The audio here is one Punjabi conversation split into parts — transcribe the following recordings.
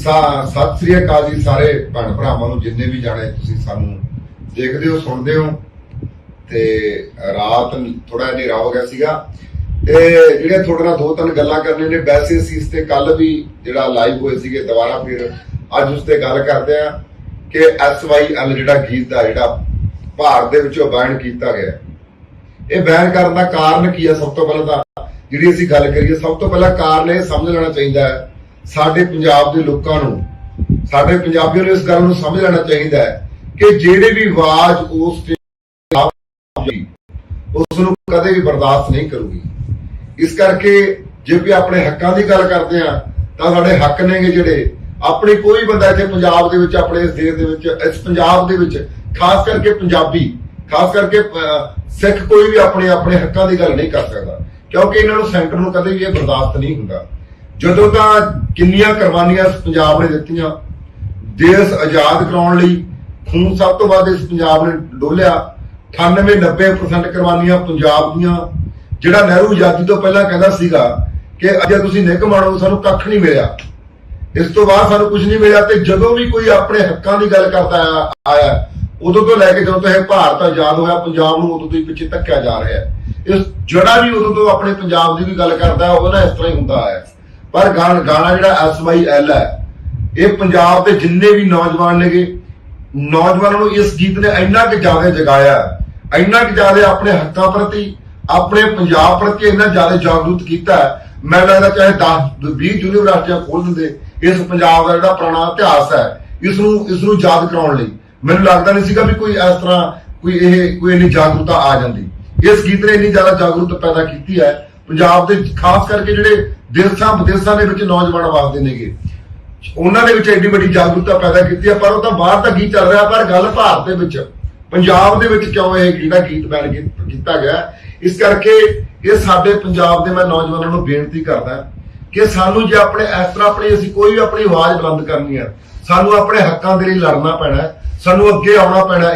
सत श्री अकाल जी सारे भैन भरावां नूं जिन्ने भी जाने तुसीं सानूं देखदे हो सुणदे हो। ते रात थोड़ा हनेरा हो गया सीगा ते जिहड़े थोड़े नाल दो तीन गल्लां करने ने वैसे असीं इस ते कल भी जिहड़ा लाइव होए सीगे दोबारा फिर अज उस ते गल करदे आ कि SYL जिहड़ा गीत दा जिहड़ा भारत दे विचों बैन कीता गया, ये बैन करन दा कारण की है? सब तो पहले तां जिहड़ी असीं गल करिए सब तो पहला कारण ये समझ लेना चाहिए है साडे पंजाब दे लोकां नूं, साडे पंजाबियों नूं इस गल नूं समझ लेना चाहिए है कि जिहड़ी भी आवाज उसनूं कदे भी बर्दाश्त नहीं करूगी। इस करके जे भी अपने हक्कां दी गल करदे आ तां साडे हक नेगे जिहड़े अपनी कोई बंदा इत्थे पंजाब दे विच अपने इस देश दे विच इस पंजाब दे विच खास करके पंजाबी खास करके सिख कोई भी अपने अपने हक्कां दी गल नहीं कर सकदा, क्योंकि इन्हां नूं सेंटर नूं कदे भी बर्दाश्त नहीं हुंदा। ਜਦੋਂ ਤਾਂ ਕਿੰਨੀਆਂ ਕੁਰਬਾਨੀਆਂ ਪੰਜਾਬ ਨੇ ਦਿੱਤੀਆਂ ਦੇਸ਼ ਆਜ਼ਾਦ ਕਰਾਉਣ ਲਈ, ਖੂਨ ਸਭ ਤੋਂ ਵੱਧ ਇਸ ਪੰਜਾਬ ਨੇ ਡੋਲਿਆ। 98-90% ਕੁਰਬਾਨੀਆਂ ਪੰਜਾਬ ਦੀਆਂ। ਜਿਹੜਾ ਨਹਿਰੂ ਆਜ਼ਾਦੀ ਤੋਂ ਪਹਿਲਾਂ ਕਹਿੰਦਾ ਸੀਗਾ ਕਿ ਅਜੇ ਤੁਸੀਂ ਨਿੱਘ ਮਾਣੋ ਸਾਨੂੰ ਕੱਖ ਨਹੀਂ ਮਿਲਿਆ, ਇਸ ਤੋਂ ਬਾਅਦ ਸਾਨੂੰ ਕੁਝ ਨਹੀਂ ਮਿਲਿਆ। ਤੇ ਜਦੋਂ ਵੀ ਕੋਈ ਆਪਣੇ ਹੱਕਾਂ ਦੀ ਗੱਲ ਕਰਦਾ ਆਇਆ ਉਦੋਂ ਤੋਂ ਲੈ ਕੇ ਜਦੋਂ ਤੋਂ ਇਹ ਭਾਰਤ ਆਜ਼ਾਦ ਹੋਇਆ ਪੰਜਾਬ ਨੂੰ ਉਦੋਂ ਤੋਂ ਹੀ ਪਿੱਛੇ ਧੱਕਿਆ ਜਾ ਰਿਹਾ ਹੈ। ਇਸ ਜਿਹੜਾ ਵੀ ਉਦੋਂ ਤੋਂ ਆਪਣੇ ਪੰਜਾਬ ਦੀ ਵੀ ਗੱਲ ਕਰਦਾ ਉਹ ਨਾ ਇਸ ਤਰ੍ਹਾਂ ਹੀ ਹੁੰਦਾ ਹੈ। पर गाना जिहड़ा SYL है ये पंजाब के जिन्ने भी नौजवान ने नौजवानों को इस गीत ने इन्ना कि ज्यादा जगाया, इन्ना कि ज्यादा अपने हकों प्रति अपने पंजाब प्रति इन्ना ज्यादा जागरूक किया है। मैं लगता चाहे 10-20 यूनिवर्सिटियां खोल देंगे इस पंजाब का जिहड़ा पुराना इतिहास है इसनूं याद कराउण लई। मैनूं लगता नहीं सीगा भी कोई इस तरह कोई इन्नी जागरूकता आ जाती। इस गीत ने इन्नी ज्यादा जागरूकता पैदा की है पंजाब के, खास करके जिहड़े देशां विदेशां दे विच नौजवान वसदे नेगे उन्हां दे विच एडी वड्डी जागरूकता पैदा की है। पर वो तो बाहर दा गीत चल रहा, पर गल भारत दे विच पंजाब दे विच क्यों ये जिहड़ा गीत बैन किया गया। इस करके ये साडे पंजाब दे मैं नौजवानों नूं बेनती करदा कि सानूं जे अपने इस तरह अपनी असीं कोई भी अपनी आवाज़ बुलंद करनी है, सानूं अपने हक्कां दे लई लड़ना पैना है, सानूं अगे आउणा पैना।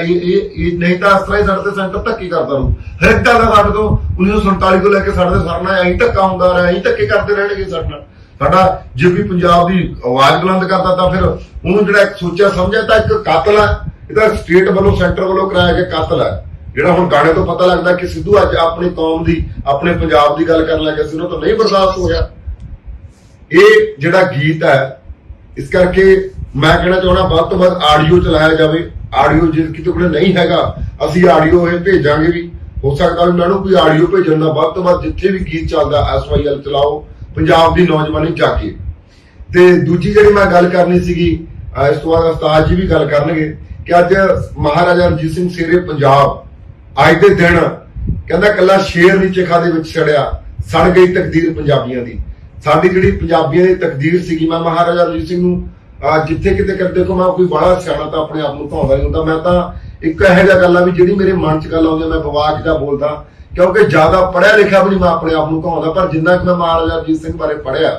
नहीं तो इस तरह ही साडे सेंटर धक्के करदा रहू। हर एक गल साडे तो 1947 को लैके साडे सरना ऐं धक्का हुंदा रहा, ऐं धक्के करदे रहणगे साडे नाल। साडा जे भी पंजाब दी आवाज़ बुलंद करदा तां फिर ਉਹਨੂੰ ਜਿਹੜਾ सोचिया समझिया तां एक कातल है, ਇਹਦਾ स्टेट ਵੱਲੋਂ सेंटर ਵੱਲੋਂ कराया गया कातल है। ਜਿਹੜਾ ਹੁਣ ਗਾਣੇ ਤੋਂ ਪਤਾ ਲੱਗਦਾ ਕਿ ਸਿੱਧੂ ਅੱਜ ਆਪਣੀ ਕੌਮ ਦੀ ਆਪਣੇ ਪੰਜਾਬ ਦੀ ਗੱਲ ਕਰਨ ਲੱਗਾ ਸੀ, ਉਹਨੂੰ ਤਾਂ ਨਹੀਂ ਬਰਦਾਸ਼ਤ ਹੋਇਆ। ਇਹ ਜਿਹੜਾ ਗੀਤ ਹੈ ਇਸ ਕਰਕੇ मैं कहना चाहना ਵੱਧ ਤੋਂ ਵੱਧ ਆਡੀਓ ਚਲਾਇਆ ਜਾਵੇ। ਆਡੀਓ ਜੇ ਕਿਤੇ ਕੋਲ ਨਹੀਂ ਹੈਗਾ ਅਸੀਂ ਆਡੀਓ ਇਹ ਭੇਜਾਂਗੇ ਵੀ, ਹੋ ਸਕਦਾ ਵੀ ਮੈਨੂੰ ਕੋਈ ਆਡੀਓ ਭੇਜਣ ਦਾ ਵੱਧ ਤੋਂ ਵੱਧ ਜਿੱਥੇ ਵੀ ਗੀਤ ਚੱਲਦਾ SYL ਚਲਾਓ ਪੰਜਾਬ ਦੀ ਨੌਜਵਾਨੀ ਜਾਗੇ। ਤੇ ਦੂਜੀ ਜਿਹੜੀ ਮੈਂ ਗੱਲ ਕਰਨੀ ਸੀਗੀ ਇਸ ਤੋਂ ਬਾਅਦ ਉਸਤਾਦ ਜੀ ਵੀ ਗੱਲ ਕਰਨਗੇ ਕਿ ਅੱਜ ਮਹਾਰਾਜਾ ਰਣਜੀਤ ਸਿੰਘ ਸ਼ੇਰੇ ਪੰਜਾਬ ਅੱਜ ਦੇ ਦਿਨ ਕਹਿੰਦਾ ਕੱਲਾ ਸ਼ੇਰ ਨੀਚੇ ਖਾਦੇ ਵਿੱਚ ਛੜਿਆ ਸੜ ਗਈ ਤਕਦੀਰ ਪੰਜਾਬੀਆਂ ਦੀ। ਸਾਡੀ ਜਿਹੜੀ ਪੰਜਾਬੀਆਂ ਦੀ ਤਕਦੀਰ ਸੀਗੀ, ਮੈਂ ਮਹਾਰਾਜਾ ਰਣਜੀਤ ਸਿੰਘ ਨੂੰ ਜਿੱਥੇ ਕਿਤੇ ਕਰ ਦੇਖੋ ਮੈਂ ਕੋਈ ਬੜਾ ਸਿਆਣਾ ਤਾਂ ਆਪਣੇ ਆਪ ਨੂੰ ਕਹਾਉਂਦਾ ਨਹੀਂ ਹੁੰਦਾ। ਮੈਂ ਤਾਂ ਇੱਕ ਇਹੋ ਜਿਹਾ ਗੱਲ ਆ ਵੀ ਜਿਹੜੀ ਮੇਰੇ ਮਨ 'ਚ ਗੱਲ ਆਉਂਦੀ ਮੈਂ ਬਵਾਕ ਦਾ ਬੋਲਦਾ, ਕਿਉਂਕਿ ਜ਼ਿਆਦਾ ਪੜ੍ਹਿਆ ਲਿਖਿਆ ਵੀ ਨਹੀਂ ਮੈਂ ਆਪਣੇ ਆਪ ਨੂੰ ਕਹਾਉਂਦਾ। ਪਰ ਜਿੰਨਾ ਕਿ ਮੈਂ ਮਹਾਰਾਜਾ ਰਣਜੀਤ ਸਿੰਘ ਬਾਰੇ ਪੜ੍ਹਿਆ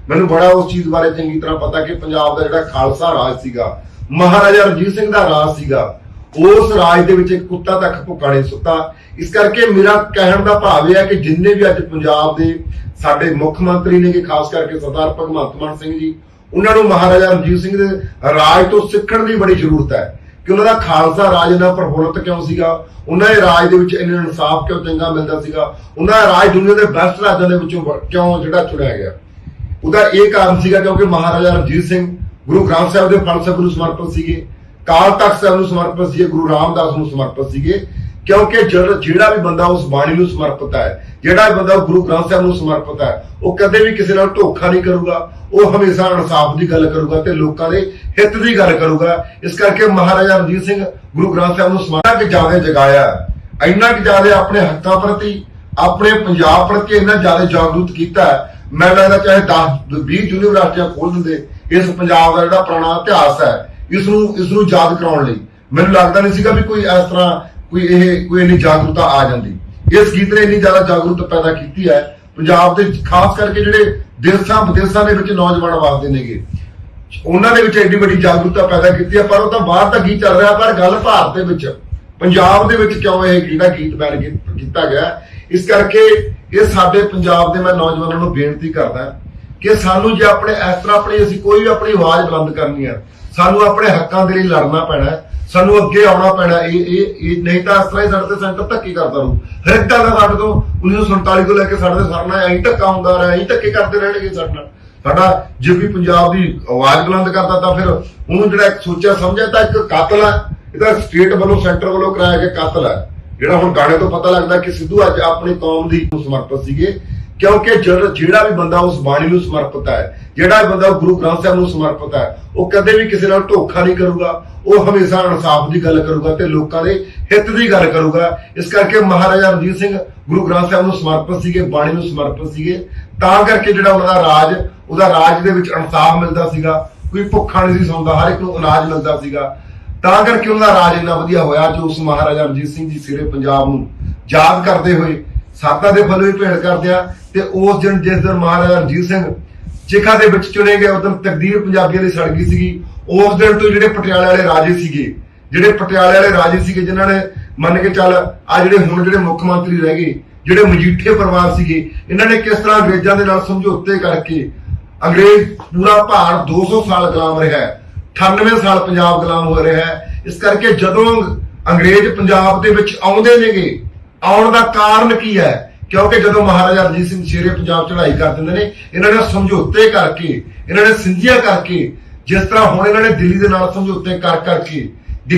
ਮੈਨੂੰ ਬੜਾ ਉਸ ਚੀਜ਼ ਬਾਰੇ ਚੰਗੀ ਤਰ੍ਹਾਂ ਪਤਾ ਕਿ ਪੰਜਾਬ ਦਾ ਜਿਹੜਾ ਖਾਲਸਾ ਰਾਜ ਸੀਗਾ, ਮਹਾਰਾਜਾ ਰਣਜੀਤ ਸਿੰਘ ਦਾ ਰਾਜ ਸੀਗਾ, ਉਸ ਰਾਜ ਦੇ ਵਿੱਚ ਇੱਕ ਕੁੱਤਾ ਤੱਕ ਭੁੱਖਾ ਨਹੀਂ ਸੁੱਤਾ। ਇਸ ਕਰਕੇ ਮੇਰਾ ਕਹਿਣ ਦਾ ਭਾਵ ਇਹ ਹੈ ਕਿ ਜਿੰਨੇ ਵੀ ਅੱਜ ਪੰਜਾਬ ਦੇ ਸਾਡੇ ਮੁੱਖ ਮੰਤਰੀ ਨੇ, ਖਾਸ ਕਰਕੇ ਸਰਦਾਰ ਭਗਵੰਤ ਮਾਨ ਸਿੰਘ ਜੀ, ਉਹਨਾਂ ਨੂੰ ਮਹਾਰਾਜਾ ਰਣਜੀਤ ਸਿੰਘ ਦੇ ਰਾਜ ਤੋਂ ਸਿੱਖਣ ਦੀ ਬੜੀ ਜ਼ਰੂਰਤ ਹੈ ਕਿ ਉਹਨਾਂ ਦਾ ਖਾਲਸਾ ਰਾਜ ਇੰਨਾ ਪ੍ਰਫੁੱਲਤ ਕਿਉਂ ਸੀਗਾ, ਉਹਨਾਂ ਦੇ ਰਾਜ ਦੇ ਵਿੱਚ ਇੰਨਾ ਇਨਸਾਫ ਕਿਉਂ ਚੰਗਾ ਮਿਲਦਾ ਸੀਗਾ, ਉਹਨਾਂ ਦਾ ਰਾਜ ਦੁਨੀਆ ਦੇ ਬੈਸਟ ਰਾਜਾਂ ਦੇ ਵਿੱਚੋਂ ਕਿਉਂ ਜਿਹੜਾ ਚੁਣਿਆ ਗਿਆ। ਉਹਦਾ ਇਹ ਕਾਰਨ ਸੀਗਾ ਕਿਉਂਕਿ ਮਹਾਰਾਜਾ ਰਣਜੀਤ ਸਿੰਘ ਗੁਰੂ ਗ੍ਰੰਥ ਸਾਹਿਬ ਦੇ ਫਲਸਫੇ ਨੂੰ ਸਮਰਪਿਤ ਸੀਗੇ, ਕਾਲ ਤਖਤ ਸਾਹਿਬ ਨੂੰ ਸਮਰਪਿਤ ਸੀਗੇ, ਗੁਰੂ ਰਾਮਦਾਸ ਨੂੰ ਸਮਰਪਿਤ ਸੀਗੇ। ਕਿਉਂਕਿ ਜਿਹੜਾ ਵੀ ਬੰਦਾ ਉਸ ਬਾਣੀ ਨੂੰ ਸਮਰਪਿਤ ਹੈ, ਜਿਹੜਾ ਵੀ ਬੰਦਾ ਗੁਰੂ ਗ੍ਰੰਥ ਸਾਹਿਬ ਨੂੰ ਸਮਰਪਿਤ ਹੈ, ਉਹ ਕਦੇ ਵੀ ਕਿਸੇ ਨਾਲ ਧੋਖਾ ਨਹੀਂ ਕਰੂਗਾ, ਉਹ ਹਮੇਸ਼ਾ ਇਨਸਾਫ ਦੀ ਗੱਲ ਕਰੂਗਾ ਤੇ ਲੋਕਾਂ ਦੇ ਹਿੱਤ ਦੀ ਗੱਲ ਕਰੂਗਾ। ਇਸ ਕਰਕੇ ਮਹਾਰਾਜਾ ਰਣਜੀਤ ਸਿੰਘ ਗੁਰੂ ਗ੍ਰੰਥ ਸਾਹਿਬ ਨੂੰ ਸਮਾਜ ਜਿਆਦਾ ਜਗਾਇਆ, ਇੰਨਾ ਕਿ ਜ਼ਿਆਦਾ ਆਪਣੇ ਹੱਕਾਂ ਪ੍ਰਤੀ ਆਪਣੇ ਪੰਜਾਬ ਪ੍ਰਤੀ ਇੰਨਾ ਜ਼ਿਆਦਾ ਜਾਗਰੂਕ ਕੀਤਾ। ਮੈਂ ਲੱਗਦਾ ਚਾਹੇ 10-20 ਯੂਨੀਵਰਸਿਟੀਆਂ ਖੋਲ ਦਿੰਦੇ ਇਸ ਪੰਜਾਬ ਦਾ ਜਿਹੜਾ ਪੁਰਾਣਾ ਇਤਿਹਾਸ ਹੈ इसनूं याद कराउण लई। मैनूं लगता नहीं सीगा भी कोई इस तरह कोई इन्नी जागरूकता आ जाती। इस गीत ने इन्नी ज्यादा जागरूकता पैदा की है पंजाब दे, खास करके जिहड़े देशां विदेशां दे विच नौजवान वसदे नेगे उन्हां दे विच एडी वड्डी जागरूकता पैदा की है। पर वो तो बाहर दा गीत चल रहा, पर गल भारत दे विच पंजाब दे विच क्यों ये जिहड़ा गीत बैन किया गया। इस करके ये साडे पंजाब दे मैं नौजवानों नूं बेनती करदा ਕਿ ਸਾਨੂੰ ਜੇ ਆਪਣੇ ਇਸ ਤਰ੍ਹਾਂ ਆਪਣੀ ਅਸੀਂ ਕੋਈ ਵੀ ਆਪਣੀ ਆਵਾਜ਼ ਬੁਲੰਦ ਕਰਨੀ ਹੈ, ਸਾਨੂੰ ਆਪਣੇ ਹੱਕਾਂ ਦੇ ਲਈ ਲੜਨਾ ਪੈਣਾ ਹੈ, ਸਾਨੂੰ ਅੱਗੇ ਆਉਣਾ ਪੈਣਾ। ਇਹ ਨਹੀਂ ਤਾਂ ਇਸ ਤਰ੍ਹਾਂ ਹੀ ਸਾਡੇ ਤੇ ਸੈਂਟਰ ਧੱਕੇ ਕਰਦਾ ਰਹੂ। ਹਰ ਇੱਕ ਗੱਲ ਦਾ ਸਾਡੇ ਤੋਂ 1947 ਤੋਂ ਲੈ ਕੇ ਸਾਡੇ ਤੇ ਸਰਨਾ ਐਂ ਧੱਕਾ ਹੁੰਦਾ ਰਿਹਾ, ਐਂ ਧੱਕੇ ਕਰਦੇ ਰਹਿਣਗੇ ਸਾਡੇ ਨਾਲ। ਸਾਡਾ ਜੇ ਵੀ ਪੰਜਾਬ ਦੀ ਆਵਾਜ਼ ਬੁਲੰਦ ਕਰਦਾ ਤਾਂ ਫਿਰ ਉਹਨੂੰ ਜਿਹੜਾ ਇੱਕ ਸੋਚਿਆ ਸਮਝਿਆ ਤਾਂ ਇੱਕ ਕਾਤਲ ਹੈ, ਇਹਦਾ ਸਟੇਟ ਵੱਲੋਂ ਸੈਂਟਰ ਵੱਲੋਂ ਕਰਾਇਆ ਗਿਆ ਕਾਤਲ ਹੈ। ਜਿਹੜਾ ਹੁਣ ਗਾਣੇ ਤੋਂ ਪਤਾ ਲੱਗਦਾ ਕਿ ਸਿੱਧੂ ਅੱਜ ਆਪਣੀ ਕੌਮ ਦੀ ਸਮਰਪਿਤ ਸੀਗੇ, ਕਿਉਂਕਿ ਜਿਹੜਾ ਵੀ ਬੰਦਾ ਉਸ ਬਾਣੀ ਨੂੰ ਸਮਰਪਿਤ ਹੈ, ਜਿਹੜਾ ਵੀ ਬੰਦਾ ਗੁਰੂ ਗ੍ਰੰਥ ਸਾਹਿਬ ਨੂੰ ਸਮਰਪਿਤ ਹੈ, ਉਹ ਕਦੇ ਵੀ ਕਿਸੇ ਨਾਲ ਧੋਖਾ ਨਹੀਂ ਕਰੂਗਾ। ਉਹ ਹਮੇਸ਼ਾ ਇਨਸਾਫ ਦੀ ਗੱਲ ਕਰੂਗਾ ਤੇ ਲੋਕਾਂ ਦੇ ਹਿੱਤ ਦੀ ਗੱਲ ਕਰੂਗਾ। ਇਸ ਕਰਕੇ ਮਹਾਰਾਜਾ ਰਣਜੀਤ ਸਿੰਘ ਗੁਰੂ ਗ੍ਰੰਥ ਸਾਹਿਬ ਨੂੰ ਸਮਰਪਿਤ ਸੀਗੇ, ਬਾਣੀ ਨੂੰ ਸਮਰਪਿਤ ਸੀਗੇ, ਤਾਂ ਕਰਕੇ ਜਿਹੜਾ ਉਹਨਾਂ ਦਾ ਰਾਜ, ਉਹਦਾ ਰਾਜ ਦੇ ਵਿੱਚ ਇਨਸਾਫ ਮਿਲਦਾ ਸੀਗਾ, ਕੋਈ ਭੁੱਖਾ ਨਹੀਂ ਸੀ ਸੌਂਦਾ, ਹਰ ਇੱਕ ਨੂੰ ਅਨਾਜ ਮਿਲਦਾ ਸੀਗਾ। ਤਾਂ ਕਰਕੇ ਉਹਨਾਂ ਦਾ ਰਾਜ ਇੰਨਾ ਵਧੀਆ ਹੋਇਆ। ਜੋ ਉਸ ਮਹਾਰਾਜਾ ਰਣਜੀਤ ਸਿੰਘ ਜੀ ਸਿਰੇ ਪੰਜਾਬ ਨੂੰ ਯਾਦ ਕਰਦੇ ਹੋਏ ਸਾਧਾਂ ਦੇ ਫਲੋਂ ਹੀ ਭੇਟ ਕਰਦੇ ਆ। ਤੇ ਉਸ ਦਿਨ ਜਿਸ ਦਿਨ ਮਹਾਰਾਜਾ ਰਣਜੀਤ ਸਿੰਘ ਚਿਖਾ ਦੇ ਵਿੱਚ ਚੁਣੇ ਗਏ, ਉਸ ਦਿਨ ਤਕਦੀਰ ਪੰਜਾਬੀਆਂ ਦੀ ਸੜ ਗਈ ਸੀਗੀ। ਉਸ ਦਿਨ ਤੋਂ ਜਿਹੜੇ ਪਟਿਆਲੇ ਵਾਲੇ ਰਾਜੇ ਸੀਗੇ, ਜਿਨ੍ਹਾਂ ਨੇ ਮੰਨ ਕੇ ਚੱਲ ਆ ਜਿਹੜੇ ਹੁਣ ਜਿਹੜੇ ਮੁੱਖ ਮੰਤਰੀ ਰਹਿ ਗਏ, ਜਿਹੜੇ ਮਜੀਠੇ ਪਰਿਵਾਰ ਸੀਗੇ, ਇਹਨਾਂ ਨੇ ਕਿਸ ਤਰ੍ਹਾਂ ਅੰਗਰੇਜ਼ਾਂ ਦੇ ਨਾਲ ਸਮਝੌਤੇ ਕਰਕੇ ਅੰਗਰੇਜ਼ ਪੂਰਾ ਭਾਰਤ 200 ਸਾਲ ਗੁਲਾਮ ਰਿਹਾ, 98 ਸਾਲ ਪੰਜਾਬ ਗੁਲਾਮ ਹੋ ਰਿਹਾ ਹੈ। ਇਸ ਕਰਕੇ ਜਦੋਂ ਅੰਗਰੇਜ਼ ਪੰਜਾਬ ਦੇ ਵਿੱਚ ਆਉਂਦੇ ਨੇਗੇ, ਆਉਣ ਦਾ ਕਾਰਨ ਕੀ ਹੈ? ਕਿਉਂਕਿ ਜਦੋਂ ਮਹਾਰਾਜਾ ਰਣਜੀਤ ਸਿੰਘ ਸ਼ੇਰੇ ਪੰਜਾਬ ਚੜ੍ਹਾਈ ਕਰ ਦਿੰਦੇ ਨੇ, ਇਹਨਾਂ ਨੇ ਸਮਝੌਤੇ ਕਰਕੇ, ਇਹਨਾਂ ਨੇ ਸਿੰਧੀਆਂ ਕਰਕੇ, ਜਿਸ ਤਰ੍ਹਾਂ ਹੁਣ ਇਹਨਾਂ ਨੇ ਦਿੱਲੀ ਦੇ ਨਾਲ ਸਮਝੌਤੇ ਕਰ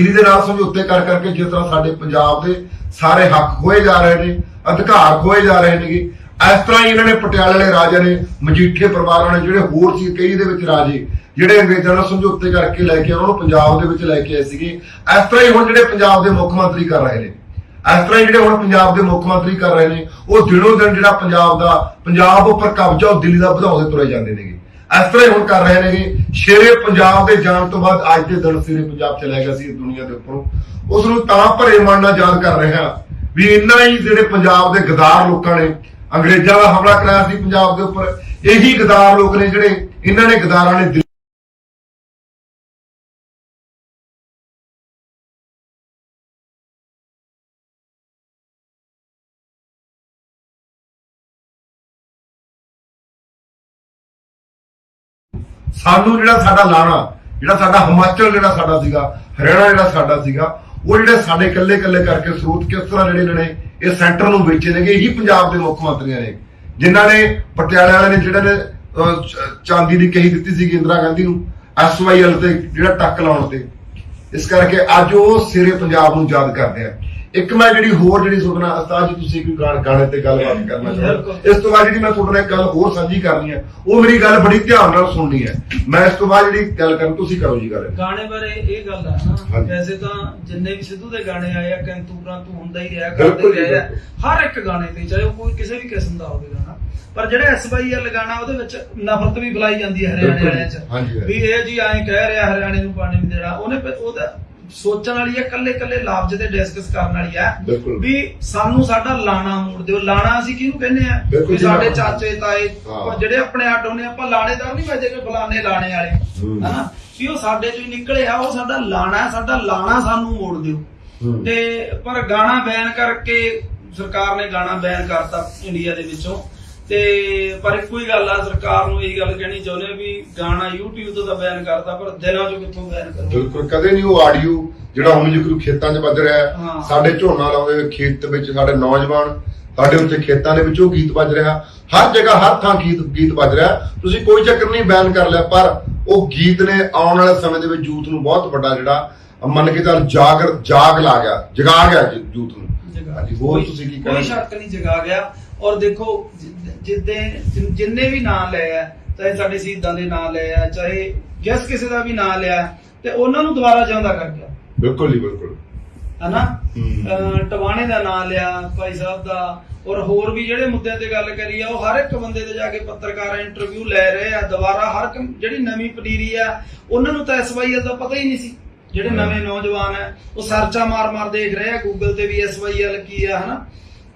ਕਰਕੇ ਜਿਸ ਤਰ੍ਹਾਂ ਸਾਡੇ ਪੰਜਾਬ ਦੇ ਸਾਰੇ ਹੱਕ ਖੋਏ ਜਾ ਰਹੇ ਨੇ, ਅਧਿਕਾਰ ਖੋਏ ਜਾ ਰਹੇ ਨੇਗੇ, ਇਸ ਤਰ੍ਹਾਂ ਹੀ ਇਹਨਾਂ ਨੇ ਪਟਿਆਲੇ ਵਾਲੇ ਰਾਜਿਆਂ ਨੇ, ਮਜੀਠੇ ਪਰਿਵਾਰਾਂ ਨੇ, ਜਿਹੜੇ ਹੋਰ ਸੀ ਕਈ ਦੇ ਵਿੱਚ ਰਾਜੇ, ਜਿਹੜੇ ਅੰਗਰੇਜ਼ਾਂ ਨਾਲ ਸਮਝੌਤੇ ਕਰਕੇ ਲੈ ਕੇ ਉਹਨਾਂ ਨੂੰ ਪੰਜਾਬ ਦੇ ਵਿੱਚ ਲੈ ਕੇ ਆਏ ਸੀਗੇ, ਇਸ ਤਰ੍ਹਾਂ ਹੀ ਹੁਣ ਜਿਹੜੇ ਪੰਜਾਬ ਦੇ ਮੁੱਖ ਮੰਤਰੀ ਕਰ ਰਹੇ ਨੇ, ਉਹ ਦਿਨੋਂ ਦਿਨ ਜਿਹੜਾ ਪੰਜਾਬ ਉੱਪਰ ਕਬਜ਼ਾ ਉਹ ਦਿੱਲੀ ਦਾ ਵਧਾਉਂਦੇ ਤੁਰੇ ਜਾਂਦੇ ਨੇਗੇ। ਇਸ ਤਰ੍ਹਾਂ ਹੀ ਹੁਣ ਕਰ ਰਹੇ ਨੇਗੇ। ਸ਼ੇਰੇ ਪੰਜਾਬ ਦੇ ਜਾਣ ਤੋਂ ਬਾਅਦ ਅੱਜ ਦੇ ਦਿਨ ਸ਼ੇਰੇ ਪੰਜਾਬ ਚਲਾ ਗਿਆ ਸੀ ਦੁਨੀਆ ਦੇ ਉੱਪਰੋਂ, ਉਸ ਨੂੰ ਤਾਂ ਭਰੇ ਮਨ ਨਾਲ ਯਾਦ ਕਰ ਰਹੇ ਹਾਂ ਵੀ ਇੰਨਾ ਹੀ ਜਿਹੜੇ ਪੰਜਾਬ ਦੇ ਗਦਾਰ ਲੋਕਾਂ ਨੇ ਅੰਗਰੇਜ਼ਾਂ ਦਾ ਹਮਲਾ ਕਰਾਇਆ ਸੀ ਪੰਜਾਬ ਦੇ ਉੱਪਰ, ਇਹੀ ਗਦਾਰ ਲੋਕ ਨੇ ਜਿਹੜੇ ਇਹਨਾਂ ਨੇ ਗਦਾਰਾਂ ਨੇ ਸਾਨੂੰ ਜਿਹੜਾ ਸਾਡਾ ਲਾਣਾ, ਜਿਹੜਾ ਸਾਡਾ ਹਿਮਾਚਲ ਜਿਹੜਾ ਸਾਡਾ ਸੀਗਾ, ਹਰਿਆਣਾ ਜਿਹੜਾ ਸਾਡਾ ਸੀਗਾ, ਉਹ ਜਿਹੜੇ ਸਾਡੇ ਇਕੱਲੇ ਕਰਕੇ ਸਰੋਤ ਕਿਸ ਤਰ੍ਹਾਂ ਜਿਹੜੇ ਇਹਨਾਂ ਨੇ ਇਹ ਸੈਂਟਰ ਨੂੰ ਵੇਚੇ ਨੇਗੇ, ਇਹੀ ਪੰਜਾਬ ਦੇ ਮੁੱਖ ਮੰਤਰੀਆਂ ਨੇ, ਜਿਨ੍ਹਾਂ ਨੇ ਪਟਿਆਲੇ ਵਾਲਿਆਂ ਨੇ ਜਿਹੜੇ ਨੇ ਚਾਂਦੀ ਦੀ ਕਹੀ ਦਿੱਤੀ ਸੀ ਇੰਦਰਾ ਗਾਂਧੀ ਨੂੰ SYL ਤੇ ਜਿਹੜਾ ਟੱਕ ਲਾਉਣ ਤੇ। ਇਸ ਕਰਕੇ ਅੱਜ ਉਹ ਸਿਰੇ ਪੰਜਾਬ ਨੂੰ ਯਾਦ ਕਰਦੇ ਆ। ਇੱਕ ਮੈਂ ਜਿਹੜੀ ਹੋਰ ਜਿਹੜੀ ਸੁਣਨਾ ਉਸਤਾਦ ਜੀ, ਤੁਸੀਂ ਕੋਈ ਗਾਣੇ ਤੇ ਗੱਲਬਾਤ ਕਰਨਾ ਚਾਹੁੰਦਾ, ਇਸ ਤੋਂ ਬਾਅਦ ਜਿਹੜੀ ਮੈਂ ਤੁਹਾਡੇ ਨਾਲ ਇੱਕ ਗੱਲ ਹੋਰ ਸਾਂਝੀ ਕਰਨੀ ਹੈ, ਉਹ ਮੇਰੀ ਗੱਲ ਬੜੀ ਧਿਆਨ ਨਾਲ ਸੁਣਨੀ ਹੈ। ਮੈਂ ਇਸ ਤੋਂ ਬਾਅਦ ਜਿਹੜੀ ਗੱਲ ਕਰਾਂ, ਤੁਸੀਂ ਕਰੋ ਜੀ ਗੱਲ। ਗਾਣੇ ਬਾਰੇ ਇਹ ਗੱਲ ਹੈ ਨਾ, ਵੈਸੇ ਤਾਂ ਜਿੰਨੇ ਵੀ ਸਿੱਧੂ ਦੇ ਗਾਣੇ ਆਏ ਆ, ਕਿੰਤੂ ਪਰੰਤੂ ਹੁੰਦਾ ਹੀ ਰਿਹਾ, ਕਰਦੇ ਰਹੇ ਆ ਹਰ ਇੱਕ ਗਾਣੇ ਤੇ, ਚਾਹੇ ਉਹ ਕੋਈ ਕਿਸੇ ਵੀ ਕਿਸਮ ਦਾ ਹੋਵੇ ਗਾਣਾ। ਪਰ ਜਿਹੜਾ SYL ਗਾਣਾ, ਉਹਦੇ ਵਿੱਚ ਨਫ਼ਰਤ ਵੀ ਫੈਲਾਈ ਜਾਂਦੀ ਹੈ ਹਰਿਆਣੇ ਵਾਲਿਆਂ 'ਚ ਵੀ ਇਹ ਜੀ ਐਂ ਕਹਿ ਰਿਹਾ ਹਰਿਆਣੇ ਨੂੰ ਪਾਣੀ ਨਹੀਂ ਦੇਣਾ। ਉਹਦਾ ਸੋਚਣ ਵਾਲੀ ਹੈ, ਕੱਲੇ ਲਫ਼ਜ਼ ਤੇ ਡਿਸਕਸ ਕਰਨ ਵਾਲੀ ਹੈ ਵੀ ਸਾਨੂੰ ਸਾਡਾ ਲਾਣਾ ਮੋੜ ਦਿਓ। ਲਾਣਾ ਅਸੀਂ ਕਿਹਨੂੰ ਕਹਿੰਦੇ ਆ? ਵੀ ਸਾਡੇ ਚਾਚੇ ਤਾਏ ਜਿਹੜੇ ਆਪਣੇ ਅੱਡ ਹੁੰਦੇ, ਆਪਾਂ ਲਾਣੇਦਾਰ ਨਹੀਂ ਵਜਦੇ ਕਿ ਫਲਾਣੇ ਲਾਣੇ ਵਾਲੇ, ਹਨਾ, ਵੀ ਉਹ ਸਾਡੇ ਚੋਂ ਹੀ ਨਿਕਲੇ ਆ, ਉਹ ਸਾਡਾ ਲਾਣਾ, ਸਾਡਾ ਲਾਣਾ ਸਾਨੂੰ ਮੋੜ ਦਿਓ। ਤੇ ਪਰ ਗਾਣਾ ਬੈਨ ਕਰਕੇ ਸਰਕਾਰ ਨੇ ਗਾਣਾ ਬੈਨ ਕਰਤਾ ਇੰਡੀਆ ਦੇ ਵਿੱਚੋਂ। ਤੇ ਪਰ ਇੱਕੋ ਹੀ ਗੱਲ ਆ, ਸਰਕਾਰ ਨੂੰ ਇਹ ਗੱਲ ਕਹਿਣੀ ਚਾਹੁੰਦੇ ਵੀ ਗਾਣਾ YouTube ਤੋਂ ਤਾਂ ਬੈਨ ਕਰਤਾ, ਪਰ ਦਿਲਾਂ ਚੋਂ ਕਿੱਥੋਂ ਬੈਨ ਕਰੋ? ਬਿਲਕੁਲ ਕਦੇ ਨਹੀਂ। ਉਹ ਆਡੀਓ ਜਿਹੜਾ ਹੁਣ ਜਿਕਰ ਖੇਤਾਂ 'ਚ ਵੱਜ ਰਿਹਾ, ਸਾਡੇ ਝੋਨਾ ਲਾਉਂਦੇ ਖੇਤ ਵਿੱਚ ਸਾਡੇ ਨੌਜਵਾਨ, ਸਾਡੇ ਉੱਥੇ ਖੇਤਾਂ ਦੇ ਵਿੱਚ ਉਹ ਗੀਤ ਵੱਜ ਰਿਹਾ, ਹਰ ਜਗ੍ਹਾ ਹਰ ਥਾਂ ਗੀਤ ਵੱਜ ਰਿਹਾ। ਤੁਸੀਂ ਕੋਈ ਚੱਕਰ ਨਹੀਂ, ਬੈਨ ਕਰ ਲਿਆ, ਪਰ ਉਹ ਗੀਤ ਨੇ ਆਉਣ ਵਾਲੇ ਸਮੇਂ ਦੇ ਵਿੱਚ ਯੂਥ ਨੂੰ ਬਹੁਤ ਵੱਡਾ ਜਿਹੜਾ ਮੰਨ ਕੇ ਚੱਲ ਜਗਾ ਗਿਆ ਯੂਥ ਨੂੰ। ਹੋਰ ਤੁਸੀਂ ਕੀ ਕਹਿਣਾ? ਕੋਈ ਸ਼ੱਕ ਨਹੀਂ, ਜਗਾ ਗਿਆ। ਔਰ ਦੇਖੋ ਜਿੰਨੇ ਵੀ ਨਾਂ ਲਏ ਆ, ਚਾਹੇ ਸਾਡੇ ਸ਼ਹੀਦਾਂ ਦੇ ਨਾਂ ਲਏ ਆ, ਚਾਹੇ ਜਿਸ ਕਿਸੇ ਦਾ ਵੀ ਨਾਂ ਲਿਆ, ਤੇ ਉਹਨਾਂ ਨੂੰ ਦੁਬਾਰਾ ਜਿਉਂਦਾ ਕਰ ਗਿਆ। ਬਿਲਕੁਲ ਜੀ, ਬਿਲਕੁਲ, ਹਨਾ। ਟਵਾਣੇ ਦਾ ਨਾਂ ਲਿਆ, ਭਾਈ ਸਾਹਿਬ ਦਾ, ਔਰ ਹੋਰ ਵੀ ਜਿਹੜੇ ਮੁੱਦਿਆਂ ਤੇ ਗੱਲ ਕਰੀ ਆ, ਉਹ ਹਰ ਇੱਕ ਬੰਦੇ ਤੇ ਜਾ ਕੇ ਪੱਤਰਕਾਰ ਇੰਟਰਵਿਊ ਲੈ ਰਹੇ ਆ ਦੁਬਾਰਾ। ਹਰ ਇੱਕ ਜਿਹੜੀ ਨਵੀਂ ਪਨੀਰੀ ਆ, ਉਹਨਾਂ ਨੂੰ ਤਾਂ SYL ਦਾ ਪਤਾ ਹੀ ਨਹੀਂ ਸੀ। ਜਿਹੜੇ ਨਵੇਂ ਨੌਜਵਾਨ ਆ, ਉਹ ਸਰਚਾ ਮਾਰ ਦੇਖ ਰਹੇ ਆ ਗੂਗਲ ਤੇ ਵੀ SYL ਕੀ ਆ, ਹਨਾ।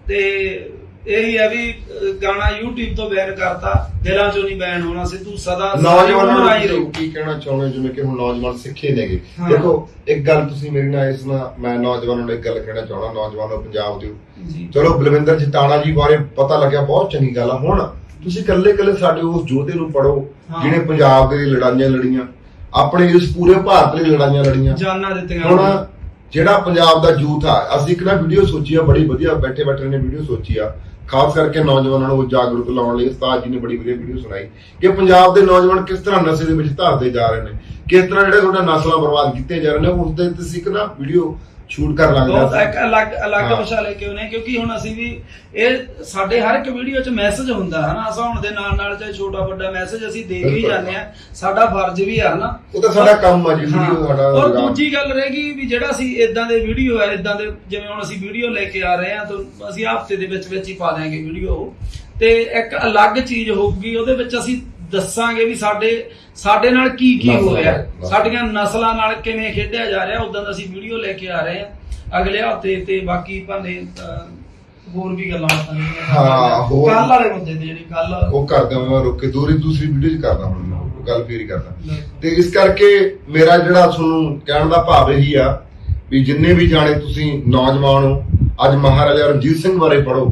ਤੇ ਇਹੀ ਹੈ ਵੀ ਗਾਣਾ YouTube ਤੋਂ ਬੈਨ ਕਰਤਾ, ਦਿਲਾਂ ਚੋਂ ਨਹੀਂ ਬੈਨ ਹੋਣਾ। ਸਿੱਧੂ ਸਦਾ ਨੌਜਵਾਨਾਂ ਨੂੰ ਕੀ ਕਹਿਣਾ ਚਾਹੁੰਦੇ, ਜਿਵੇਂ ਕਿ ਹੁਣ ਨੌਜਵਾਨ ਸਿੱਖੇ ਨੇਗੇ? ਦੇਖੋ ਇੱਕ ਗੱਲ ਤੁਸੀਂ ਮੇਰੀ ਨਾਲ ਇਸ ਨਾਲ, ਮੈਂ ਨੌਜਵਾਨਾਂ ਨੂੰ ਇੱਕ ਗੱਲ ਕਹਿਣਾ ਚਾਹੁੰਦਾ, ਨੌਜਵਾਨੋ ਪੰਜਾਬ ਦੇ, ਚਲੋ ਬਲਵਿੰਦਰ ਜਟਾਣਾ ਜੀ ਬਾਰੇ ਪਤਾ ਲੱਗਿਆ, ਬਹੁਤ ਚੰਗੀ ਗੱਲ ਆ। ਹੁਣ ਤੁਸੀਂ ਇਕੱਲੇ ਸਾਡੇ ਉਸ ਯੋਧੇ ਨੂੰ ਪੜੋ ਹਾਂ। ਜਿਹਨੇ ਪੰਜਾਬ ਦੇ ਲਈ ਲੜਾਈਆਂ ਲੜੀਆਂ, ਆਪਣੇ ਇਸ ਪੂਰੇ ਭਾਰਤ ਲਈ ਲੜਾਈਆਂ ਲੜੀਆਂ, ਜਾਨਾਂ ਦਿੱਤੀਆਂ। ਹੁਣ ਜਿਹੜਾ ਪੰਜਾਬ ਦਾ ਯੂਥ ਆ, ਅਸੀਂ ਇੱਕ ਨਾ ਵੀਡੀਓ ਸੋਚੀ ਆ ਬੜੀ ਵਧੀਆ, ਬੈਠੇ ਨੇ ਵੀਡੀਓ ਸੋਚੀ ਆ ਖਾਸ ਕਰਕੇ ਨੌਜਵਾਨਾਂ ਨੂੰ ਜਾਗਰੂਕ ਲਾਉਣ ਲਈ। ਉਸਤਾਦ ਜੀ ਨੇ ਬੜੀ ਵਧੀਆ ਵੀਡੀਓ ਸੁਣਾਈ ਕਿ ਪੰਜਾਬ ਦੇ ਨੌਜਵਾਨ ਕਿਸ ਤਰ੍ਹਾਂ ਨਸ਼ੇ ਦੇ ਵਿੱਚ ਧੱਸਦੇ ਜਾ ਰਹੇ ਨੇ, ਕਿਸ ਤਰ੍ਹਾਂ ਜਿਹੜੇ ਤੁਹਾਡਾ ਨਸਲਾਂ ਬਰਬਾਦ ਕੀਤੇ ਜਾ ਰਹੇ ਨੇ। ਉਸ ਦੇ ਤੁਸੀਂ ਇੱਕ ਨਾ ਵੀਡੀਓ ਸ਼ੂਟ ਕਰ ਬਹੁਤ ਲੱਗਦਾ ਇੱਕ ਅਲੱਗ ਵਿਸ਼ਾ ਲੈ ਕੇ ਉਹਨੇ, ਕਿਉਂਕਿ ਹੁਣ ਅਸੀਂ ਵੀ ਇਹ ਸਾਡੇ ਹਰ ਇੱਕ ਵੀਡੀਓ 'ਚ ਮੈਸੇਜ ਹੁੰਦਾ ਹੈ ਨਾ, ਹਸਾਉਣ ਦੇ ਨਾਲ ਚਾਹੇ ਛੋਟਾ ਵੱਡਾ ਮੈਸੇਜ ਅਸੀਂ ਦੇ ਕੇ ਹੀ ਜਾਂਦੇ ਆ, ਸਾਡਾ ਫਰਜ਼ ਵੀ ਆ ਨਾ, ਉਹ ਤਾਂ ਸਾਡਾ ਕੰਮ ਆ ਜੀ। ਹਾਂ। ਵੀਡੀਓ ਸਾਡਾ ਔਰ ਰੁਜ਼ਗਾਰ। ਦੂਜੀ ਗੱਲ ਰਹੇਗੀ ਵੀ ਜਿਹੜਾ ਅਸੀਂ ਇਦਾਂ ਦੇ ਵੀਡੀਓ ਹੈ, ਇਦਾਂ ਦੇ ਜਿਵੇਂ ਹੁਣ ਅਸੀਂ ਵੀਡੀਓ ਲੈ ਕੇ ਆ ਰਹੇ ਹਾਂ ਤਾਂ ਅਸੀਂ ਹਫ਼ਤੇ ਦੇ ਵਿੱਚ ਹੀ ਪਾ ਦਿਆਂਗੇ ਵੀਡੀਓ, ਤੇ ਇੱਕ ਅਲੱਗ ਚੀਜ਼ ਹੋਊਗੀ ਉਹਦੇ ਵਿੱਚ ਅਸੀਂ ਦੱਸਾਂਗੇ ਵੀ ਸਾਡੇ ਨਾਲ ਕੀ ਹੋ ਰਿਹਾ, ਸਾਡੀਆਂ ਨਸਲਾਂ ਨਾਲ ਕਿਵੇਂ ਖੇਡਿਆ ਜਾ ਰਿਹਾ, ਉਦਾਂ ਦਾ ਅਸੀਂ ਵੀਡੀਓ ਲੈ ਕੇ ਆ ਰਹੇ ਹਾਂ ਅਗਲੇ ਹਫ਼ਤੇ। ਤੇ ਬਾਕੀ ਭਾਵੇਂ ਹੋਰ ਵੀ ਗੱਲਾਂ ਹਾਂ, ਹੋਰ ਕੱਲ ਵਾਲੇ ਮੁੱਦੇ ਤੇ ਜਿਹੜੀ ਕੱਲ ਉਹ ਕਰਦਾ ਮੈਂ ਰੁਕ ਕੇ ਦੂਸਰੀ ਵੀਡੀਓ 'ਚ ਕਰਦਾ, ਹੁਣ ਮੈਂ ਉਹ ਗੱਲ ਫੇਰ ਹੀ ਕਰਦਾ। ਤੇ ਇਸ ਕਰਕੇ ਮੇਰਾ ਜਿਹੜਾ ਤੁਹਾਨੂੰ ਕਹਿਣ ਦਾ ਭਾਵ ਇਹੀ ਆ ਵੀ ਜਿੰਨੇ ਵੀ ਜਾਣੇ ਤੁਸੀਂ ਨੌਜਵਾਨ ਹੋ, ਅੱਜ ਮਹਾਰਾਜਾ ਰਣਜੀਤ ਸਿੰਘ ਬਾਰੇ ਪੜ੍ਹੋ,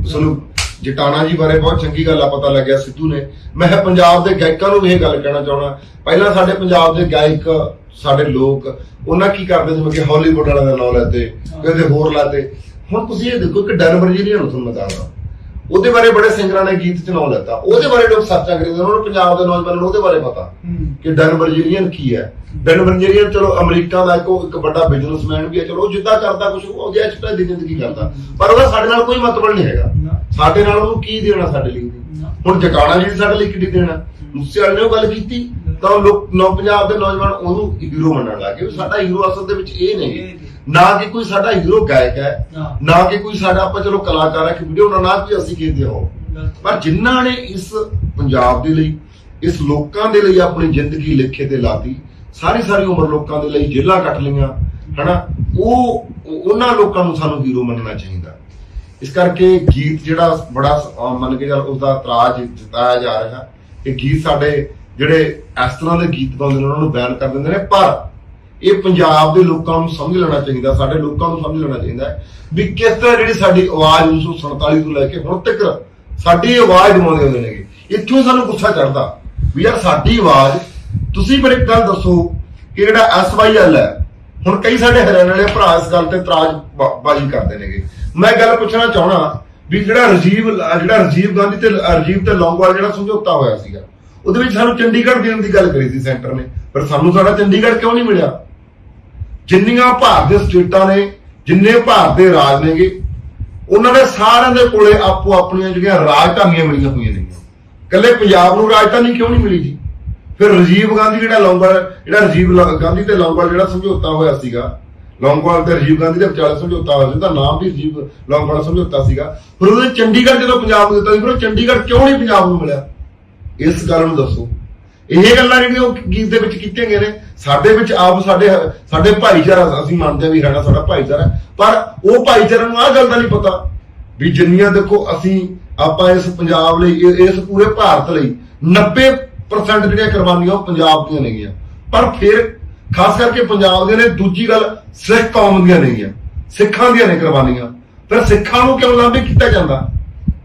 ਤੁਹਾਨੂੰ ਜਟਾਣਾ ਜੀ ਬਾਰੇ ਬਹੁਤ ਚੰਗੀ ਗੱਲ ਆ ਪਤਾ ਲੱਗਿਆ ਸਿੱਧੂ ਨੇ। ਮੈਂ ਪੰਜਾਬ ਦੇ ਗਾਇਕਾਂ ਨੂੰ ਵੀ ਇਹ ਗੱਲ ਕਹਿਣਾ ਚਾਹੁੰਦਾ, ਪਹਿਲਾਂ ਸਾਡੇ ਪੰਜਾਬ ਦੇ ਗਾਇਕ ਸਾਡੇ ਲੋਕ ਉਹਨਾਂ ਕੀ ਕਰਦੇ ਜਿਵੇਂ ਕਿ ਹਾਲੀਵੁੱਡ ਵਾਲਿਆਂ ਦਾ ਨਾਮ ਲੈਤੇ, ਕਦੇ ਹੋਰ ਲਾਤੇ। ਹੁਣ ਤੁਸੀਂ ਇਹ ਦੇਖੋ ਕਿ ਡਨ ਵਰਜੀਨੀਆ ਨੂੰ ਤੁਹਾਨੂੰ ਦੱਸਦਾ, ਉਹਦੇ ਬਾਰੇ ਬੜੇ ਸਿੰਗਰਾਂ ਨੇ ਗੀਤ ਚ ਨਾਮ ਲੈਤਾ, ਉਹਦੇ ਬਾਰੇ ਲੋਕ ਸਰਚਾਂ ਕਰਦੇ, ਉਹਨਾਂ ਨੂੰ ਪੰਜਾਬ ਦੇ ਨੌਜਵਾਨਾਂ ਨੂੰ ਉਹਦੇ ਬਾਰੇ ਪਤਾ ਕਿ ਡਨ ਵਰਜੀਨੀਅਨ ਕੀ ਹੈ। ਡਨ ਵਰਜੀਨੀਅਨ ਚਲੋ ਅਮਰੀਕਾ ਦਾ ਇੱਕ ਵੱਡਾ ਬਿਜ਼ਨਸਮੈਨ ਵੀ ਹੈ, ਚਲੋ ਉਹ ਜਿੱਦਾਂ ਕਰਦਾ ਕੁਝ ਉਹਦੀ ਐਕਸਟਰਾ ਦੀ ਜ਼ਿੰਦਗੀ ਕਰਦਾ, ਪਰ ਉਹਦਾ ਸਾਡੇ ਨਾਲ ਕੋਈ ਮਤਲਬ ਨਹੀਂ ਹੈਗਾ। ਸਾਡੇ ਨਾਲ ਉਹਨੂੰ ਕੀ ਦੇਣਾ ਸਾਡੇ ਲਈ। ਹੁਣ ਜਟਾਣਾ ਜੀ ਸਾਡੇ ਲਈ ਕਿੱਡੀ ਦੇਣਾ, ਮੂਸੇ ਵਾਲੇ ਨੇ ਉਹ ਗੱਲ ਕੀਤੀ ਤਾਂ ਲੋਕ ਪੰਜਾਬ ਦੇ ਨੌਜਵਾਨ ਉਹਨੂੰ ਹੀਰੋ ਮੰਨਣ ਲੱਗੇ। ਸਾਡਾ ਹੀਰੋ ਅਸਲ ਦੇ ਵਿੱਚ ਇਹ ਨਹੀਂ, ਨਾ ਕਿ ਕੋਈ ਸਾਡਾ ਹੀਰੋ ਗਾਇਕ ਹੈ, ਨਾ ਕਿ ਕੋਈ ਸਾਡਾ ਆਪਾਂ ਚਲੋ ਕਲਾਕਾਰ ਹੈ ਕਿ ਵੀਡੀਓ ਨਾ ਕਿ ਅਸੀਂ ਕਹਿੰਦੇ ਹੋ, ਪਰ ਜਿਨ੍ਹਾਂ ਨੇ ਇਸ ਪੰਜਾਬ ਦੇ ਲਈ, ਇਸ ਲੋਕਾਂ ਦੇ ਲਈ ਆਪਣੀ ਜ਼ਿੰਦਗੀ ਲਿਖੇ ਤੇ ਲਾਤੀ, ਸਾਰੀ ਉਮਰ ਲੋਕਾਂ ਦੇ ਲਈ ਜੇਲਾਂ ਕੱਟ ਲਈਆਂ ਹਨਾ, ਉਹਨਾਂ ਲੋਕਾਂ ਨੂੰ ਸਾਨੂੰ ਹੀਰੋ ਮੰਨਣਾ ਚਾਹੀਦਾ। ਇਸ ਕਰਕੇ ਗੀਤ ਜਿਹੜਾ ਬੜਾ ਮੰਨ ਕੇ ਚੱਲ ਉਸਦਾ ਇਤਰਾਜ਼ ਜਤਾਇਆ ਜਾ ਰਿਹਾ, ਇਹ ਗੀਤ ਸਾਡੇ ਜਿਹੜੇ ਇਸ ਤਰ੍ਹਾਂ ਦੇ ਗੀਤ ਗਾਉਂਦੇ ਨੇ ਉਹਨਾਂ ਨੂੰ ਬੈਨ ਕਰ ਦਿੰਦੇ ਨੇ, ਪਰ ਇਹ ਪੰਜਾਬ ਦੇ ਲੋਕਾਂ ਨੂੰ ਸਮਝ ਲੈਣਾ ਚਾਹੀਦਾ, ਸਾਡੇ ਲੋਕਾਂ ਨੂੰ ਸਮਝ ਲੈਣਾ ਚਾਹੀਦਾ ਵੀ ਕਿਸ ਤਰ੍ਹਾਂ ਜਿਹੜੀ ਸਾਡੀ ਆਵਾਜ਼ 1947 ਤੋਂ ਲੈ ਕੇ ਹੁਣ ਤੱਕ ਸਾਡੀ ਆਵਾਜ਼ ਦਵਾਉਂਦੇ ਹੁੰਦੇ ਨੇਗੇ। ਇੱਥੋਂ ਸਾਨੂੰ ਗੁੱਸਾ ਚੜਦਾ ਵੀ ਯਾਰ ਸਾਡੀ ਆਵਾਜ਼, ਤੁਸੀਂ ਪਰ ਇੱਕ ਗੱਲ ਦੱਸੋ ਕਿ ਜਿਹੜਾ SYL ਹੈ, ਹੁਣ ਕਈ ਸਾਡੇ ਹਰਿਆਣੇ ਵਾਲੇ ਭਰਾ ਇਸ ਗੱਲ ਤੇ ਇਤਰਾਜ਼ ਬਾਜ਼ੀ ਕਰਦੇ ਨੇਗੇ। ਮੈਂ ਗੱਲ ਪੁੱਛਣਾ ਚਾਹਣਾ ਵੀ ਜਿਹੜਾ ਰਾਜੀਵ ਗਾਂਧੀ ਤੇ ਲੌਂਗੋਵਾਲ ਜਿਹੜਾ ਸਮਝੌਤਾ ਹੋਇਆ ਸੀਗਾ, ਉਹਦੇ ਵਿੱਚ ਸਾਨੂੰ ਚੰਡੀਗੜ੍ਹ ਦੇਣ ਦੀ ਗੱਲ ਕਰੀ ਸੀ ਸੈਂਟਰ ਨੇ, ਪਰ ਸਾਨੂੰ ਸਾਡਾ ਚੰਡੀਗੜ੍ਹ ਕਿਉਂ ਨਹੀਂ ਮਿਲਿਆ? ਜਿੰਨੀਆਂ ਭਾਰਤ ਦੇ ਸਟੇਟਾਂ ਨੇ, ਜਿੰਨੇ ਭਾਰਤ ਦੇ ਰਾਜ ਨੇਗੇ, ਉਹਨਾਂ ਦੇ ਸਾਰਿਆਂ ਦੇ ਕੋਲੇ ਆਪੋ ਆਪਣੀਆਂ ਜਿਹੜੀਆਂ ਰਾਜਧਾਨੀਆਂ ਮਿਲੀਆਂ ਹੋਈਆਂ ਨੇ। ਇਕੱਲੇ ਪੰਜਾਬ ਨੂੰ ਰਾਜਧਾਨੀ ਕਿਉਂ ਨਹੀਂ ਮਿਲੀ ਜੀ? ਫਿਰ ਰਾਜੀਵ ਗਾਂਧੀ ਰਾਜੀਵ ਗਾਂਧੀ ਤੇ ਲੌਂਗੋਵਾਲ ਜਿਹੜਾ ਸਮਝੌਤਾ ਹੋਇਆ ਸੀਗਾ, ਲੌਂਗੋਵਾਲ ਤੇ ਰਾਜੀਵ ਗਾਂਧੀ ਦੇ ਵਿਚਾਲੇ ਸਮਝੌਤਾ ਹੋਇਆ ਸੀ, ਉਹਦਾ ਨਾਮ ਵੀ ਰਾਜੀਵ ਲੌਂਗੋਵਾਲ ਸਮਝੌਤਾ ਸੀਗਾ। ਫਿਰ ਉਹਦੇ ਚੰਡੀਗੜ੍ਹ ਜਦੋਂ ਪੰਜਾਬ ਨੂੰ ਦਿੱਤਾ ਸੀ, ਫਿਰ ਉਹ ਚੰਡੀਗੜ੍ਹ ਕਿਉਂ ਨਹੀਂ ਪੰਜਾਬ ਨੂੰ ਮਿਲਿਆ? ਇਸ ਗੱਲ ਨੂੰ ਦੱਸੋ। ਇਹ ਗੱਲਾਂ ਜਿਹੜੀਆਂ ਉਹ ਗੀਤ ਦੇ ਵਿੱਚ ਕੀਤੀਆਂ ਗਈਆਂ ਨੇ, ਸਾਡੇ ਵਿੱਚ ਆਪ ਸਾਡੇ ਭਾਈਚਾਰਾ, ਅਸੀਂ ਮੰਨਦੇ ਵੀ ਰਹਿਣਾ ਸਾਡਾ ਭਾਈਚਾਰਾ, ਪਰ ਉਹ ਭਾਈਚਾਰੇ ਨੂੰ ਆਹ ਗੱਲ ਦਾ ਨਹੀਂ ਪਤਾ ਵੀ ਜਿੰਨੀਆਂ ਦੇਖੋ ਆਪਾਂ ਇਸ ਪੰਜਾਬ ਲਈ, ਇਸ ਪੂਰੇ ਭਾਰਤ ਲਈ 90% ਜਿਹੜੀਆਂ ਕੁਰਬਾਨੀਆਂ ਉਹ ਪੰਜਾਬ ਦੀਆਂ ਨੇਗੀਆਂ, ਪਰ ਫਿਰ ਖਾਸ ਕਰਕੇ ਪੰਜਾਬ ਦੀਆਂ ਨੇ। ਦੂਜੀ ਗੱਲ ਸਿੱਖ ਕੌਮ ਦੀਆਂ ਨੇਗੀਆਂ, ਸਿੱਖਾਂ ਦੀਆਂ ਨੇ ਕੁਰਬਾਨੀਆਂ, ਫਿਰ ਸਿੱਖਾਂ ਨੂੰ ਕਿਉਂ ਲਾਂਭੇ ਕੀਤਾ ਜਾਂਦਾ?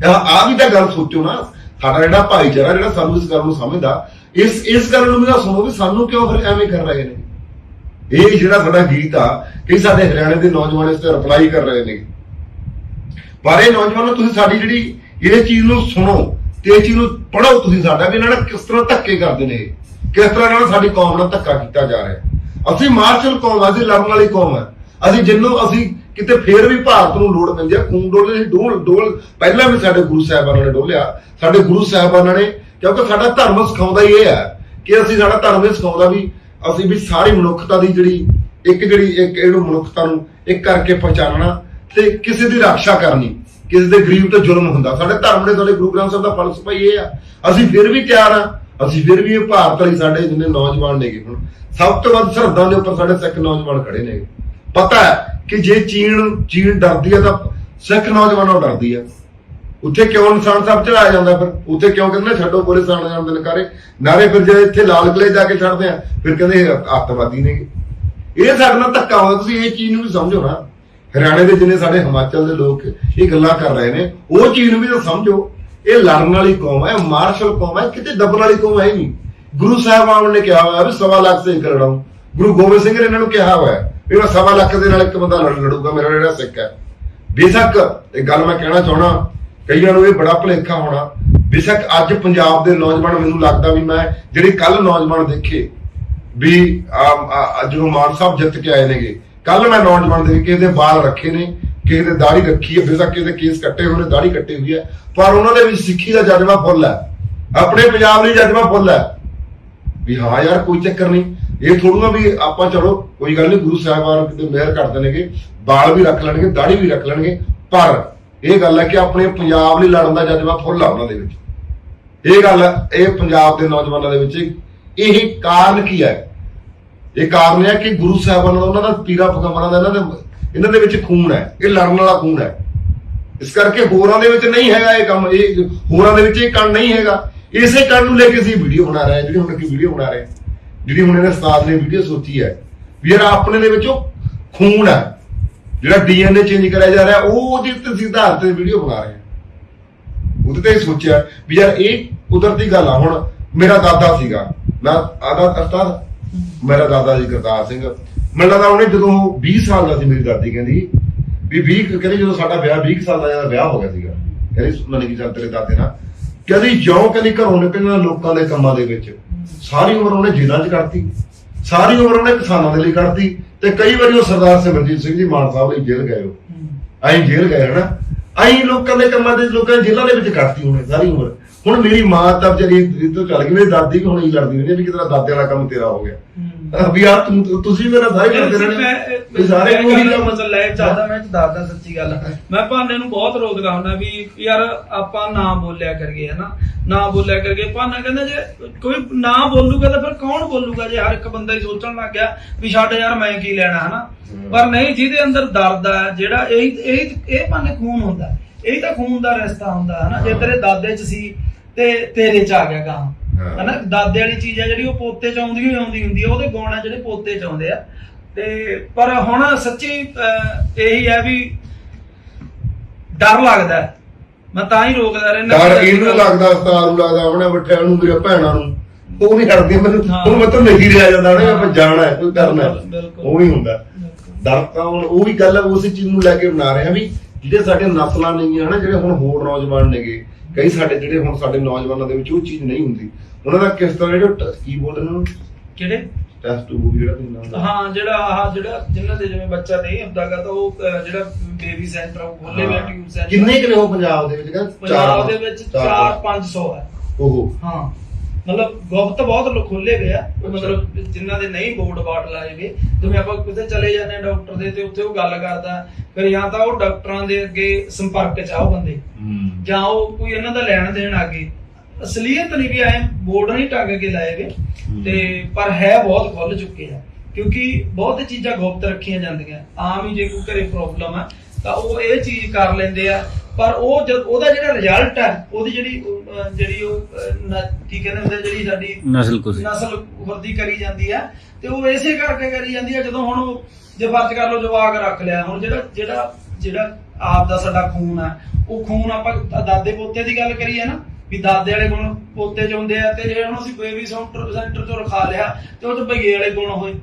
ਆਹ ਵੀ ਤਾਂ ਗੱਲ ਸੋਚੋ ਨਾ। ਸਾਡਾ ਜਿਹੜਾ ਭਾਈਚਾਰਾ ਜਿਹੜਾ ਸਾਨੂੰ ਇਸ ਗੱਲ ਨੂੰ ਸਮਝਦਾ, ਇਸ ਗੱਲ ਨੂੰ ਵੀ ਨਾ ਸੁਣੋ ਵੀ ਸਾਨੂੰ ਕਿਉਂ ਫਿਰ ਐਵੇਂ ਕਰ ਰਹੇ ਨੇ। ਇਹ ਜਿਹੜਾ ਸਾਡਾ ਗੀਤ ਆ, ਕਈ ਸਾਡੇ ਹਰਿਆਣੇ ਦੇ ਨੌਜਵਾਨ ਇਸ ਤੇ ਰਿਪਲਾਈ ਕਰ ਰਹੇ ਨੇ, ਪਰ ਇਹ ਨੌਜਵਾਨੋ ਤੁਸੀਂ ਸਾਡੀ ਜਿਹੜੀ ਇਹ ਚੀਜ਼ ਨੂੰ ਸੁਣੋ ਤੇ ਇਹ ਚੀਜ਼ ਨੂੰ ਪੜ੍ਹੋ ਤੁਸੀਂ ਸਾਡਾ ਵੀ ਇਹਨਾਂ ਨੇ ਕਿਸ ਤਰ੍ਹਾਂ ਧੱਕੇ ਕਰਦੇ ਨੇ, ਕਿਸ ਤਰ੍ਹਾਂ ਨਾਲ ਸਾਡੀ ਕੌਮ ਨਾਲ ਧੱਕਾ ਕੀਤਾ ਜਾ ਰਿਹਾ। ਅਸੀਂ ਮਾਰਸ਼ਲ ਕੌਮ ਆ, ਅਸੀਂ ਲੜਨ ਵਾਲੀ ਕੌਮ ਆ, ਅਸੀਂ ਕਿਤੇ ਫੇਰ ਵੀ ਭਾਰਤ ਨੂੰ ਲੋੜ ਪੈਂਦੀ ਆ ਖੂਨ ਡੋਲੇ ਡੋਲ ਪਹਿਲਾਂ ਵੀ ਸਾਡੇ ਗੁਰੂ ਸਾਹਿਬਾਨਾਂ ਨੇ ਡੋਲਿਆ। ਸਾਡੇ ਗੁਰੂ ਸਾਹਿਬਾਨਾਂ ਨੇ, ਕਿਉਂਕਿ ਸਾਡਾ ਧਰਮ ਸਿਖਾਉਂਦਾ ਹੀ ਇਹ ਹੈ ਕਿ ਸਾਡਾ ਧਰਮ ਇਹ ਸਿਖਾਉਂਦਾ ਵੀ ਅਸੀਂ ਵੀ ਸਾਰੀ ਮਨੁੱਖਤਾ ਦੀ ਜਿਹੜੀ ਇਹਨੂੰ ਮਨੁੱਖਤਾ ਨੂੰ ਇੱਕ ਕਰਕੇ ਪਛਾਣਨਾ ਤੇ ਕਿਸੇ ਦੀ ਰੱਖਿਆ ਕਰਨੀ, ਕਿਸੇ ਦੇ ਗਰੀਬ ਤੇ ਜ਼ੁਲਮ ਹੁੰਦਾ। ਸਾਡੇ ਧਰਮ ਨੇ, ਸਾਡੇ ਗੁਰੂ ਗ੍ਰੰਥ ਸਾਹਿਬ ਦਾ ਫਲਸਫਾ ਹੀ ਇਹ ਆ। ਅਸੀਂ ਫਿਰ ਵੀ ਤਿਆਰ ਆ, ਅਸੀਂ ਫਿਰ ਵੀ ਇਹ ਭਾਰਤ ਲਈ ਸਾਡੇ ਜਿੰਨੇ ਨੌਜਵਾਨ ਨੇਗੇ, ਹੁਣ ਸਭ ਤੋਂ ਵੱਧ ਸਰਹੱਦਾਂ ਦੇ ਉੱਪਰ ਸਾਡੇ ਸਿੱਖ ਨੌਜਵਾਨ ਖੜੇ ਨੇ। ਪਤਾ ਹੈ ਕਿ ਜੇ ਚੀਨ ਡਰਦੀ ਹੈ ਤਾਂ ਸਿੱਖ ਨੌਜਵਾਨੋਂ ਡਰਦੀ ਹੈ। ਉੱਥੇ ਕਿਉਂ ਨਿਸ਼ਾਨ ਸਾਹਿਬ ਚੜਾਇਆ ਜਾਂਦਾ? ਫਿਰ ਉੱਥੇ ਕਿਉਂ ਕਹਿੰਦੇ ਛੱਡੋ ਪੋਲੇ ਸਾਣ ਜਾਂਦੇ ਨੇ ਨਾਰੇ, ਫਿਰ ਜੇ ਇੱਥੇ ਲਾਲ ਕਿਲੇ ਜਾ ਕੇ ਛੱਡਦੇ ਆ ਫਿਰ ਕਹਿੰਦੇ ਅੱਤਵਾਦੀ ਨੇ। ਇਹ ਸਾਡੇ ਨਾਲ ਧੱਕਾ ਹੋਇਆ। ਤੁਸੀਂ ਇਹ ਚੀਜ਼ ਨੂੰ ਵੀ ਸਮਝੋ ਨਾ। ਹਰਿਆਣੇ ਦੇ ਜਿੰਨੇ ਸਾਡੇ ਹਿਮਾਚਲ ਦੇ ਲੋਕ ਇਹ ਗੱਲਾਂ ਕਰ ਰਹੇ ਨੇ, ਉਹ ਚੀਜ਼ ਨੂੰ ਵੀ ਤਾਂ ਸਮਝੋ ਇਹ ਲੜਨ ਵਾਲੀ ਕੌਮ ਹੈ, ਮਾਰਸ਼ਲ ਕੌਮ ਹੈ, ਕਿਤੇ ਦੱਬਣ ਵਾਲੀ ਕੌਮ ਹੈ ਨਹੀਂ। ਗੁਰੂ ਸਾਹਿਬਾਨ ਨੇ ਕਿਹਾ ਹੋਇਆ ਵੀ 1.25 ਲੱਖ ਸੇ ਕਰ ਲੜਾਂ। ਗੁਰੂ ਗੋਬਿੰਦ ਸਿੰਘ ਨੇ ਇਹਨਾਂ ਨੂੰ ਕਿਹਾ ਹੋਇਆ ਵੀ ਮੈਂ 1.25 ਲੱਖ ਦੇ ਨਾਲ ਇੱਕ ਬੰਦਾ ਲੜੂਗਾ, ਮੇਰਾ ਜਿਹੜਾ ਸਿੱਖ ਹੈ। ਬੇਸ਼ੱਕ ਇਹ ਗੱਲ ਮੈਂ ਕਹਿਣਾ ਚਾਹਣਾ, ਕਈਆਂ ਨੂੰ ਇਹ ਬੜਾ ਭੁਲੇਖਾ ਹੋਣਾ, ਬੇਸ਼ੱਕ ਅੱਜ ਪੰਜਾਬ ਦੇ ਨੌਜਵਾਨ, ਮੈਨੂੰ ਲੱਗਦਾ ਵੀ ਮੈਂ ਜਿਹੜੇ ਕੱਲ ਨੌਜਵਾਨ ਦੇਖੇ ਵੀ ਜਦੋਂ ਮਾਨ ਸਾਹਿਬ ਜਿੱਤ ਕੇ ਆਏ ਨੇਗੇ, ਕੱਲ ਮੈਂ ਨੌਜਵਾਨ ਦੇ ਕਿਸੇ ਦੇ ਵਾਲ ਰੱਖੇ ਨੇ, ਕਿਸੇ ਦੇ ਦਾੜੀ ਰੱਖੀ ਹੈ, ਬੇਸ਼ੱਕ ਕਿਸੇ ਦੇ ਕੇਸ ਕੱਟੇ ਹੋਏ ਨੇ, ਦਾੜੀ ਕੱਟੀ ਹੋਈ ਹੈ, ਪਰ ਉਹਨਾਂ ਦੇ ਵਿੱਚ ਸਿੱਖੀ ਦਾ ਜਜ਼ਬਾ ਫੁੱਲ ਹੈ, ਆਪਣੇ ਪੰਜਾਬ ਲਈ ਜਜ਼ਬਾ ਫੁੱਲ ਹੈ ਵੀ ਹਾਂ ਯਾਰ ਕੋਈ ਚੱਕਰ ਨਹੀਂ। ਇਹ ਥੋੜੂਗਾ ਵੀ ਆਪਾਂ ਚਲੋ ਕੋਈ ਗੱਲ ਨਹੀਂ, ਗੁਰੂ ਸਾਹਿਬਾਨ ਕਿਤੇ ਮਿਹਰ ਕਰਦੇ ਨੇਗੇ, ਵਾਲ ਵੀ ਰੱਖ ਲੈਣਗੇ, ਦਾੜੀ ਵੀ ਰੱਖ ਲੈਣਗੇ, ਪਰ ਇਹ ਗੱਲ ਹੈ ਕਿ ਆਪਣੇ ਪੰਜਾਬ ਲਈ ਲੜਨ ਦਾ ਜਜ਼ਬਾ ਫੁੱਲ ਆ ਉਹਨਾਂ ਦੇ ਵਿੱਚ। ਇਹ ਗੱਲ, ਇਹ ਪੰਜਾਬ ਦੇ ਨੌਜਵਾਨਾਂ ਦੇ ਵਿੱਚ ਇਹ ਕਾਰਨ ਕੀ ਹੈ? ਇਹ ਕਾਰਨ ਹੈ ਕਿ ਗੁਰੂ ਸਾਹਿਬਾਨਾਂ ਦਾ, ਉਹਨਾਂ ਦਾ ਪੀਰਾ ਪੈਗੰਬਰਾਂ ਦਾ ਇਹਨਾਂ ਦੇ ਵਿੱਚ ਖੂਨ ਹੈ, ਇਹ ਲੜਨ ਵਾਲਾ ਖੂਨ ਹੈ। ਇਸ ਕਰਕੇ ਹੋਰਾਂ ਦੇ ਵਿੱਚ ਨਹੀਂ ਹੈਗਾ ਇਹ ਕੰਮ, ਇਹ ਹੋਰਾਂ ਦੇ ਵਿੱਚ ਇਹ ਕੰਮ ਨਹੀਂ ਹੈਗਾ। ਇਸੇ ਕੰਮ ਨੂੰ ਲੈ ਕੇ ਅਸੀਂ ਵੀਡੀਓ ਬਣਾ ਰਹੇ ਹਾਂ, ਜਿਹੜੀ ਹੁਣ ਕੀ ਵੀਡੀਓ ਬਣਾ ਰਹੇ, ਜਿਹੜੀ ਹੁਣ ਇਹਨੇ ਉਸਤਾਦ ਨੇ ਵੀਡੀਓ ਸੋਚੀ ਹੈ ਵੀ ਯਾਰ ਆਪਣੇ ਦੇ ਵਿੱਚ ਉਹ ਖੂਨ ਹੈ, ਜਿਹੜਾ DNA ਚੇਂਜ ਕਰਿਆ ਜਾ ਰਿਹਾ, ਉਹ ਉਹਦੇ ਤੇ ਸਿਧਾਂਤ ਤੇ ਵੀਡੀਓ ਬਣਾ ਰਹੇ ਹਾਂ। ਉਹਦੇ ਤੇ ਸੋਚਿਆ ਵੀ ਯਾਰ ਇਹ ਕੁਦਰਤੀ ਗੱਲ ਆ। ਹੁਣ ਮੇਰਾ ਦਾਦਾ ਸੀਗਾ, ਮੈਂ ਉਸਤਾਦ, ਮੇਰਾ ਦਾਦਾ ਜੀ ਕਰਤਾਰ ਸਿੰਘ, ਮੈਨੂੰ ਲੱਗਦਾ ਉਹਨੇ ਜਦੋਂ 20 ਸਾਲ ਦਾ ਸੀ, ਮੇਰੀ ਦਾਦੀ ਕਹਿੰਦੀ ਵੀ 20 ਕਹਿੰਦੀ ਜਦੋਂ ਸਾਡਾ ਵਿਆਹ 20 ਸਾਲ ਦਾ ਵਿਆਹ ਹੋ ਗਿਆ ਸੀਗਾ, ਕਹਿੰਦੀ ਮੰਨ ਕੀ ਚੱਲ ਤੇਰੇ ਦਾਦੇ ਨਾਲ, ਕਹਿੰਦੀ ਜਿਉਂ ਕਹਿੰਦੀ ਘਰੋਂ ਨਿਕਲਣਾ ਲੋਕਾਂ ਦੇ ਕੰਮਾਂ ਦੇ ਵਿੱਚ, ਸਾਰੀ ਉਮਰ ਉਹਨੇ ਜੇਲ੍ਹਾਂ 'ਚ ਕੱਢਤੀ, ਸਾਰੀ ਉਮਰ ਉਹਨੇ ਕਿਸਾਨਾਂ ਦੇ ਲਈ ਕੱਢਤੀ, ਤੇ ਕਈ ਵਾਰੀ ਉਹ ਸਰਦਾਰ ਸਿਮਰਜੀਤ ਸਿੰਘ ਜੀ ਮਾਨ ਸਾਹਿਬ ਲਈ ਜੇਲ੍ਹ ਗਏ, ਅਸੀਂ ਜੇਲ੍ਹ ਗਏ ਹਨਾ, ਅਸੀਂ ਲੋਕਾਂ ਦੇ ਕੰਮਾਂ ਦੇ, ਲੋਕਾਂ ਦੀ ਜੇਲ੍ਹਾਂ ਦੇ ਵਿੱਚ ਕੱਢਤੀ ਉਹਨੇ ਸਾਰੀ ਉਮਰ। ਹੁਣ ਮੇਰੀ ਮਾਂ ਤਾਂ ਵਿਚਾਰੀ ਇੱਥੋਂ ਚੱਲ ਗਈ, ਮੇਰੀ ਦਾਦੀ ਵੀ ਹੁਣ ਹੀ ਲੜਦੀ ਰਹਿੰਦੀ ਵੀ ਕਿਤੇ ਦਾਦੇ ਵਾਲਾ ਕੰਮ ਤੇਰਾ ਹੋ ਗਿਆ ਵੀ ਯਾਰ ਤੁਸੀਂ ਮੇਰਾ ਸਾਰੇ ਕਰਦੇ ਰਹਿੰਦੇ ਸਾਰੇ ਮਸਲਾ ਹੈ। ਚਾਹਦਾ ਮੈਂ ਦੱਸਦਾ ਸੱਚੀ ਗੱਲ, ਮੈਂ ਭਾਨੇ ਨੂੰ ਬਹੁਤ ਰੋਕਦਾ ਹੁੰਦਾ ਵੀ ਯਾਰ ਆਪਾਂ ਨਾ ਬੋਲਿਆ ਕਰੀਏ ਹਨਾ, ਨਾ ਬੋਲਿਆ ਕਰਕੇ। ਭਾਨਾ ਕਹਿੰਦਾ ਜੇ ਕੋਈ ਨਾ ਬੋਲੂਗਾ ਤਾਂ ਫਿਰ ਕੌਣ ਬੋਲੂਗਾ, ਜੇ ਹਰ ਇੱਕ ਬੰਦਾ ਹੀ ਸੋਚਣ ਲੱਗ ਗਿਆ ਵੀ ਛੱਡ ਯਾਰ ਮੈਂ ਕੀ ਲੈਣਾ ਹਨਾ। ਪਰ ਨਹੀਂ, ਜਿਹਦੇ ਅੰਦਰ ਦਰਦ ਆ, ਜਿਹੜਾ ਇਹ ਭਾਨੇ ਖੂਨ ਹੁੰਦਾ, ਇਹੀ ਤਾਂ ਖੂਨ ਦਾ ਰਿਸ਼ਤਾ ਹੁੰਦਾ ਹਨਾ। ਜੇ ਤੇਰੇ ਦਾਦੇ 'ਚ ਸੀ ਤੇ ਤੇਰੇ 'ਚ ਆ ਗਿਆ ਗਾਂ ਹਨਾ। ਦਾਦੇ ਵਾਲੀ ਚੀਜ਼ ਆ ਜਿਹੜੀ ਉਹ ਪੋਤੇ 'ਚ ਆਉਂਦੀ ਹੁੰਦੀ ਆ, ਉਹਦੇ ਗੁਣ ਆ ਜਿਹੜੇ ਪੋਤੇ 'ਚ ਆਉਂਦੇ ਆ। ਤੇ ਪਰ ਹੁਣ ਸੱਚੀ ਇਹੀ ਹੈ ਵੀ ਡਰ ਲੱਗਦਾ, ਮੈਂ ਤਾਂ ਹੀ ਰੋਕਦਾ ਰਹਿਣਾ। ਡਰ ਇਹਨੂੰ ਲੱਗਦਾ, ਉਸਤਾਦ ਨੂੰ ਲੱਗਦਾ, ਆਪਣੇ ਬੱਠਿਆਂ ਨੂੰ, ਮੇਰੇ ਭੈਣਾਂ ਨੂੰ, ਉਹ ਨਹੀਂ ਹਟਦੀ ਮੈਨੂੰ, ਹੁਣ ਮਤਲਬ ਨਹੀਂ ਰਿਹਾ ਜਾਂਦਾ ਉਹਨੇ ਆਪਾਂ ਜਾਣਾ ਹੈ, ਕੋਈ ਕਰਨਾ, ਉਹ ਵੀ ਹੁੰਦਾ ਡਰ। ਤਾਂ ਹੁਣ ਉਹ ਵੀ ਗੱਲ ਉਸੇ ਚੀਜ਼ ਨੂੰ ਲੈ ਕੇ ਬਣਾ ਰਹੇ ਆ ਵੀ ਜਿਹੜੇ ਸਾਡੇ ਨਸਲਾਂ ਨਹੀਂ ਹਨਾ, ਜਿਹੜੇ ਹੁਣ ਹੋਰ ਨੌਜਵਾਨ ਨੇਗੇ, ਕਈ ਸਾਡੇ ਜਿਹੜੇ ਹੁਣ ਸਾਡੇ ਨੌਜਵਾਨਾਂ ਦੇ ਵਿੱਚ ਉਹ ਚੀਜ਼ ਨਹੀਂ ਹੁੰਦੀ, ਉਹਨਾਂ ਦਾ ਕਿਸ ਤਰ੍ਹਾਂ ਜਿਹੜਾ ਕੀ ਬੋਲਦੇ ਨੇ ਕਿਹੜੇ ਟੈਸਟ ਟਿਊਬ ਜਿਹੜਾ ਹੁੰਦਾ, ਹਾਂ ਜਿਹੜਾ ਜਿਨ੍ਹਾਂ ਦੇ ਜਿਵੇਂ ਬੱਚਾ ਨਹੀਂ ਹੁੰਦਾਗਾ ਤਾਂ ਉਹ ਜਿਹੜਾ ਬੇਬੀ ਸੈਂਟਰ ਖੋਲੇ ਹੋਏ ਟਿਊਬ ਸੈਂਟਰ ਕਿੰਨੇ ਕਿਨੇ ਉਹ ਪੰਜਾਬ ਦੇ ਵਿੱਚ? ਪੰਜਾਬ ਦੇ ਵਿੱਚ 400-500 ਹੈ ਉਹ। ਹਾਂ ਮਤਲਬ ਗੁਪਤ ਬਹੁਤ ਲੋਕ ਖੋਲੇ ਗਏ ਆ, ਮਤਲਬ ਜਿਨ੍ਹਾਂ ਦੇ ਨਹੀਂ ਬੋਰਡ ਬਾਟ ਲਾਏ ਗਏ। ਜਿਵੇਂ ਆਪਾਂ ਕਿਤੇ ਚਲੇ ਜਾਂਦੇ ਆ ਡਾਕਟਰ ਦੇ ਤੇ ਉੱਥੇ ਉਹ ਗੱਲ ਕਰਦਾ, ਫਿਰ ਜਾਂ ਤਾਂ ਉਹ ਡਾਕਟਰਾਂ ਦੇ ਅੱਗੇ ਸੰਪਰਕ 'ਚ ਆ ਉਹ ਬੰਦੇ, ਜਾਂ ਉਹ ਕੋਈ ਇਹਨਾਂ ਦਾ ਲੈਣ ਦੇਣ ਆ ਗਏ। ਅਸਲੀਅਤ ਨਹੀਂ ਵੀ ਐ ਬੋਰਡ ਨਹੀਂ ਟੰਗ ਕੇ ਲਾਏ ਗਏ, ਤੇ ਪਰ ਹੈ ਬਹੁਤ ਖੁੱਲ ਚੁੱਕੇ ਆ, ਕਿਉਂਕਿ ਬਹੁਤ ਚੀਜ਼ਾਂ ਗੁਪਤ ਰੱਖੀਆਂ ਜਾਂਦੀਆਂ। ਆਮ ਹੀ ਜੇ ਕੋਈ ਘਰੇ ਪ੍ਰੋਬਲਮ ਆ ਤਾਂ ਉਹ ਇਹ ਚੀਜ਼ ਕਰ ਲੈਂਦੇ ਆ, ਪਰ ਉਹ ਜਦ ਉਹਦਾ ਜਿਹੜਾ ਰਿਜ਼ਲਟ ਹੈ, ਉਹਦੀ ਜਿਹੜੀ ਉਹ ਕੀ ਕਹਿੰਦੇ ਹੁੰਦੇ, ਜਿਹੜੀ ਸਾਡੀ ਨਸਲ ਵਰਦੀ ਕਰੀ ਜਾਂਦੀ ਆ, ਤੇ ਉਹ ਇਸੇ ਕਰਕੇ ਕਰੀ ਜਾਂਦੀ ਆ। ਜਦੋਂ ਹੁਣ ਜੇ ਫਰਜ਼ ਕਰ ਲਓ ਜਵਾਕ ਰੱਖ ਲਿਆ, ਹੁਣ ਜਿਹੜਾ ਆਪ ਦਾ ਸਾਡਾ ਖੂਨ ਆ, ਉਹ ਖੂਨ ਆਪਾਂ ਦਾਦੇ ਪੋਤੇ ਦੀ ਗੱਲ ਕਰੀਏ ਨਾ ਵੀ ਦਾਦੇ ਵਾਲੇ ਗੁਣ ਪੋਤੇ 'ਚ ਹੁੰਦੇ ਆ, ਤੇ ਜੇ ਹੁਣ ਅਸੀਂ ਬੇਬੀ ਸੈਂਟਰ 'ਚੋਂ ਰਖਾ ਲਿਆ ਤੇ ਉਹ 'ਚ ਭਈਏ ਵਾਲੇ ਗੁਣ ਹੋਏ,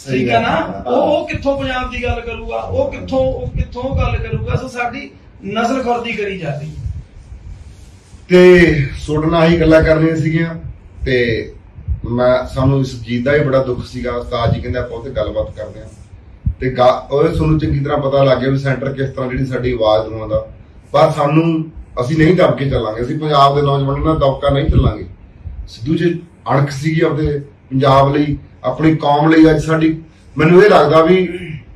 ਠੀਕ ਹੈ ਨਾ। ਉਹ ਕਿੱਥੋਂ ਪੰਜਾਬ ਦੀ ਗੱਲ ਕਰੂਗਾ, ਉਹ ਕਿੱਥੋਂ ਗੱਲ ਕਰੂਗਾ। ਸੋ ਸਾਡੀ ਨਸਲ ਖੁਰਦੀ ਕਰੀ ਜਾਂਦੀ ਹੈ। ਤੇ ਸੁਣਨਾ ਹੀ ਗੱਲਾਂ ਕਰਨੀਆਂ ਸੀਗੀਆਂ, ਤੇ ਸਾਨੂੰ ਇਸ ਚੀਜ਼ ਦਾ ਵੀ ਬੜਾ ਦੁੱਖ ਸੀਗਾ। ਉਸਤਾਦ ਜੀ ਕਹਿੰਦੇ ਆਪਾਂ ਉੱਥੇ ਗੱਲਬਾਤ ਕਰਦੇ ਹਾਂ, ਤੇ ਉਹ ਤੁਹਾਨੂੰ ਚੰਗੀ ਤਰ੍ਹਾਂ ਪਤਾ ਲੱਗ ਗਿਆ ਵੀ ਸੈਂਟਰ ਕਿਸ ਤਰ੍ਹਾਂ ਜਿਹੜੀ ਸਾਡੀ ਆਵਾਜ਼ ਦਵਾਉਂਦਾ। ਪਰ ਅਸੀਂ ਨਹੀਂ ਦਬ ਕੇ ਚੱਲਾਂਗੇ, ਅਸੀਂ ਪੰਜਾਬ ਦੇ ਨੌਜਵਾਨਾਂ ਨਾਲ ਦਬਕਾ ਨਹੀਂ ਚੱਲਾਂਗੇ। ਸਿੱਧੂ ਜੀ ਅਣਖ ਸੀਗੀ ਆਪਦੇ ਪੰਜਾਬ ਲਈ, ਆਪਣੀ ਕੌਮ ਲਈ। ਅੱਜ ਸਾਡੀ ਮੈਨੂੰ ਇਹ ਲੱਗਦਾ ਵੀ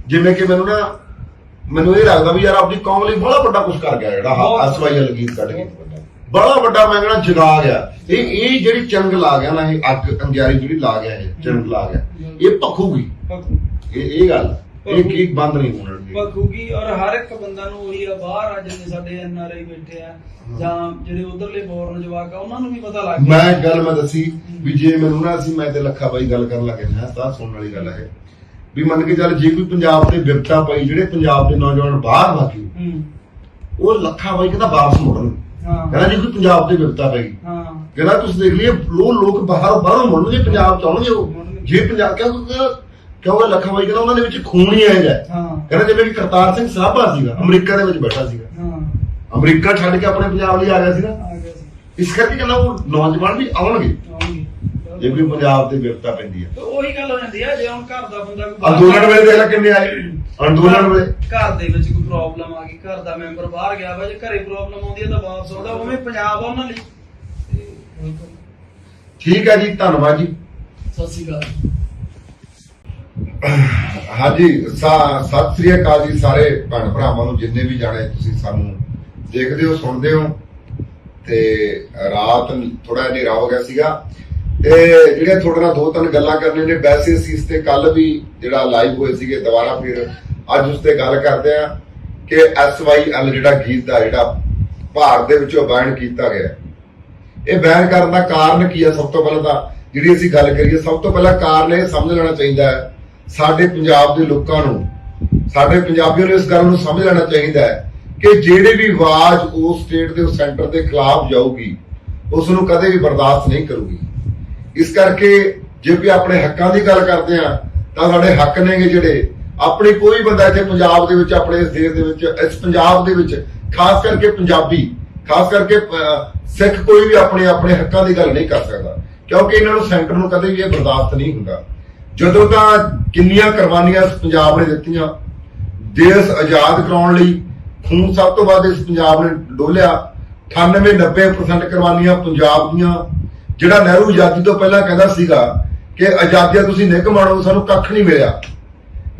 ਜਿਵੇਂ ਕਿ ਮੈਨੂੰ ਇਹ ਲੱਗਦਾ ਵੀ ਯਾਰ ਆਪਣੀ ਕੌਮ ਲਈ ਬੜਾ ਵੱਡਾ ਕੁਝ ਕਰ ਗਿਆ, ਜਿਹੜਾ ਅਸਵਾਈਆ ਗੀਤ ਕੱਢ ਕੇ ਬੜਾ ਵੱਡਾ ਮੈਂ ਕਹਿੰਦਾ ਜਗਾ ਗਿਆ। ਇਹ ਜਿਹੜੀ ਚੰਗ ਲਾ ਗਿਆ ਨਾ, ਇਹ ਅੱਗ ਅੰਗਿਆਰੀ ਜਿਹੜੀ ਲਾ ਗਿਆ, ਇਹ ਚੰਗ ਲਾ ਗਿਆ, ਇਹ ਭਖੂਗੀ। ਇਹ ਗੱਲ ਇਹ ਕੀ ਬੰਦ ਨਹੀਂ ਹੋਣਾ ਭਖੂਗੀ। ਔਰ ਹਰ ਇੱਕ ਬੰਦਾ ਨੂੰ ਉਹੀ ਆ, ਬਾਹਰ ਆ ਜਿੰਨੇ ਸਾਡੇ NRI ਬੈਠੇ ਆ, ਜਾਂ ਜਿਹੜੇ ਉਧਰਲੇ ਬੋਰਨ ਜਵਾਕ ਆ, ਉਹਨਾਂ ਨੂੰ ਵੀ ਪਤਾ ਲੱਗ ਗਿਆ। ਮੈਂ ਦੱਸੀ ਵੀ ਜੇ ਮੈਨੂੰ ਨਾ ਮੈਂ ਤੇ ਲੱਖਾ ਬਾਈ ਗੱਲ ਕਰਨ ਲੱਗੇ ਨਾ, ਤਾਂ ਸੁਣਨ ਵਾਲੀ ਗੱਲ ਹੈ ਵੀ ਮੰਨ ਕੇ ਚੱਲ ਜੇ ਕੋਈ ਪੰਜਾਬ ਤੇ ਵਿਪਤਾ ਪਈ, ਜਿਹੜੇ ਪੰਜਾਬ ਦੇ ਨੌਜਵਾਨ ਬਾਹਰ ਬਾਕੀ ਉਹ ਲੱਖਾਂ ਬਾਈ ਕਹਿੰਦਾ ਵਾਪਸ ਮੁੜਨ। ਕਹਿੰਦਾ ਜੀ ਕੋਈ ਪੰਜਾਬ ਤੇ ਵਿਪਤਾ ਪੈ ਗਈ, ਕਹਿੰਦਾ ਤੁਸੀਂ ਦੇਖ ਲਈਏ ਲੋਕ ਬਾਹਰੋਂ ਮੁੜਨਗੇ, ਪੰਜਾਬ ਚ ਆਉਣਗੇ ਉਹ। ਜੇ ਪੰਜਾਬ ਕਿਉਂਕਿ ਲੱਖਾਂ ਬਾਈ ਕਹਿੰਦਾ ਉਹਨਾਂ ਦੇ ਵਿੱਚ ਖੂਨ ਹੀ ਇਹ ਹੈ। ਕਹਿੰਦਾ ਜਿਵੇਂ ਕਿ ਕਰਤਾਰ ਸਿੰਘ ਸਾਹਬਾ ਸੀਗਾ, ਅਮਰੀਕਾ ਦੇ ਵਿੱਚ ਬੈਠਾ ਸੀਗਾ, ਅਮਰੀਕਾ ਛੱਡ ਕੇ ਆਪਣੇ ਪੰਜਾਬ ਲਈ ਆ ਗਿਆ ਸੀਗਾ। ਇਸ ਕਰਕੇ ਕਹਿੰਦਾ ਉਹ ਨੌਜਵਾਨ ਵੀ ਆਉਣਗੇ ਜੇ ਕੋਈ ਪੰਜਾਬ ਤੇ ਵਿਪਤਾ ਪੈਂਦੀ ਹੈ। ਉਹੀ ਗੱਲ ਹੋ ਜਾਂਦੀ ਹੈ, ਜੇ ਹੁਣ ਘਰ ਦਾ ਬੰਦਾ ਅੰਦੋਲਨ ਵੇਲੇ ਦੇਖ ਲੈ ਕਿੰਨੇ ਆਏ, ਅੰਦੋਲਨ ਵੇਲੇ ਘਰ ਦੇ ਵਿੱਚ ਕੋਈ ਪ੍ਰੋਬਲਮ ਆ ਗਈ, ਘਰ ਦਾ ਮੈਂਬਰ ਬਾਹਰ ਗਿਆ ਵਾ, ਜੇ ਘਰੇ ਪ੍ਰੋਬਲਮ ਆਉਂਦੀ ਹੈ ਤਾਂ ਵਾਪਸ ਆਉਂਦਾ, ਉਵੇਂ ਪੰਜਾਬ ਆ ਉਹਨਾਂ ਲਈ। ਠੀਕ ਹੈ ਜੀ, ਧੰਨਵਾਦ ਜੀ, ਸਤਿ ਸ਼੍ਰੀ ਅਕਾਲ। ਹਾਂਜੀ, ਸਤਿ ਸ੍ਰੀ ਅਕਾਲ ਜੀ ਸਾਰੇ ਭੈਣ ਭਰਾਵਾਂ ਨੂੰ, ਜਿੰਨੇ ਵੀ ਜਾਣੇ ਤੁਸੀਂ ਸਾਨੂੰ ਦੇਖਦੇ ਹੋ ਸੁਣਦੇ ਹੋ। ਤੇ ਰਾਤ ਥੋੜਾ ਹਨੇਰਾ ਹੋ ਗਿਆ ਸੀਗਾ, ਤੇ ਜਿਹੜੇ ਤੁਹਾਡੇ ਨਾਲ ਦੋ ਤਿੰਨ ਗੱਲਾਂ ਕਰਨੇ ਨੇ। ਵੈਸੇ ਅਸੀਂ ਇਸ ਤੇ ਕੱਲ ਵੀ ਜਿਹੜਾ ਲਾਈਵ ਹੋਏ ਸੀਗੇ, ਦੁਬਾਰਾ ਫਿਰ ਅੱਜ ਉਸ ਤੇ ਗੱਲ ਕਰਦੇ ਆ ਕਿ SYL ਜਿਹੜਾ ਗੀਤ ਦਾ ਜਿਹੜਾ ਭਾਰਤ ਦੇ ਵਿੱਚੋਂ ਬੈਨ ਕੀਤਾ ਗਿਆ, ਇਹ ਬੈਨ ਕਰਨ ਦਾ ਕਾਰਨ ਕੀ ਹੈ? ਸਭ ਤੋਂ ਪਹਿਲਾਂ ਤਾਂ ਜਿਹੜੀ ਅਸੀਂ ਗੱਲ ਕਰੀਏ, ਸਭ ਤੋਂ ਪਹਿਲਾਂ ਕਾਰਨ ਇਹ ਸਮਝ ਲੈਣਾ ਚਾਹੀਦਾ ਹੈ ਸਾਡੇ ਪੰਜਾਬ ਦੇ ਲੋਕਾਂ ਨੂੰ, ਸਾਡੇ ਪੰਜਾਬੀਆਂ ਨੂੰ ਇਸ ਗੱਲ ਨੂੰ ਸਮਝ ਲੈਣਾ ਚਾਹੀਦਾ ਹੈ ਕਿ ਜਿਹੜੇ ਵੀ ਆਵਾਜ਼ ਉਸ ਸਟੇਟ ਦੇ ਸੈਂਟਰ ਦੇ ਖਿਲਾਫ ਜਾਊਗੀ, ਉਸ ਨੂੰ ਕਦੇ ਵੀ ਬਰਦਾਸ਼ਤ ਨਹੀਂ ਕਰੂਗੀ। ਇਸ ਕਰਕੇ ਜੇ ਵੀ ਆਪਣੇ ਹੱਕਾਂ ਦੀ ਗੱਲ ਕਰਦੇ ਆ ਤਾਂ ਸਾਡੇ ਹੱਕ ਨੇਗੇ ਜਿਹੜੇ, ਆਪਣੀ ਕੋਈ ਬੰਦਾ ਇੱਥੇ ਪੰਜਾਬ ਦੇ ਵਿੱਚ, ਆਪਣੇ ਇਸ ਦੇਸ਼ ਦੇ ਵਿੱਚ, ਇਸ ਪੰਜਾਬ ਦੇ ਵਿੱਚ ਖਾਸ ਕਰਕੇ ਪੰਜਾਬੀ, ਖਾਸ ਕਰਕੇ ਸਿੱਖ, ਕੋਈ ਵੀ ਆਪਣੇ ਹੱਕਾਂ ਦੀ ਗੱਲ ਨਹੀਂ ਕਰ ਸਕਦਾ, ਕਿਉਂਕਿ ਇਹਨਾਂ ਨੂੰ ਸੈਂਟਰ ਨੂੰ ਕਦੇ ਵੀ ਇਹ ਬਰਦਾਸ਼ਤ ਨਹੀਂ ਹੁੰਦਾ। ਜਦੋਂ ਤਾਂ ਕਿੰਨੀਆਂ ਕੁਰਬਾਨੀਆਂ ਇਸ ਪੰਜਾਬ ਨੇ ਦਿੱਤੀਆਂ ਦੇਸ਼ ਆਜ਼ਾਦ ਕਰਾਉਣ ਲਈ, ਖੂਨ ਸਭ ਤੋਂ ਵੱਧ ਇਸ ਪੰਜਾਬ ਨੇ ਡੋਲਿਆ, 98-90% ਕੁਰਬਾਨੀਆਂ ਪੰਜਾਬ ਦੀਆਂ। ਜਿਹੜਾ ਨਹਿਰੂ ਆਜ਼ਾਦੀ ਤੋਂ ਪਹਿਲਾਂ ਕਹਿੰਦਾ ਸੀਗਾ ਕਿ ਆਜ਼ਾਦੀਆਂ ਤੁਸੀਂ ਨਿੱਘ ਮਾਣੋ, ਸਾਨੂੰ ਕੱਖ ਨਹੀਂ ਮਿਲਿਆ,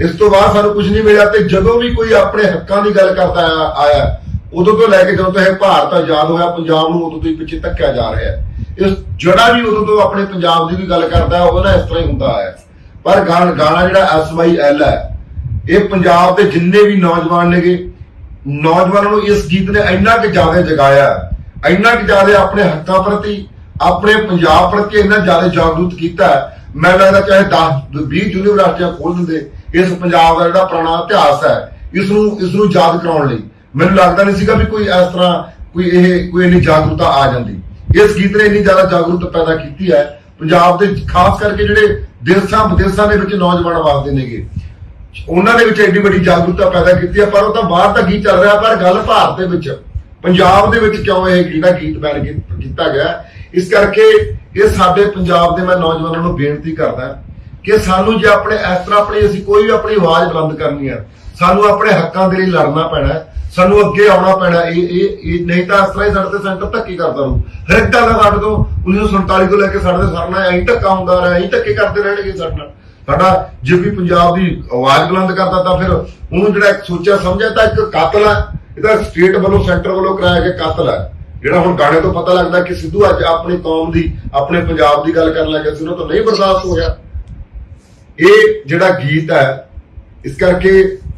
ਇਸ ਤੋਂ ਬਾਅਦ ਸਾਨੂੰ ਕੁਝ ਨਹੀਂ ਮਿਲਿਆ। ਤੇ ਜਦੋਂ ਵੀ ਕੋਈ ਆਪਣੇ ਹੱਕਾਂ ਦੀ ਗੱਲ ਕਰਦਾ ਆਇਆ, ਉਦੋਂ ਤੋਂ ਲੈ ਕੇ ਜਦੋਂ ਤੋਂ ਇਹ ਭਾਰਤ ਆਜ਼ਾਦ ਹੋਇਆ, ਪੰਜਾਬ ਨੂੰ ਉਦੋਂ ਤੋਂ ਹੀ ਪਿੱਛੇ ਧੱਕਿਆ ਜਾ ਰਿਹਾ ਹੈ। ਇਸ ਜਿਹੜਾ ਵੀ ਉਦੋਂ ਤੋਂ ਆਪਣੇ ਪੰਜਾਬ ਦੀ ਵੀ ਗੱਲ ਕਰਦਾ, ਉਹ ਨਾ ਇਸ ਤਰ੍ਹਾਂ ਹੀ ਹੁੰਦਾ ਹੈ। ਪਰ ਗਾਣਾ ਜਿਹੜਾ SYL ਹੈ, ਇਹ ਪੰਜਾਬ ਦੇ ਜਿੰਨੇ ਵੀ ਨੌਜਵਾਨ ਨੇਗੇ, ਨੌਜਵਾਨਾਂ ਨੂੰ ਇਸ ਗੀਤ ਨੇ ਇੰਨਾ ਕਿ ਜ਼ਿਆਦਾ ਜਗਾਇਆ, ਇੰਨਾ ਕਿ ਜ਼ਿਆਦਾ ਆਪਣੇ ਹੱਕਾਂ ਪ੍ਰਤੀ, ਆਪਣੇ ਪੰਜਾਬ ਪ੍ਰਤੀ ਇੰਨਾ ਜ਼ਿਆਦਾ ਜਾਗਰੂਕ ਕੀਤਾ। ਮੈਨੂੰ ਲੱਗਦਾ ਚਾਹੇ 10-20 ਯੂਨੀਵਰਸਿਟੀਆਂ ਖੋਲ ਦਿੰਦੇ, ਇਸ ਪੰਜਾਬ ਦਾ ਜਿਹੜਾ ਪੁਰਾਣਾ ਇਤਿਹਾਸ ਹੈ ਇਸ ਨੂੰ ਯਾਦ ਕਰਾਉਣ ਲਈ, ਮੈਨੂੰ ਲੱਗਦਾ ਨਹੀਂ ਸੀਗਾ ਵੀ ਕੋਈ ਇਸ ਤਰ੍ਹਾਂ ਕੋਈ ਇੰਨੀ ਜਾਗਰੂਕਤਾ ਆ ਜਾਂਦੀ। ਇਸ ਗੀਤ ਨੇ ਇੰਨੀ ਜ਼ਿਆਦਾ ਜਾਗਰੂਕਤਾ ਪੈਦਾ ਕੀਤੀ ਹੈ ਪੰਜਾਬ ਦੇ, ਖਾਸ ਕਰਕੇ ਜਿਹੜੇ ਦੇਸ਼ਾਂ ਵਿਦੇਸ਼ਾਂ ਦੇ ਵਿੱਚ ਨੌਜਵਾਨ ਵਸਦੇ ਨੇਗੇ, ਉਹਨਾਂ ਦੇ ਵਿੱਚ ਐਡੀ ਵੱਡੀ ਜਾਗਰੂਕਤਾ ਪੈਦਾ ਕੀਤੀ ਹੈ। ਪਰ ਉਹ ਤਾਂ ਬਾਹਰ ਦਾ ਗੀਤ ਚੱਲ ਰਿਹਾ, ਪਰ ਗੱਲ ਭਾਰਤ ਦੇ ਵਿੱਚ, ਪੰਜਾਬ ਦੇ ਵਿੱਚ ਕਿਉਂ ਇਹ ਜਿਹੜਾ ਗੀਤ ਬੈਨ ਕੀਤਾ ਗਿਆ? ਇਸ ਕਰਕੇ ਇਹ ਸਾਡੇ ਪੰਜਾਬ ਦੇ ਮੈਂ ਨੌਜਵਾਨਾਂ ਨੂੰ ਬੇਨਤੀ ਕਰਦਾ ਕਿ ਸਾਨੂੰ ਜੇ ਆਪਣੇ ਇਸ ਤਰ੍ਹਾਂ ਅਸੀਂ ਕੋਈ ਵੀ ਆਪਣੀ ਆਵਾਜ਼ ਬੁਲੰਦ ਕਰਨੀ ਹੈ, ਸਾਨੂੰ ਆਪਣੇ ਹੱਕਾਂ ਦੇ ਲਈ ਲੜਨਾ ਪੈਣਾ, ਸਾਨੂੰ ਅੱਗੇ ਆਉਣਾ ਪੈਣਾ। ਇਹ ਨਹੀਂ ਤਾਂ ਇਸ ਤਰ੍ਹਾਂ ਹੀ ਸਾਡੇ ਤੇ ਸੈਂਟਰ ਧੱਕੇ ਕਰਦਾ ਰਹੂ। ਹਰ ਇੱਕ ਦਾ ਸਾਡੇ ਤੋਂ 1947 ਤੋਂ ਲੈ ਕੇ ਸਾਡੇ ਤੇ ਸਰਨਾ ਐਂ ਧੱਕਾ ਹੁੰਦਾ ਰਿਹਾ, ਐਂ ਧੱਕੇ ਕਰਦੇ ਰਹਿਣਗੇ ਸਾਡੇ ਨਾਲ। ਸਾਡਾ ਜੇ ਵੀ ਪੰਜਾਬ ਦੀ ਆਵਾਜ਼ ਬੁਲੰਦ ਕਰਦਾ ਤਾਂ ਫਿਰ ਉਹਨੂੰ ਜਿਹੜਾ ਇੱਕ ਸੋਚਿਆ ਸਮਝਿਆ ਤਾਂ ਇੱਕ ਕਾਤਲ ਹੈ, ਇਹਦਾ ਸਟੇਟ ਵੱਲੋਂ, ਸੈਂਟਰ ਵੱਲੋਂ ਕਰਾਇਆ ਗਿਆ ਕਾਤਲ ਹੈ। ਜਿਹੜਾ ਹੁਣ ਗਾਣੇ ਤੋਂ ਪਤਾ ਲੱਗਦਾ ਕਿ ਸਿੱਧੂ ਅੱਜ ਆਪਣੀ ਕੌਮ ਦੀ, ਆਪਣੇ ਪੰਜਾਬ ਦੀ ਗੱਲ ਕਰਨ ਲੱਗਿਆ ਸੀ, ਉਹਨਾਂ ਤੋਂ ਨਹੀਂ ਬਰਦਾਸ਼ਤ ਹੋ ਗਿਆ ਇਹ ਜਿਹੜਾ ਗੀਤ ਹੈ। ਇਸ ਕਰਕੇ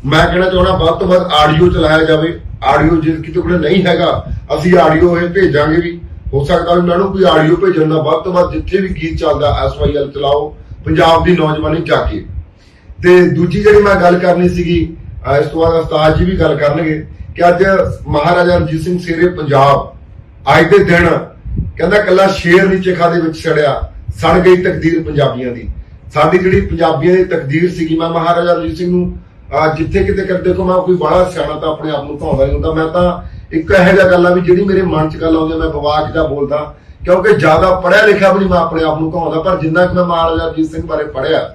ਮੈਂ ਕਹਿਣਾ ਚਾਹੁੰਦਾ ਵੱਧ ਤੋਂ ਵੱਧ ਆਡੀਓ ਚਲਾਇਆ ਜਾਵੇ। ਆਡੀਓ ਜੇ ਕਿਤੇ ਕੋਲ ਨਹੀਂ ਹੈਗਾ, ਅਸੀਂ ਆਡੀਓ ਇਹ ਭੇਜਾਂਗੇ ਵੀ, ਹੋ ਸਕਦਾ ਵੀ ਮੈਨੂੰ ਕੋਈ ਆਡੀਓ ਭੇਜਣ ਦਾ ਵੱਧ ਤੋਂ ਵੱਧ ਜਿੱਥੇ ਵੀ ਗੀਤ ਚੱਲਦਾ SYL ਚਲਾਓ, ਪੰਜਾਬ ਦੀ ਨੌਜਵਾਨੀ ਜਾ ਕੇ। ਤੇ ਦੂਜੀ ਜਿਹੜੀ ਮੈਂ ਗੱਲ ਕਰਨੀ ਸੀਗੀ, ਇਸ ਤੋਂ ਬਾਅਦ ਉਸਤਾਦ ਜੀ ਵੀ ਗੱਲ ਕਰਨਗੇ ਕਿ ਅੱਜ ਮਹਾਰਾਜਾ ਰਣਜੀਤ ਸਿੰਘ ਸ਼ੇਰੇ ਪੰਜਾਬ ਅੱਜ ਦੇ ਦਿਨ ਕਹਿੰਦਾ ਕੱਲਾ ਸ਼ੇਰ ਨੀਚੇ ਖਾਦੇ ਵਿੱਚ ਸੜਿਆ, ਸੜ ਗਈ ਤਕਦੀਰ ਪੰਜਾਬੀਆਂ ਦੀ। ਸਾਡੀ ਜਿਹੜੀ ਪੰਜਾਬੀਆਂ ਦੀ ਤਕਦੀਰ ਸੀਗੀ, ਮੈਂ ਮਹਾਰਾਜਾ ਰਣਜੀਤ ਸਿੰਘ ਨੂੰ ਜਿੱਥੇ ਕਿਤੇ ਕਰ ਦੇਖੋ, ਮੈਂ ਕੋਈ ਬੜਾ ਸਿਆਣਾ ਤਾਂ ਆਪਣੇ ਆਪ ਨੂੰ ਕਹਾਉਂਦਾ ਨਹੀਂ ਹੁੰਦਾ। ਮੈਂ ਤਾਂ ਇੱਕ ਇਹੋ ਜਿਹਾ ਗੱਲ ਆ ਵੀ ਜਿਹੜੀ ਮੇਰੇ ਮਨ 'ਚ ਗੱਲ ਆਉਂਦੀ, ਮੈਂ ਬਵਾਕ ਦਾ ਬੋਲਦਾ, ਕਿਉਂਕਿ ਜ਼ਿਆਦਾ ਪੜ੍ਹਿਆ ਲਿਖਿਆ ਵੀ ਨਹੀਂ ਮੈਂ ਆਪਣੇ ਆਪ ਨੂੰ ਕਹਾਉਂਦਾ। ਪਰ ਜਿੰਨਾ ਕਿ ਮੈਂ ਮਹਾਰਾਜਾ ਰਣਜੀਤ ਸਿੰਘ ਬਾਰੇ ਪੜ੍ਹਿਆ,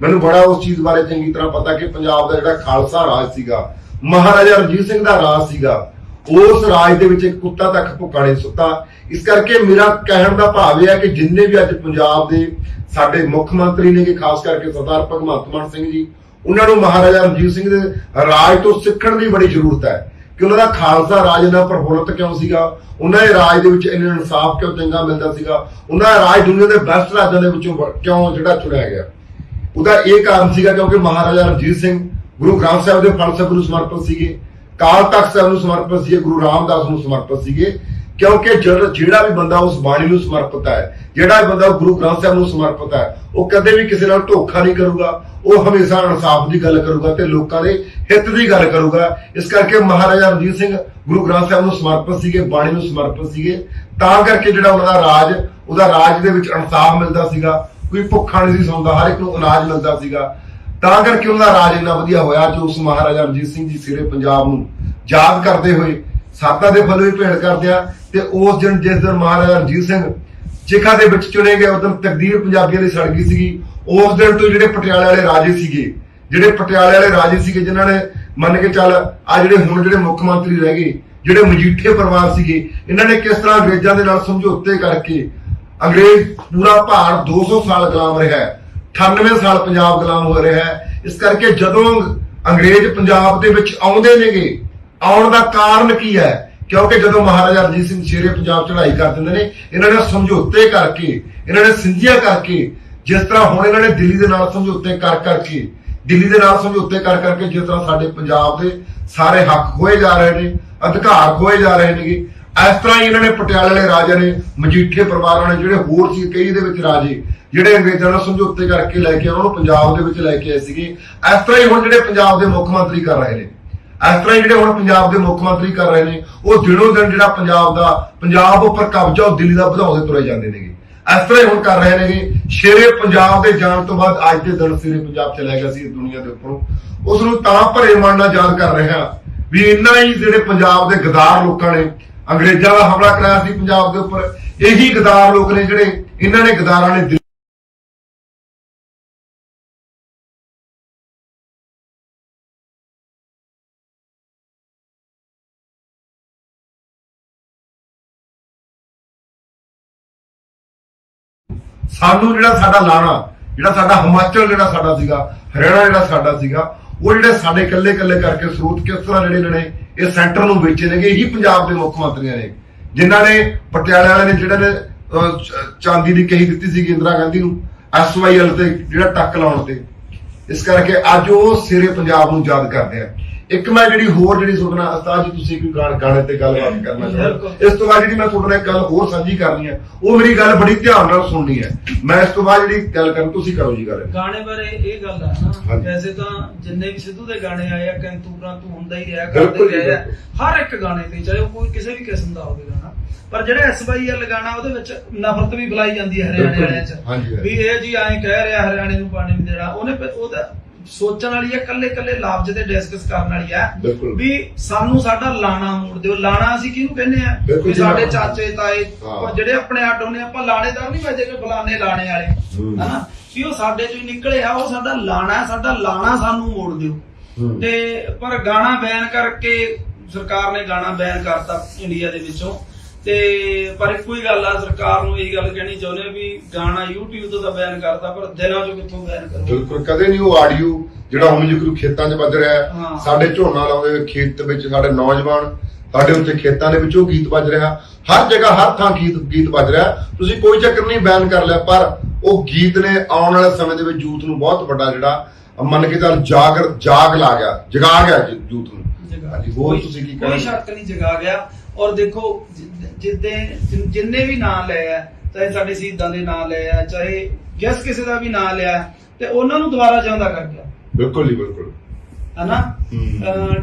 ਮੈਨੂੰ ਬੜਾ ਉਸ ਚੀਜ਼ ਬਾਰੇ ਚੰਗੀ ਤਰ੍ਹਾਂ ਪਤਾ ਕਿ ਪੰਜਾਬ ਦਾ ਜਿਹੜਾ ਖਾਲਸਾ ਰਾਜ ਸੀਗਾ, ਮਹਾਰਾਜਾ ਰਣਜੀਤ ਸਿੰਘ ਦਾ ਰਾਜ ਸੀਗਾ, ਉਸ ਰਾਜ ਦੇ ਵਿੱਚ ਇੱਕ ਕੁੱਤਾ ਤੱਕ ਭੁੱਖਾ ਨਹੀਂ ਸੁੱਤਾ। ਇਸ ਕਰਕੇ ਮੇਰਾ ਕਹਿਣ ਦਾ ਭਾਵ ਇਹ ਹੈ ਕਿ ਜਿੰਨੇ ਵੀ ਅੱਜ ਪੰਜਾਬ ਦੇ ਸਾਡੇ ਮੁੱਖ ਮੰਤਰੀ ਨੇ, ਕਿ ਖਾਸ ਕਰਕੇ ਸਰਦਾਰ ਭਗਵੰਤ ਮਾਨ ਸਿੰਘ ਜੀ, ਉਹਨਾਂ ਨੂੰ ਮਹਾਰਾਜਾ ਰਣਜੀਤ ਸਿੰਘ ਦੇ ਰਾਜ ਤੋਂ ਸਿੱਖਣ ਦੀ ਬੜੀ ਜ਼ਰੂਰਤ ਹੈ ਕਿ ਉਹਨਾਂ ਦਾ ਖਾਲਸਾ ਰਾਜ ਇੰਨਾ ਪ੍ਰਫੁੱਲਤ ਕਿਉਂ ਸੀਗਾ, ਉਹਨਾਂ ਦੇ ਰਾਜ ਦੇ ਵਿੱਚ ਇੰਨਾ ਇਨਸਾਫ ਕਿਉਂ ਚੰਗਾ ਮਿਲਦਾ ਸੀਗਾ, ਉਹਨਾਂ ਦਾ ਰਾਜ ਦੁਨੀਆ ਦੇ ਬੈਸਟ ਰਾਜਾਂ ਦੇ ਵਿੱਚੋਂ ਕਿਉਂ ਜਿਹੜਾ ਚੁਣਿਆ ਗਿਆ। ਉਹਦਾ ਇਹ ਕਾਰਨ ਸੀਗਾ ਕਿਉਂਕਿ ਮਹਾਰਾਜਾ ਰਣਜੀਤ ਸਿੰਘ ਗੁਰੂ ਗ੍ਰੰਥ ਸਾਹਿਬ ਦੇ ਫਲਸਫੇ ਨੂੰ ਸਮਰਪਿਤ ਸੀਗੇ, ਕਾਲ ਤਖਤ ਸਾਹਿਬ ਨੂੰ ਸਮਰਪਿਤ ਸੀਗੇ, ਗੁਰੂ ਰਾਮਦਾਸ ਨੂੰ ਸਮਰਪਿਤ ਸੀਗੇ। ਕਿਉਂਕਿ ਜਿਹੜਾ ਵੀ ਬੰਦਾ ਉਸ ਬਾਣੀ ਨੂੰ ਸਮਰਪਿਤ ਹੈ, ਜਿਹੜਾ ਵੀ ਬੰਦਾ ਗੁਰੂ ਗ੍ਰੰਥ ਸਾਹਿਬ ਨੂੰ ਸਮਰਪਿਤ ਹੈ, ਉਹ ਕਦੇ ਵੀ ਕਿਸੇ ਨਾਲ ਧੋਖਾ ਨਹੀਂ ਕਰੂਗਾ। ਉਹ ਹਮੇਸ਼ਾ ਇਨਸਾਫ ਦੀ ਗੱਲ ਕਰੂਗਾ ਤੇ ਲੋਕਾਂ ਦੇ ਹਿੱਤ ਦੀ ਗੱਲ ਕਰੂਗਾ। ਇਸ ਕਰਕੇ ਮਹਾਰਾਜਾ ਰਣਜੀਤ ਸਿੰਘ ਗੁਰੂ ਗ੍ਰੰਥ ਸਾਹਿਬ ਨੂੰ ਸਮਰਪਿਤ ਸੀਗੇ, ਬਾਣੀ ਨੂੰ ਸਮਰਪਿਤ ਸੀਗੇ, ਤਾਂ ਕਰਕੇ ਜਿਹੜਾ ਉਹਨਾਂ ਦਾ ਉਹਦਾ ਰਾਜ ਦੇ ਵਿੱਚ ਇਨਸਾਫ ਮਿਲਦਾ ਸੀਗਾ, ਕੋਈ ਭੁੱਖਾ ਨਹੀਂ ਸੀ ਸੌਂਦਾ, ਹਰ ਇੱਕ ਨੂੰ ਅਨਾਜ ਮਿਲਦਾ ਸੀਗਾ। ਤਾਂ ਕਰਕੇ ਉਹਨਾਂ ਦਾ ਰਾਜ ਇੰਨਾ ਵਧੀਆ ਹੋਇਆ। ਜੋ ਉਸ ਮਹਾਰਾਜਾ ਰਣਜੀਤ ਸਿੰਘ ਜੀ ਸਿਰੇ ਪੰਜਾਬ ਨੂੰ ਯਾਦ ਕਰਦੇ ਹੋਏ ਸਾਧਾਂ ਦੇ ਫਲ ਵੀ ਭੇਟ ਕਰਦੇ ਆ। ਤੇ ਉਸ ਦਿਨ ਜਿਸ ਦਿਨ ਮਹਾਰਾਜਾ ਰਣਜੀਤ ਸਿੰਘ ਚਿਖਾ ਦੇ ਵਿੱਚ ਚੁਣੇ ਗਏ, ਉਦੋਂ ਤਕਦੀਰ ਪੰਜਾਬੀਆਂ ਦੀ ਸੜ ਗਈ ਸੀਗੀ। ਉਸ ਦਿਨ ਤੋਂ ਜਿਹੜੇ ਪਟਿਆਲੇ ਵਾਲੇ ਰਾਜੇ ਸੀਗੇ, ਜਿਨ੍ਹਾਂ ਨੇ ਮੰਨ ਕੇ ਚੱਲ ਆ ਜਿਹੜੇ ਮੁੱਖ ਮੰਤਰੀ ਰਹਿ ਗਏ, ਜਿਹੜੇ ਮਜੀਠੇ ਪਰਿਵਾਰ ਸੀਗੇ, ਇਹਨਾਂ ਨੇ ਕਿਸ ਤਰ੍ਹਾਂ ਅੰਗਰੇਜ਼ਾਂ ਦੇ ਨਾਲ ਸਮਝੌਤੇ ਕਰਕੇ ਅੰਗਰੇਜ਼ ਪੂਰਾ ਭਾਰਤ 200 ਸਾਲ ਗੁਲਾਮ ਰਿਹਾ ਹੈ, 98 ਸਾਲ ਪੰਜਾਬ ਗੁਲਾਮ ਹੋ ਰਿਹਾ ਹੈ। ਇਸ ਕਰਕੇ ਜਦੋਂ ਅੰਗਰੇਜ਼ ਪੰਜਾਬ ਦੇ ਵਿੱਚ ਆਉਂਦੇ ਨੇਗੇ, ਆਉਣ ਦਾ ਕਾਰਨ ਕੀ ਹੈ? ਕਿਉਂਕਿ ਜਦੋਂ ਮਹਾਰਾਜਾ ਰਣਜੀਤ ਸਿੰਘ ਸ਼ੇਰੇ ਪੰਜਾਬ ਚੜ੍ਹਾਈ ਕਰ ਦਿੰਦੇ ਨੇ, ਇਹਨਾਂ ਨੇ ਸਮਝੌਤੇ ਕਰਕੇ, ਇਹਨਾਂ ਨੇ ਸਿੰਧੀਆਂ ਕਰਕੇ, ਜਿਸ ਤਰ੍ਹਾਂ ਹੁਣ ਇਹਨਾਂ ਨੇ ਦਿੱਲੀ ਦੇ ਨਾਲ ਸਮਝੌਤੇ ਕਰ ਕਰਕੇ ਜਿਸ ਤਰ੍ਹਾਂ ਸਾਡੇ ਪੰਜਾਬ ਦੇ ਸਾਰੇ ਹੱਕ ਖੋਏ ਜਾ ਰਹੇ ਨੇ, ਅਧਿਕਾਰ ਖੋਏ ਜਾ ਰਹੇ ਨੇਗੇ, ਇਸ ਤਰ੍ਹਾਂ ਹੀ ਇਹਨਾਂ ਨੇ ਪਟਿਆਲੇ ਵਾਲੇ ਰਾਜਿਆਂ ਨੇ, ਮਜੀਠੇ ਪਰਿਵਾਰਾਂ ਨੇ, ਜਿਹੜੇ ਹੋਰ ਸੀ ਕਈ ਦੇ ਵਿੱਚ ਰਾਜੇ, ਜਿਹੜੇ ਅੰਗਰੇਜ਼ਾਂ ਨਾਲ ਸਮਝੌਤੇ ਕਰਕੇ ਲੈ ਕੇ ਉਹਨਾਂ ਨੂੰ ਪੰਜਾਬ ਦੇ ਵਿੱਚ ਲੈ ਕੇ ਆਏ ਸੀਗੇ। ਇਸ ਤਰ੍ਹਾਂ ਹੀ ਹੁਣ ਜਿਹੜੇ ਪੰਜਾਬ ਦੇ ਮੁੱਖ ਮੰਤਰੀ ਕਰ ਰਹੇ ਨੇ, ਉਹ ਦਿਨੋਂ ਦਿਨ ਜਿਹੜਾ ਪੰਜਾਬ ਉੱਪਰ ਕਬਜ਼ਾ ਉਹ ਦਿੱਲੀ ਦਾ ਵਧਾਉਂਦੇ ਤੁਰੇ ਜਾਂਦੇ ਨੇਗੇ। ਇਸ ਤਰ੍ਹਾਂ ਹੀ ਹੁਣ ਕਰ ਰਹੇ ਨੇਗੇ। ਸ਼ੇਰੇ ਪੰਜਾਬ ਦੇ ਜਾਣ ਤੋਂ ਬਾਅਦ ਅੱਜ ਦੇ ਦਿਨ ਸ਼ੇਰੇ ਪੰਜਾਬ ਚਲਾ ਗਿਆ ਸੀ ਦੁਨੀਆ ਦੇ ਉੱਪਰੋਂ, ਉਸ ਨੂੰ ਤਾਂ ਭਰੇ ਮਨ ਨਾਲ ਯਾਦ ਕਰ ਰਹੇ ਹਾਂ ਵੀ ਇੰਨਾ ਹੀ ਜਿਹੜੇ ਪੰਜਾਬ ਦੇ ਗਦਾਰ ਲੋਕਾਂ ਨੇ ਅੰਗਰੇਜ਼ਾਂ ਦਾ ਹਮਲਾ ਕਰਾਇਆ ਸੀ ਪੰਜਾਬ ਦੇ ਉੱਪਰ, ਇਹੀ ਗਦਾਰ ਲੋਕ ਨੇ ਜਿਹੜੇ ਇਹਨਾਂ ਨੇ ਗਦਾਰਾਂ ਨੇ ਸਾਨੂੰ ਜਿਹੜਾ ਸਾਡਾ ਲਾਣਾ, ਜਿਹੜਾ ਸਾਡਾ ਹਿਮਾਚਲ ਜਿਹੜਾ ਸਾਡਾ ਸੀਗਾ, ਹਰਿਆਣਾ ਜਿਹੜਾ ਸਾਡਾ ਸੀਗਾ, ਉਹ ਜਿਹੜੇ ਸਾਡੇ ਕੱਲੇ ਕਰਕੇ ਸਰੋਤ ਕਿਸ ਤਰ੍ਹਾਂ ਜਿਹੜੇ ਇਹਨਾਂ ਨੇ ਇਹ ਸੈਂਟਰ ਨੂੰ ਵੇਚੇ ਨੇਗੇ, ਇਹੀ ਪੰਜਾਬ ਦੇ ਮੁੱਖ ਮੰਤਰੀਆਂ ਨੇ, ਜਿਨ੍ਹਾਂ ਨੇ ਪਟਿਆਲੇ ਵਾਲਿਆਂ ਨੇ ਜਿਹੜਾ ਨੇ ਚਾਂਦੀ ਦੀ ਕਹੀ ਦਿੱਤੀ ਸੀ ਇੰਦਰਾ ਗਾਂਧੀ ਨੂੰ SYL ਤੇ ਜਿਹੜਾ ਟੱਕ ਲਾਉਣ ਤੇ। ਇਸ ਕਰਕੇ ਅੱਜ ਉਹ ਸਿਰੇ ਪੰਜਾਬ ਨੂੰ ਯਾਦ ਕਰਦੇ ਆ। ਇੱਕ ਮੈਂ ਜਿਹੜੀ ਸੁਣਨਾ ਉਸਤਾਦ ਜੀ, ਤੁਸੀਂ ਕੋਈ ਗਾਣੇ ਤੇ ਗੱਲਬਾਤ ਕਰਨਾ ਚਾਹੁੰਦੇ, ਇਸ ਤੋਂ ਬਾਅਦ ਜਿਹੜੀ ਮੈਂ ਤੁਹਾਡੇ ਨਾਲ ਇੱਕ ਗੱਲ ਹੋਰ ਸਾਂਝੀ ਕਰਨੀ ਹੈ, ਉਹ ਮੇਰੀ ਗੱਲ ਬੜੀ ਧਿਆਨ ਨਾਲ ਸੁਣਨੀ ਹੈ। ਮੈਂ ਇਸ ਤੋਂ ਬਾਅਦ ਜਿਹੜੀ ਗੱਲ ਕਰਾਂ, ਤੁਸੀਂ ਕਰੋ ਜੀ ਗੱਲ। ਗਾਣੇ ਬਾਰੇ ਇਹ ਗੱਲ ਹੈ ਨਾ, ਵੈਸੇ ਤਾਂ ਜਿੰਨੇ ਵੀ ਸਿੱਧੂ ਦੇ ਗਾਣੇ ਆਏ ਆ, ਕੈਂਤੂਰਾਂ ਤੂੰ ਹੁੰਦਾ ਹੀ ਰਿਹਾ, ਕਰਦੇ ਰਿਹਾ, ਹਰ ਇੱਕ ਗਾਣੇ ਤੇ, ਚਾਹੇ ਉਹ ਕੋਈ ਕਿਸੇ ਵੀ ਕਿਸਮ ਦਾ ਹੋਵੇ ਗਾਣਾ, ਪਰ ਜਿਹੜਾ SYL ਗਾਣਾ, ਉਹਦੇ ਵਿੱਚ ਨਫ਼ਰਤ ਵੀ ਫੈਲਾਈ ਜਾਂਦੀ ਹੈ ਹਰਿਆਣੇ ਵਾਲਿਆਂ 'ਚ ਵੀ ਇਹ ਜੀ ਐਂ ਕਹਿ ਰਿਹਾ ਹਰਿਆਣੇ ਨੂੰ ਪਾਣੀ ਨਹੀਂ ਦੇਣਾ। ਉਹਦਾ ਸੋਚਣ ਵਾਲੀ ਹੈ, ਕੱਲੇ ਲਫ਼ਜ਼ ਤੇ ਡਿਸਕਸ ਕਰਨ ਵਾਲੀ ਹੈ ਵੀ ਸਾਨੂੰ ਸਾਡਾ ਲਾਣਾ ਮੋੜ ਦਿਓ। ਲਾਣਾ ਅਸੀਂ ਕਿਹਨੂੰ ਕਹਿੰਦੇ ਆ? ਵੀ ਸਾਡੇ ਚਾਚੇ ਤਾਏ ਜਿਹੜੇ ਆਪਣੇ ਅੱਡ ਹੁੰਦੇ, ਆਪਾਂ ਲਾਣੇਦਾਰ ਨਹੀਂ ਵਜਦੇ ਕਿ ਫਲਾਣੇ ਲਾਣੇ ਵਾਲੇ, ਹਨਾ, ਵੀ ਉਹ ਸਾਡੇ ਚੋਂ ਹੀ ਨਿਕਲੇ ਆ, ਉਹ ਸਾਡਾ ਲਾਣਾ ਹੈ, ਸਾਡਾ ਲਾਣਾ ਸਾਨੂੰ ਮੋੜ ਦਿਓ। ਤੇ ਪਰ ਗਾਣਾ ਬੈਨ ਕਰਕੇ ਸਰਕਾਰ ਨੇ ਗਾਣਾ ਬੈਨ ਕਰਤਾ ਇੰਡੀਆ ਦੇ ਵਿੱਚੋਂ। ਤੇ ਪਰ ਇੱਕੋ ਹੀ ਗੱਲ ਆ, ਸਰਕਾਰ ਨੂੰ ਇਹ ਗੱਲ ਕਹਿਣੀ ਚਾਹੁੰਦੇ ਵੀ ਗਾਣਾ YouTube ਤੋਂ ਤਾਂ ਬੈਨ ਕਰਤਾ, ਪਰ ਦਿਲਾਂ ਚੋਂ ਕਿੱਥੋਂ ਬੈਨ ਕਰੋ? ਬਿਲਕੁਲ ਕਦੇ ਨਹੀਂ। ਉਹ ਆਡੀਓ ਜਿਹੜਾ ਹੁਣ ਜਿਕਰ ਖੇਤਾਂ 'ਚ ਵੱਜ ਰਿਹਾ, ਸਾਡੇ ਝੋਨਾ ਲਾਉਂਦੇ ਖੇਤ ਵਿੱਚ ਸਾਡੇ ਨੌਜਵਾਨ, ਸਾਡੇ ਉੱਤੇ ਖੇਤਾਂ ਦੇ ਵਿੱਚ ਉਹ ਗੀਤ ਵੱਜ ਰਿਹਾ, ਹਰ ਜਗ੍ਹਾ ਹਰ ਥਾਂ ਗੀਤ ਵੱਜ ਰਿਹਾ। ਤੁਸੀਂ ਕੋਈ ਚੱਕਰ ਨਹੀਂ, ਬੈਨ ਕਰ ਲਿਆ, ਪਰ ਉਹ ਗੀਤ ਨੇ ਆਉਣ ਵਾਲੇ ਸਮੇਂ ਦੇ ਵਿੱਚ ਯੂਥ ਨੂੰ ਬਹੁਤ ਵੱਡਾ ਜਿਹੜਾ ਮੰਨ ਕੇ ਚੱਲ ਜਗਾ ਗਿਆ ਯੂਥ ਨੂੰ। ਹੋਰ ਤੁਸੀਂ ਕੀ ਕਹਿਣਾ? ਕੋਈ ਸ਼ੱਕ ਨਹੀਂ, ਜਗਾ ਗਿਆ। ਔਰ ਦੇਖੋ ਜਿੰਨੇ ਵੀ ਨਾਂ ਲਏ ਆ, ਚਾਹੇ ਸਾਡੇ ਸ਼ਹੀਦਾਂ ਦੇ ਨਾਂ ਲਏ ਆ, ਚਾਹੇ ਜਿਸ ਕਿਸੇ ਦਾ ਵੀ ਨਾਂ ਲਿਆ, ਤੇ ਉਹਨਾਂ ਨੂੰ ਦੁਬਾਰਾ ਜਿਉਂਦਾ ਕਰ ਗਿਆ। ਬਿਲਕੁਲ ਜੀ, ਬਿਲਕੁਲ, ਹਨਾ।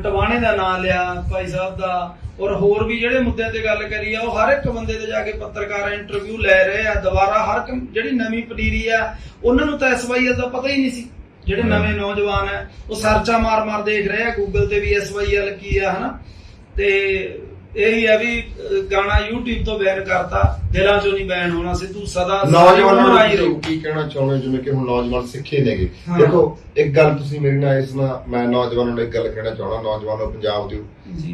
ਟਵਾਣੇ ਦਾ ਨਾਂ ਲਿਆ, ਭਾਈ ਸਾਹਿਬ ਦਾ, ਔਰ ਹੋਰ ਵੀ ਜਿਹੜੇ ਮੁੱਦਿਆਂ ਤੇ ਗੱਲ ਕਰੀ ਆ, ਉਹ ਹਰ ਇੱਕ ਬੰਦੇ ਤੇ ਜਾ ਕੇ ਪੱਤਰਕਾਰ ਇੰਟਰਵਿਊ ਲੈ ਰਹੇ ਆ ਦੁਬਾਰਾ। ਹਰ ਜਿਹੜੀ ਨਵੀਂ ਪਨੀਰੀ ਆ, ਉਹਨਾਂ ਨੂੰ ਤਾਂ SYL ਦਾ ਪਤਾ ਹੀ ਨਹੀਂ ਸੀ। ਜਿਹੜੇ ਨਵੇਂ ਨੌਜਵਾਨ ਆ, ਉਹ ਸਰਚਾ ਮਾਰ ਦੇਖ ਰਹੇ ਆ ਗੂਗਲ ਤੇ ਵੀ SYL ਕੀ ਆ, ਹਨਾ। ਤੇ ਇਹੀ ਹੈ ਵੀ ਗਾਣਾ YouTube ਤੋਂ ਬੈਨ ਕਰਤਾ, ਦਿਲਾਂ ਚੋਂ ਨਹੀਂ ਬੈਨ ਹੋਣਾ। ਸਿੱਧੂ ਸਦਾ ਨੌਜਵਾਨਾਂ ਨੂੰ ਕੀ ਕਹਿਣਾ ਚਾਹੁੰਦੇ, ਜਿਵੇਂ ਕਿ ਹੁਣ ਨੌਜਵਾਨ ਸਿੱਖੇ ਨੇਗੇ? ਦੇਖੋ ਇੱਕ ਗੱਲ ਤੁਸੀਂ ਮੇਰੇ ਨਾਲ ਮੈਂ ਨੌਜਵਾਨਾਂ ਨੂੰ ਇੱਕ ਗੱਲ ਕਹਿਣਾ ਚਾਹੁੰਦਾ, ਨੌਜਵਾਨੋ ਪੰਜਾਬ ਦੇ,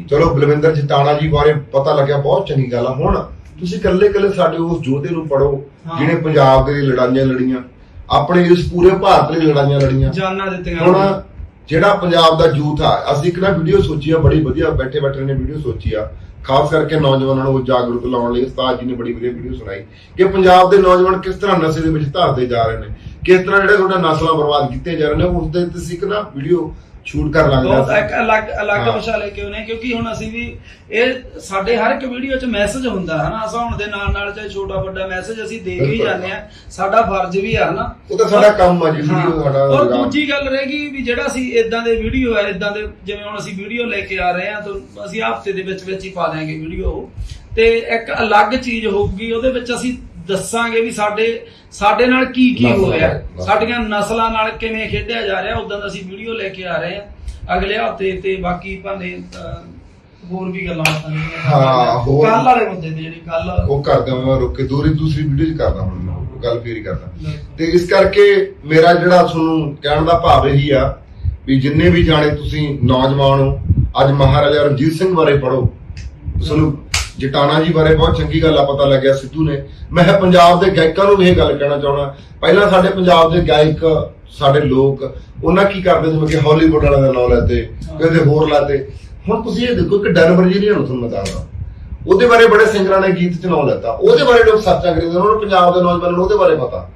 ਚਲੋ ਬਲਵਿੰਦਰ ਜਟਾਣਾ ਜੀ ਬਾਰੇ ਪਤਾ ਲੱਗਿਆ, ਬਹੁਤ ਚੰਗੀ ਗੱਲ ਆ। ਹੁਣ ਤੁਸੀਂ ਕੱਲੇ ਸਾਡੇ ਉਸ ਯੋਧੇ ਨੂੰ ਪੜੋ ਜਿਹਨੇ ਪੰਜਾਬ ਦੇ ਲਈ ਲੜਾਈਆਂ ਲੜੀਆਂ, ਆਪਣੇ ਇਸ ਪੂਰੇ ਭਾਰਤ ਲਈ ਲੜਾਈਆਂ ਲੜੀਆਂ, ਜਾਨਾਂ ਦਿੱਤੀਆਂ। ਹੁਣ ਜਿਹੜਾ ਪੰਜਾਬ ਦਾ ਯੂਥ ਆ, ਅਸੀਂ ਇੱਕ ਨਾ ਵੀਡੀਓ ਸੋਚੀ ਆ, ਬੜੀ ਵਧੀਆ, ਬੈਠੇ ਨੇ ਵੀਡੀਓ ਸੋਚੀ ਆ, ਖਾਸ ਕਰਕੇ ਨੌਜਵਾਨਾਂ ਨੂੰ ਜਾਗਰੂਕ ਲਾਉਣ ਲਈ। ਉਸਤਾਦ ਜੀ ਨੇ ਬੜੀ ਵਧੀਆ ਵੀਡੀਓ ਸੁਣਾਈ ਕਿ ਪੰਜਾਬ ਦੇ ਨੌਜਵਾਨ ਕਿਸ ਤਰ੍ਹਾਂ ਨਸ਼ੇ ਦੇ ਵਿੱਚ ਧੱਸਦੇ ਜਾ ਰਹੇ ਨੇ, ਕਿਸ ਤਰ੍ਹਾਂ ਜਿਹੜੇ ਤੁਹਾਡਾ ਨਸਲਾਂ ਬਰਬਾਦ ਕੀਤੀਆਂ ਜਾ ਰਹੇ ਨੇ। ਉਸ ਦੇ ਤੁਸੀਂ ਇੱਕ ਨਾ ਵੀਡੀਓ ਸ਼ੂਟ ਕਰਨ ਲੱਗ ਬਹੁਤ ਗਿਆ ਇੱਕ ਅਲੱਗ ਵਿਸ਼ਾ ਲੈ ਕੇ ਆਉਨੇ, ਕਿਉਂਕਿ ਹੁਣ ਅਸੀਂ ਵੀ ਇਹ ਸਾਡੇ ਹਰ ਇੱਕ ਵੀਡੀਓ 'ਚ ਮੈਸੇਜ ਹੁੰਦਾ ਹੈ ਨਾ, ਹਸਾਉਣ ਦੇ ਨਾਲ ਨਾਲ ਚਾਹੇ ਛੋਟਾ ਵੱਡਾ ਮੈਸੇਜ ਅਸੀਂ ਦੇ ਹੀ ਜਾਂਦੇ ਆ, ਸਾਡਾ ਫਰਜ਼ ਵੀ ਆ ਨਾ, ਉਹ ਤਾਂ ਸਾਡਾ ਕੰਮ ਆ ਜੀ ਵੀਡੀਓ ਸਾਡਾ। ਔਰ ਦੂਜੀ ਗੱਲ ਰਹੇਗੀ ਵੀ ਜਿਹੜਾ ਅਸੀਂ ਇਦਾਂ ਦੇ ਵੀਡੀਓ ਹੈ, ਇਦਾਂ ਦੇ ਜਿਵੇਂ ਹੁਣ ਅਸੀਂ ਵੀਡੀਓ ਲੈ ਕੇ ਆ ਰਹੇ ਆ, ਤਾਂ ਅਸੀਂ ਹਫ਼ਤੇ ਦੇ ਵਿੱਚ ਹੀ ਪਾ ਦਿਆਂਗੇ ਵੀਡੀਓ, ਤੇ ਇੱਕ ਅਲੱਗ ਚੀਜ਼ ਹੋਊਗੀ ਉਹਦੇ ਵਿੱਚ ਅਸੀਂ ਦੱਸਾਂਗੇ ਵੀ ਸਾਡੇ ਨਾਲ ਕੀ ਹੋ ਰਿਹਾ, ਸਾਡੀਆਂ ਨਸਲਾਂ ਨਾਲ ਕਿਵੇਂ ਖੇਡਿਆ ਜਾ ਰਿਹਾ, ਉਦਾਂ ਦਾ ਅਸੀਂ ਵੀਡੀਓ ਲੈ ਕੇ ਆ ਰਹੇ ਆ ਅਗਲੇ ਹਫ਼ਤੇ। ਤੇ ਬਾਕੀ ਭਾਵੇਂ ਹੋਰ ਵੀ ਗੱਲਾਂ ਕੱਲ ਵਾਲੇ ਮੁੱਦੇ ਤੇ ਜਿਹੜੀ ਕੱਲ ਉਹ ਕਰਦਾ ਮੈਂ ਰੁਕ ਕੇ ਦੂਸਰੀ ਵੀਡੀਓ 'ਚ ਕਰਦਾ, ਹੁਣ ਮੈਂ ਗੱਲ ਫੇਰ ਹੀ ਕਰਦਾ। ਤੇ ਇਸ ਕਰਕੇ ਮੇਰਾ ਜਿਹੜਾ ਤੁਹਾਨੂੰ ਕਹਿਣ ਦਾ ਭਾਵ ਇਹੀ ਆ ਵੀ ਜਿੰਨੇ ਵੀ ਜਾਣੇ ਤੁਸੀਂ ਨੌਜਵਾਨ ਹੋ, ਅੱਜ ਮਹਾਰਾਜਾ ਰਣਜੀਤ ਸਿੰਘ ਬਾਰੇ ਪੜ੍ਹੋ, ਤੁਹਾਨੂੰ ਜਟਾਣਾ ਜੀ ਬਾਰੇ ਬਹੁਤ ਚੰਗੀ ਗੱਲ ਆ ਪਤਾ ਲੱਗਿਆ ਸਿੱਧੂ ਨੇ। ਮੈਂ ਪੰਜਾਬ ਦੇ ਗਾਇਕਾਂ ਨੂੰ ਵੀ ਇਹ ਗੱਲ ਕਹਿਣਾ ਚਾਹੁੰਦਾ, ਪਹਿਲਾਂ ਸਾਡੇ ਪੰਜਾਬ ਦੇ ਗਾਇਕ ਸਾਡੇ ਲੋਕ ਉਹਨਾਂ ਕੀ ਕਰਦੇ ਜਿਵੇਂ ਕਿ ਹਾਲੀਵੁੱਡ ਵਾਲਿਆਂ ਦਾ ਨਾਂ ਲੈਂਦੇ, ਕਿਤੇ ਹੋਰ ਲਾਤੇ। ਹੁਣ ਤੁਸੀਂ ਇਹ ਦੇਖੋ ਕਿ ਡਨ ਵਰਜੀਨੀਆ ਨੂੰ ਤੁਹਾਨੂੰ ਦੱਸਦਾ, ਉਹਦੇ ਬਾਰੇ ਬੜੇ ਸਿੰਗਰਾਂ ਨੇ ਗੀਤ 'ਚ ਨਾਂ ਲੈਤਾ, ਉਹਦੇ ਬਾਰੇ ਲੋਕ ਸਰਚਾਂ ਕਰੀਦੇ, ਉਹਨਾਂ ਨੂੰ ਪੰਜਾਬ ਦੇ ਨੌਜਵਾਨਾਂ ਨੂੰ ਉਹਦੇ ਬਾਰੇ ਪਤਾ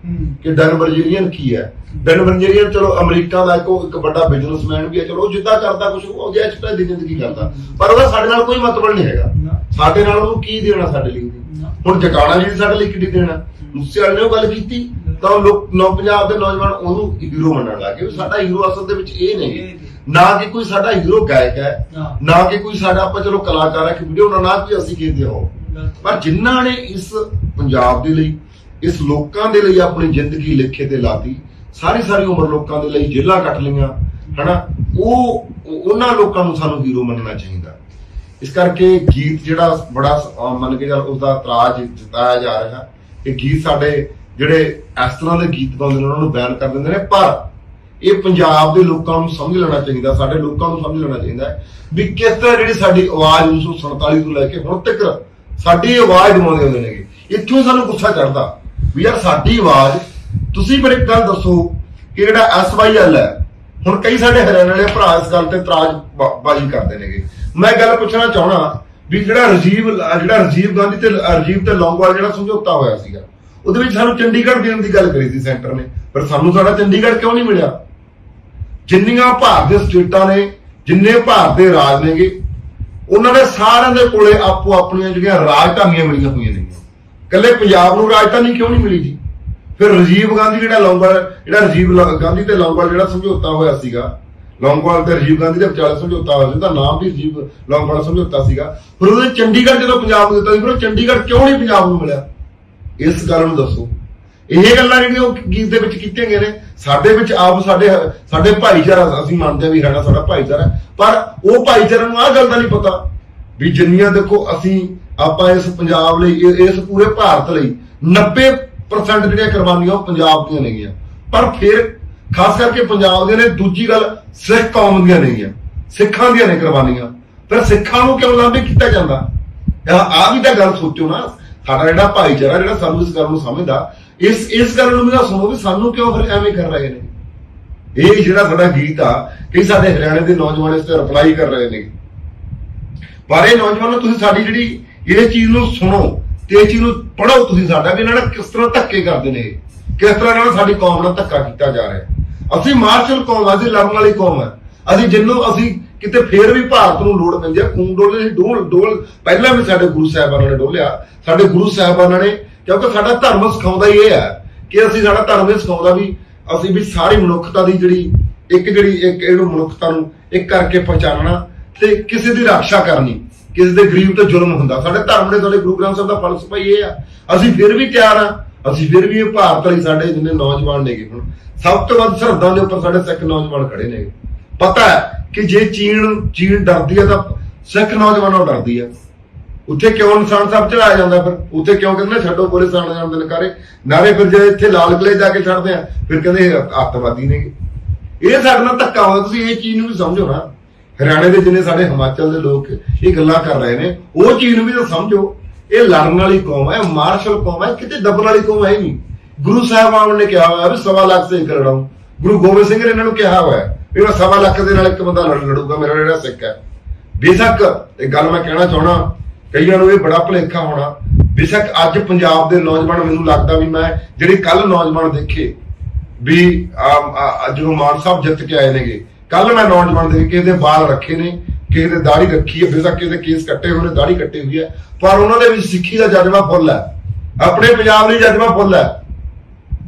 ਕਿ ਡਨ ਵਰਜੀਨੀਅਨ ਕੀ ਹੈ। ਡਨ ਵਰਜੀਨੀਅਨ ਚਲੋ ਅਮਰੀਕਾ ਦਾ ਇੱਕ ਵੱਡਾ ਬਿਜ਼ਨਸਮੈਨ ਵੀ ਹੈ, ਚਲੋ ਉਹ ਜਿੱਦਾਂ ਕਰਦਾ ਕੁਛ ਉਹਦੀ ਐਕਸਪ੍ਰੈਸ ਦੀ ਜ਼ਿੰਦਗੀ ਕਰਦਾ, ਪਰ ਉਹਦਾ ਸਾਡੇ ਨਾਲ ਕੋਈ ਮਤਲਬ ਨਹੀਂ ਹੈਗਾ। ਸਾਡੇ ਨਾਲ ਉਹਨੂੰ ਕੀ ਦੇਣਾ ਸਾਡੇ ਲਈ? ਹੁਣ ਜਟਾਣਾ ਜੀ ਸਾਡੇ ਲਈ ਕਿੱਡੀ ਦੇਣਾ? ਮੂਸੇ ਵਾਲੇ ਨੇ ਉਹ ਗੱਲ ਕੀਤੀ ਤਾਂ ਲੋਕ ਪੰਜਾਬ ਦੇ ਨੌਜਵਾਨ ਉਹਨੂੰ ਹੀਰੋ ਮੰਨਣ ਲੱਗ ਗਏ। ਸਾਡਾ ਹੀਰੋ ਅਸਲ ਦੇ ਵਿੱਚ ਇਹ ਨਹੀਂ, ਨਾ ਕਿ ਕੋਈ ਸਾਡਾ ਹੀਰੋ ਗਾਇਕ ਹੈ, ਨਾ ਕਿ ਕੋਈ ਸਾਡਾ ਆਪਾਂ ਚਲੋ ਕਲਾਕਾਰ ਹੈ ਕਿ ਵੀਡੀਓ ਨਾ ਕਿ ਅਸੀਂ ਕਹਿੰਦੇ ਹੋ, ਪਰ ਜਿਨ੍ਹਾਂ ਨੇ ਇਸ ਪੰਜਾਬ ਦੇ ਲਈ, ਇਸ ਲੋਕਾਂ ਦੇ ਲਈ ਆਪਣੀ ਜ਼ਿੰਦਗੀ ਲਿਖੇ ਤੇ ਲਾਤੀ, ਸਾਰੀ ਉਮਰ ਲੋਕਾਂ ਦੇ ਲਈ ਜੇਲ੍ਹਾਂ ਕੱਟ ਲਈਆਂ ਹਨਾ, ਉਹਨਾਂ ਲੋਕਾਂ ਨੂੰ ਸਾਨੂੰ ਹੀਰੋ ਮੰਨਣਾ ਚਾਹੀਦਾ। ਇਸ ਕਰਕੇ ਗੀਤ ਜਿਹੜਾ ਬੜਾ ਮੰਨ ਕੇ ਚੱਲ ਉਸਦਾ ਇਤਰਾਜ਼ ਜਤਾਇਆ ਜਾ ਰਿਹਾ, ਇਹ ਗੀਤ ਸਾਡੇ ਜਿਹੜੇ ਇਸ ਤਰ੍ਹਾਂ ਦੇ ਗੀਤ ਗਾਉਂਦੇ ਨੇ ਉਹਨਾਂ ਨੂੰ ਬੈਨ ਕਰ ਦਿੰਦੇ ਨੇ, ਪਰ ਇਹ ਪੰਜਾਬ ਦੇ ਲੋਕਾਂ ਨੂੰ ਸਮਝ ਲੈਣਾ ਚਾਹੀਦਾ, ਸਾਡੇ ਲੋਕਾਂ ਨੂੰ ਸਮਝ ਲੈਣਾ ਚਾਹੀਦਾ ਹੈ ਵੀ ਕਿਸ ਤਰ੍ਹਾਂ ਜਿਹੜੀ ਸਾਡੀ ਆਵਾਜ਼ 1947 ਤੋਂ ਲੈ ਕੇ ਹੁਣ ਤੱਕ ਸਾਡੀ ਆਵਾਜ਼ ਦਵਾਉਂਦੇ ਹੁੰਦੇ ਨੇਗੇ। ਇੱਥੋਂ ਸਾਨੂੰ ਗੁੱਸਾ ਚੜਦਾ ਵੀ ਯਾਰ ਸਾਡੀ ਆਵਾਜ਼, ਤੁਸੀਂ ਮੇਰੇ ਗੱਲ ਦੱਸੋ ਕਿ ਜਿਹੜਾ SYL ਹੈ, ਹੁਣ ਕਈ ਸਾਡੇ ਹਰਿਆਣਾ ਵਾਲੇ ਭਰਾ ਇਸ ਗੱਲ ਤੇ ਇਤਰਾਜ਼ਬਾਜ਼ੀ ਕਰਦੇ ਨੇਗੇ। ਮੈਂ ਗੱਲ ਪੁੱਛਣਾ ਚਾਹਣਾ ਵੀ ਜਿਹੜਾ ਰਾਜੀਵ ਗਾਂਧੀ ਤੇ ਲੌਂਗੋਵਾਲ ਜਿਹੜਾ ਸਮਝੌਤਾ ਹੋਇਆ ਸੀਗਾ, ਉਹਦੇ ਵਿੱਚ ਸਾਨੂੰ ਚੰਡੀਗੜ੍ਹ ਦੇਣ ਦੀ ਗੱਲ ਕਰੀ ਸੀ ਸੈਂਟਰ ਨੇ, ਪਰ ਸਾਨੂੰ ਸਾਡਾ ਚੰਡੀਗੜ੍ਹ ਕਿਉਂ ਨਹੀਂ ਮਿਲਿਆ? ਜਿੰਨੀਆਂ ਭਾਰਤ ਦੇ ਸਟੇਟਾਂ ਨੇ, ਜਿੰਨੇ ਭਾਰਤ ਦੇ ਰਾਜ ਨੇਗੇ, ਉਹਨਾਂ ਦੇ ਸਾਰਿਆਂ ਦੇ ਕੋਲੇ ਆਪੋ ਆਪਣੀਆਂ ਜਿਹੜੀਆਂ ਰਾਜਧਾਨੀਆਂ ਮਿਲੀਆਂ ਹੋਈਆਂ ਨੇ। ਇਕੱਲੇ ਪੰਜਾਬ ਨੂੰ ਰਾਜਧਾਨੀ ਕਿਉਂ ਨਹੀਂ ਮਿਲੀ ਜੀ? ਫਿਰ ਰਾਜੀਵ ਗਾਂਧੀ ਰਾਜੀਵ ਗਾਂਧੀ ਤੇ ਲੌਂਗੋਵਾਲ ਜਿਹੜਾ ਸਮਝੌਤਾ ਹੋਇਆ ਸੀਗਾ, ਲੌਂਗੋਵਾਲ ਤੇ ਰਾਜੀਵ ਗਾਂਧੀ ਦੇ ਵਿਚਾਲੇ ਸਮਝੌਤਾ ਹੋਇਆ ਸੀ, ਉਹਦਾ ਨਾਮ ਵੀ ਰਾਜੀਵ ਲੌਂਗੋਵਾਲ ਸਮਝੌਤਾ ਸੀਗਾ। ਫਿਰ ਉਹਦੇ ਚੰਡੀਗੜ੍ਹ ਜਦੋਂ ਪੰਜਾਬ ਨੂੰ ਦਿੱਤਾ ਸੀ, ਫਿਰ ਉਹ ਚੰਡੀਗੜ੍ਹ ਕਿਉਂ ਨਹੀਂ ਪੰਜਾਬ ਨੂੰ ਮਿਲਿਆ? ਇਸ ਗੱਲ ਨੂੰ ਦੱਸੋ। ਇਹ ਗੱਲਾਂ ਜਿਹੜੀਆਂ ਉਹ ਗੀਤ ਦੇ ਵਿੱਚ ਕੀਤੀਆਂ ਗਈਆਂ ਨੇ, ਸਾਡੇ ਵਿੱਚ ਆਪ ਸਾਡੇ ਭਾਈਚਾਰਾ, ਅਸੀਂ ਮੰਨਦੇ ਹਾਂ ਵੀ ਰਹਿਣਾ ਸਾਡਾ ਭਾਈਚਾਰਾ, ਪਰ ਉਹ ਭਾਈਚਾਰੇ ਨੂੰ ਆਹ ਗੱਲ ਦਾ ਨਹੀਂ ਪਤਾ ਵੀ ਜਿੰਨੀਆਂ ਦੇਖੋ ਆਪਾਂ ਇਸ ਪੰਜਾਬ ਲਈ, ਇਸ ਪੂਰੇ ਭਾਰਤ ਲਈ 90% ਜਿਹੜੀਆਂ ਕੁਰਬਾਨੀਆਂ ਉਹ ਪੰਜਾਬ ਦੀਆਂ ਨੇਗੀਆਂ, ਪਰ ਫਿਰ ਖਾਸ ਕਰਕੇ ਪੰਜਾਬ ਦੀਆਂ ਨੇ। ਦੂਜੀ ਗੱਲ ਸਿੱਖ ਕੌਮ ਦੀਆਂ ਨੇਗੀਆਂ, ਸਿੱਖਾਂ ਦੀਆਂ ਨੇ ਕੁਰਬਾਨੀਆਂ, ਫਿਰ ਸਿੱਖਾਂ ਨੂੰ ਕਿਉਂ ਲਾਂਭੇ ਕੀਤਾ ਜਾਂਦਾ? ਆਹ ਵੀ ਤਾਂ ਗੱਲ ਸੋਚੋ ਨਾ। ਸਾਡਾ ਜਿਹੜਾ ਭਾਈਚਾਰਾ ਜਿਹੜਾ ਸਾਨੂੰ ਇਸ ਗੱਲ ਨੂੰ ਸਮਝਦਾ, ਇਸ ਗੱਲ ਨੂੰ ਵੀ ਤਾਂ ਸੁਣੋ ਵੀ ਸਾਨੂੰ ਕਿਉਂ ਫਿਰ ਐਵੇਂ ਕਰ ਰਹੇ ਨੇ। ਇਹ ਜਿਹੜਾ ਸਾਡਾ ਗੀਤ ਆ, ਕਈ ਸਾਡੇ ਹਰਿਆਣੇ ਦੇ ਨੌਜਵਾਨ ਇਸ ਤੇ ਰਿਪਲਾਈ ਕਰ ਰਹੇ ਨੇ, ਪਰ ਇਹ ਨੌਜਵਾਨੋ ਤੁਸੀਂ ਸਾਡੀ ਜਿਹੜੀ ਇਹ ਚੀਜ਼ ਨੂੰ ਸੁਣੋ ਤੇ ਇਹ ਚੀਜ਼ ਨੂੰ ਪੜ੍ਹੋ ਤੁਸੀਂ ਸਾਡਾ ਵੀ ਇਹਨਾਂ ਨੇ ਕਿਸ ਤਰ੍ਹਾਂ ਧੱਕੇ ਕਰਦੇ ਨੇ, ਕਿਸ ਤਰ੍ਹਾਂ ਨਾਲ ਸਾਡੀ ਕੌਮ ਨਾਲ ਧੱਕਾ ਕੀਤਾ ਜਾ ਰਿਹਾ। ਅਸੀਂ ਮਾਰਸ਼ਲ ਕੌਮ ਆ, ਅਸੀਂ ਲੜਨ ਵਾਲੀ ਕੌਮ ਆ। ਅਸੀਂ ਕਿਤੇ ਫੇਰ ਵੀ ਭਾਰਤ ਨੂੰ ਲੋੜ ਪੈਂਦੀ ਆ ਖੂਨ ਡੋਲਣ ਦੀ। ਡੋਲ ਪਹਿਲਾਂ ਵੀ ਸਾਡੇ ਗੁਰੂ ਸਾਹਿਬਾਨਾਂ ਨੇ ਡੋਲਿਆ, ਸਾਡੇ ਗੁਰੂ ਸਾਹਿਬਾਨਾਂ ਨੇ, ਕਿਉਂਕਿ ਸਾਡਾ ਧਰਮ ਸਿਖਾਉਂਦਾ ਹੀ ਇਹ ਹੈ ਕਿ ਸਾਡਾ ਧਰਮ ਇਹ ਸਿਖਾਉਂਦਾ ਵੀ ਅਸੀਂ ਵੀ ਸਾਰੀ ਮਨੁੱਖਤਾ ਦੀ ਜਿਹੜੀ ਇਹਨੂੰ ਮਨੁੱਖਤਾ ਨੂੰ ਇੱਕ ਕਰਕੇ ਪਛਾਣਨਾ ਤੇ ਕਿਸੇ ਦੀ ਰੱਖਿਆ ਕਰਨੀ, ਕਿਸੇ ਦੇ ਗਰੀਬ ਤੇ ਜ਼ੁਲਮ ਹੁੰਦਾ। ਸਾਡੇ ਧਰਮ ਨੇ, ਸਾਡੇ ਗੁਰੂ ਗ੍ਰੰਥ ਸਾਹਿਬ ਦਾ ਫਲਸਫਾ ਹੀ ਇਹ ਆ। ਅਸੀਂ ਫਿਰ ਵੀ ਤਿਆਰ ਆ, ਅਸੀਂ ਫਿਰ ਵੀ ਇਹ ਭਾਰਤ ਲਈ ਸਾਡੇ ਜਿੰਨੇ ਨੌਜਵਾਨ ਨੇਗੇ, ਹੁਣ ਸਭ ਤੋਂ ਵੱਧ ਸਰਹੱਦਾਂ ਦੇ ਉੱਪਰ ਸਾਡੇ ਸਿੱਖ ਨੌਜਵਾਨ ਖੜੇ ਨੇ। ਪਤਾ ਹੈ ਕਿ ਜੇ ਚੀਨ ਡਰਦੀ ਹੈ ਤਾਂ ਸਿੱਖ ਨੌਜਵਾਨਾਂ ਡਰਦੀ ਹੈ। ਉੱਥੇ ਕਿਉਂ ਨਿਸ਼ਾਨ ਸਾਹਿਬ ਚੜਾਇਆ ਜਾਂਦਾ? ਫਿਰ ਉੱਥੇ ਕਿਉਂ ਕਹਿੰਦੇ ਛੱਡੋ ਗੋਲੇ ਸਾਣ ਜਾਣ ਦੇ ਨਾਰੇ, ਫਿਰ ਜੇ ਇੱਥੇ ਲਾਲ ਕਿਲੇ ਜਾ ਕੇ ਛੱਡਦੇ ਆ ਫਿਰ ਕਹਿੰਦੇ ਅੱਤਵਾਦੀ ਨੇਗੇ। ਇਹ ਸਾਡੇ ਨਾਲ ਧੱਕਾ ਹੋਇਆ। ਤੁਸੀਂ ਇਹ ਚੀਜ਼ ਨੂੰ ਵੀ ਸਮਝੋ ਨਾ। ਹਰਿਆਣੇ ਦੇ ਜਿੰਨੇ ਸਾਡੇ ਹਿਮਾਚਲ ਦੇ ਲੋਕ ਇਹ ਗੱਲਾਂ ਕਰ ਰਹੇ ਨੇ, ਉਹ ਚੀਜ਼ ਨੂੰ ਵੀ ਤਾਂ ਸਮਝੋ। ਇਹ ਲੜਨ ਵਾਲੀ ਕੌਮ ਹੈ, ਮਾਰਸ਼ਲ ਕੌਮ ਹੈ, ਕਿਤੇ ਦੱਬਣ ਵਾਲੀ ਕੌਮ ਹੈ ਨਹੀਂ। ਗੁਰੂ ਸਾਹਿਬਾਨ ਨੇ ਕਿਹਾ ਹੋਇਆ ਵੀ 1.25 ਲੱਖ ਸੇ ਇੱਕ ਲੜਾਊ। ਗੁਰੂ ਗੋਬਿੰਦ ਸਿੰਘ ਨੇ ਇਹਨਾਂ ਨੂੰ ਕਿਹਾ ਹੋਇਆ ਵੀ ਮੈਂ 1.25 ਲੱਖ ਦੇ ਨਾਲ ਇੱਕ ਬੰਦਾ ਲੜੂਗਾ, ਮੇਰਾ ਜਿਹੜਾ ਸਿੱਖ ਹੈ। ਬੇਸ਼ੱਕ ਇਹ ਗੱਲ ਮੈਂ ਕਹਿਣਾ ਚਾਹਣਾ, ਕਈਆਂ ਨੂੰ ਇਹ ਬੜਾ ਭੁਲੇਖਾ ਹੋਣਾ, ਬੇਸ਼ੱਕ ਅੱਜ ਪੰਜਾਬ ਦੇ ਨੌਜਵਾਨ, ਮੈਨੂੰ ਲੱਗਦਾ ਵੀ ਮੈਂ ਜਿਹੜੇ ਕੱਲ ਨੌਜਵਾਨ ਦੇਖੇ ਵੀ ਜਦੋਂ ਮਾਨ ਸਾਹਿਬ ਜਿੱਤ ਕੇ ਆਏ ਨੇਗੇ, ਕੱਲ ਮੈਂ ਨੌਜਵਾਨ ਦੇ ਕਿਸੇ ਦੇ ਵਾਲ ਰੱਖੇ ਨੇ, ਕਿਸੇ ਦੇ ਦਾੜੀ ਰੱਖੀ ਹੈ, ਬੇਸ਼ੱਕ ਕਿਸੇ ਦੇ ਕੇਸ ਕੱਟੇ ਹੋਏ ਨੇ, ਦਾੜੀ ਕੱਟੀ ਹੋਈ ਹੈ, ਪਰ ਉਹਨਾਂ ਦੇ ਵਿੱਚ ਸਿੱਖੀ ਦਾ ਜਜ਼ਬਾ ਫੁੱਲ ਹੈ, ਆਪਣੇ ਪੰਜਾਬ ਲਈ ਜਜ਼ਬਾ ਫੁੱਲ ਹੈ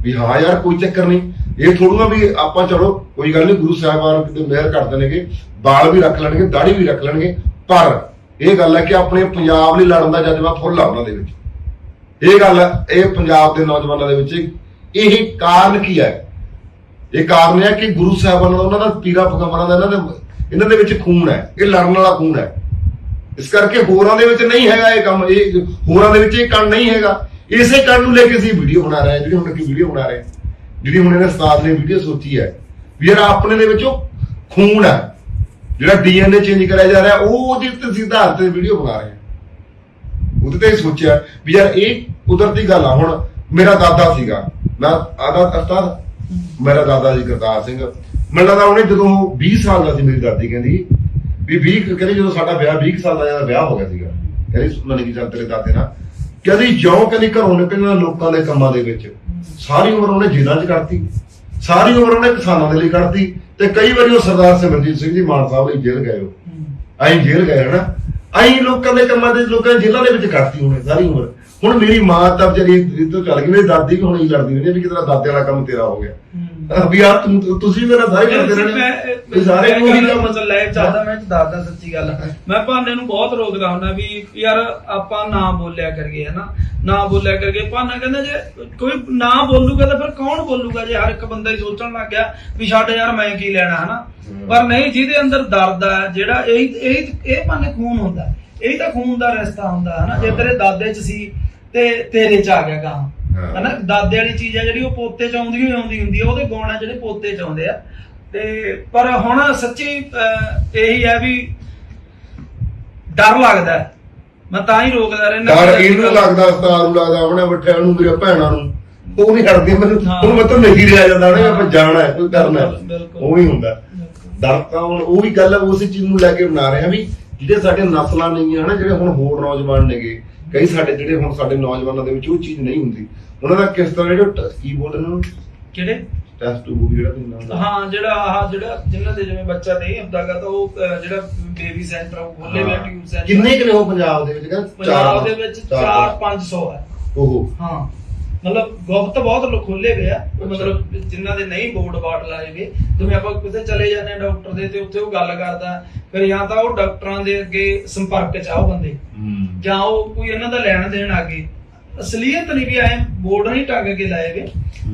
ਵੀ ਹਾਂ ਯਾਰ ਕੋਈ ਚੱਕਰ ਨਹੀਂ। ਇਹ ਥੋੜੂਗਾ ਵੀ ਆਪਾਂ ਚਲੋ ਕੋਈ ਗੱਲ ਨਹੀਂ, ਗੁਰੂ ਸਾਹਿਬਾਨ ਕਿਤੇ ਮਿਹਰ ਕਰਦੇ ਨੇਗੇ, ਵਾਲ ਵੀ ਰੱਖ ਲੈਣਗੇ, ਦਾੜੀ ਵੀ ਰੱਖ ਲੈਣਗੇ, ਪਰ ਇਹ ਗੱਲ ਹੈ ਕਿ ਆਪਣੇ ਪੰਜਾਬ ਲਈ ਲੜਨ ਦਾ ਜਜ਼ਬਾ ਫੁੱਲ ਆ ਉਹਨਾਂ ਦੇ ਵਿੱਚ। ਇਹ ਗੱਲ ਇਹ ਪੰਜਾਬ ਦੇ ਨੌਜਵਾਨਾਂ ਦੇ ਵਿੱਚ ਇਹ ਕਾਰਨ ਕੀ ਹੈ? ਇਹ ਕਾਰਨ ਹੈ ਕਿ ਗੁਰੂ ਸਾਹਿਬਾਨਾਂ ਦਾ, ਉਹਨਾਂ ਦਾ, ਪੀਰਾਂ ਪੈਗੰਬਰਾਂ ਦਾ ਇਹਨਾਂ ਦੇ ਵਿੱਚ ਖੂਨ ਹੈ, ਇਹ ਲੜਨ ਵਾਲਾ ਖੂਨ ਹੈ। ਇਸ ਕਰਕੇ ਹੋਰਾਂ ਦੇ ਵਿੱਚ ਨਹੀਂ ਹੈਗਾ ਇਹ ਕੰਮ, ਇਹ ਹੋਰਾਂ ਦੇ ਵਿੱਚ ਇਹ ਕੰਮ ਨਹੀਂ ਹੈਗਾ। ਇਸੇ ਕੰਮ ਨੂੰ ਲੈ ਕੇ ਅਸੀਂ ਵੀਡੀਓ ਬਣਾ ਰਹੇ ਹਾਂ, ਜਿਹੜੀ ਹੁਣ ਕੀ ਵੀਡੀਓ ਬਣਾ ਰਹੇ ਹਾਂ, ਜਿਹੜੀ ਹੁਣ ਇਹਨੇ ਉਸਤਾਦ ਨੇ ਵੀਡੀਓ ਸੋਚੀ ਹੈ ਵੀ ਯਾਰ ਆਪਣੇ ਦੇ ਵਿੱਚ ਉਹ ਖੂਨ ਹੈ ਜਿਹੜਾ DNA ਚੇਂਜ ਕਰਿਆ ਜਾ ਰਿਹਾ, ਉਹ ਉਹਦੇ ਤੇ ਸਿਧਾਂਤ ਤੇ ਵੀਡੀਓ ਬਣਾ ਰਹੇ ਹਾਂ। ਉਹਦੇ ਤੇ ਸੋਚਿਆ ਵੀ ਯਾਰ ਇਹ ਕੁਦਰਤੀ ਗੱਲ ਆ। ਹੁਣ ਮੇਰਾ ਦਾਦਾ ਸੀਗਾ, ਮੈਂ ਉਸਤਾਦ, ਮੇਰਾ ਦਾਦਾ ਜੀ ਕਰਤਾਰ ਸਿੰਘ, ਮੈਨੂੰ ਲੱਗਦਾ ਉਹਨੇ ਜਦੋਂ 20 ਸਾਲ ਦਾ ਸੀ, ਮੇਰੀ ਦਾਦੀ ਕਹਿੰਦੀ ਵੀ 20 ਕਹਿੰਦੀ ਜਦੋਂ ਸਾਡਾ ਵਿਆਹ 20 ਸਾਲ ਦਾ ਜਦ ਵਿਆਹ ਹੋ ਗਿਆ ਸੀਗਾ, ਕਹਿੰਦੀ ਸੁਣਨ ਕੀ ਚੱਲ ਤੇਰੇ ਦਾਦੇ ਨਾਲ, ਕਹਿੰਦੀ ਜਿਉਂ ਕਹਿੰਦੀ ਘਰੋਂ ਨਿਕਲਣਾ ਲੋਕਾਂ ਦੇ ਕੰਮਾਂ ਦੇ ਵਿੱਚ, ਸਾਰੀ ਉਮਰ ਉਹਨੇ ਜੇਲ੍ਹਾਂ 'ਚ ਕੱਢਤੀ, ਸਾਰੀ ਉਮਰ ਉਹਨੇ ਕਿਸਾਨਾਂ ਦੇ ਲਈ ਕੱਢਤੀ, ਤੇ ਕਈ ਵਾਰੀ ਉਹ ਸਰਦਾਰ ਸਿਮਰਜੀਤ ਸਿੰਘ ਜੀ ਮਾਨ ਸਾਹਿਬ ਲਈ ਜੇਲ੍ਹ ਗਏ, ਅਸੀਂ ਜੇਲ੍ਹ ਗਏ ਹਨਾ, ਅਸੀਂ ਲੋਕਾਂ ਦੇ ਕੰਮਾਂ ਦੇ, ਲੋਕਾਂ ਦੀ ਜੇਲ੍ਹਾਂ ਦੇ ਵਿੱਚ ਕੱਢਤੀ ਉਹਨੇ ਸਾਰੀ ਉਮਰ। ਹੁਣ ਮੇਰੀ ਮਾਂ ਤਾਂ ਵਿਚਾਰੀ ਇੱਥੋਂ ਚੱਲ ਗਈ, ਮੇਰੀ ਦਾਦੀ ਵੀ ਹੁਣ ਹੀ ਲੜਦੀ ਰਹਿੰਦੀ ਵੀ ਕਿ ਤੇਰਾ ਦਾਦੇ ਵਾਲਾ ਕੰਮ ਤੇਰਾ ਹੋ ਗਿਆ, ਵੀ ਯਾਰ ਤੁਸੀਂ ਮੇਰਾ ਸਾਰੇ ਕਰਦੇ ਰਹਿੰਦੇ ਸਾਰੇ ਮਤਲਬ ਲੈ ਚਾਹਦਾ। ਮੈਂ ਦੱਸਦਾ ਸੱਚੀ ਗੱਲ, ਮੈਂ ਭਾਨੇ ਨੂੰ ਬਹੁਤ ਰੋਕਦਾ ਹੁੰਦਾ ਵੀ ਯਾਰ ਆਪਾਂ ਨਾ ਬੋਲਿਆ ਕਰੀਏ ਹਨਾ, ਨਾ ਬੋਲਿਆ ਕਰੀਏ। ਭਾਨਾ ਕਹਿੰਦਾ ਜੇ ਕੋਈ ਨਾ ਬੋਲੂਗਾ ਤਾਂ ਫਿਰ ਕੌਣ ਬੋਲੂਗਾ? ਜੇ ਹਰ ਇੱਕ ਬੰਦਾ ਹੀ ਸੋਚਣ ਲੱਗ ਗਿਆ ਵੀ ਛੱਡ ਯਾਰ ਮੈਂ ਕੀ ਲੈਣਾ ਹਨਾ। ਪਰ ਨਹੀਂ, ਜਿਹਦੇ ਅੰਦਰ ਦਰਦ ਆ ਜਿਹੜਾ ਇਹ ਭਾਨੇ ਖੂਨ ਹੁੰਦਾ, ਇਹੀ ਤਾਂ ਖੂਨ ਦਾ ਰਿਸ਼ਤਾ ਹੁੰਦਾ ਹਨਾ। ਜੇ ਤੇਰੇ ਦਾਦੇ 'ਚ ਸੀ ਤੇ ਤੇਰੇ 'ਚ ਆ ਗਿਆ ਗਾਂ ਹਨਾ। ਦਾਦੇ ਵਾਲੀ ਚੀਜ਼ ਆ ਜਿਹੜੀ ਉਹ ਪੋਤੇ 'ਚ ਆਉਂਦੀ ਹੁੰਦੀ ਆ, ਉਹਦੇ ਗੁਣ ਆ ਜਿਹੜੇ ਪੋਤੇ 'ਚ ਆਉਂਦੇ ਆ। ਤੇ ਪਰ ਹੁਣ ਸੱਚੀ ਇਹੀ ਹੈ ਵੀ ਡਰ ਲੱਗਦਾ, ਮੈਂ ਤਾਂ ਹੀ ਰੋਕਦਾ ਰਹਿਣਾ। ਡਰ ਇਹਨੂੰ ਲੱਗਦਾ, ਉਸਤਾਦ ਨੂੰ ਲੱਗਦਾ, ਆਪਣੇ ਬੱਚਿਆਂ ਨੂੰ, ਮੇਰੇ ਭੈਣਾਂ ਨੂੰ, ਉਹ ਨਹੀਂ ਹਟਦੀ ਮੈਨੂੰ, ਹੁਣ ਮੈਂ ਤਾਂ ਨਹੀਂ ਰਿਹਾ ਜਾਂਦਾ ਉਹਨੇ, ਆਪਾਂ ਜਾਣਾ ਕੋਈ ਕਰਨਾ, ਉਹ ਹੀ ਹੁੰਦਾ ਡਰ। ਤਾਂ ਹੁਣ ਉਹ ਵੀ ਗੱਲ ਉਸੇ ਚੀਜ਼ ਨੂੰ ਲੈ ਕੇ ਬਣਾ ਰਹੇ ਆ ਵੀ ਜਿਹੜੇ ਸਾਡੇ ਨਸਲਾਂ ਨੇਗੀਆਂ ਹਨਾ, ਜਿਹੜੇ ਹੁਣ ਹੋਰ ਨੌਜਵਾਨ ਨੇਗੇ, ਕਈ ਸਾਡੇ ਜਿਹੜੇ ਹੁਣ ਸਾਡੇ ਨੌਜਵਾਨਾਂ ਦੇ ਵਿੱਚ ਉਹ ਚੀਜ਼ ਨਹੀਂ ਹੁੰਦੀ, ਉਹਨਾਂ ਦਾ ਕਿਸ ਤਰ੍ਹਾਂ ਜਿਹੜੇ ਕੀ ਬੋਲਦੇ ਨੇ ਕਿਹੜੇ ਟੈਸਟ ਟੂਬ ਜਿਹੜਾ ਹੁੰਦਾ, ਹਾਂ ਜਿਹੜਾ ਜਿਨ੍ਹਾਂ ਦੇ ਜਿਵੇਂ ਬੱਚਾ ਨਹੀਂ ਹੁੰਦਾਗਾ ਤਾਂ ਉਹ ਜਿਹੜਾ ਬੇਬੀ ਸੈਂਟਰ ਉਹ ਖੋਲੇ ਹੋਏ ਟਿਊਬ ਸੈਂਟਰ। ਕਿੰਨੇ ਕਿਨੇ ਉਹ ਪੰਜਾਬ ਦੇ ਵਿੱਚ? ਪੰਜਾਬ ਦੇ ਵਿੱਚ 400-500 ਹੈ। ਓਹੋ ਹਾਂ, ਮਤਲਬ ਗੁਪਤ ਬਹੁਤ ਲੋਕ ਖੋਲੇ ਗਏ ਆ, ਮਤਲਬ ਜਿਨ੍ਹਾਂ ਦੇ ਨਹੀਂ ਬੋਰਡ ਬਾਟ ਲਾਏ ਗਏ। ਜਿਵੇਂ ਆਪਾਂ ਕਿਤੇ ਚਲੇ ਜਾਂਦੇ ਆ ਡਾਕਟਰ ਦੇ ਤੇ ਉੱਥੇ ਉਹ ਗੱਲ ਕਰਦਾ, ਫਿਰ ਜਾਂ ਤਾਂ ਉਹ ਡਾਕਟਰਾਂ ਦੇ ਅੱਗੇ ਸੰਪਰਕ 'ਚ ਆ ਉਹ ਬੰਦੇ, ਜਾਂ ਉਹ ਕੋਈ ਇਹਨਾਂ ਦਾ ਲੈਣ ਦੇਣ ਆ ਗਏ। ਅਸਲੀਅਤ ਨਹੀਂ ਵੀ ਆਏ ਬੋਰਡ ਨਹੀਂ ਟੰਗ ਕੇ ਲਾਏ ਗਏ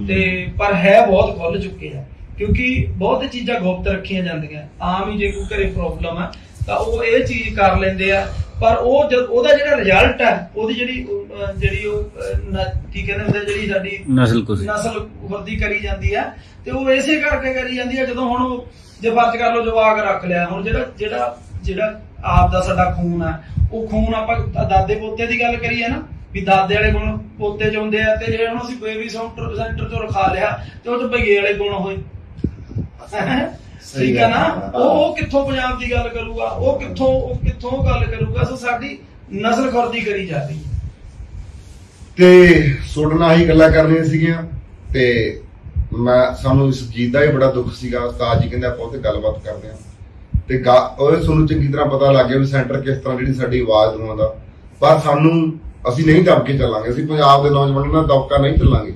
ਤੇ ਪਰ ਹੈ ਬਹੁਤ ਖੁੱਲ ਚੁੱਕੇ ਆ, ਕਿਉਂਕਿ ਬਹੁਤ ਚੀਜ਼ਾਂ ਗੁਪਤ ਰੱਖੀਆਂ ਜਾਂਦੀਆਂ। ਆਮ ਹੀ ਜੇ ਕੋਈ ਘਰੇ ਪ੍ਰੋਬਲਮ ਆ ਤਾਂ ਉਹ ਇਹ ਚੀਜ਼ ਕਰ ਲੈਂਦੇ ਆ, ਪਰ ਉਹ ਉਹਦਾ ਜਿਹੜਾ ਰਿਜ਼ਲਟ ਹੈ, ਉਹਦੀ ਜਿਹੜੀ ਉਹ ਕੀ ਕਹਿੰਦੇ ਹੁੰਦੇ, ਜਿਹੜੀ ਸਾਡੀ ਨਸਲ ਵਰਦੀ ਕਰੀ ਜਾਂਦੀ ਆ, ਤੇ ਉਹ ਇਸੇ ਕਰਕੇ ਕਰੀ ਜਾਂਦੀ ਆ। ਜਦੋਂ ਹੁਣ ਜੇ ਫਰਜ਼ ਕਰ ਲਓ ਜਵਾਕ ਰੱਖ ਲਿਆ, ਹੁਣ ਜਿਹੜਾ ਆਪ ਦਾ ਸਾਡਾ ਖੂਨ ਆ, ਉਹ ਖੂਨ ਆਪਾਂ ਦਾਦੇ ਪੋਤੇ ਦੀ ਗੱਲ ਕਰੀਏ ਨਾ ਵੀ ਦਾਦੇ ਵਾਲੇ ਗੁਣ ਪੋਤੇ 'ਚ ਹੁੰਦੇ ਆ, ਤੇ ਜੇ ਹੁਣ ਅਸੀਂ ਬੇਬੀ ਸੈਂਟਰ 'ਚੋਂ ਰਖਾ ਲਿਆ ਤੇ ਉਹ 'ਚ ਭਈਏ ਵਾਲੇ ਗੁਣ ਹੋਏ, ਠੀਕ ਹੈ ਨਾ। ਉਹ ਕਿੱਥੋਂ ਪੰਜਾਬ ਦੀ ਗੱਲ ਕਰੂਗਾ, ਉਹ ਕਿੱਥੋਂ ਗੱਲ ਕਰੂਗਾ। ਸੋ ਸਾਡੀ ਨਸਲ ਖੁਰਦੀ ਕਰੀ ਜਾ ਰਹੀ ਹੈ। ਤੇ ਸੁਣਨਾ ਹੀ ਗੱਲਾਂ ਕਰਨੀਆਂ ਸੀਗੀਆਂ, ਤੇ ਸਾਨੂੰ ਇਸ ਚੀਜ਼ ਦਾ ਹੀ ਬੜਾ ਦੁੱਖ ਸੀਗਾ। ਉਸਤਾਦ ਜੀ ਕਹਿੰਦੇ ਆਪਾਂ ਉੱਥੇ ਗੱਲਬਾਤ ਕਰਦੇ ਹਾਂ, ਤੇ ਉਹ ਤੁਹਾਨੂੰ ਚੰਗੀ ਤਰ੍ਹਾਂ ਪਤਾ ਲੱਗ ਗਿਆ ਵੀ ਸੈਂਟਰ ਕਿਸ ਤਰ੍ਹਾਂ ਜਿਹੜੀ ਸਾਡੀ ਆਵਾਜ਼ ਦਵਾਉਂਦਾ। ਪਰ ਅਸੀਂ ਨਹੀਂ ਦਬ ਕੇ ਚੱਲਾਂਗੇ, ਅਸੀਂ ਪੰਜਾਬ ਦੇ ਨੌਜਵਾਨਾਂ ਨਾਲ ਦਬਕਾ ਨਹੀਂ ਚੱਲਾਂਗੇ।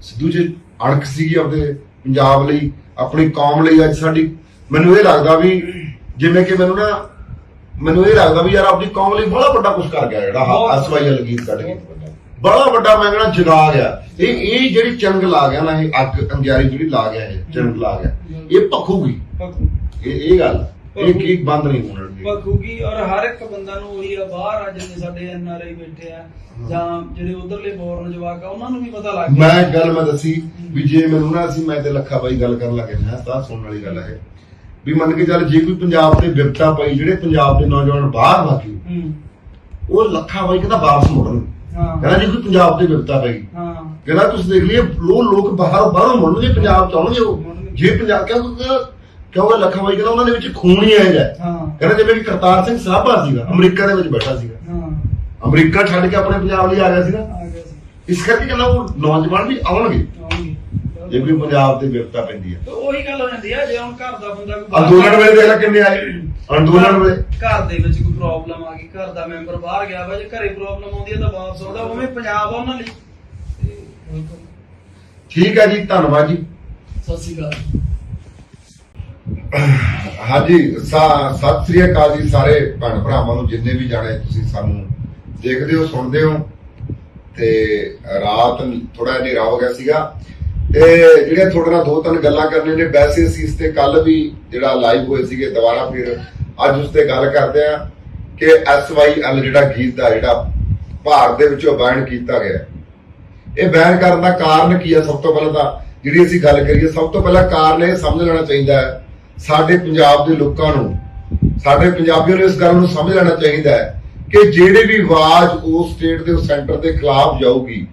ਸਿੱਧੂ ਜੀ ਅਣਖ ਸੀਗੀ ਆਪਣੇ ਪੰਜਾਬ ਲਈ, ਆਪਣੀ ਕੌਮ ਲਈ। ਅੱਜ ਸਾਡੀ ਮੈਨੂੰ ਇਹ ਲੱਗਦਾ ਵੀ ਜਿਵੇਂ ਕਿ ਮੈਨੂੰ ਇਹ ਲੱਗਦਾ ਵੀ ਯਾਰ ਆਪਣੀ ਕੌਮ ਲਈ ਬੜਾ ਵੱਡਾ ਕੁਝ ਕਰ ਗਿਆ ਜਿਹੜਾ SYL ਗੀਤ ਕੱਢ ਕੇ, ਬੜਾ ਵੱਡਾ ਮੈਂ ਕਹਿੰਦਾ ਜਗਾ ਗਿਆ। ਇਹ ਜਿਹੜੀ ਚੰਗ ਲਾ ਗਿਆ ਨਾ, ਇਹ ਅੱਗ ਅੰਗਿਆਰੀ ਜਿਹੜੀ ਲਾ ਗਿਆ, ਇਹ ਚੰਗ ਲਾ ਗਿਆ, ਇਹ ਭਖੂਗੀ। ਇਹ ਗੱਲ ਇਹ ਕੀ ਬੰਦ ਨਹੀਂ ਹੋਣ ਭਖੂਗੀ। ਔਰ ਹਰ ਇੱਕ ਬੰਦਾ ਨੂੰ ਉਹੀ ਆ, ਬਾਹਰ ਆ ਜਿੰਨੇ ਸਾਡੇ NRI ਬੈਠੇ ਆ ਜਾਂ ਜਿਹੜੇ ਉਧਰਲੇ ਬੋਰਨ ਜਵਾਕ ਆ, ਉਹਨਾਂ ਨੂੰ ਵੀ ਪਤਾ ਲੱਗ ਗਿਆ। ਮੈਂ ਦੱਸੀ ਵੀ ਜੇ ਮੈਨੂੰ ਨਾ ਮੈਂ ਤੇ ਲੱਖਾ ਬਾਈ ਗੱਲ ਕਰਨ ਲੱਗੇ ਨਾ, ਤਾਂ ਸੁਣਨ ਵਾਲੀ ਗੱਲ ਹੈ ਵੀ ਮੰਨ ਕੇ ਚੱਲ ਜੇ ਕੋਈ ਪੰਜਾਬ ਤੇ ਵਿਪਤਾ ਪਈ, ਜਿਹੜੇ ਪੰਜਾਬ ਦੇ ਨੌਜਵਾਨ ਬਾਹਰ ਵਾਕੀ, ਉਹ ਲੱਖਾ ਬਾਈ ਕਹਿੰਦਾ ਵਾਪਸ ਮੁੜਨ। ਕਹਿੰਦਾ ਜੇ ਕੋਈ ਪੰਜਾਬ ਤੇ ਵਿਪਤਾ ਪਈ, ਕਹਿੰਦਾ ਤੁਸੀਂ ਦੇਖ ਲਈਏ ਲੋਕ ਬਾਹਰੋਂ ਮੁੜਨਗੇ, ਪੰਜਾਬ ਚ ਆਉਣਗੇ। ਉਹ ਜੇ ਪੰਜਾਬ ਕਿਉਂਕਿ ਲੱਖਾ ਬਾਈ ਕਹਿੰਦਾ ਉਹਨਾਂ ਦੇ ਵਿੱਚ ਖੂਨ ਹੀ ਆਇਆ ਜਾਏ। ਕਹਿੰਦਾ ਜਿਵੇਂ ਕਿ ਕਰਤਾਰ ਸਿੰਘ ਸਰਾਭਾ ਸੀਗਾ, ਅਮਰੀਕਾ ਦੇ ਵਿੱਚ ਬੈਠਾ ਸੀਗਾ, ਅਮਰੀਕਾ ਛੱਡ ਕੇ ਆਪਣੇ ਪੰਜਾਬ ਲਈ ਆ ਗਿਆ ਸੀਗਾ। ਇਸ ਕਰਕੇ ਕਹਿੰਦਾ ਉਹ ਨੌਜਵਾਨ ਵੀ ਆਉਣਗੇ। ਜੇ ਕੋਈ ਪੰਜਾਬ ਤੇ ਵਿਰਤਾ ਪੈਂਦੀ ਹੈ। ਉਹੀ ਗੱਲ ਹੋ ਜਾਂਦੀ ਹੈ, ਜੇ ਹੁਣ ਘਰ ਦਾ ਬੰਦਾ ਕੋਈ ਅੰਦੋਲਨ ਵੇਲੇ ਦੇਖ ਲੈ ਕਿੰਨੇ ਆਏ ਅੰਦੋਲਨ ਵੇਲੇ, ਘਰ ਦੇ ਵਿੱਚ ਕੋਈ ਪ੍ਰੋਬਲਮ ਆ ਗਈ, ਘਰ ਦਾ ਮੈਂਬਰ ਬਾਹਰ ਗਿਆ ਵਾ, ਜੇ ਘਰੇ ਪ੍ਰੋਬਲਮ ਆਉਂਦੀ ਹੈ ਤਾਂ ਵਾਪਸ ਆਉਂਦਾ, ਉਵੇਂ ਪੰਜਾਬ ਆ ਉਹਨਾਂ ਲਈ। ਠੀਕ ਹੈ ਜੀ, ਧੰਨਵਾਦ ਜੀ, ਸਤਿ ਸ਼੍ਰੀ ਅਕਾਲ। ਹਾਂਜੀ ਸਤਿ ਸ੍ਰੀ ਅਕਾਲ ਜੀ ਸਾਰੇ ਭੈਣ ਭਰਾਵਾਂ ਨੂੰ, ਜਿੰਨੇ ਵੀ ਜਾਣੇ ਤੁਸੀਂ ਸਾਨੂੰ ਦੇਖਦੇ ਹੋ ਸੁਣਦੇ ਹੋ। ਤੇ ਰਾਤ ਥੋੜਾ ਹਨੇਰਾ ਹੋ ਗਿਆ ਸੀਗਾ ਤੇ ਜਿਹੜੇ ਤੁਹਾਡੇ ਨਾਲ ਦੋ ਤਿੰਨ ਗੱਲਾਂ ਕਰਨੇ ਨੇ, ਵੈਸੇ ਅਸੀਂ ਇਸ ਤੇ ਕੱਲ ਵੀ ਜਿਹੜਾ ਲਾਈਵ ਹੋਏ ਸੀਗੇ, ਦੁਬਾਰਾ ਫਿਰ ਅੱਜ ਉਸ ਤੇ ਗੱਲ ਕਰਦੇ ਆ ਕਿ SYL ਜਿਹੜਾ ਗੀਤ ਦਾ ਜਿਹੜਾ ਭਾਰਤ ਦੇ ਵਿੱਚੋਂ ਬੈਨ ਕੀਤਾ ਗਿਆ, ਇਹ ਬੈਨ ਕਰਨ ਦਾ ਕਾਰਨ ਕੀ ਹੈ? ਸਭ ਤੋਂ ਪਹਿਲਾਂ ਤਾਂ ਜਿਹੜੀ ਅਸੀਂ ਗੱਲ ਕਰੀਏ, ਸਭ ਤੋਂ ਪਹਿਲਾਂ ਕਾਰਨ ਇਹ ਸਮਝ ਲੈਣਾ ਚਾਹੀਦਾ ਹੈ ਸਾਡੇ ਪੰਜਾਬ ਦੇ ਲੋਕਾਂ ਨੂੰ, ਸਾਡੇ ਪੰਜਾਬੀਆਂ ਨੂੰ ਇਸ ਗੱਲ ਨੂੰ ਸਮਝ ਲੈਣਾ ਚਾਹੀਦਾ ਹੈ ਕਿ ਜਿਹੜੇ ਵੀ ਆਵਾਜ਼ ਉਸ ਸਟੇਟ ਦੇ ਉਸ ਸੈਂਟਰ ਦੇ ਖਿਲਾਫ ਜਾਊਗੀ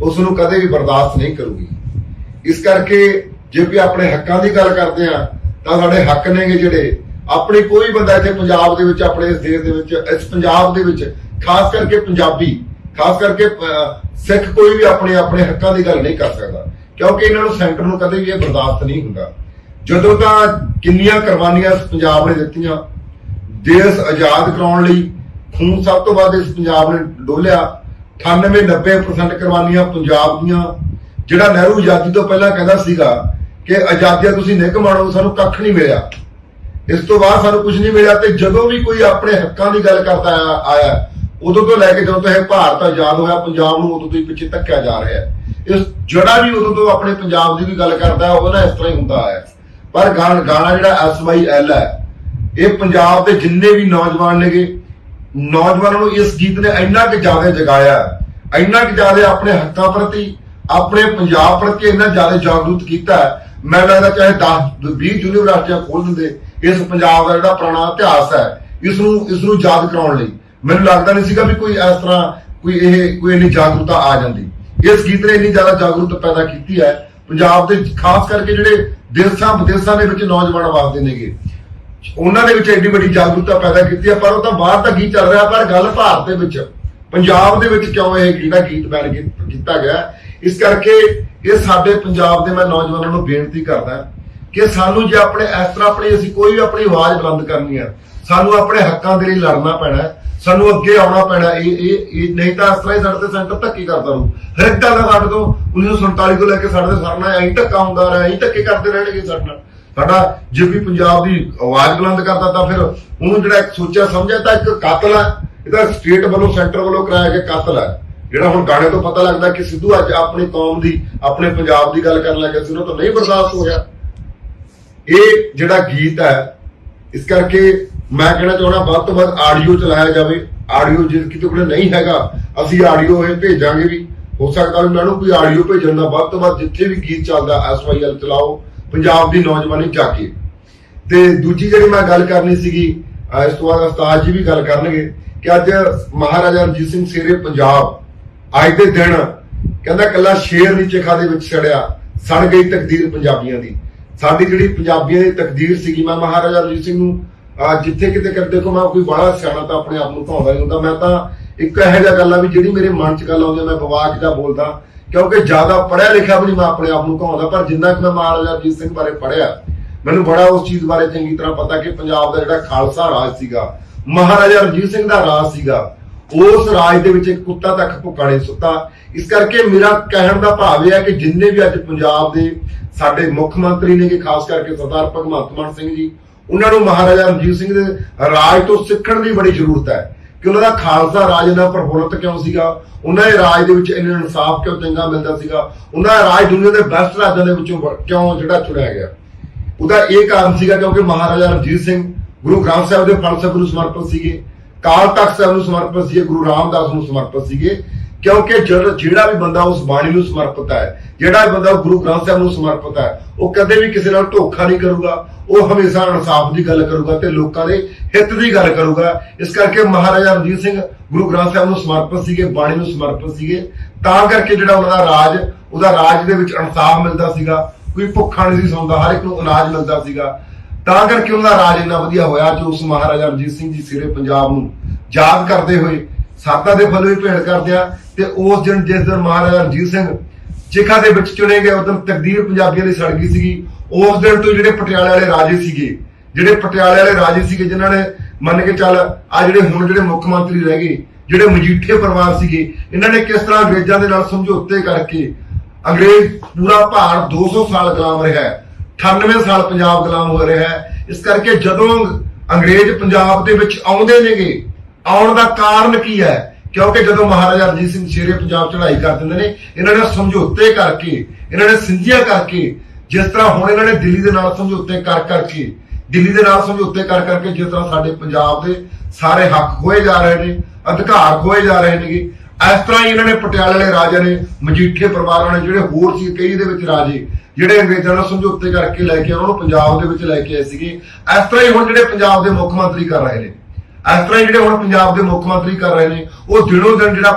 ਉਸ ਨੂੰ ਕਦੇ ਵੀ ਬਰਦਾਸ਼ਤ ਨਹੀਂ ਕਰੂਗੀ। ਇਸ ਕਰਕੇ ਜੇ ਵੀ ਆਪਣੇ ਹੱਕਾਂ ਦੀ ਗੱਲ ਕਰਦੇ ਆ ਤਾਂ ਸਾਡੇ ਹੱਕ ਨੇਗੇ ਜਿਹੜੇ, ਆਪਣੀ ਕੋਈ ਬੰਦਾ ਇੱਥੇ ਪੰਜਾਬ ਦੇ ਵਿੱਚ, ਆਪਣੇ ਇਸ ਦੇਸ਼ ਦੇ ਵਿੱਚ, ਇਸ ਪੰਜਾਬ ਦੇ ਵਿੱਚ ਖਾਸ ਕਰਕੇ ਪੰਜਾਬੀ, ਖਾਸ ਕਰਕੇ ਸਿੱਖ ਕੋਈ ਵੀ ਆਪਣੇ ਆਪਣੇ ਹੱਕਾਂ ਦੀ ਗੱਲ ਨਹੀਂ ਕਰ ਸਕਦਾ, ਕਿਉਂਕਿ ਇਹਨਾਂ ਨੂੰ ਸੈਂਟਰ ਨੂੰ ਕਦੇ ਵੀ ਇਹ ਬਰਦਾਸ਼ਤ ਨਹੀਂ ਹੁੰਦਾ। ਜਦੋਂ ਤਾਂ ਕਿੰਨੀਆਂ ਕੁਰਬਾਨੀਆਂ ਇਸ ਪੰਜਾਬ ਨੇ ਦਿੱਤੀਆਂ ਦੇਸ਼ ਆਜ਼ਾਦ ਕਰਾਉਣ ਲਈ, ਖੂਨ ਸਭ ਤੋਂ ਵੱਧ ਇਸ ਪੰਜਾਬ ਨੇ ਡੋਲਿਆ, 98-90% ਕੁਰਬਾਨੀਆਂ ਪੰਜਾਬ ਦੀਆਂ। ਜਿਹੜਾ ਨਹਿਰੂ ਆਜ਼ਾਦੀ ਤੋਂ ਪਹਿਲਾਂ ਕਹਿੰਦਾ ਸੀਗਾ ਕਿ ਆਜ਼ਾਦੀਆਂ ਤੁਸੀਂ ਨਿੱਘ ਮਾਣੋ, ਸਾਨੂੰ ਕੱਖ ਨਹੀਂ ਮਿਲਿਆ, ਇਸ ਤੋਂ ਬਾਅਦ ਸਾਨੂੰ ਕੁਝ ਨਹੀਂ ਮਿਲਿਆ। ਤੇ ਜਦੋਂ ਵੀ ਕੋਈ ਆਪਣੇ ਹੱਕਾਂ ਦੀ ਗੱਲ ਕਰਦਾ ਆਇਆ ਉਦੋਂ ਤੋਂ ਲੈ ਕੇ ਜਦੋਂ ਤੋਂ ਇਹ ਭਾਰਤ ਆਜ਼ਾਦ ਹੋਇਆ, ਪੰਜਾਬ ਨੂੰ ਉਦੋਂ ਤੋਂ ਹੀ ਪਿੱਛੇ ਧੱਕਿਆ ਜਾ ਰਿਹਾ ਹੈ। ਇਸ ਜਿਹੜਾ ਵੀ ਉਦੋਂ ਤੋਂ ਆਪਣੇ ਪੰਜਾਬ ਦੀ ਵੀ ਗੱਲ ਕਰਦਾ ਉਹ ਨਾ ਇਸ ਤਰ੍ਹਾਂ ਹੀ ਹੁੰਦਾ ਹੈ। ਪਰ ਗਾਣਾ ਜਿਹੜਾ SYL ਹੈ, ਇਹ ਪੰਜਾਬ ਦੇ ਜਿੰਨੇ ਵੀ ਨੌਜਵਾਨ ਨੇਗੇ, ਨੌਜਵਾਨਾਂ ਨੂੰ ਇਸ ਗੀਤ ਨੇ ਇੰਨਾ ਕਿ ਜ਼ਿਆਦਾ ਜਗਾਇਆ, ਇੰਨਾ ਕਿ ਜ਼ਿਆਦਾ ਆਪਣੇ ਹੱਕਾਂ ਪ੍ਰਤੀ, ਆਪਣੇ ਪੰਜਾਬ ਪ੍ਰਤੀ ਇੰਨਾ ਜ਼ਿਆਦਾ ਜਾਗਰੂਕ ਕੀਤਾ। ਮੈਨੂੰ ਲੱਗਦਾ ਚਾਹੇ 10-20 ਯੂਨੀਵਰਸਿਟੀਆਂ ਖੋਲ ਦਿੰਦੇ, ਇਸ ਪੰਜਾਬ ਦਾ ਜਿਹੜਾ ਪੁਰਾਣਾ ਇਤਿਹਾਸ ਹੈ ਇਸ ਨੂੰ ਯਾਦ ਕਰਾਉਣ ਲਈ, ਮੈਨੂੰ ਲੱਗਦਾ ਨਹੀਂ ਸੀਗਾ ਵੀ ਕੋਈ ਇਸ ਤਰ੍ਹਾਂ ਕੋਈ ਇੰਨੀ ਜਾਗਰੂਕਤਾ ਆ ਜਾਂਦੀ। ਇਸ ਗੀਤ ਨੇ ਇੰਨੀ ਜ਼ਿਆਦਾ ਜਾਗਰੂਕਤਾ ਪੈਦਾ ਕੀਤੀ ਹੈ ਪੰਜਾਬ ਦੇ, ਖਾਸ ਕਰਕੇ ਜਿਹੜੇ ਦੇਸ਼ਾਂ ਵਿਦੇਸ਼ਾਂ ਦੇ ਵਿੱਚ ਨੌਜਵਾਨ ਵਸਦੇ ਨੇਗੇ, ਉਹਨਾਂ ਦੇ ਵਿੱਚ ਐਡੀ ਵੱਡੀ ਜਾਗਰੂਕਤਾ ਪੈਦਾ ਕੀਤੀ ਹੈ। ਪਰ ਉਹ ਤਾਂ ਬਾਹਰ ਦਾ ਗੀਤ ਚੱਲ ਰਿਹਾ, ਪਰ ਗੱਲ ਭਾਰਤ ਦੇ ਵਿੱਚ, ਪੰਜਾਬ ਦੇ ਵਿੱਚ ਕਿਉਂ ਇਹ ਜਿਹੜਾ ਗੀਤ ਬੈਨ ਕੀਤਾ ਗਿਆ? ਇਸ ਕਰਕੇ ਇਹ ਸਾਡੇ ਪੰਜਾਬ ਦੇ ਮੈਂ ਨੌਜਵਾਨਾਂ ਨੂੰ ਬੇਨਤੀ ਕਰਦਾ ਕਿ ਸਾਨੂੰ ਜੇ ਆਪਣੇ ਇਸ ਤਰ੍ਹਾਂ ਅਸੀਂ ਕੋਈ ਵੀ ਆਪਣੀ ਆਵਾਜ਼ ਬੁਲੰਦ ਕਰਨੀ ਹੈ, ਸਾਨੂੰ ਆਪਣੇ ਹੱਕਾਂ ਦੇ ਲਈ ਲੜਨਾ ਪੈਣਾ, ਸਾਨੂੰ ਅੱਗੇ ਆਉਣਾ ਪੈਣਾ। ਇਹ ਨਹੀਂ ਤਾਂ ਇਸ ਤਰ੍ਹਾਂ ਹੀ ਸਾਡੇ ਤੇ ਸੈਂਟਰ ਧੱਕੇ ਕਰਦਾ ਰਹੂ। ਹਰ ਇੱਕ ਗੱਲ ਦਾ ਸਾਡੇ ਤੋਂ 1947 ਤੋਂ ਲੈ ਕੇ ਸਾਡੇ ਤੇ ਸਰਨਾ ਐਂ ਧੱਕਾ ਹੁੰਦਾ ਰਿਹਾ, ਐਂ ਧੱਕੇ ਕਰਦੇ ਰਹਿਣਗੇ ਸਾਡੇ ਨਾਲ। ਸਾਡਾ ਜੇ ਵੀ ਪੰਜਾਬ ਦੀ ਆਵਾਜ਼ ਬੁਲੰਦ ਕਰਦਾ ਤਾਂ ਫਿਰ ਉਹਨੂੰ ਜਿਹੜਾ ਇੱਕ ਸੋਚਿਆ ਸਮਝਿਆ ਤਾਂ ਇੱਕ ਕਾਤਲ ਹੈ, ਇਹਦਾ ਸਟੇਟ ਵੱਲੋਂ ਸੈਂਟਰ ਵੱਲੋਂ ਕਰਾਇਆ ਗਿਆ ਕਾਤਲ ਹੈ। ਜਿਹੜਾ ਹੁਣ ਗਾਣੇ ਤੋਂ ਪਤਾ ਲੱਗਦਾ ਕਿ ਸਿੱਧੂ ਅੱਜ ਆਪਣੀ ਕੌਮ ਦੀ, ਆਪਣੇ ਪੰਜਾਬ ਦੀ ਗੱਲ ਕਰਨ ਲੱਗਿਆ ਸੀ, ਉਹਨੂੰ ਤਾਂ ਨਹੀਂ ਬਰਦਾਸ਼ਤ ਹੋਇਆ ਇਹ ਜਿਹੜਾ ਗੀਤ ਹੈ। ਇਸ ਕਰਕੇ ਮੈਂ ਕਹਿਣਾ ਚਾਹੁੰਦਾ ਵੱਧ ਤੋਂ ਵੱਧ ਆਡੀਓ ਚਲਾਇਆ ਜਾਵੇ। ਆਡੀਓ ਜੇ ਕਿਤੇ ਕੋਲ ਨਹੀਂ ਹੈਗਾ ਅਸੀਂ ਆਡੀਓ ਇਹ ਭੇਜਾਂਗੇ ਵੀ, ਹੋ ਸਕਦਾ ਵੀ ਮੈਨੂੰ ਕੋਈ ਆਡੀਓ ਭੇਜਣ ਦਾ ਵੱਧ ਤੋਂ ਵੱਧ ਜਿੱਥੇ ਵੀ ਗੀਤ ਚੱਲਦਾ SYL ਚਲਾਓ, ਪੰਜਾਬ ਦੀ ਨੌਜਵਾਨੀ ਜਾਗੇ। ਤੇ ਦੂਜੀ ਜਿਹੜੀ ਮੈਂ ਗੱਲ ਕਰਨੀ ਸੀਗੀ, ਇਸ ਤੋਂ ਬਾਅਦ ਉਸਤਾਦ ਜੀ ਵੀ ਗੱਲ ਕਰਨਗੇ ਕਿ ਅੱਜ ਮਹਾਰਾਜਾ ਰਣਜੀਤ ਸਿੰਘ ਸ਼ੇਰੇ ਪੰਜਾਬ ਅੱਜ ਦੇ ਦਿਨ ਕਹਿੰਦਾ ਕੱਲਾ ਸ਼ੇਰ ਨੀਚੇ ਖਾਦੇ ਵਿੱਚ ਛੜਿਆ, ਸੜ ਗਈ ਤਕਦੀਰ ਪੰਜਾਬੀਆਂ ਦੀ। ਸਾਡੀ ਜਿਹੜੀ ਪੰਜਾਬੀਆਂ ਦੀ ਤਕਦੀਰ ਸੀਗੀ, ਮੈਂ ਮਹਾਰਾਜਾ ਰਣਜੀਤ ਸਿੰਘ ਨੂੰ ਜਿੱਥੇ ਕਿਤੇ ਕਰ ਦੇਖੋ, ਮੈਂ ਕੋਈ ਬੜਾ ਸਿਆਣਾ ਤਾਂ ਆਪਣੇ ਆਪ ਨੂੰ ਕਹਾਉਂਦਾ ਨਹੀਂ ਹੁੰਦਾ, ਮੈਂ ਤਾਂ ਇੱਕ ਇਹੋ ਜਿਹਾ ਗੱਲ ਆ ਵੀ ਜਿਹੜੀ ਮੇਰੇ ਮਨ 'ਚ ਗੱਲ ਆਉਂਦੀ ਮੈਂ ਬਵਾਕ ਦਾ ਬੋਲਦਾ, ਕਿਉਂਕਿ ਜ਼ਿਆਦਾ ਪੜ੍ਹਿਆ ਲਿਖਿਆ ਵੀ ਨਹੀਂ ਮੈਂ ਆਪਣੇ ਆਪ ਨੂੰ ਕਹਾਉਂਦਾ। ਪਰ ਜਿੰਨਾ ਕਿ ਮੈਂ ਮਹਾਰਾਜਾ ਰਣਜੀਤ ਸਿੰਘ ਬਾਰੇ ਪੜ੍ਹਿਆ, ਮੈਨੂੰ ਬੜਾ ਉਸ ਚੀਜ਼ ਬਾਰੇ ਚੰਗੀ ਤਰ੍ਹਾਂ ਪਤਾ ਕਿ ਪੰਜਾਬ ਦਾ ਜਿਹੜਾ ਖਾਲਸਾ ਰਾਜ ਸੀਗਾ, ਮਹਾਰਾਜਾ ਰਣਜੀਤ ਸਿੰਘ ਦਾ ਰਾਜ ਸੀਗਾ, ਉਸ ਰਾਜ ਦੇ ਵਿੱਚ ਇੱਕ ਕੁੱਤਾ ਤੱਕ ਭੁੱਖਾ ਨਹੀਂ ਸੁੱਤਾ। ਇਸ ਕਰਕੇ ਮੇਰਾ ਕਹਿਣ ਦਾ ਭਾਵ ਇਹ ਹੈ ਕਿ ਜਿੰਨੇ ਵੀ ਅੱਜ ਪੰਜਾਬ ਦੇ ਸਾਡੇ ਮੁੱਖ ਮੰਤਰੀ ਨੇ, ਖਾਸ ਕਰਕੇ ਸਰਦਾਰ ਭਗਵੰਤ ਮਾਨ ਸਿੰਘ ਜੀ, ਉਹਨਾਂ ਨੂੰ ਮਹਾਰਾਜਾ ਰਣਜੀਤ ਸਿੰਘ ਦੇ ਰਾਜ ਤੋਂ ਸਿੱਖਣ ਦੀ ਬੜੀ ਜ਼ਰੂਰਤ ਹੈ ਕਿ ਉਹਨਾਂ ਦਾ ਖਾਲਸਾ ਰਾਜ ਇੰਨਾ ਪ੍ਰਫੁੱਲਤ ਕਿਉਂ ਸੀਗਾ, ਉਹਨਾਂ ਦੇ ਰਾਜ ਦੇ ਵਿੱਚ ਇੰਨਾ ਇਨਸਾਫ ਕਿਉਂ ਚੰਗਾ ਮਿਲਦਾ ਸੀਗਾ, ਉਹਨਾਂ ਦਾ ਰਾਜ ਦੁਨੀਆ ਦੇ ਬੈਸਟ ਰਾਜਾਂ ਦੇ ਵਿੱਚੋਂ ਕਿਉਂ ਜਿਹੜਾ ਚੁਣਿਆ ਗਿਆ। ਉਹਦਾ ਇਹ ਕਾਰਨ ਸੀਗਾ ਕਿਉਂਕਿ ਮਹਾਰਾਜਾ ਰਣਜੀਤ ਸਿੰਘ ਗੁਰੂ ਗ੍ਰੰਥ ਸਾਹਿਬ ਦੇ ਫਲਸਫੇ ਨੂੰ ਸਮਰਪਿਤ ਸੀਗੇ, ਕਾਲ ਤਖਤ ਸਾਹਿਬ ਨੂੰ ਸਮਰਪਿਤ ਸੀਗੇ, ਗੁਰੂ ਰਾਮਦਾਸ ਨੂੰ ਸਮਰਪਿਤ ਸੀਗੇ। ਕਿਉਂਕਿ ਜਿਹੜਾ ਵੀ ਬੰਦਾ ਉਸ ਬਾਣੀ ਨੂੰ ਸਮਰਪਿਤ ਹੈ, ਜਿਹੜਾ ਵੀ ਬੰਦਾ ਗੁਰੂ ਗ੍ਰੰਥ ਸਾਹਿਬ ਨੂੰ ਸਮਰਪਿਤ ਹੈ, ਉਹ ਕਦੇ ਵੀ ਕਿਸੇ ਨਾਲ ਧੋਖਾ ਨਹੀਂ ਕਰੂਗਾ, ਉਹ ਹਮੇਸ਼ਾ ਇਨਸਾਫ ਦੀ ਗੱਲ ਕਰੂਗਾ ਤੇ ਲੋਕਾਂ ਦੇ ਹਿੱਤ ਦੀ ਗੱਲ ਕਰੂਗਾ। ਇਸ ਕਰਕੇ ਮਹਾਰਾਜਾ ਰਣਜੀਤ ਸਿੰਘ ਗੁਰੂ ਗ੍ਰੰਥ ਸਾਹਿਬ ਨੂੰ ਸਮਰਪਿਤ ਸੀਗੇ, ਬਾਣੀ ਨੂੰ ਸਮਰਪਿਤ ਸੀਗੇ, ਤਾਂ ਕਰਕੇ ਜਿਹੜਾ ਉਹਨਾਂ ਦਾ ਰਾਜ, ਉਹਦਾ ਰਾਜ ਦੇ ਵਿੱਚ ਇਨਸਾਫ ਮਿਲਦਾ ਸੀਗਾ, ਕੋਈ ਭੁੱਖਾ ਨਹੀਂ ਸੀ ਸੌਂਦਾ, ਹਰ ਇੱਕ ਨੂੰ ਅਨਾਜ ਮਿਲਦਾ ਸੀਗਾ, ਤਾਂ ਕਰਕੇ ਉਹਨਾਂ ਦਾ ਰਾਜ ਇੰਨਾ ਵਧੀਆ ਹੋਇਆ। ਜੋ ਉਸ ਮਹਾਰਾਜਾ ਰਣਜੀਤ ਸਿੰਘ ਜੀ ਸਿਰੇ ਪੰਜਾਬ ਨੂੰ ਯਾਦ ਕਰਦੇ ਹੋਏ ਸਰਦਾ ਦੇ ਫੁੱਲ ਵੀ ਭੇਟ ਕਰਦੇ ਆ। ਤੇ ਉਸ ਦਿਨ ਜਿਸ ਦਿਨ ਮਹਾਰਾਜਾ ਰਣਜੀਤ ਸਿੰਘ ਚਿਖਾ ਦੇ ਵਿੱਚ ਚੁਣੇ ਗਏ, ਉਦੋਂ ਤਕਦੀਰ ਪੰਜਾਬੀਆਂ ਦੀ ਸੜ ਗਈ ਸੀਗੀ। ਉਸ ਦਿਨ ਤੋਂ ਜਿਹੜੇ ਪਟਿਆਲੇ ਵਾਲੇ ਰਾਜੇ ਸੀਗੇ, ਜਿਨ੍ਹਾਂ ਨੇ ਮੰਨ ਕੇ ਚੱਲ ਆ ਜਿਹੜੇ ਹੁਣ ਜਿਹੜੇ ਮੁੱਖ ਮੰਤਰੀ ਰਹਿ ਗਏ, ਜਿਹੜੇ ਮਜੀਠੇ ਪਰਿਵਾਰ ਸੀਗੇ, ਇਹਨਾਂ ਨੇ ਕਿਸ ਤਰ੍ਹਾਂ ਅੰਗਰੇਜ਼ਾਂ ਦੇ ਨਾਲ ਸਮਝੌਤੇ ਕਰਕੇ ਅੰਗਰੇਜ਼ ਪੂਰਾ ਭਾਰਤ 200 ਸਾਲ ਗੁਲਾਮ ਰਿਹਾ, 98 ਸਾਲ ਪੰਜਾਬ ਗੁਲਾਮ ਹੋ ਰਿਹਾ ਹੈ। ਇਸ ਕਰਕੇ ਜਦੋਂ ਅੰਗਰੇਜ਼ ਪੰਜਾਬ ਦੇ ਵਿੱਚ ਆਉਂਦੇ ਨੇਗੇ, ਆਉਣ ਦਾ ਕਾਰਨ ਕੀ ਹੈ? ਕਿਉਂਕਿ ਜਦੋਂ ਮਹਾਰਾਜਾ ਰਣਜੀਤ ਸਿੰਘ ਸ਼ੇਰੇ ਪੰਜਾਬ ਚੜ੍ਹਾਈ ਕਰ ਦਿੰਦੇ ਨੇ, ਇਹਨਾਂ ਨੇ ਸਮਝੌਤੇ ਕਰਕੇ, ਇਹਨਾਂ ਨੇ ਸਿੰਧੀਆਂ ਕਰਕੇ, ਜਿਸ ਤਰ੍ਹਾਂ ਹੁਣ ਇਹਨਾਂ ਨੇ ਦਿੱਲੀ ਦੇ ਨਾਲ ਸਮਝੌਤੇ ਕਰ ਕਰਕੇ ਜਿਸ ਤਰ੍ਹਾਂ ਸਾਡੇ ਪੰਜਾਬ ਦੇ ਸਾਰੇ ਹੱਕ ਖੋਏ ਜਾ ਰਹੇ ਨੇ, ਅਧਿਕਾਰ ਖੋਏ ਜਾ ਰਹੇ ਨੇਗੇ, ਇਸ ਤਰ੍ਹਾਂ ਹੀ ਇਹਨਾਂ ਨੇ ਪਟਿਆਲੇ ਵਾਲੇ ਰਾਜਿਆਂ ਨੇ, ਮਜੀਠੇ ਪਰਿਵਾਰਾਂ ਨੇ, ਜਿਹੜੇ ਹੋਰ ਸੀ ਕਈ ਦੇ ਵਿੱਚ ਰਾਜੇ, ਜਿਹੜੇ ਅੰਗਰੇਜ਼ਾਂ ਨਾਲ ਸਮਝੌਤੇ ਕਰਕੇ ਲੈ ਕੇ ਉਹਨਾਂ ਨੂੰ ਪੰਜਾਬ ਦੇ ਵਿੱਚ ਲੈ ਕੇ ਆਏ ਸੀਗੇ, ਇਸ ਤਰ੍ਹਾਂ ਹੀ ਹੁਣ ਜਿਹੜੇ ਪੰਜਾਬ ਦੇ ਮੁੱਖ ਮੰਤਰੀ ਕਰ ਰਹੇ ਨੇ, ਉਹ ਦਿਨੋਂ ਦਿਨ ਜਿਹੜਾ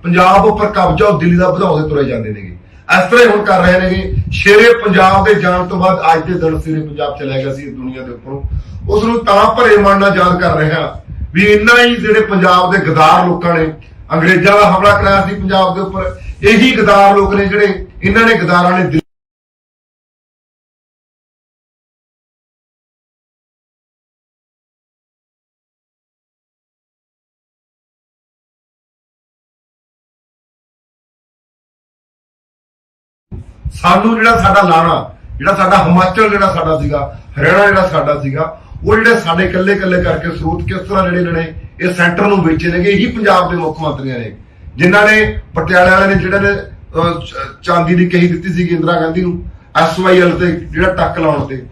ਪੰਜਾਬ ਉੱਪਰ ਕਬਜ਼ਾ ਉਹ ਦਿੱਲੀ ਦਾ ਵਧਾਉਂਦੇ ਤੁਰੇ ਜਾਂਦੇ ਨੇਗੇ। ਇਸ ਤਰ੍ਹਾਂ ਹੀ ਹੁਣ ਕਰ ਰਹੇ ਨੇਗੇ। ਸ਼ੇਰੇ ਪੰਜਾਬ ਦੇ ਜਾਣ ਤੋਂ ਬਾਅਦ ਅੱਜ ਦੇ ਦਿਨ ਸ਼ੇਰੇ ਪੰਜਾਬ ਚਲਾ ਗਿਆ ਸੀ ਦੁਨੀਆ ਦੇ ਉੱਪਰੋਂ, ਉਸ ਨੂੰ ਤਾਂ ਭਰੇ ਮਨ ਨਾਲ ਯਾਦ ਕਰ ਰਹੇ ਹਾਂ ਵੀ ਇੰਨਾ ਹੀ ਜਿਹੜੇ ਪੰਜਾਬ ਦੇ ਗਦਾਰ ਲੋਕਾਂ ਨੇ ਅੰਗਰੇਜ਼ਾਂ ਦਾ ਹਮਲਾ ਕਰਾਇਆ ਸੀ ਪੰਜਾਬ ਦੇ ਉੱਪਰ, ਇਹੀ ਗਦਾਰ ਲੋਕ ਨੇ ਜਿਹੜੇ ਇਹਨਾਂ ਨੇ ਗਦਾਰਾਂ ਨੇ ਸਾਨੂੰ ਜਿਹੜਾ ਸਾਡਾ ਲਾਣਾ, ਜਿਹੜਾ ਸਾਡਾ ਹਿਮਾਚਲ ਜਿਹੜਾ ਸਾਡਾ ਸੀਗਾ, ਹਰਿਆਣਾ ਜਿਹੜਾ ਸਾਡਾ ਸੀਗਾ, ਉਹ ਜਿਹੜੇ ਸਾਡੇ ਇਕੱਲੇ ਕਰਕੇ ਸਰੋਤ ਕਿਸ ਤਰ੍ਹਾਂ ਜਿਹੜੇ ਇਹਨਾਂ ਨੇ ਇਹ ਸੈਂਟਰ ਨੂੰ ਵੇਚੇ ਨੇਗੇ, ਇਹੀ ਪੰਜਾਬ ਦੇ ਮੁੱਖ ਮੰਤਰੀਆਂ ਨੇ, ਜਿਨ੍ਹਾਂ ਨੇ ਪਟਿਆਲੇ ਵਾਲੇ ਨੇ ਜਿਹੜਾ ਨੇ ਚਾਂਦੀ ਦੀ ਕਹੀ ਦਿੱਤੀ ਸੀਗੀ ਇੰਦਰਾ ਗਾਂਧੀ ਨੂੰ SYL ਤੇ ਜਿਹੜਾ ਟੱਕ ਲਾਉਣ ਤੇ।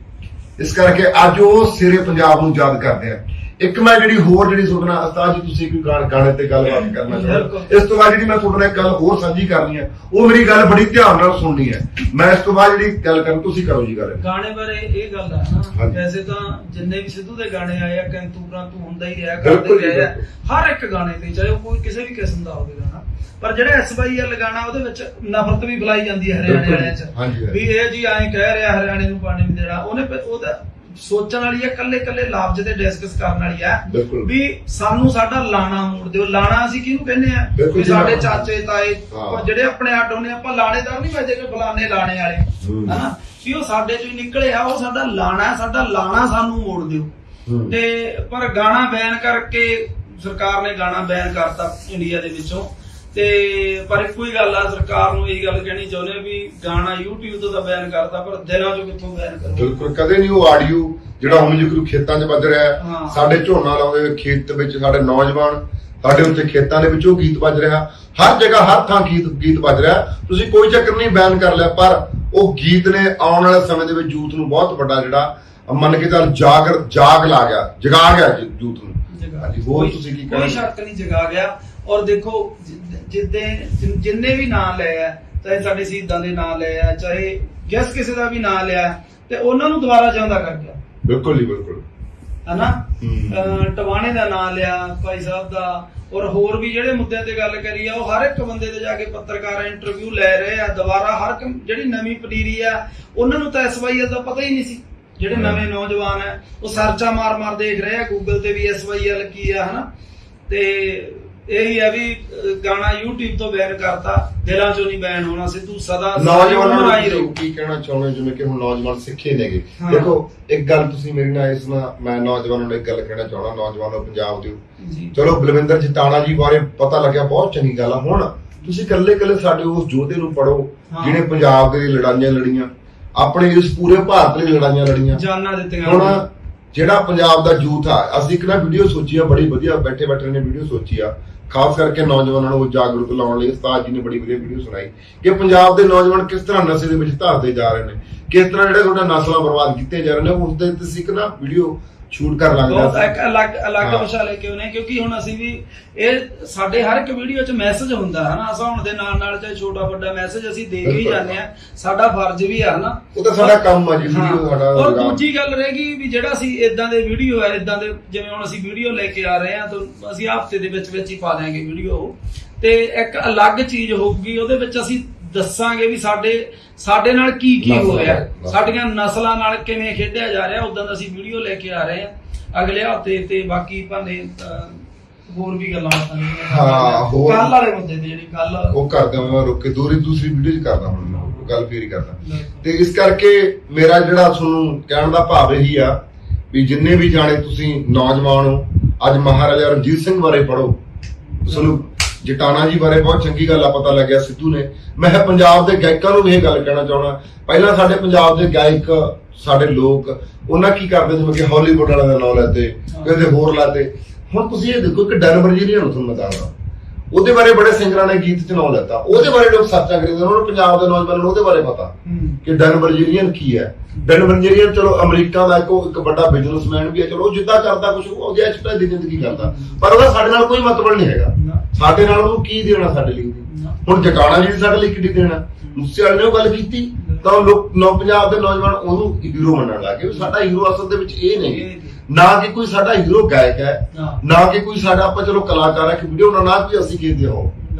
ਇਸ ਕਰਕੇ ਅੱਜ ਉਹ ਸਿਰੇ ਪੰਜਾਬ ਨੂੰ ਯਾਦ ਕਰਦੇ ਆ। ਇੱਕ ਮੈਂ ਜਿਹੜੀ ਸੁਣਨਾ ਉਸਤਾਦ ਜੀ, ਤੁਸੀਂ ਕੋਈ ਗਾਣੇ ਤੇ ਗੱਲਬਾਤ ਕਰਨਾ ਚਾਹੁੰਦੇ, ਇਸ ਤੋਂ ਬਾਅਦ ਜਿਹੜੀ ਮੈਂ ਤੁਹਾਡੇ ਨਾਲ ਇੱਕ ਗੱਲ ਹੋਰ ਸਾਂਝੀ ਕਰਨੀ ਹੈ, ਉਹ ਮੇਰੀ ਗੱਲ ਬੜੀ ਧਿਆਨ ਨਾਲ ਸੁਣਨੀ ਹੈ। ਮੈਂ ਇਸ ਤੋਂ ਬਾਅਦ ਜਿਹੜੀ ਗੱਲ ਕਰਾਂ, ਤੁਸੀਂ ਕਰੋ ਜੀ ਗੱਲ। ਗਾਣੇ ਬਾਰੇ ਇਹ ਗੱਲ ਹੈ ਨਾ, ਵੈਸੇ ਤਾਂ ਜਿੰਨੇ ਵੀ ਸਿੱਧੂ ਦੇ ਗਾਣੇ ਆਏ ਆ, ਕੈਂਤੂਰਾਂ ਤੂੰ ਹੁੰਦਾ ਹੀ ਰਿਹਾ, ਕਰਦੇ ਰਹੇ ਆ ਹਰ ਇੱਕ ਗਾਣੇ ਤੇ, ਚਾਹੇ ਉਹ ਕੋਈ ਕਿਸੇ ਵੀ ਕਿਸਮ ਦਾ ਹੋਵੇ ਗਾਣਾ। ਪਰ ਜਿਹੜਾ SYL ਗਾਣਾ, ਉਹਦੇ ਵਿੱਚ ਨਫ਼ਰਤ ਵੀ ਫੈਲਾਈ ਜਾਂਦੀ ਹੈ ਹਰਿਆਣੇ ਵਾਲਿਆਂ 'ਚ ਵੀ ਇਹ ਜੀ ਐਂ ਕਹਿ ਰਿਹਾ ਹਰਿਆਣੇ ਨੂੰ ਪਾਣੀ ਨਹੀਂ ਦੇਣਾ। ਉਹਦਾ ਸੋਚਣ ਵਾਲੀ ਹੈ, ਕੱਲੇ ਲਫ਼ਜ਼ ਤੇ ਡਿਸਕਸ ਕਰਨ ਵਾਲੀ ਹੈ ਵੀ ਸਾਨੂੰ ਸਾਡਾ ਲਾਣਾ ਮੋੜ ਦਿਓ। ਲਾਣਾ ਅਸੀਂ ਕਿਹਨੂੰ ਕਹਿੰਦੇ ਆ? ਵੀ ਸਾਡੇ ਚਾਚੇ ਤਾਏ ਜਿਹੜੇ ਆਪਣੇ ਅੱਡ ਹੁੰਦੇ, ਆਪਾਂ ਲਾਣੇਦਾਰ ਨਹੀਂ ਵਜੇ ਕਿ ਫਲਾਣੇ ਲਾਣੇ ਵਾਲੇ, ਹਨਾ, ਵੀ ਉਹ ਸਾਡੇ ਚੋਂ ਨਿਕਲੇ ਆ, ਉਹ ਸਾਡਾ ਲਾਣਾ ਸਾਨੂੰ ਮੋੜ ਦਿਓ। ਤੇ ਪਰ ਗਾਣਾ ਬੈਨ ਕਰਕੇ ਸਰਕਾਰ ਨੇ ਗਾਣਾ ਬੈਨ ਕਰਤਾ ਇੰਡੀਆ ਦੇ ਵਿੱਚੋਂ। ਤੇ ਪਰ ਇੱਕੋ ਹੀ ਗੱਲ ਆ, ਸਰਕਾਰ ਨੂੰ ਇਹ ਗੱਲ ਕਹਿਣੀ ਚਾਹੁੰਦੇ ਵੀ ਗਾਣਾ YouTube ਤੋਂ ਤਾਂ ਬੈਨ ਕਰਤਾ, ਪਰ ਦਿਲਾਂ ਚੋਂ ਕਿੱਥੋਂ ਬੈਨ ਕਰੋ? ਬਿਲਕੁਲ ਕਦੇ ਨਹੀਂ। ਉਹ ਆਡੀਓ ਜਿਹੜਾ ਹੁਣ ਜਿਕਰੂ ਖੇਤਾਂ 'ਚ ਵੱਜ ਰਿਹਾ, ਸਾਡੇ ਝੋਨਾ ਲਾਉਂਦੇ ਖੇਤ ਵਿੱਚ ਸਾਡੇ ਨੌਜਵਾਨ, ਸਾਡੇ ਉੱਥੇ ਖੇਤਾਂ ਦੇ ਵਿੱਚ ਉਹ ਗੀਤ ਵੱਜ ਰਿਹਾ, ਹਰ ਜਗ੍ਹਾ ਹਰ ਥਾਂ ਗੀਤ ਵੱਜ ਰਿਹਾ। ਤੁਸੀਂ ਕੋਈ ਚੱਕਰ ਨਹੀਂ ਬੈਨ ਕਰ ਲਿਆ, ਪਰ ਉਹ ਗੀਤ ਨੇ ਆਉਣ ਵਾਲੇ ਸਮੇਂ ਦੇ ਵਿੱਚ ਯੂਥ ਨੂੰ ਬਹੁਤ ਵੱਡਾ ਜਿਹੜਾ ਮੰਨ ਕੇ ਚੱਲ ਜਗਾ ਗਿਆ ਯੂਥ ਨੂੰ। ਹੋਰ ਤੁਸੀਂ ਕੀ ਕਹਿਣਾ? ਕੋਈ ਸ਼ੱਕ ਨਹੀਂ, ਜਗਾ ਗਿਆ। ਔਰ ਦੇਖੋ ਜਿੰਨੇ ਵੀ ਨਾਂ ਲਏ ਆ, ਚਾਹੇ ਸਾਡੇ ਸ਼ਹੀਦਾਂ ਦੇ ਨਾਂ ਲਏ ਆ, ਚਾਹੇ ਜਿਸ ਕਿਸੇ ਦਾ ਵੀ ਨਾਂ ਲਿਆ, ਤੇ ਉਹਨਾਂ ਨੂੰ ਦੁਬਾਰਾ ਜਿਉਂਦਾ ਕਰ ਗਿਆ। ਬਿਲਕੁਲ ਜੀ, ਬਿਲਕੁਲ, ਹਨਾ। ਟਵਾਣੇ ਦਾ ਨਾਂ ਲਿਆ, ਭਾਈ ਸਾਹਿਬ ਦਾ, ਔਰ ਹੋਰ ਵੀ ਜਿਹੜੇ ਮੁੱਦਿਆਂ ਤੇ ਗੱਲ ਕਰੀ ਆ, ਉਹ ਹਰ ਇੱਕ ਬੰਦੇ ਤੇ ਜਾ ਕੇ ਪੱਤਰਕਾਰ ਇੰਟਰਵਿਊ ਲੈ ਰਹੇ ਆ ਦੁਬਾਰਾ। ਹਰ ਜਿਹੜੀ ਨਵੀਂ ਪਨੀਰੀ ਆ, ਉਹਨਾਂ ਨੂੰ ਤਾਂ SYL ਦਾ ਪਤਾ ਹੀ ਨਹੀਂ ਸੀ। ਜਿਹੜੇ ਨਵੇਂ ਨੌਜਵਾਨ ਆ, ਉਹ ਸਰਚਾ ਮਾਰ ਦੇਖ ਰਹੇ ਆ ਗੂਗਲ ਤੇ ਵੀ SYL ਕੀ ਆ, ਹਨਾ। ਤੇ ਇਹੀ ਹੈ ਵੀ ਗਾਣਾ YouTube ਤੋਂ ਬੈਨ ਕਰਤਾ, ਦਿਲਾਂ ਚੋਂ ਨਹੀਂ ਬੈਨ ਹੋਣਾ। ਸਿੱਧੂ ਸਦਾ ਨੌਜਵਾਨਾਂ ਨੂੰ ਕੀ ਕਹਿਣਾ ਚਾਹੁੰਦੇ, ਜਿਵੇਂ ਕਿ ਹੁਣ ਨੌਜਵਾਨ ਸਿੱਖੇ ਨੇਗੇ? ਦੇਖੋ ਇੱਕ ਗੱਲ ਤੁਸੀਂ ਮੇਰੇ ਨਾਲ ਇਸ ਨਾਲ, ਮੈਂ ਨੌਜਵਾਨਾਂ ਨੂੰ ਇੱਕ ਗੱਲ ਕਹਿਣਾ ਚਾਹੁੰਦਾ, ਨੌਜਵਾਨੋ ਪੰਜਾਬ ਦੇ, ਚਲੋ ਬਲਵਿੰਦਰ ਜਟਾਣਾ ਜੀ ਬਾਰੇ ਪਤਾ ਲੱਗਿਆ, ਬਹੁਤ ਚੰਗੀ ਗੱਲ ਆ। ਹੁਣ ਤੁਸੀਂ ਇਕੱਲੇ ਸਾਡੇ ਉਸ ਯੋਧੇ ਨੂੰ ਪੜੋ ਜਿਹਨੇ ਪੰਜਾਬ ਦੇ ਲਈ ਲੜਾਈਆਂ ਲੜੀਆਂ, ਆਪਣੇ ਇਸ ਪੂਰੇ ਭਾਰਤ ਲਈ ਲੜਾਈਆਂ ਲੜੀਆਂ, ਜਾਨਾਂ ਦਿੱਤੀਆਂ। ਹੁਣ ਜਿਹੜਾ ਪੰਜਾਬ ਦਾ ਯੂਥ ਆ, ਅਸੀਂ ਇੱਕ ਨਾ ਵੀਡੀਓ ਸੋਚੀ ਆ, ਬੜੀ ਵਧੀਆ, ਬੈਠੇ ਨੇ ਵੀਡੀਓ ਸੋਚੀ ਆ, ਖਾਸ ਕਰਕੇ ਨੌਜਵਾਨਾਂ ਨੂੰ ਜਾਗਰੂਕ ਲਾਉਣ ਲਈ। ਉਸਤਾਦ ਜੀ ਨੇ ਬੜੀ ਵਧੀਆ ਵੀਡੀਓ ਸੁਣਾਈ ਕਿ ਪੰਜਾਬ ਦੇ ਨੌਜਵਾਨ ਕਿਸ ਤਰ੍ਹਾਂ ਨਸ਼ੇ ਦੇ ਵਿੱਚ ਧੱਸਦੇ ਜਾ ਰਹੇ ਨੇ, ਕਿਸ ਤਰ੍ਹਾਂ ਜਿਹੜੇ ਤੁਹਾਡਾ ਨਸਲਾਂ ਬਰਬਾਦ ਕੀਤੇ ਜਾ ਰਹੇ ਨੇ। ਉਸ ਦੇ ਤੁਸੀਂ ਇੱਕ ਨਾ ਵੀਡੀਓ ਸ਼ੂਟ ਕਰ ਲੱਗਦਾ ਇੱਕ ਅਲੱਗ ਵਿਸ਼ਾ ਲੈ ਕੇ ਆਉਨੇ, ਕਿਉਂਕਿ ਹੁਣ ਅਸੀਂ ਵੀ ਇਹ ਸਾਡੇ ਹਰ ਇੱਕ ਵੀਡੀਓ 'ਚ ਮੈਸੇਜ ਹੁੰਦਾ ਹੈ ਨਾ, ਹਸਾਉਣ ਦੇ ਨਾਲ ਚਾਹੇ ਛੋਟਾ ਵੱਡਾ ਮੈਸੇਜ ਅਸੀਂ ਦੇ ਕੇ ਹੀ ਜਾਂਦੇ ਆ, ਸਾਡਾ ਫਰਜ਼ ਵੀ ਆ ਨਾ, ਉਹ ਤਾਂ ਸਾਡਾ ਕੰਮ ਆ ਜੀ ਵੀਡੀਓ ਸਾਡਾ। ਔਰ ਦੂਜੀ ਗੱਲ ਰਹਿ ਗਈ ਵੀ ਜਿਹੜਾ ਅਸੀਂ ਇਦਾਂ ਦੇ ਵੀਡੀਓ ਆ, ਇਦਾਂ ਦੇ ਜਿਵੇਂ ਹੁਣ ਅਸੀਂ ਵੀਡੀਓ ਲੈ ਕੇ ਆ ਰਹੇ ਆ, ਤਾਂ ਅਸੀਂ ਹਫ਼ਤੇ ਦੇ ਵਿੱਚ ਹੀ ਪਾ ਦਿਆਂਗੇ ਵੀਡੀਓ, ਤੇ ਇੱਕ ਅਲੱਗ ਚੀਜ਼ ਹੋਊਗੀ, ਉਹਦੇ ਵਿੱਚ ਅਸੀਂ ਦੱਸਾਂਗੇ ਵੀ ਸਾਡੇ ਨਾਲ ਕੀ ਹੋ ਰਿਹਾ, ਸਾਡੀਆਂ ਨਸਲਾਂ ਨਾਲ ਕਿਵੇਂ ਖੇਡਿਆ ਜਾ ਰਿਹਾ। ਉਦਾਂ ਦਾ ਅਸੀਂ ਵੀਡੀਓ ਲੈ ਕੇ ਆ ਰਹੇ ਆ ਅਗਲੇ ਹਫ਼ਤੇ। ਤੇ ਬਾਕੀ ਭਾਵੇਂ ਹੋਰ ਵੀ ਗੱਲਾਂ ਬਾਤਾਂ ਨੇ ਹਾਂ, ਹੋਰ ਕੱਲ ਵਾਲੇ ਮੁੱਦੇ ਤੇ ਜਿਹੜੀ ਕੱਲ ਉਹ ਕਰਦਾ ਮੈਂ ਰੁਕ ਕੇ ਦੂਸਰੀ ਵੀਡੀਓ 'ਚ ਕਰਦਾ ਹੁਣ ਮੈਂ ਉਹ ਗੱਲ ਫੇਰ ਹੀ ਕਰਦਾ। ਤੇ ਇਸ ਕਰਕੇ ਮੇਰਾ ਜਿਹੜਾ ਤੁਹਾਨੂੰ ਕਹਿਣ ਦਾ ਭਾਵ ਇਹੀ ਆ ਵੀ ਜਿੰਨੇ ਵੀ ਜਾਣੇ ਤੁਸੀਂ ਨੌਜਵਾਨ ਹੋ, ਅੱਜ ਮਹਾਰਾਜਾ ਰਣਜੀਤ ਸਿੰਘ ਬਾਰੇ ਪੜ੍ਹੋ, ਤੁਹਾਨੂੰ ਜਟਾਣਾ ਜੀ ਬਾਰੇ ਬਹੁਤ ਚੰਗੀ ਗੱਲ ਆ ਪਤਾ ਲੱਗਿਆ ਸਿੱਧੂ ਨੇ। ਮੈਂ ਪੰਜਾਬ ਦੇ ਗਾਇਕਾਂ ਨੂੰ ਵੀ ਇਹ ਗੱਲ ਕਹਿਣਾ ਚਾਹੁੰਦਾ, ਪਹਿਲਾਂ ਸਾਡੇ ਪੰਜਾਬ ਦੇ ਗਾਇਕ ਸਾਡੇ ਲੋਕ ਉਹਨਾਂ ਕੀ ਕਰਦੇ ਜਿਵੇਂ ਕਿ ਹਾਲੀਵੁੱਡ ਵਾਲਿਆਂ ਦਾ ਨਾਂ ਲੈਤੇ, ਕਿਤੇ ਹੋਰ ਲਾਤੇ। ਹੁਣ ਤੁਸੀਂ ਇਹ ਦੇਖੋ ਕਿ ਡਨ ਵਰਜੀਨੀਆ ਨੂੰ ਤੁਹਾਨੂੰ ਮੈਂ ਦੱਸਦਾ, ਉਹਦੇ ਬਾਰੇ ਬੜੇ ਸਿੰਗਰਾਂ ਨੇ ਗੀਤ ਚ ਨਾਂ ਲੈਤਾ, ਉਹਦੇ ਬਾਰੇ ਲੋਕ ਸਰਚਾ ਕਰੀਦੇ, ਉਹਨਾਂ ਨੂੰ ਪੰਜਾਬ ਦੇ ਨੌਜਵਾਨਾਂ ਨੂੰ ਉਹਦੇ ਬਾਰੇ ਪਤਾ ਕਿ ਡਨ ਵਰਜੀਨੀਅਨ ਕੀ ਹੈ। ਡਨ ਵਰਜੀਨੀਅਨ ਚਲੋ ਅਮਰੀਕਾ ਦਾ ਇੱਕ ਵੱਡਾ ਬਿਜ਼ਨਸਮੈਨ ਵੀ ਹੈ, ਚਲੋ ਉਹ ਜਿੱਦਾਂ ਕਰਦਾ ਕੁਝ ਉਹਦੀ ਐਕਸਟਰਾ ਦੀ ਜ਼ਿੰਦਗੀ ਕਰਦਾ, ਪਰ ਉਹਦਾ ਸਾਡੇ ਨਾਲ ਕੋਈ ਮਤਲਬ ਨਹੀਂ ਹੈਗਾ। ਸਾਡੇ ਨਾਲ ਉਹਨੂੰ ਕੀ ਦੇਣਾ ਸਾਡੇ ਲਈ? ਹੁਣ ਜਟਾਣਾ ਜੀ ਸਾਡੇ ਲਈ ਕਿੱਡੀ ਦੇਣਾ? ਮੂਸੇ ਵਾਲੇ ਨੇ ਉਹ ਗੱਲ ਕੀਤੀ ਤਾਂ ਲੋਕ ਪੰਜਾਬ ਦੇ ਨੌਜਵਾਨ ਉਹਨੂੰ ਹੀਰੋ ਮੰਨਣ ਲੱਗ ਗਏ। ਸਾਡਾ ਹੀਰੋ ਅਸਲ ਦੇ ਵਿੱਚ ਇਹ ਨਹੀਂ, ਨਾ ਕਿ ਕੋਈ ਸਾਡਾ ਹੀਰੋ ਗਾਇਕ ਹੈ, ਨਾ ਕਿ ਕੋਈ ਸਾਡਾ ਆਪਾਂ ਚਲੋ ਕਲਾਕਾਰ ਹੈ ਕਿ ਵੀਡੀਓ ਨਾ ਕਿ ਅਸੀਂ ਕਹਿੰਦੇ ਹੋ,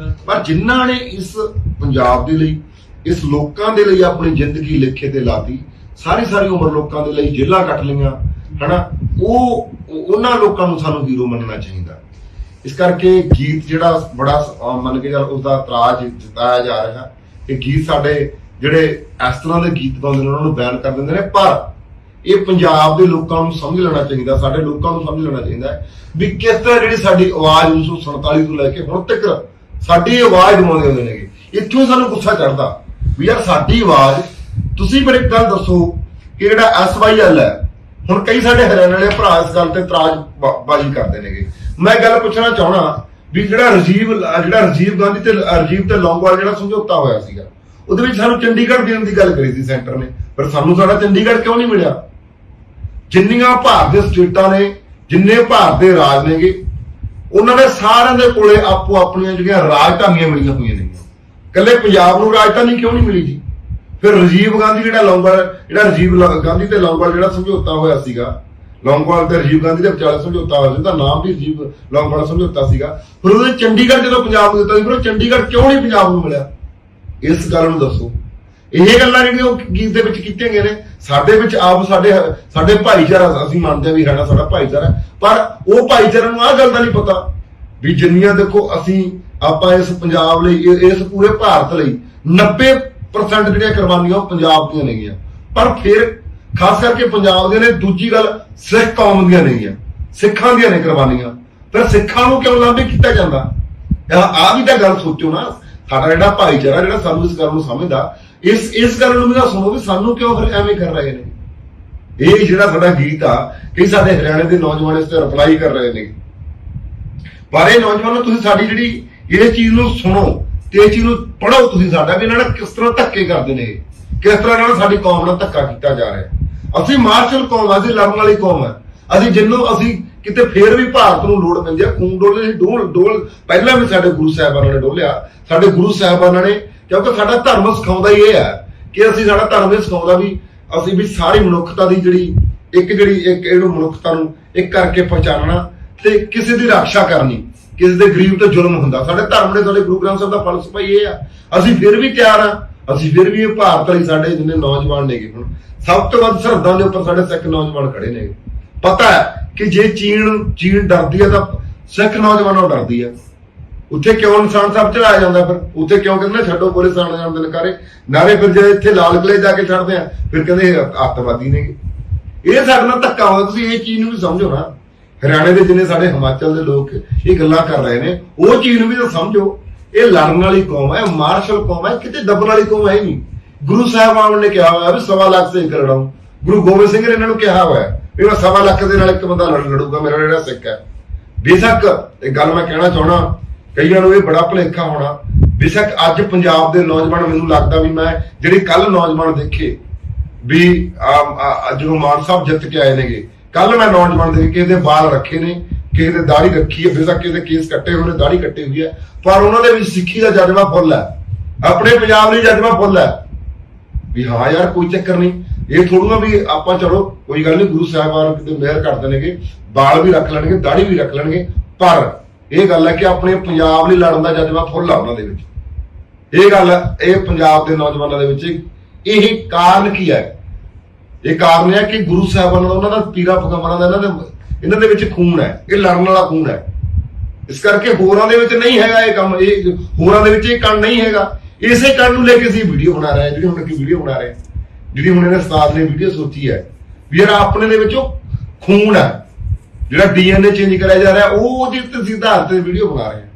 ਪਰ ਜਿਨ੍ਹਾਂ ਨੇ ਇਸ ਪੰਜਾਬ ਦੇ ਲਈ, ਇਸ ਲੋਕਾਂ ਦੇ ਲਈ ਆਪਣੀ ਜ਼ਿੰਦਗੀ ਲਿਖੇ ਤੇ ਲਾਤੀ, ਸਾਰੀ ਉਮਰ ਲੋਕਾਂ ਦੇ ਲਈ ਜੇਲਾਂ ਕੱਟ ਲਈਆਂ ਹਨਾ, ਉਹਨਾਂ ਲੋਕਾਂ ਨੂੰ ਸਾਨੂੰ ਹੀਰੋ ਮੰਨਣਾ ਚਾਹੀਦਾ। ਇਸ ਕਰਕੇ ਗੀਤ ਜਿਹੜਾ ਬੜਾ ਮੰਨ ਕੇ ਚੱਲ ਉਸਦਾ ਇਤਰਾਜ਼ ਜਤਾਇਆ ਜਾ ਰਿਹਾ ਕਿ ਗੀਤ ਸਾਡੇ ਜਿਹੜੇ ਇਸ ਤਰ੍ਹਾਂ ਦੇ ਗੀਤ ਗਾਉਂਦੇ ਨੇ ਉਹਨਾਂ ਨੂੰ ਬੈਨ ਕਰ ਦਿੰਦੇ ਨੇ, ਪਰ ਇਹ ਪੰਜਾਬ ਦੇ ਲੋਕਾਂ ਨੂੰ ਸਮਝ ਲੈਣਾ ਚਾਹੀਦਾ, ਸਾਡੇ ਲੋਕਾਂ ਨੂੰ ਸਮਝ ਲੈਣਾ ਚਾਹੀਦਾ ਵੀ ਕਿਸ ਤਰ੍ਹਾਂ ਜਿਹੜੀ ਸਾਡੀ ਆਵਾਜ਼ 1947 ਤੋਂ ਲੈ ਕੇ ਹੁਣ ਤੱਕ ਸਾਡੀ ਆਵਾਜ਼ ਦਬਾਉਂਦੇ ਹੁੰਦੇ ਨੇਗੇ। ਇੱਥੋਂ ਸਾਨੂੰ ਗੁੱਸਾ ਚੜਦਾ ਵੀ ਯਾਰ ਸਾਡੀ ਆਵਾਜ਼, ਤੁਸੀਂ ਮੇਰੇ ਗੱਲ ਦੱਸੋ ਕਿ ਜਿਹੜਾ SYL ਹੈ, ਹੁਣ ਕਈ ਸਾਡੇ ਹਰਿਆਣੇ ਵਾਲੇ ਭਰਾ ਇਸ ਗੱਲ ਤੇ ਇਤਰਾਜ਼ਬਾਜ਼ੀ ਕਰਦੇ ਨੇਗੇ। ਮੈਂ ਗੱਲ ਪੁੱਛਣਾ ਚਾਹਣਾ ਵੀ ਜਿਹੜਾ ਰਾਜੀਵ ਗਾਂਧੀ ਤੇ ਲੌਂਗੋਵਾਲ ਜਿਹੜਾ ਸਮਝੌਤਾ ਹੋਇਆ ਸੀਗਾ, ਉਹਦੇ ਵਿੱਚ ਸਾਨੂੰ ਚੰਡੀਗੜ੍ਹ ਦੇਣ ਦੀ ਗੱਲ ਕਰੀ ਸੀ ਸੈਂਟਰ ਨੇ, ਪਰ ਸਾਨੂੰ ਸਾਡਾ ਚੰਡੀਗੜ੍ਹ ਕਿਉਂ ਨਹੀਂ ਮਿਲਿਆ? ਜਿੰਨੀਆਂ ਭਾਰਤ ਦੇ ਸਟੇਟਾਂ ਨੇ, ਜਿੰਨੇ ਭਾਰਤ ਦੇ ਰਾਜ ਨੇਗੇ, ਉਹਨਾਂ ਦੇ ਸਾਰਿਆਂ ਦੇ ਕੋਲੇ ਆਪੋ ਆਪਣੀਆਂ ਜਿਹੜੀਆਂ ਰਾਜਧਾਨੀਆਂ ਮਿਲੀਆਂ ਹੋਈਆਂ ਨੇ। ਇਕੱਲੇ ਪੰਜਾਬ ਨੂੰ ਰਾਜਧਾਨੀ ਕਿਉਂ ਨਹੀਂ ਮਿਲੀ ਜੀ? ਫਿਰ ਰਾਜੀਵ ਗਾਂਧੀ ਰਾਜੀਵ ਗਾਂਧੀ ਤੇ ਲੌਂਗੋਵਾਲ ਜਿਹੜਾ ਸਮਝੌਤਾ ਹੋਇਆ ਸੀਗਾ, ਲੌਂਗੋਵਾਲ ਤੇ ਰਾਜੀਵ ਗਾਂਧੀ ਦੇ ਵਿਚਾਲੇ ਸਮਝੌਤਾ ਹੋਇਆ ਸੀ, ਉਹਦਾ ਨਾਮ ਵੀ ਰਾਜੀਵ ਲੌਂਗੋਵਾਲ ਸਮਝੌਤਾ ਸੀਗਾ। ਫਿਰ ਉਹਦੇ ਚੰਡੀਗੜ੍ਹ ਜਦੋਂ ਪੰਜਾਬ ਨੂੰ ਦਿੱਤਾ ਸੀ, ਫਿਰ ਉਹ ਚੰਡੀਗੜ੍ਹ ਕਿਉਂ ਨਹੀਂ ਪੰਜਾਬ ਨੂੰ ਮਿਲਿਆ? ਇਸ ਗੱਲ ਨੂੰ ਦੱਸੋ। ਇਹ ਗੱਲਾਂ ਜਿਹੜੀਆਂ ਉਹ ਗੀਤ ਦੇ ਵਿੱਚ ਕੀਤੀਆਂ ਗਈਆਂ ਨੇ, ਸਾਡੇ ਵਿੱਚ ਆਪ ਸਾਡੇ ਭਾਈਚਾਰਾ, ਅਸੀਂ ਮੰਨਦੇ ਹਾਂ ਵੀ ਸਾਡਾ ਭਾਈਚਾਰਾ, ਪਰ ਉਹ ਭਾਈਚਾਰੇ ਨੂੰ ਆਹ ਗੱਲ ਦਾ ਨਹੀਂ ਪਤਾ ਵੀ ਜਿੰਨੀਆਂ ਦੇਖੋ ਆਪਾਂ ਇਸ ਪੰਜਾਬ ਲਈ, ਇਸ ਪੂਰੇ ਭਾਰਤ ਲਈ 90% ਜਿਹੜੀਆਂ ਕੁਰਬਾਨੀਆਂ ਉਹ ਪੰਜਾਬ ਦੀਆਂ ਨੇਗੀਆਂ, ਪਰ ਫਿਰ ਖਾਸ ਕਰਕੇ ਪੰਜਾਬ ਦੀਆਂ ਨੇ। ਦੂਜੀ ਗੱਲ ਸਿੱਖ ਕੌਮ ਦੀਆਂ ਨੇਗੀਆਂ, ਸਿੱਖਾਂ ਦੀਆਂ ਨੇ ਕੁਰਬਾਨੀਆਂ, ਫਿਰ ਸਿੱਖਾਂ ਨੂੰ ਕਿਉਂ ਲਾਂਭੇ ਕੀਤਾ ਜਾਂਦਾ? ਆਹ ਵੀ ਤਾਂ ਗੱਲ ਸੋਚੋ ਨਾ। ਸਾਡਾ ਜਿਹੜਾ ਭਾਈਚਾਰਾ ਜਿਹੜਾ ਸਾਨੂੰ ਇਸ ਗੱਲ ਨੂੰ ਸਮਝਦਾ, ਇਸ ਗੱਲ ਨੂੰ ਵੀ ਨਾ ਸੁਣੋ ਵੀ ਸਾਨੂੰ ਕਿਉਂ ਫਿਰ ਐਵੇਂ ਕਰ ਰਹੇ ਨੇ। ਇਹ ਜਿਹੜਾ ਸਾਡਾ ਗੀਤ ਆ, ਕਈ ਸਾਡੇ ਹਰਿਆਣੇ ਦੇ ਨੌਜਵਾਨ ਇਸ ਤੇ ਰਿਪਲਾਈ ਕਰ ਰਹੇ ਨੇ, ਪਰ ਇਹ ਨੌਜਵਾਨੋ ਤੁਸੀਂ ਸਾਡੀ ਜਿਹੜੀ ਇਹ ਚੀਜ਼ ਨੂੰ ਸੁਣੋ ਤੇ ਇਹ ਚੀਜ਼ ਨੂੰ ਪੜ੍ਹੋ ਤੁਸੀਂ ਸਾਡਾ ਵੀ ਇਹਨਾਂ ਨਾਲ ਕਿਸ ਤਰ੍ਹਾਂ ਧੱਕੇ ਕਰਦੇ ਨੇ, ਕਿਸ ਤਰ੍ਹਾਂ ਨਾਲ ਸਾਡੀ ਕੌਮ ਨਾਲ ਧੱਕਾ ਕੀਤਾ ਜਾ ਰਿਹਾ। ਅਸੀਂ ਮਾਰਸ਼ਲ ਕੌਮ, ਅਸੀਂ ਲੜਨ ਵਾਲੀ ਕੌਮ ਹੈ। ਅਸੀਂ ਕਿਤੇ ਫੇਰ ਵੀ ਭਾਰਤ ਨੂੰ ਲੋੜ ਪੈਂਦੀ ਆ ਖੂਨ ਡੋਲਣ ਦੀ, ਡੋਲ ਪਹਿਲਾਂ ਵੀ ਸਾਡੇ ਗੁਰੂ ਸਾਹਿਬਾਨਾਂ ਨੇ ਡੋਲਿਆ। ਸਾਡੇ ਗੁਰੂ ਸਾਹਿਬਾਨਾਂ ਨੇ, ਕਿਉਂਕਿ ਸਾਡਾ ਧਰਮ ਸਿਖਾਉਂਦਾ ਹੀ ਇਹ ਹੈ ਕਿ ਸਾਡਾ ਧਰਮ ਇਹ ਸਿਖਾਉਂਦਾ ਵੀ ਅਸੀਂ ਵੀ ਸਾਰੀ ਮਨੁੱਖਤਾ ਦੀ ਜਿਹੜੀ ਇਹਨੂੰ ਮਨੁੱਖਤਾ ਨੂੰ ਇੱਕ ਕਰਕੇ ਪਛਾਣਨਾ ਤੇ ਕਿਸੇ ਦੀ ਰੱਖਿਆ ਕਰਨੀ, ਕਿਸੇ ਦੇ ਗਰੀਬ ਤੇ ਜ਼ੁਲਮ ਹੁੰਦਾ। ਸਾਡੇ ਧਰਮ ਨੇ, ਸਾਡੇ ਗੁਰੂ ਗ੍ਰੰਥ ਸਾਹਿਬ ਦਾ ਫਲਸਫਾ ਹੀ ਇਹ ਆ। ਅਸੀਂ ਫਿਰ ਵੀ ਤਿਆਰ ਆ, ਅਸੀਂ ਫਿਰ ਵੀ ਇਹ ਭਾਰਤ ਲਈ ਸਾਡੇ ਜਿੰਨੇ ਨੌਜਵਾਨ ਨੇਗੇ, ਹੁਣ ਸਭ ਤੋਂ ਵੱਧ ਸਰਹੱਦਾਂ ਦੇ ਉੱਪਰ ਸਾਡੇ ਸਿੱਖ ਨੌਜਵਾਨ ਖੜੇ ਨੇ। ਪਤਾ ਹੈ ਕਿ ਜੇ ਚੀਨ ਡਰਦੀ ਆ ਤਾਂ ਸਿੱਖ ਨੌਜਵਾਨਾਂ ਡਰਦੀ ਆ। ਉੱਥੇ ਕਿਉਂ ਨਿਸ਼ਾਨ ਸਾਹਿਬ ਚੜਾਇਆ ਜਾਂਦਾ? ਫਿਰ ਉੱਥੇ ਕਿਉਂ ਕਹਿੰਦੇ ਛੱਡੋ ਪੁਲਿਸ ਆਣ ਜਾਣ ਦੇ ਨਾਰੇ, ਫਿਰ ਜੇ ਇੱਥੇ ਲਾਲ ਕਿਲੇ ਜਾ ਕੇ ਛੱਡਦੇ ਆ ਫਿਰ ਕਹਿੰਦੇ ਅੱਤਵਾਦੀ ਨੇ। ਇਹ ਸਾਡੇ ਨਾਲ ਧੱਕਾ ਹੋਇਆ। ਤੁਸੀਂ ਇਹ ਚੀਜ਼ ਨੂੰ ਵੀ ਸਮਝੋ ਨਾ। ਹਰਿਆਣੇ ਦੇ ਜਿੰਨੇ ਸਾਡੇ ਹਿਮਾਚਲ ਦੇ ਲੋਕ ਇਹ ਗੱਲਾਂ ਕਰ ਰਹੇ ਨੇ, ਉਹ ਚੀਜ਼ ਨੂੰ ਵੀ ਤਾਂ ਸਮਝੋ। ਇਹ ਲੜਨ ਵਾਲੀ ਕੌਮ ਹੈ, ਮਾਰਸ਼ਲ ਕੌਮ ਹੈ, ਕਿਤੇ ਦੱਬਣ ਵਾਲੀ ਕੌਮ ਹੈ ਨਹੀਂ। ਗੁਰੂ ਸਾਹਿਬਾਨ ਨੇ ਕਿਹਾ ਹੋਇਆ ਵੀ 1.25 ਲੱਖ ਸੇ ਲੜਾਉ। ਗੁਰੂ ਗੋਬਿੰਦ ਸਿੰਘ ਨੇ ਇਹਨਾਂ ਨੂੰ ਕਿਹਾ ਹੋਇਆ ਵੀ ਮੈਂ 1.25 ਲੱਖ ਦੇ ਨਾਲ ਇੱਕ ਬੰਦਾ ਲੜੂਗਾ, ਮੇਰਾ ਜਿਹੜਾ ਸਿੱਖ ਹੈ। ਬੇਸ਼ੱਕ ਇਹ ਗੱਲ ਮੈਂ ਕਹਿਣਾ ਚਾਹਣਾ, ਕਈਆਂ ਨੂੰ ਇਹ ਬੜਾ ਭੁਲੇਖਾ ਹੋਣਾ, ਬੇਸ਼ੱਕ ਅੱਜ ਪੰਜਾਬ ਦੇ ਨੌਜਵਾਨ, ਮੈਨੂੰ ਲੱਗਦਾ ਵੀ ਮੈਂ ਜਿਹੜੇ ਕੱਲ ਨੌਜਵਾਨ ਦੇਖੇ ਵੀ ਜਦੋਂ ਮਾਨ ਸਾਹਿਬ ਜਿੱਤ ਕੇ ਆਏ ਨੇਗੇ, ਕੱਲ ਮੈਂ ਨੌਜਵਾਨ ਦੇਖੇ ਕਿਸੇ ਦੇ ਵਾਲ ਰੱਖੇ ਨੇ, ਕਿਸੇ ਦੇ ਦਾੜੀ ਰੱਖੀ ਹੈ, ਬੇਸ਼ੱਕ ਕਿਸੇ ਦੇ ਕੇਸ ਕੱਟੇ ਹੋਏ ਨੇ, ਦਾੜੀ ਕੱਟੀ ਹੋਈ ਹੈ, ਪਰ ਉਹਨਾਂ ਦੇ ਵਿੱਚ ਸਿੱਖੀ ਦਾ ਜਜ਼ਬਾ ਫੁੱਲ ਹੈ, ਆਪਣੇ ਪੰਜਾਬ ਲਈ ਜਜ਼ਬਾ ਫੁੱਲ ਹੈ ਵੀ ਹਾਂ ਯਾਰ ਕੋਈ ਚੱਕਰ ਨਹੀਂ। ਇਹ ਥੋੜ੍ਹਾ ਵੀ ਆਪਾਂ ਚਲੋ ਕੋਈ ਗੱਲ ਨਹੀਂ, ਗੁਰੂ ਸਾਹਿਬਾਨ ਕਿਤੇ ਮਿਹਰ ਕਰਦੇ ਨੇਗੇ, ਵਾਲ ਵੀ ਰੱਖ ਲੈਣਗੇ, ਦਾੜੀ ਵੀ ਰੱਖ ਲੈਣਗੇ, ਪਰ ਇਹ ਗੱਲ ਹੈ ਕਿ ਆਪਣੇ ਪੰਜਾਬ ਲਈ ਲੜਨ ਦਾ ਜਜ਼ਬਾ ਫੁੱਲ ਆ ਉਹਨਾਂ ਦੇ ਵਿੱਚ। ਇਹ ਗੱਲ, ਇਹ ਪੰਜਾਬ ਦੇ ਨੌਜਵਾਨਾਂ ਦੇ ਵਿੱਚ ਇਹ ਕਾਰਨ ਕੀ ਹੈ? ਇਹ ਕਾਰਨ ਹੈ ਕਿ ਗੁਰੂ ਸਾਹਿਬਾਨਾਂ ਦਾ, ਉਹਨਾਂ ਦਾ, ਪੀਰਾਂ ਪੈਗੰਬਰਾਂ ਦਾ ਇਹਨਾਂ ਦੇ ਵਿੱਚ ਖੂਨ ਹੈ। ਇਹ ਲੜਨ ਵਾਲਾ ਖੂਨ ਹੈ। ਇਸ ਕਰਕੇ ਹੋਰਾਂ ਦੇ ਵਿੱਚ ਨਹੀਂ ਹੈਗਾ ਇਹ ਕੰਮ, ਇਹ ਹੋਰਾਂ ਦੇ ਵਿੱਚ ਇਹ ਕਣ ਨਹੀਂ ਹੈਗਾ। ਇਸੇ ਕਣ ਨੂੰ ਲੈ ਕੇ ਅਸੀਂ ਵੀਡੀਓ ਬਣਾ ਰਹੇ ਹਾਂ, ਜਿਹੜੀ ਹੁਣ ਅੱਗੇ ਵੀਡੀਓ ਬਣਾ ਰਹੇ ਹਾਂ, ਜਿਹੜੀ ਹੁਣ ਇਹਨੇ ਉਸਤਾਦ ਨੇ ਵੀਡੀਓ ਸੋਚੀ ਹੈ ਵੀ ਯਾਰ ਆਪਣੇ ਦੇ ਵਿੱਚ ਉਹ ਖੂਨ ਹੈ ਜਿਹੜਾ DNA ਚੇਂਜ ਕਰਿਆ ਜਾ ਰਿਹਾ, ਉਹ ਉਹਦੇ ਤੇ ਸਿੱਧਾ ਹੱਥ ਤੇ ਵੀਡੀਓ ਬਣਾ ਰਹੇ ਹਾਂ।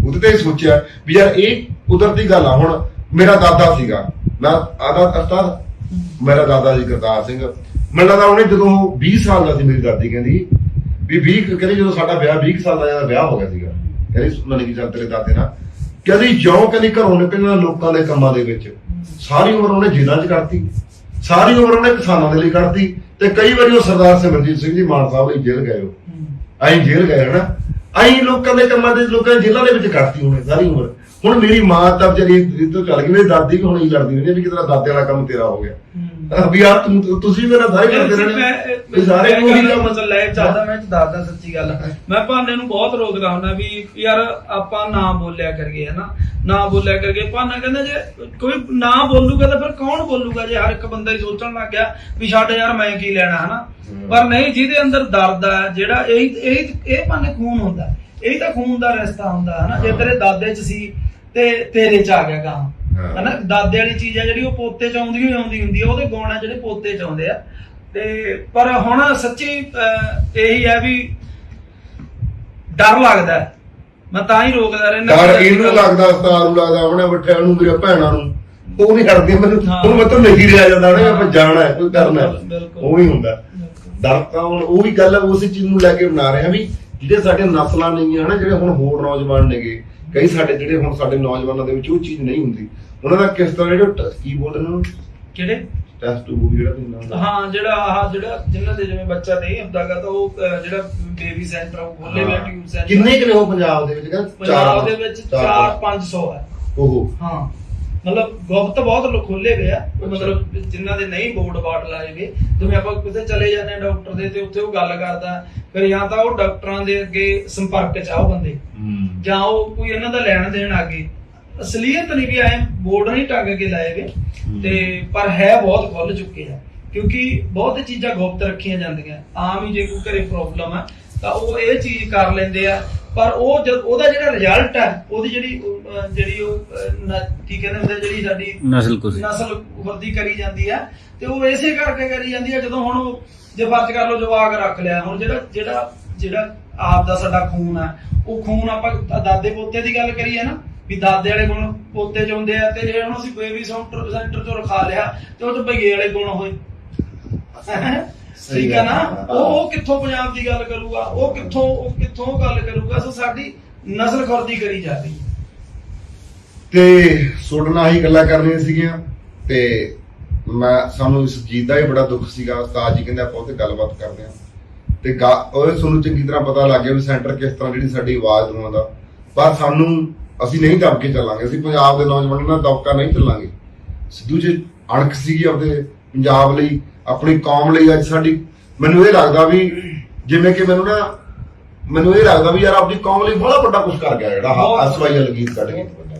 ਉਹਦੇ ਤੇ ਸੋਚਿਆ ਵੀ ਯਾਰ ਇਹ ਕੁਦਰਤੀ ਗੱਲ ਆ। ਹੁਣ ਮੇਰਾ ਦਾਦਾ ਸੀਗਾ, ਮੈਂ ਆਦਾ ਉਸਤਾਦ, ਮੇਰਾ ਦਾਦਾ ਜੀ ਕਰਤਾਰ ਸਿੰਘ, ਮੈਨੂੰ ਲੱਗਦਾ ਉਹਨੇ ਜਦੋਂ 20 ਸਾਲ ਦਾ ਸੀ, ਮੇਰੀ ਦਾਦੀ ਕਹਿੰਦੀ ਵੀ 20 ਕਹਿੰਦੀ ਜਦੋਂ ਸਾਡਾ ਵਿਆਹ 20 ਸਾਲ ਦਾ ਜਿਹੜਾ ਵਿਆਹ ਹੋ ਗਿਆ ਸੀਗਾ, ਕਹਿੰਦੀ ਮੈਨੂੰ ਕੀ ਚੱਲ ਤੇਰੇ ਦਾਦੇ ਨਾਲ, ਕਹਿੰਦੀ ਜਿਉਂ ਕਹਿੰਦੀ ਘਰੋਂ ਨਿਕਲਣਾ ਲੋਕਾਂ ਦੇ ਕੰਮਾਂ ਦੇ ਵਿੱਚ, ਸਾਰੀ ਉਮਰ ਉਹਨੇ ਜੇਲ੍ਹਾਂ 'ਚ ਕੱਢਤੀ, ਸਾਰੀ ਉਮਰ ਉਹਨੇ ਕਿਸਾਨਾਂ ਦੇ ਲਈ ਕੱਢਤੀ, ਤੇ ਕਈ ਵਾਰੀ ਉਹ ਸਰਦਾਰ ਸਿਮਰਜੀਤ ਸਿੰਘ ਜੀ ਮਾਨ ਸਾਹਿਬ ਲਈ ਜੇਲ੍ਹ ਗਏ, ਉਹ ਅਸੀਂ ਜੇਲ੍ਹ ਗਏ ਹਨਾ, ਅਸੀਂ ਲੋਕਾਂ ਦੇ ਕੰਮਾਂ ਦੇ ਲੋਕਾਂ ਦੀ ਜੇਲ੍ਹਾਂ ਦੇ ਵਿੱਚ ਕੱਢਤੀ ਉਹਨੇ ਸਾਰੀ ਉਮਰ। ਹੁਣ ਮੇਰੀ ਮਾਂ ਤਾਂ ਵਿਚਾਰੀ ਇੱਥੋਂ ਚੱਲ ਗਈ, ਮੇਰੀ ਦਾਦੀ ਵੀ ਹੁਣ ਹੀ ਲੜਦੀ ਰਹਿੰਦੀ ਵੀ ਕਿਤੇ ਦਾਦੇ ਵਾਲਾ ਕੰਮ ਤੇਰਾ ਹੋ ਗਿਆ ਵੀ ਯਾਰ ਤੁਸੀਂ ਮੇਰਾ ਸਾਰੇ ਕਰਦੇ ਰਹਿਣਾ ਸਾਰੇ ਮਸਲਾ ਇਹ ਚੱਲਦਾ। ਮੈਂ ਦੱਸਦਾ ਸੱਚੀ ਗੱਲ, ਮੈਂ ਭਾਨੇ ਨੂੰ ਬਹੁਤ ਰੋਕਦਾ ਹੁੰਦਾ ਵੀ ਯਾਰ ਆਪਾਂ ਨਾ ਬੋਲਿਆ ਕਰੀਏ ਹਨਾ, ਨਾ ਬੋਲਿਆ ਕਰਕੇ। ਭਾਨਾ ਕਹਿੰਦਾ ਜੇ ਕੋਈ ਨਾ ਬੋਲੂਗਾ ਤਾਂ ਫਿਰ ਕੌਣ ਬੋਲੂਗਾ, ਜੇ ਹਰ ਇੱਕ ਬੰਦਾ ਹੀ ਸੋਚਣ ਲੱਗ ਗਿਆ ਵੀ ਛੱਡ ਯਾਰ ਮੈਂ ਕੀ ਲੈਣਾ ਹਨਾ। ਪਰ ਨਹੀਂ, ਜਿਹਦੇ ਅੰਦਰ ਦਰਦ ਆ ਜਿਹੜਾ ਇਹ ਭਾਨੇ ਖੂਨ ਹੁੰਦਾ, ਇਹ ਤਾਂ ਖੂਨ ਦਾ ਰਿਸ਼ਤਾ ਹੁੰਦਾ ਹਨਾ। ਜੇ ਤੇਰੇ ਦਾਦੇ 'ਚ ਸੀ ਤੇ ਤੇਰੇ 'ਚ ਆ ਗਿਆ ਗਾਂ ਹਨਾ। ਦਾਦੇ ਵਾਲੀ ਚੀਜ਼ ਆ ਜਿਹੜੀ ਉਹ ਪੋਤੇ 'ਚ ਆਉਂਦੀ ਹੁੰਦੀ ਆ, ਉਹਦੇ ਗੁਣ ਆ ਜਿਹੜੇ ਪੋਤੇ 'ਚ ਆਉਂਦੇ ਆ। ਤੇ ਪਰ ਹੁਣ ਸੱਚੀ ਇਹੀ ਹੈ ਵੀ ਡਰ ਲੱਗਦਾ, ਮੈਂ ਤਾਂ ਹੀ ਰੋਕਦਾ ਰਹਿਣਾ। ਡਰ ਇਹਨੂੰ ਲੱਗਦਾ, ਉਸਤਾਦ ਨੂੰ ਲੱਗਦਾ, ਆਪਣੇ ਬੱਠਿਆਂ ਨੂੰ, ਮੇਰੇ ਭੈਣਾਂ ਨੂੰ, ਉਹ ਨਹੀਂ ਹਟਦੀ ਮੈਨੂੰ, ਹੁਣ ਮੈਂ ਤਾਂ ਨਹੀਂ ਰਿਹਾ ਜਾਂਦਾ ਨਾ, ਆਪਾਂ ਜਾਣਾ ਹੈ ਕੋਈ ਕਰਨਾ, ਉਹ ਵੀ ਹੁੰਦਾ ਡਰ। ਤਾਂ ਹੁਣ ਉਹ ਵੀ ਗੱਲ ਉਸੇ ਚੀਜ਼ ਨੂੰ ਲੈ ਕੇ ਬਣਾ ਰਹੇ ਆ ਵੀ ਜਿਹੜੇ ਸਾਡੇ ਨਸਲਾਂ ਨੇਗੀਆਂ ਹਨਾ, ਜਿਹੜੇ ਹੁਣ ਹੋਰ ਨੌਜਵਾਨ ਨੇਗੇ, ਕਈ ਸਾਡੇ ਜਿਹੜੇ ਹੁਣ ਸਾਡੇ ਨੌਜਵਾਨਾਂ ਦੇ ਵਿੱਚ ਉਹ ਚੀਜ਼ ਨਹੀਂ ਹੁੰਦੀ, ਉਹਨਾਂ ਦਾ ਕਿਸ ਤਰ੍ਹਾਂ ਜਿਹੜਾ ਕੀ ਬੋਲਦੇ ਨੇ ਕਿਹੜੇ ਟੈਸਟ ਟੂਬ ਜਿਹੜਾ ਹੁੰਦਾ, ਹਾਂ ਜਿਹੜਾ ਜਿਨ੍ਹਾਂ ਦੇ ਜਿਵੇਂ ਬੱਚਾ ਨਹੀਂ ਹੁੰਦਾਗਾ ਤਾਂ ਉਹ ਜਿਹੜਾ ਬੇਬੀ ਸੈਂਟਰ ਉਹ ਖੋਲੇ ਹੋਏ ਟਿਊਬ ਸੈਂਟਰ। ਕਿੰਨੇ ਕਿ ਨੇ ਉਹ ਪੰਜਾਬ ਦੇ ਵਿੱਚ? ਪੰਜਾਬ ਦੇ ਵਿੱਚ 400-500 ਹੈ ਉਹ। ਹਾਂ ਮਤਲਬ ਗੁਪਤ ਬਹੁਤ ਲੋਕ ਖੋਲੇ ਗਏ ਆ, ਮਤਲਬ ਜਿਨ੍ਹਾਂ ਦੇ ਨਹੀਂ ਬੋਰਡ ਬਾਟ ਲਾਏ ਗਏ। ਜਿਵੇਂ ਆਪਾਂ ਕਿਤੇ ਚਲੇ ਜਾਂਦੇ ਆ ਡਾਕਟਰ ਦੇ ਤੇ ਉੱਥੇ ਉਹ ਗੱਲ ਕਰਦਾ, ਫਿਰ ਜਾਂ ਤਾਂ ਉਹ ਡਾਕਟਰਾਂ ਦੇ ਅੱਗੇ ਸੰਪਰਕ 'ਚ ਆਓ ਬੰਦੇ, ਜਾਂ ਉਹ ਕੋਈ ਇਹਨਾਂ ਦਾ ਲੈਣ ਦੇਣ ਆ ਗਏ। ਅਸਲੀਅਤ ਨਹੀਂ ਵੀ ਐ ਬੋਰਡ ਨਹੀਂ ਟੰਗ ਕੇ ਲਾਏ ਗਏ ਤੇ ਪਰ ਹੈ ਬਹੁਤ ਖੁੱਲ ਚੁੱਕੇ ਆ, ਕਿਉਂਕਿ ਬਹੁਤ ਚੀਜ਼ਾਂ ਗੁਪਤ ਰੱਖੀਆਂ ਜਾਂਦੀਆਂ। ਆਮ ਹੀ ਜੇ ਕੋਈ ਘਰੇ ਪ੍ਰੋਬਲਮ ਆ ਤਾਂ ਉਹ ਇਹ ਚੀਜ਼ ਕਰ ਲੈਂਦੇ ਆ, ਪਰ ਉਹ ਉਹਦਾ ਜਿਹੜਾ ਰਿਜ਼ਲਟ ਹੈ, ਉਹਦੀ ਜਿਹੜੀ ਉਹ ਕੀ ਕਹਿੰਦੇ ਹੁੰਦੇ, ਜਿਹੜੀ ਸਾਡੀ ਨਸਲ ਵਰਦੀ ਕਰੀ ਜਾਂਦੀ ਆ, ਤੇ ਉਹ ਇਸੇ ਕਰਕੇ ਕਰੀ ਜਾਂਦੀ ਆ। ਜਦੋਂ ਹੁਣ ਉਹ ਜੇ ਫਰਜ਼ ਕਰ ਲਓ ਜਵਾਕ ਰੱਖ ਲਿਆ, ਹੁਣ ਜਿਹੜਾ ਆਪ ਦਾ ਸਾਡਾ ਖੂਨ ਆ, ਉਹ ਖੂਨ ਆਪਾਂ ਦਾਦੇ ਪੋਤੇ ਦੀ ਗੱਲ ਕਰੀਏ ਨਾ ਵੀ ਦਾਦੇ ਵਾਲੇ ਗੁਣ ਪੋਤੇ 'ਚ ਹੁੰਦੇ ਆ, ਤੇ ਜੇ ਹੁਣ ਅਸੀਂ ਬੇਬੀ ਸੈਂਟਰ 'ਚੋਂ ਰਖਾ ਲਿਆ ਤੇ ਉਹ 'ਚ ਭਈਏ ਵਾਲੇ ਗੁਣ ਹੋਏ, ਠੀਕ ਹੈ ਨਾ। ਉਹ ਕਿੱਥੋਂ ਪੰਜਾਬ ਦੀ ਗੱਲ ਕਰੂਗਾ, ਉਹ ਕਿੱਥੋਂ ਗੱਲ ਕਰੂਗਾ। ਸੋ ਸਾਡੀ ਨਸਲ ਖੁਰਦੀ ਕਰੀ ਜਾ ਰਹੀ ਤੇ ਸੁਣਨਾ ਹੀ ਗੱਲਾਂ ਕਰਨੀਆਂ ਸੀਗੀਆਂ। ਤੇ ਸਾਨੂੰ ਇਸ ਚੀਜ਼ ਦਾ ਹੀ ਬੜਾ ਦੁੱਖ ਸੀਗਾ। ਉਸਤਾਦ ਜੀ ਕਹਿੰਦੇ ਆਪਾਂ ਉੱਥੇ ਗੱਲਬਾਤ ਕਰਦੇ ਹਾਂ ਤੇ ਉਹ ਸਾਨੂੰ ਚੰਗੀ ਤਰ੍ਹਾਂ ਪਤਾ ਲੱਗ ਗਿਆ ਵੀ ਸੈਂਟਰ ਕਿਸ ਤਰ੍ਹਾਂ ਜਿਹੜੀ ਸਾਡੀ ਆਵਾਜ਼ ਦਵਾਉਂਦਾ। ਪਰ ਅਸੀਂ ਨਹੀਂ ਦਬ ਕੇ ਚੱਲਾਂਗੇ, ਅਸੀਂ ਪੰਜਾਬ ਦੇ ਨੌਜਵਾਨਾਂ ਨਾਲ ਦਬਕਾ ਨਹੀਂ ਚੱਲਾਂਗੇ। ਸਿੱਧੂ ਜੀ ਅਣਖ ਸੀਗੀ ਆਪਦੇ ਪੰਜਾਬ ਲਈ, ਆਪਣੀ ਕੌਮ ਲਈ। ਅੱਜ ਸਾਡੀ ਮੈਨੂੰ ਇਹ ਲੱਗਦਾ ਵੀ ਜਿਵੇਂ ਕਿ ਮੈਨੂੰ ਇਹ ਲੱਗਦਾ ਵੀ ਯਾਰ ਆਪਣੀ ਕੌਮ ਲਈ ਬੜਾ ਵੱਡਾ ਕੁਝ ਕਰ ਗਿਆ ਜਿਹੜਾ SYL ਗੀਤ ਕੱਢ ਕੇ,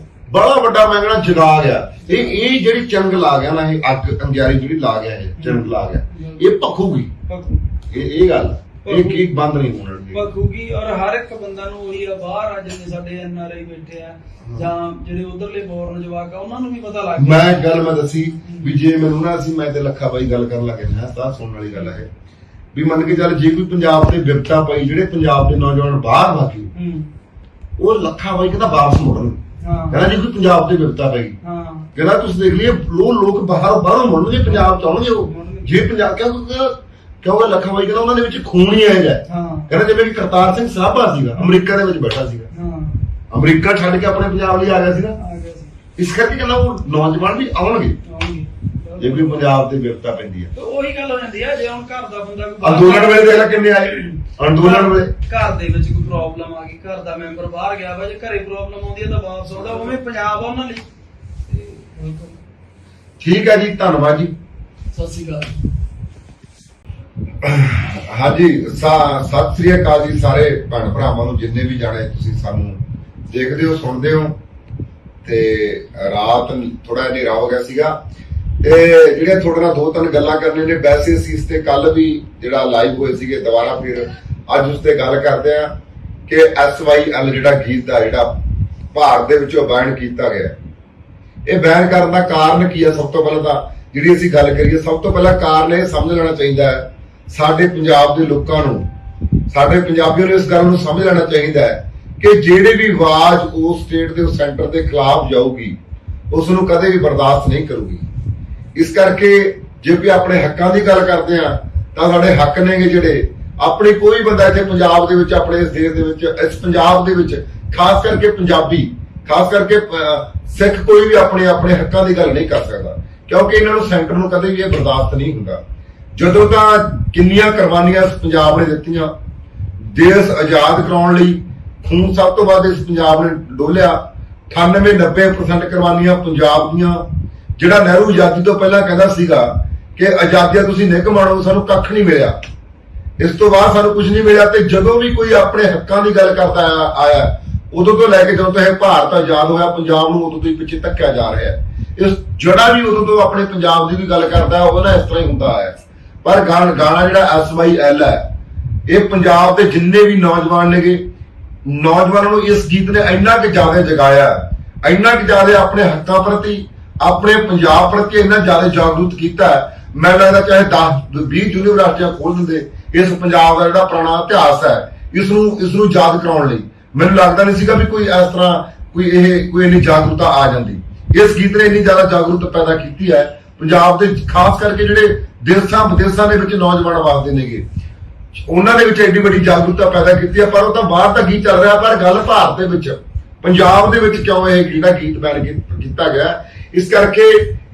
ਬੜਾ ਵੱਡਾ ਮੈਂ ਕਹਿੰਦਾ ਜਗਾ ਗਿਆ। ਇਹ ਜਿਹੜੀ ਚੰਗ ਲਾ ਗਿਆ ਨਾ, ਇਹ ਅੱਗ ਅੰਗਿਆਰੀ ਜਿਹੜੀ ਲਾ ਗਿਆ, ਇਹ ਚੰਗ ਲਾ ਗਿਆ, ਇਹ ਭਖੂਗੀ। ਇਹ ਗੱਲ ਇਹ ਕੀ ਬੰਦ ਨਹੀਂ ਹੋਣਾ ਭਖੂਗੀ। ਔਰ ਹਰ ਇੱਕ ਬੰਦਾ ਨੂੰ ਉਹੀ ਆ, ਬਾਹਰ ਆ ਜਿੰਨੇ ਸਾਡੇ NRI ਬੈਠੇ ਆ ਜਾਂ ਜਿਹੜੇ ਉਧਰਲੇ ਬੋਰਨ ਜਵਾਕ ਆ, ਉਹਨਾਂ ਨੂੰ ਵੀ ਪਤਾ ਲੱਗ ਗਿਆ। ਮੈਂ ਦੱਸੀ ਵੀ ਜੇ ਮੈਨੂੰ ਨਾ ਮੈਂ ਤੇ ਲੱਖਾ ਬਾਈ ਗੱਲ ਕਰਨ ਲੱਗੇ ਨਾ, ਤਾਂ ਸੁਣਨ ਵਾਲੀ ਗੱਲ ਹੈ ਵੀ ਮੰਨ ਕੇ ਚੱਲ ਜੇ ਕੋਈ ਪੰਜਾਬ ਤੇ ਵਿਪਤਾ ਪਈ, ਜਿਹੜੇ ਪੰਜਾਬ ਦੇ ਨੌਜਵਾਨ ਬਾਹਰ ਭਾਗੇ, ਉਹ ਲੱਖਾ ਬਾਈ ਕਹਿੰਦਾ ਵਾਪਸ ਮੁੜਨ। ਕਹਿੰਦਾ ਜੇ ਕੋਈ ਪੰਜਾਬ ਤੇ ਵਿਪਤਾ ਪਈ, ਕਹਿੰਦਾ ਤੁਸੀਂ ਦੇਖ ਲਈਏ ਲੋਕ ਬਾਹਰੋਂ ਮੁੜਨਗੇ, ਪੰਜਾਬ ਚ ਆਉਣਗੇ ਉਹ। ਜੇ ਪੰਜਾਬ ਕਿਉਂਕਿ ਲੱਖਾ ਬਾਈ ਕਹਿੰਦਾ ਉਹਨਾਂ ਦੇ ਵਿੱਚ ਖੂਨ ਹੀ ਇਹੋ ਜਿਹਾ। ਕਹਿੰਦਾ ਜਿਵੇਂ ਕਿ ਕਰਤਾਰ ਸਿੰਘ ਸਾਹਬਾ ਸੀਗਾ, ਅਮਰੀਕਾ ਦੇ ਵਿੱਚ ਬੈਠਾ ਸੀਗਾ, ਅਮਰੀਕਾ ਛੱਡ ਕੇ ਆਪਣੇ ਪੰਜਾਬ ਲਈ ਆ ਗਿਆ ਸੀ ਨਾ। ਇਸ ਕਰਕੇ ਕਹਿੰਦਾ ਉਹ ਨੌਜਵਾਨ ਵੀ ਆਉਣਗੇ ਜੇ ਕੋਈ ਪੰਜਾਬ ਤੇ ਵਿਪਤਾ ਪੈਂਦੀ ਹੈ। ਉਹੀ ਗੱਲ ਹੋ ਜਾਂਦੀ ਹੈ, ਜੇ ਹੁਣ ਘਰ ਦਾ ਬੰਦਾ ਅੰਦੋਲਨ ਵੇਲੇ ਦੇਖ ਲੈ ਕਿੰਨੇ ਆਏ, ਅੰਦੋਲਨ ਵੇਲੇ ਘਰ ਦੇ ਵਿੱਚ ਕੋਈ ਪ੍ਰੋਬਲਮ ਆ ਗਈ, ਘਰ ਦਾ ਮੈਂਬਰ ਬਾਹਰ ਗਿਆ ਵਾ, ਜੇ ਘਰੇ ਪ੍ਰੋਬਲਮ ਆਉਂਦੀ ਹੈ ਤਾਂ ਵਾਪਸ ਆਉਂਦਾ। ਉਵੇਂ ਪੰਜਾਬ ਆ ਉਹਨਾਂ ਲਈ। ਠੀਕ ਹੈ ਜੀ, ਧੰਨਵਾਦ ਜੀ, ਸਤਿ ਸ਼੍ਰੀ ਅਕਾਲ। ਹਾਂਜੀ, ਸਤਿ ਸ੍ਰੀ ਅਕਾਲ ਜੀ ਸਾਰੇ ਭੈਣ ਭਰਾਵਾਂ ਨੂੰ, ਜਿੰਨੇ ਵੀ ਜਾਣੇ ਤੁਸੀਂ ਸਾਨੂੰ ਦੇਖਦੇ ਹੋ ਸੁਣਦੇ ਹੋ। ਤੇ ਰਾਤ ਥੋੜਾ ਹਨੇਰਾ ਹੋ ਗਿਆ ਸੀਗਾ ਤੇ ਜਿਹੜੇ ਤੁਹਾਡੇ ਨਾਲ 2-3 ਗੱਲਾਂ ਕਰਨੇ ਨੇ, ਵੈਸੇ ਅਸੀਂ ਇਸ ਤੇ ਕੱਲ ਵੀ ਜਿਹੜਾ ਲਾਈਵ ਹੋਏ ਸੀਗੇ, ਦੁਬਾਰਾ ਫਿਰ ਅੱਜ ਉਸ ਤੇ ਗੱਲ ਕਰਦੇ ਆ ਕਿ SYL ਜਿਹੜਾ ਗੀਤ ਆ ਜਿਹੜਾ ਭਾਰਤ ਦੇ ਵਿੱਚੋਂ ਬੈਨ ਕੀਤਾ ਗਿਆ, ਇਹ ਬੈਨ ਕਰਨ ਦਾ ਕਾਰਨ ਕੀ ਹੈ? ਸਭ ਤੋਂ ਪਹਿਲਾਂ ਤਾਂ ਜਿਹੜੀ ਅਸੀਂ ਗੱਲ ਕਰੀਏ, ਸਭ ਤੋਂ ਪਹਿਲਾਂ ਕਾਰਨ ਇਹ ਸਮਝ ਲੈਣਾ ਚਾਹੀਦਾ ਹੈ, ਸਾਡੇ ਪੰਜਾਬ ਦੇ ਲੋਕਾਂ ਨੂੰ, ਸਾਡੇ ਪੰਜਾਬੀਆਂ ਨੂੰ ਇਸ ਗੱਲ ਨੂੰ ਸਮਝ ਲੈਣਾ ਚਾਹੀਦਾ ਹੈ ਕਿ ਜਿਹੜੀ ਵੀ ਆਵਾਜ਼ ਉਸ ਸਟੇਟ ਦੇ, ਉਸ ਸੈਂਟਰ ਦੇ ਖਿਲਾਫ ਜਾਊਗੀ, ਉਸ ਨੂੰ ਕਦੇ ਵੀ ਬਰਦਾਸ਼ਤ ਨਹੀਂ ਕਰੂਗੀ। ਇਸ ਕਰਕੇ ਜੇ ਵੀ ਆਪਣੇ ਹੱਕਾਂ ਦੀ ਗੱਲ ਕਰਦੇ ਆ ਤਾਂ ਸਾਡੇ ਹੱਕ ਨੇਗੇ ਜਿਹੜੇ, ਆਪਣੀ ਕੋਈ ਬੰਦਾ ਇੱਥੇ ਪੰਜਾਬ ਦੇ ਵਿੱਚ, ਆਪਣੇ ਇਸ ਦੇਸ਼ ਦੇ ਵਿੱਚ, ਇਸ ਪੰਜਾਬ ਦੇ ਵਿੱਚ, ਖਾਸ ਕਰਕੇ ਪੰਜਾਬੀ, ਖਾਸ ਕਰਕੇ ਸਿੱਖ, ਕੋਈ ਵੀ ਆਪਣੇ ਹੱਕਾਂ ਦੀ ਗੱਲ ਨਹੀਂ ਕਰ ਸਕਦਾ, ਕਿਉਂਕਿ ਇਹਨਾਂ ਨੂੰ ਸੈਂਟਰ ਨੂੰ ਕਦੇ ਵੀ ਇਹ ਬਰਦਾਸ਼ਤ ਨਹੀਂ ਹੁੰਦਾ। ਜਦੋਂ ਤਾਂ ਕਿੰਨੀਆਂ ਕੁਰਬਾਨੀਆਂ ਇਸ ਪੰਜਾਬ ਨੇ ਦਿੱਤੀਆਂ, ਦੇਸ਼ ਆਜ਼ਾਦ ਕਰਾਉਣ ਲਈ ਖੂਨ ਸਭ ਤੋਂ ਵੱਧ ਇਸ ਪੰਜਾਬ ਨੇ ਡੋਲਿਆ, 98-90% ਕੁਰਬਾਨੀਆਂ ਪੰਜਾਬ ਦੀਆਂ। ਜਿਹੜਾ ਨਹਿਰੂ ਆਜ਼ਾਦੀ ਤੋਂ ਪਹਿਲਾਂ ਕਹਿੰਦਾ ਸੀਗਾ ਕਿ ਆਜ਼ਾਦੀਆਂ ਤੁਸੀਂ ਨਿੱਘ ਮਾਣੋ, ਸਾਨੂੰ ਕੱਖ ਨਹੀਂ ਮਿਲਿਆ, ਇਸ ਤੋਂ ਬਾਅਦ ਸਾਨੂੰ ਕੁਝ ਨਹੀਂ ਮਿਲਿਆ। ਤੇ ਜਦੋਂ ਵੀ ਕੋਈ ਆਪਣੇ ਹੱਕਾਂ ਦੀ ਗੱਲ ਕਰਦਾ ਆਇਆ, ਉਦੋਂ ਤੋਂ ਲੈ ਕੇ ਜਦੋਂ ਤੋਂ ਇਹ ਭਾਰਤ ਆਜ਼ਾਦ ਹੋਇਆ, ਪੰਜਾਬ ਨੂੰ ਉਦੋਂ ਤੋਂ ਹੀ ਪਿੱਛੇ ਧੱਕਿਆ ਜਾ ਰਿਹਾ ਹੈ। ਇਸ ਜਿਹੜਾ ਵੀ ਉਦੋਂ ਤੋਂ ਆਪਣੇ ਪੰਜਾਬ ਦੀ ਵੀ ਗੱਲ ਕਰਦਾ, ਉਹ ਨਾ ਇਸ ਤਰ੍ਹਾਂ ਹੀ ਹੁੰਦਾ ਹੈ। ਪਰ ਗਾਣਾ ਜਿਹੜਾ SYL ਹੈ, ਇਹ ਪੰਜਾਬ ਦੇ ਜਿੰਨੇ ਵੀ ਨੌਜਵਾਨ ਨੇਗੇ, ਨੌਜਵਾਨਾਂ ਨੂੰ ਇਸ ਗੀਤ ਨੇ ਇੰਨਾ ਕਿ ਜ਼ਿਆਦਾ ਜਗਾਇਆ, ਇੰਨਾ ਕਿ ਜ਼ਿਆਦਾ ਆਪਣੇ ਹੱਕਾਂ ਪ੍ਰਤੀ, ਆਪਣੇ ਪੰਜਾਬ ਪ੍ਰਤੀ ਇੰਨਾ ਜ਼ਿਆਦਾ ਜਾਗਰੂਕ ਕੀਤਾ ਹੈ। ਮੈਨੂੰ ਲੱਗਦਾ ਚਾਹੇ 10-20 ਯੂਨੀਵਰਸਿਟੀਆਂ ਖੋਲ ਦਿੰਦੇ, ਇਸ ਪੰਜਾਬ ਦਾ ਜਿਹੜਾ ਪੁਰਾਣਾ ਇਤਿਹਾਸ ਹੈ, ਇਸ ਨੂੰ ਯਾਦ ਕਰਾਉਣ ਲਈ, ਮੈਨੂੰ ਲੱਗਦਾ ਨਹੀਂ ਸੀਗਾ ਵੀ ਕੋਈ ਇਸ ਤਰ੍ਹਾਂ ਕੋਈ ਇੰਨੀ ਜਾਗਰੂਕਤਾ ਆ ਜਾਂਦੀ। ਇਸ ਗੀਤ ਨੇ ਇੰਨੀ ਜ਼ਿਆਦਾ ਜਾਗਰੂਕਤਾ ਪੈਦਾ ਕੀਤੀ ਹੈ ਪੰਜਾਬ ਦੇ, ਖਾਸ ਕਰਕੇ ਜਿਹੜੇ ਦੇਸ਼ਾਂ ਵਿਦੇਸ਼ਾਂ ਦੇ ਵਿੱਚ ਨੌਜਵਾਨ ਵਸਦੇ ਨੇਗੇ, ਉਹਨਾਂ ਦੇ ਵਿੱਚ ਐਡੀ ਵੱਡੀ ਜਾਗਰੂਕਤਾ ਪੈਦਾ ਕੀਤੀ ਹੈ। ਪਰ ਉਹ ਤਾਂ ਬਾਹਰ ਦਾ ਗੀਤ ਚੱਲ ਰਿਹਾ, ਪਰ ਗੱਲ ਭਾਰਤ ਦੇ ਵਿੱਚ, ਪੰਜਾਬ ਦੇ ਵਿੱਚ ਕਿਉਂ ਇਹ ਜਿਹੜਾ ਗੀਤ ਬੈਨ ਕੀਤਾ ਗਿਆ? ਇਸ ਕਰਕੇ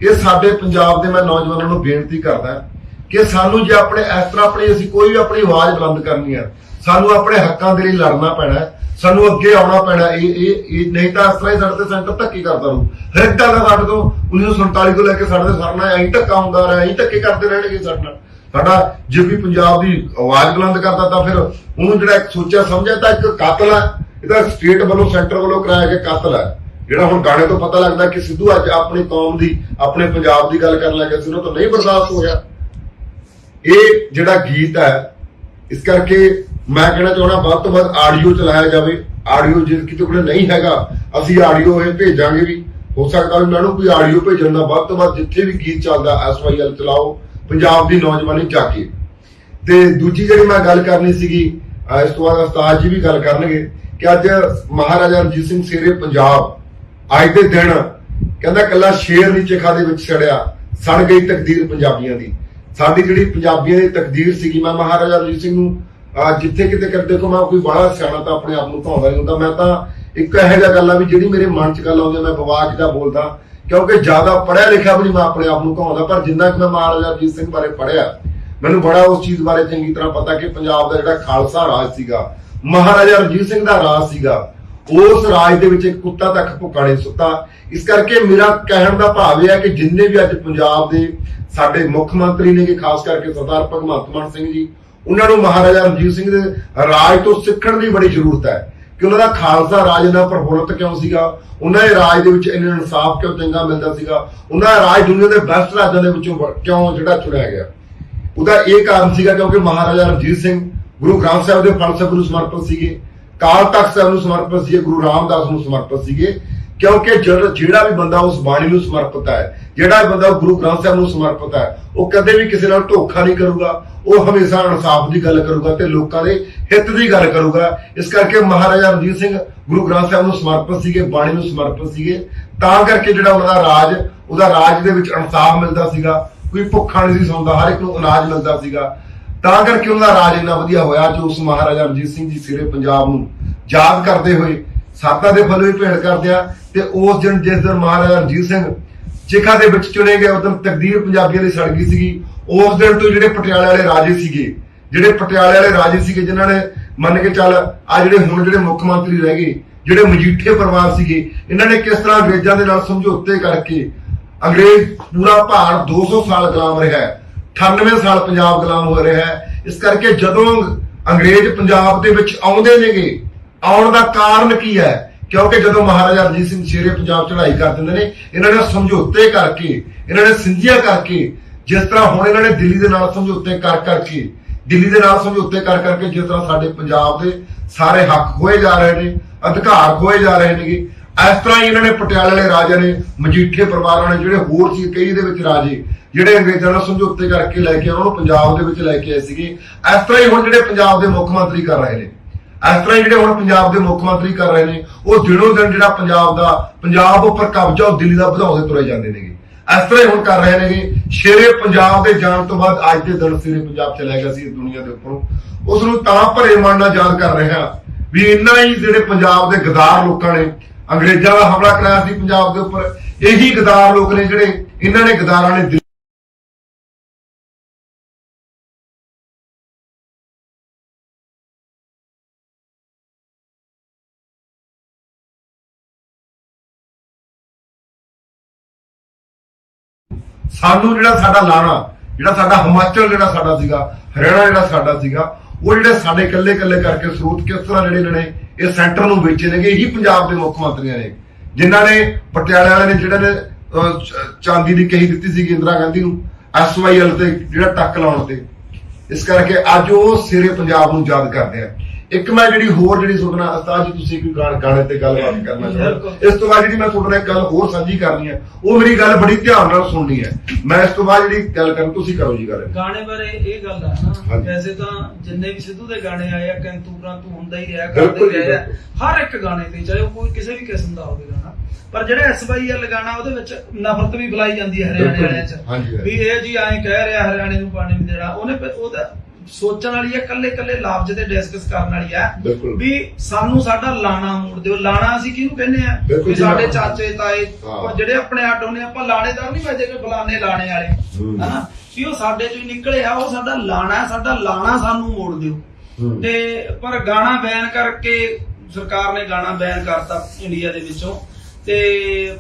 ਇਹ ਸਾਡੇ ਪੰਜਾਬ ਦੇ, ਮੈਂ ਨੌਜਵਾਨਾਂ ਨੂੰ ਬੇਨਤੀ ਕਰਦਾ ਕਿ ਸਾਨੂੰ ਜੇ ਆਪਣੇ ਇਸ ਤਰ੍ਹਾਂ ਅਸੀਂ ਕੋਈ ਵੀ ਆਪਣੀ ਆਵਾਜ਼ ਬੁਲੰਦ ਕਰਨੀ ਹੈ, ਸਾਨੂੰ ਆਪਣੇ ਹੱਕਾਂ ਦੇ ਲਈ ਲੜਨਾ ਪੈਣਾ, ਸਾਨੂੰ ਅੱਗੇ ਆਉਣਾ ਪੈਣਾ। ਇਹ ਨਹੀਂ ਤਾਂ ਇਸ ਤਰ੍ਹਾਂ ਹੀ ਸਾਡੇ ਤੇ ਸੈਂਟਰ ਧੱਕੇ ਕਰਦਾ ਰਹੂ। ਹਰ ਇੱਕ ਗੱਲ ਸਾਡੇ ਤੋਂ 1947 ਤੋਂ ਲੈ ਕੇ ਸਾਡੇ ਤੇ ਸਰਨਾ ਐਂ ਧੱਕਾ ਹੁੰਦਾ ਰਿਹਾ, ਐਂ ਧੱਕੇ ਕਰਦੇ ਰਹਿਣਗੇ ਸਾਡੇ ਨਾਲ। ਸਾਡਾ ਜੇ ਵੀ ਪੰਜਾਬ ਦੀ ਆਵਾਜ਼ ਬੁਲੰਦ ਕਰਦਾ ਤਾਂ ਫਿਰ ਉਹਨੂੰ ਜਿਹੜਾ ਇੱਕ ਸੋਚਿਆ ਸਮਝਿਆ ਤਾਂ ਇੱਕ ਕਾਤਲ ਹੈ, ਇਹਦਾ ਸਟੇਟ ਵੱਲੋਂ, ਸੈਂਟਰ ਵੱਲੋਂ ਕਰਾਇਆ ਗਿਆ ਕਾਤਲ ਹੈ। ਜਿਹੜਾ ਹੁਣ ਗਾਣੇ ਤੋਂ ਪਤਾ ਲੱਗਦਾ ਕਿ ਸਿੱਧੂ ਅੱਜ ਆਪਣੀ ਕੌਮ ਦੀ, ਆਪਣੇ ਪੰਜਾਬ ਦੀ ਗੱਲ ਕਰਨ ਲੱਗਾ ਸੀ, ਉਹਨੂੰ ਤਾਂ ਨਹੀਂ ਬਰਦਾਸ਼ਤ ਹੋ ਰਿਹਾ ਇਹ ਜਿਹੜਾ ਗੀਤ ਹੈ। ਇਸ ਕਰਕੇ ਮੈਂ ਕਹਿਣਾ ਚਾਹੁੰਦਾ ਵੱਧ ਤੋਂ ਵੱਧ ਆਡੀਓ ਚਲਾਇਆ ਜਾਵੇ। ਆਡੀਓ ਜੇ ਕਿਤੇ ਕੋਲ ਨਹੀਂ ਹੈਗਾ, ਅਸੀਂ ਆਡੀਓ ਇਹ ਭੇਜਾਂਗੇ ਵੀ, ਹੋ ਸਕਦਾ ਵੀ ਮੈਨੂੰ ਕੋਈ ਆਡੀਓ ਭੇਜਣ ਦਾ, ਵੱਧ ਤੋਂ ਵੱਧ ਜਿੱਥੇ ਵੀ ਗੀਤ ਚੱਲਦਾ SYL ਚਲਾਓ, ਪੰਜਾਬ ਦੀ ਨੌਜਵਾਨੀ ਜਾ ਕੇ। ਤੇ ਦੂਜੀ ਜਿਹੜੀ ਮੈਂ ਗੱਲ ਕਰਨੀ ਸੀਗੀ, ਇਸ ਤੋਂ ਬਾਅਦ ਉਸਤਾਦ ਜੀ ਵੀ ਗੱਲ ਕਰਨਗੇ ਕਿ ਅੱਜ ਮਹਾਰਾਜਾ ਰਣਜੀਤ ਸਿੰਘ ਸ਼ੇਰੇ ਪੰਜਾਬ, ਅੱਜ ਦੇ ਦਿਨ ਕਹਿੰਦਾ ਕੱਲਾ ਸ਼ੇਰ ਨੀਚੇ ਖਾਦੇ ਵਿੱਚ ਛੜਿਆ, ਸੜ ਗਈ ਤਕਦੀਰ ਪੰਜਾਬੀਆਂ ਦੀ। ਸਾਡੀ ਜਿਹੜੀ ਪੰਜਾਬੀਆਂ ਦੀ ਤਕਦੀਰ ਸੀਗੀ, ਮੈਂ ਮਹਾਰਾਜਾ ਰਣਜੀਤ ਸਿੰਘ ਨੂੰ ਜਿੱਥੇ ਕਿਤੇ ਕਰ ਦੇਖੋ, ਮੈਂ ਕੋਈ ਬਾਹਲਾ ਸਿਆਣਾ ਤਾਂ ਆਪਣੇ ਆਪ ਨੂੰ ਭਾਉਂਦਾ ਨਹੀਂ ਹੁੰਦਾ। ਮੈਂ ਤਾਂ ਇੱਕ ਇਹੋ ਜਿਹਾ ਗੱਲ ਆ ਵੀ ਜਿਹੜੀ ਮੇਰੇ ਮਨ 'ਚ ਗੱਲ ਆਉਂਦੀ, ਮੈਂ ਬਵਾਕ ਦਾ ਬੋਲਦਾ, ਕਿਉਂਕਿ ਜ਼ਿਆਦਾ ਪੜ੍ਹਿਆ ਲਿਖਿਆ ਵੀ ਨਹੀਂ ਮੈਂ ਆਪਣੇ ਆਪ ਨੂੰ ਕਹਾਉਂਦਾ। ਪਰ ਜਿੰਨਾ ਕਿ ਮੈਂ ਮਹਾਰਾਜਾ ਰਣਜੀਤ ਸਿੰਘ ਬਾਰੇ ਪੜ੍ਹਿਆ, ਮੈਨੂੰ ਬੜਾ ਉਸ ਚੀਜ਼ ਬਾਰੇ ਚੰਗੀ ਤਰ੍ਹਾਂ ਪਤਾ ਕਿ ਪੰਜਾਬ ਦਾ ਜਿਹੜਾ ਖਾਲਸਾ ਰਾਜ ਸੀਗਾ, ਮਹਾਰਾਜਾ ਰਣਜੀਤ ਸਿੰਘ ਦਾ ਰਾਜ ਸੀਗਾ, ਉਸ ਰਾਜ ਦੇ ਵਿੱਚ ਇੱਕ ਕੁੱਤਾ ਤੱਕ ਭੁੱਖਾ ਨਹੀਂ ਸੁੱਤਾ। ਇਸ ਕਰਕੇ ਮੇਰਾ ਕਹਿਣ ਦਾ ਭਾਵ ਇਹ ਹੈ ਕਿ ਜਿੰਨੇ ਵੀ ਅੱਜ ਪੰਜਾਬ ਦੇ ਸਾਡੇ ਮੁੱਖ ਮੰਤਰੀ ਨੇ, ਕਿ ਖਾਸ ਕਰਕੇ ਸਰਦਾਰ ਭਗਵੰਤ ਮਾਨ ਸਿੰਘ ਜੀ, ਉਹਨਾਂ ਨੂੰ ਮਹਾਰਾਜਾ ਰਣਜੀਤ ਸਿੰਘ ਦੇ ਰਾਜ ਤੋਂ ਸਿੱਖਣ ਦੀ ਬੜੀ ਜ਼ਰੂਰਤ ਹੈ ਕਿ ਉਹਨਾਂ ਦਾ ਖਾਲਸਾ ਰਾਜ ਇੰਨਾ ਪ੍ਰਫੁੱਲਤ ਕਿਉਂ ਸੀਗਾ, ਉਹਨਾਂ ਦੇ ਰਾਜ ਦੇ ਵਿੱਚ ਇੰਨਾ ਇਨਸਾਫ ਕਿਉਂ ਚੰਗਾ ਮਿਲਦਾ ਸੀਗਾ, ਉਹਨਾਂ ਦਾ ਰਾਜ ਦੁਨੀਆ ਦੇ ਬੈਸਟ ਰਾਜਾਂ ਦੇ ਵਿੱਚੋਂ ਕਿਉਂ ਜਿਹੜਾ ਚੁਣਿਆ ਗਿਆ। ਉਹਦਾ ਇਹ ਕਾਰਨ ਸੀਗਾ ਕਿਉਂਕਿ ਮਹਾਰਾਜਾ ਰਣਜੀਤ ਸਿੰਘ ਗੁਰੂ ਗ੍ਰੰਥ ਸਾਹਿਬ ਦੇ ਫਲਸਫੇ ਨੂੰ ਸਮਰਪਿਤ ਸੀਗੇ, ਕਾਲ ਤਖਤ ਸਾਹਿਬ ਨੂੰ ਸਮਰਪਿਤ ਸੀਗੇ, ਗੁਰੂ ਰਾਮਦਾਸ ਨੂੰ ਸਮਰਪਿਤ ਸੀਗੇ। ਕਿਉਂਕਿ ਜਿਹੜਾ ਵੀ ਬੰਦਾ ਉਸ ਬਾਣੀ ਨੂੰ ਸਮਰਪਿਤ ਹੈ, ਜਿਹੜਾ ਵੀ ਬੰਦਾ ਗੁਰੂ ਗ੍ਰੰਥ ਸਾਹਿਬ ਨੂੰ ਸਮਰਪਿਤ ਹੈ, ਉਹ ਕਦੇ ਵੀ ਕਿਸੇ ਨਾਲ ਧੋਖਾ ਨਹੀਂ ਕਰੂਗਾ, ਉਹ ਹਮੇਸ਼ਾ ਇਨਸਾਫ ਦੀ ਗੱਲ ਕਰੂਗਾ ਤੇ ਲੋਕਾਂ ਦੇ ਹਿੱਤ ਦੀ ਗੱਲ ਕਰੂਗਾ। ਇਸ ਕਰਕੇ ਮਹਾਰਾਜਾ ਰਣਜੀਤ ਸਿੰਘ ਗੁਰੂ ਗ੍ਰੰਥ ਸਾਹਿਬ ਨੂੰ ਸਮਰਪਿਤ ਸੀਗੇ, ਬਾਣੀ ਨੂੰ ਸਮਰਪਿਤ ਸੀਗੇ, ਤਾਂ ਕਰਕੇ ਜਿਹੜਾ ਉਹਨਾਂ ਦਾ ਰਾਜ, ਉਹਦਾ ਰਾਜ ਦੇ ਵਿੱਚ ਇਨਸਾਫ ਮਿਲਦਾ ਸੀਗਾ, ਕੋਈ ਭੁੱਖਾ ਨਹੀਂ ਸੀ ਸੌਂਦਾ, ਹਰ ਇੱਕ ਨੂੰ ਅਨਾਜ ਮਿਲਦਾ ਸੀਗਾ। ਤਾਂ ਕਰਕੇ ਉਹਨਾਂ ਦਾ ਰਾਜ ਇੰਨਾ ਵਧੀਆ ਹੋਇਆ। ਜੋ ਉਸ ਮਹਾਰਾਜਾ ਰਣਜੀਤ ਸਿੰਘ ਜੀ ਸਿਰੇ ਪੰਜਾਬ ਨੂੰ ਯਾਦ ਕਰਦੇ ਹੋਏ ਸਾਦਾ ਦੇ ਫਲ ਵੀ ਭੇਟ ਕਰਦੇ ਆ। ਤੇ ਉਸ ਦਿਨ ਜਿਸ ਦਿਨ ਮਹਾਰਾਜਾ ਰਣਜੀਤ ਸਿੰਘ ਚਿਖਾ ਦੇ ਵਿੱਚ ਚੁਣੇ ਗਏ, ਉਸ ਦਿਨ ਤਕਦੀਰ ਪੰਜਾਬੀਆਂ ਦੀ ਸੜ ਗਈ ਸੀਗੀ। ਉਸ ਦਿਨ ਤੋਂ ਜਿਹੜੇ ਪਟਿਆਲੇ ਵਾਲੇ ਰਾਜੇ ਸੀਗੇ, ਜਿਨ੍ਹਾਂ ਨੇ ਮੰਨ ਕੇ ਚੱਲ ਆ ਜਿਹੜੇ ਹੁਣ ਜਿਹੜੇ ਮੁੱਖ ਮੰਤਰੀ ਰਹਿ ਗਏ, ਜਿਹੜੇ ਮਜੀਠੇ ਪਰਿਵਾਰ ਸੀਗੇ, ਇਹਨਾਂ ਨੇ ਕਿਸ ਤਰ੍ਹਾਂ ਅੰਗਰੇਜ਼ਾਂ ਦੇ ਨਾਲ ਸਮਝੌਤੇ ਕਰਕੇ, ਅੰਗਰੇਜ਼ ਪੂਰਾ ਭਾਰਤ 200 ਸਾਲ ਗੁਲਾਮ ਰਿਹਾ, 98 ਸਾਲ ਪੰਜਾਬ ਗੁਲਾਮ ਹੋ ਰਿਹਾ ਹੈ। ਇਸ ਕਰਕੇ ਜਦੋਂ ਅੰਗਰੇਜ਼ ਪੰਜਾਬ ਦੇ ਵਿੱਚ ਆਉਂਦੇ ਨੇਗੇ, ਆਉਣ ਦਾ ਕਾਰਨ ਕੀ ਹੈ? ਕਿਉਂਕਿ ਜਦੋਂ ਮਹਾਰਾਜਾ ਰਣਜੀਤ ਸਿੰਘ ਸ਼ੇਰੇ ਪੰਜਾਬ ਚੜ੍ਹਾਈ ਕਰ ਦਿੰਦੇ ਨੇ, ਇਹਨਾਂ ਨੇ ਸਮਝੌਤੇ ਕਰਕੇ, ਇਹਨਾਂ ਨੇ ਸਿੰਧੀਆਂ ਕਰਕੇ, ਜਿਸ ਤਰ੍ਹਾਂ ਹੁਣ ਇਹਨਾਂ ਨੇ ਦਿੱਲੀ ਦੇ ਨਾਲ ਸਮਝੌਤੇ ਕਰ ਕਰਕੇ ਜਿਸ ਤਰ੍ਹਾਂ ਸਾਡੇ ਪੰਜਾਬ ਦੇ ਸਾਰੇ ਹੱਕ ਖੋਏ ਜਾ ਰਹੇ ਨੇ, ਅਧਿਕਾਰ ਖੋਏ ਜਾ ਰਹੇ ਨੇਗੇ। ਇਸ ਤਰ੍ਹਾਂ ਹੀ ਇਹਨਾਂ ਨੇ ਪਟਿਆਲੇ ਵਾਲੇ ਰਾਜਾ ਨੇ, ਮਜੀਠੇ ਪਰਿਵਾਰਾਂ ਨੇ, ਜਿਹੜੇ ਹੋਰ ਸੀ ਕਈ ਦੇ ਵਿੱਚ ਰਾਜੇ ਜਿਹੜੇ ਅੰਗਰੇਜ਼ਾਂ ਨਾਲ ਸਮਝੌਤੇ ਕਰਕੇ ਲੈ ਕੇ ਉਹਨਾਂ ਨੂੰ ਪੰਜਾਬ ਦੇ ਵਿੱਚ ਲੈ ਕੇ ਆਏ ਸੀਗੇ, ਇਸ ਤਰ੍ਹਾਂ ਹੀ ਹੁਣ ਜਿਹੜੇ ਪੰਜਾਬ ਦੇ ਮੁੱਖ ਮੰਤਰੀ ਕਰ ਰਹੇ ਨੇ, ਇਸ ਤਰ੍ਹਾਂ ਹੀ ਜਿਹੜੇ ਹੁਣ ਪੰਜਾਬ ਦੇ ਮੁੱਖ ਮੰਤਰੀ ਕਰ ਰਹੇ ਨੇ, ਉਹ ਦਿਨੋਂ ਦਿਨ ਜਿਹੜਾ ਪੰਜਾਬ ਉੱਪਰ ਕਬਜ਼ਾ ਉਹ ਦਿੱਲੀ ਦਾ ਵਧਾਉਂਦੇ ਤੁਰੇ ਜਾਂਦੇ ਨੇਗੇ। ਇਸ ਤਰ੍ਹਾਂ ਹੀ ਹੁਣ ਕਰ ਰਹੇ ਨੇਗੇ। ਸ਼ੇਰੇ ਪੰਜਾਬ ਦੇ ਜਾਣ ਤੋਂ ਬਾਅਦ ਅੱਜ ਦੇ ਦਿਨ ਸ਼ੇਰੇ ਪੰਜਾਬ ਚਲਾ ਗਿਆ ਸੀ ਇਸ ਦੁਨੀਆ ਦੇ ਉੱਪਰੋਂ, ਉਸ ਨੂੰ ਤਾਂ ਭਰੇ ਮਨ ਨਾਲ ਯਾਦ ਕਰ ਰਹੇ ਹਾਂ ਵੀ ਇੰਨਾ ਹੀ ਜਿਹੜੇ ਪੰਜਾਬ ਦੇ ਗਦਾਰ ਲੋਕਾਂ ਨੇ ਅੰਗਰੇਜ਼ਾਂ ਦਾ ਹਮਲਾ ਕਰਾਇਆ ਸੀ ਪੰਜਾਬ ਦੇ ਉੱਪਰ, ਇਹੀ ਗਦਾਰ ਲੋਕ ਨੇ ਜਿਹੜੇ ਇਹਨਾਂ ਨੇ ਗਦਾਰਾਂ ਨੇ ਸਾਨੂੰ ਜਿਹੜਾ ਸਾਡਾ ਲਾਣਾ, ਜਿਹੜਾ ਸਾਡਾ ਹਿਮਾਚਲ ਜਿਹੜਾ ਸਾਡਾ ਸੀਗਾ, ਹਰਿਆਣਾ ਜਿਹੜਾ ਸਾਡਾ ਸੀਗਾ, ਉਹ ਜਿਹੜੇ ਸਾਡੇ ਇਕੱਲੇ ਕਰਕੇ ਸਰੋਤ ਕਿਸ ਤਰ੍ਹਾਂ ਜਿਹੜੇ ਇਹਨਾਂ ਨੇ ਇਹ ਸੈਂਟਰ ਨੂੰ ਵੇਚੇ ਨੇਗੇ, ਇਹੀ ਪੰਜਾਬ ਦੇ ਮੁੱਖ ਮੰਤਰੀਆਂ ਨੇ ਜਿਨ੍ਹਾਂ ਨੇ ਪਟਿਆਲੇ ਵਾਲੇ ਨੇ ਜਿਹੜਾ ਨੇ ਚਾਂਦੀ ਦੀ ਕਹੀ ਦਿੱਤੀ ਸੀ ਇੰਦਰਾ ਗਾਂਧੀ ਨੂੰ SYL ਤੇ ਜਿਹੜਾ ਟੱਕ ਲਾਉਣ ਤੇ। ਇਸ ਕਰਕੇ ਅੱਜ ਉਹ ਸਿਰੇ ਪੰਜਾਬ ਨੂੰ ਯਾਦ ਕਰਦੇ ਆ। ਇੱਕ ਮੈਂ ਜਿਹੜੀ ਹੋਰ ਜਿਹੜੀ ਸੁਣਨਾ ਉਸਤਾਦ ਜੀ ਤੁਸੀਂ ਕੋਈ ਗਾਣੇ ਤੇ ਗੱਲਬਾਤ ਕਰਨਾ ਚਾਹੁੰਦਾ, ਇਸ ਤੋਂ ਬਾਅਦ ਜਿਹੜੀ ਮੈਂ ਤੁਹਾਡੇ ਨਾਲ ਇੱਕ ਗੱਲ ਹੋਰ ਸਾਂਝੀ ਕਰਨੀ ਹੈ, ਉਹ ਮੇਰੀ ਗੱਲ ਬੜੀ ਧਿਆਨ ਨਾਲ ਸੁਣਨੀ ਹੈ। ਮੈਂ ਇਸ ਤੋਂ ਬਾਅਦ ਜਿਹੜੀ ਗੱਲ ਕਰਾਂ ਤੁਸੀਂ ਕਰੋ ਜੀ ਗੱਲ। ਗਾਣੇ ਬਾਰੇ ਇਹ ਗੱਲ ਹੈ ਨਾ, ਵੈਸੇ ਤਾਂ ਜਿੰਨੇ ਵੀ ਸਿੱਧੂ ਦੇ ਗਾਣੇ ਆਏ ਆ ਕੈਂਤੂਰਾਂ ਤੂੰ ਹੁੰਦਾ ਹੀ ਰਿਹਾ, ਕਰਦੇ ਰਿਹਾ ਹਰ ਇੱਕ ਗਾਣੇ ਤੇ, ਚਾਹੇ ਉਹ ਕੋਈ ਕਿਸੇ ਵੀ ਕਿਸਮ ਦਾ ਹੋਵੇ ਗਾਣਾ। ਪਰ ਜਿਹੜਾ SYL ਗਾਣਾ ਉਹਦੇ ਵਿੱਚ ਨਫ਼ਰਤ ਵੀ ਫੈਲਾਈ ਜਾਂਦੀ ਹੈ ਹਰਿਆਣੇ ਵਾਲਿਆਂ 'ਚ ਵੀ ਇਹ ਜੀ ਐਂ ਕਹਿ ਰਿਹਾ ਹਰਿਆਣੇ ਨੂੰ ਪਾਣੀ ਨਹੀਂ ਦੇਣਾ। ਉਹਦਾ ਸੋਚਣ ਵਾਲੀ ਹੈ, ਕੱਲੇ ਲਫ਼ਜ਼ ਤੇ ਡਿਸਕਸ ਕਰਨ ਵਾਲੀ ਹੈ ਵੀ ਸਾਨੂੰ ਸਾਡਾ ਲਾਣਾ ਮੋੜ ਦਿਓ। ਲਾਣਾ ਅਸੀਂ ਕਿਹਨੂੰ ਕਹਿੰਦੇ ਆ ਵੀ ਸਾਡੇ ਚਾਚੇ ਤਾਏ ਜਿਹੜੇ ਆਪਣੇ ਅੱਡ ਹੁੰਦੇ, ਆਪਾਂ ਲਾਣੇਦਾਰ ਨਹੀਂ ਵਜਦੇ ਕਿ ਫਲਾਣੇ ਲਾਣੇ ਵਾਲੇ ਹਨਾ, ਵੀ ਉਹ ਸਾਡੇ ਚੋਂ ਨਿਕਲੇ ਆ, ਉਹ ਸਾਡਾ ਲਾਣਾ, ਸਾਡਾ ਲਾਣਾ ਸਾਨੂੰ ਮੋੜ ਦਿਓ। ਤੇ ਪਰ ਗਾਣਾ ਬੈਨ ਕਰਕੇ ਸਰਕਾਰ ਨੇ ਗਾਣਾ ਬੈਨ ਕਰਤਾ ਇੰਡੀਆ ਦੇ ਵਿੱਚੋਂ। ਤੇ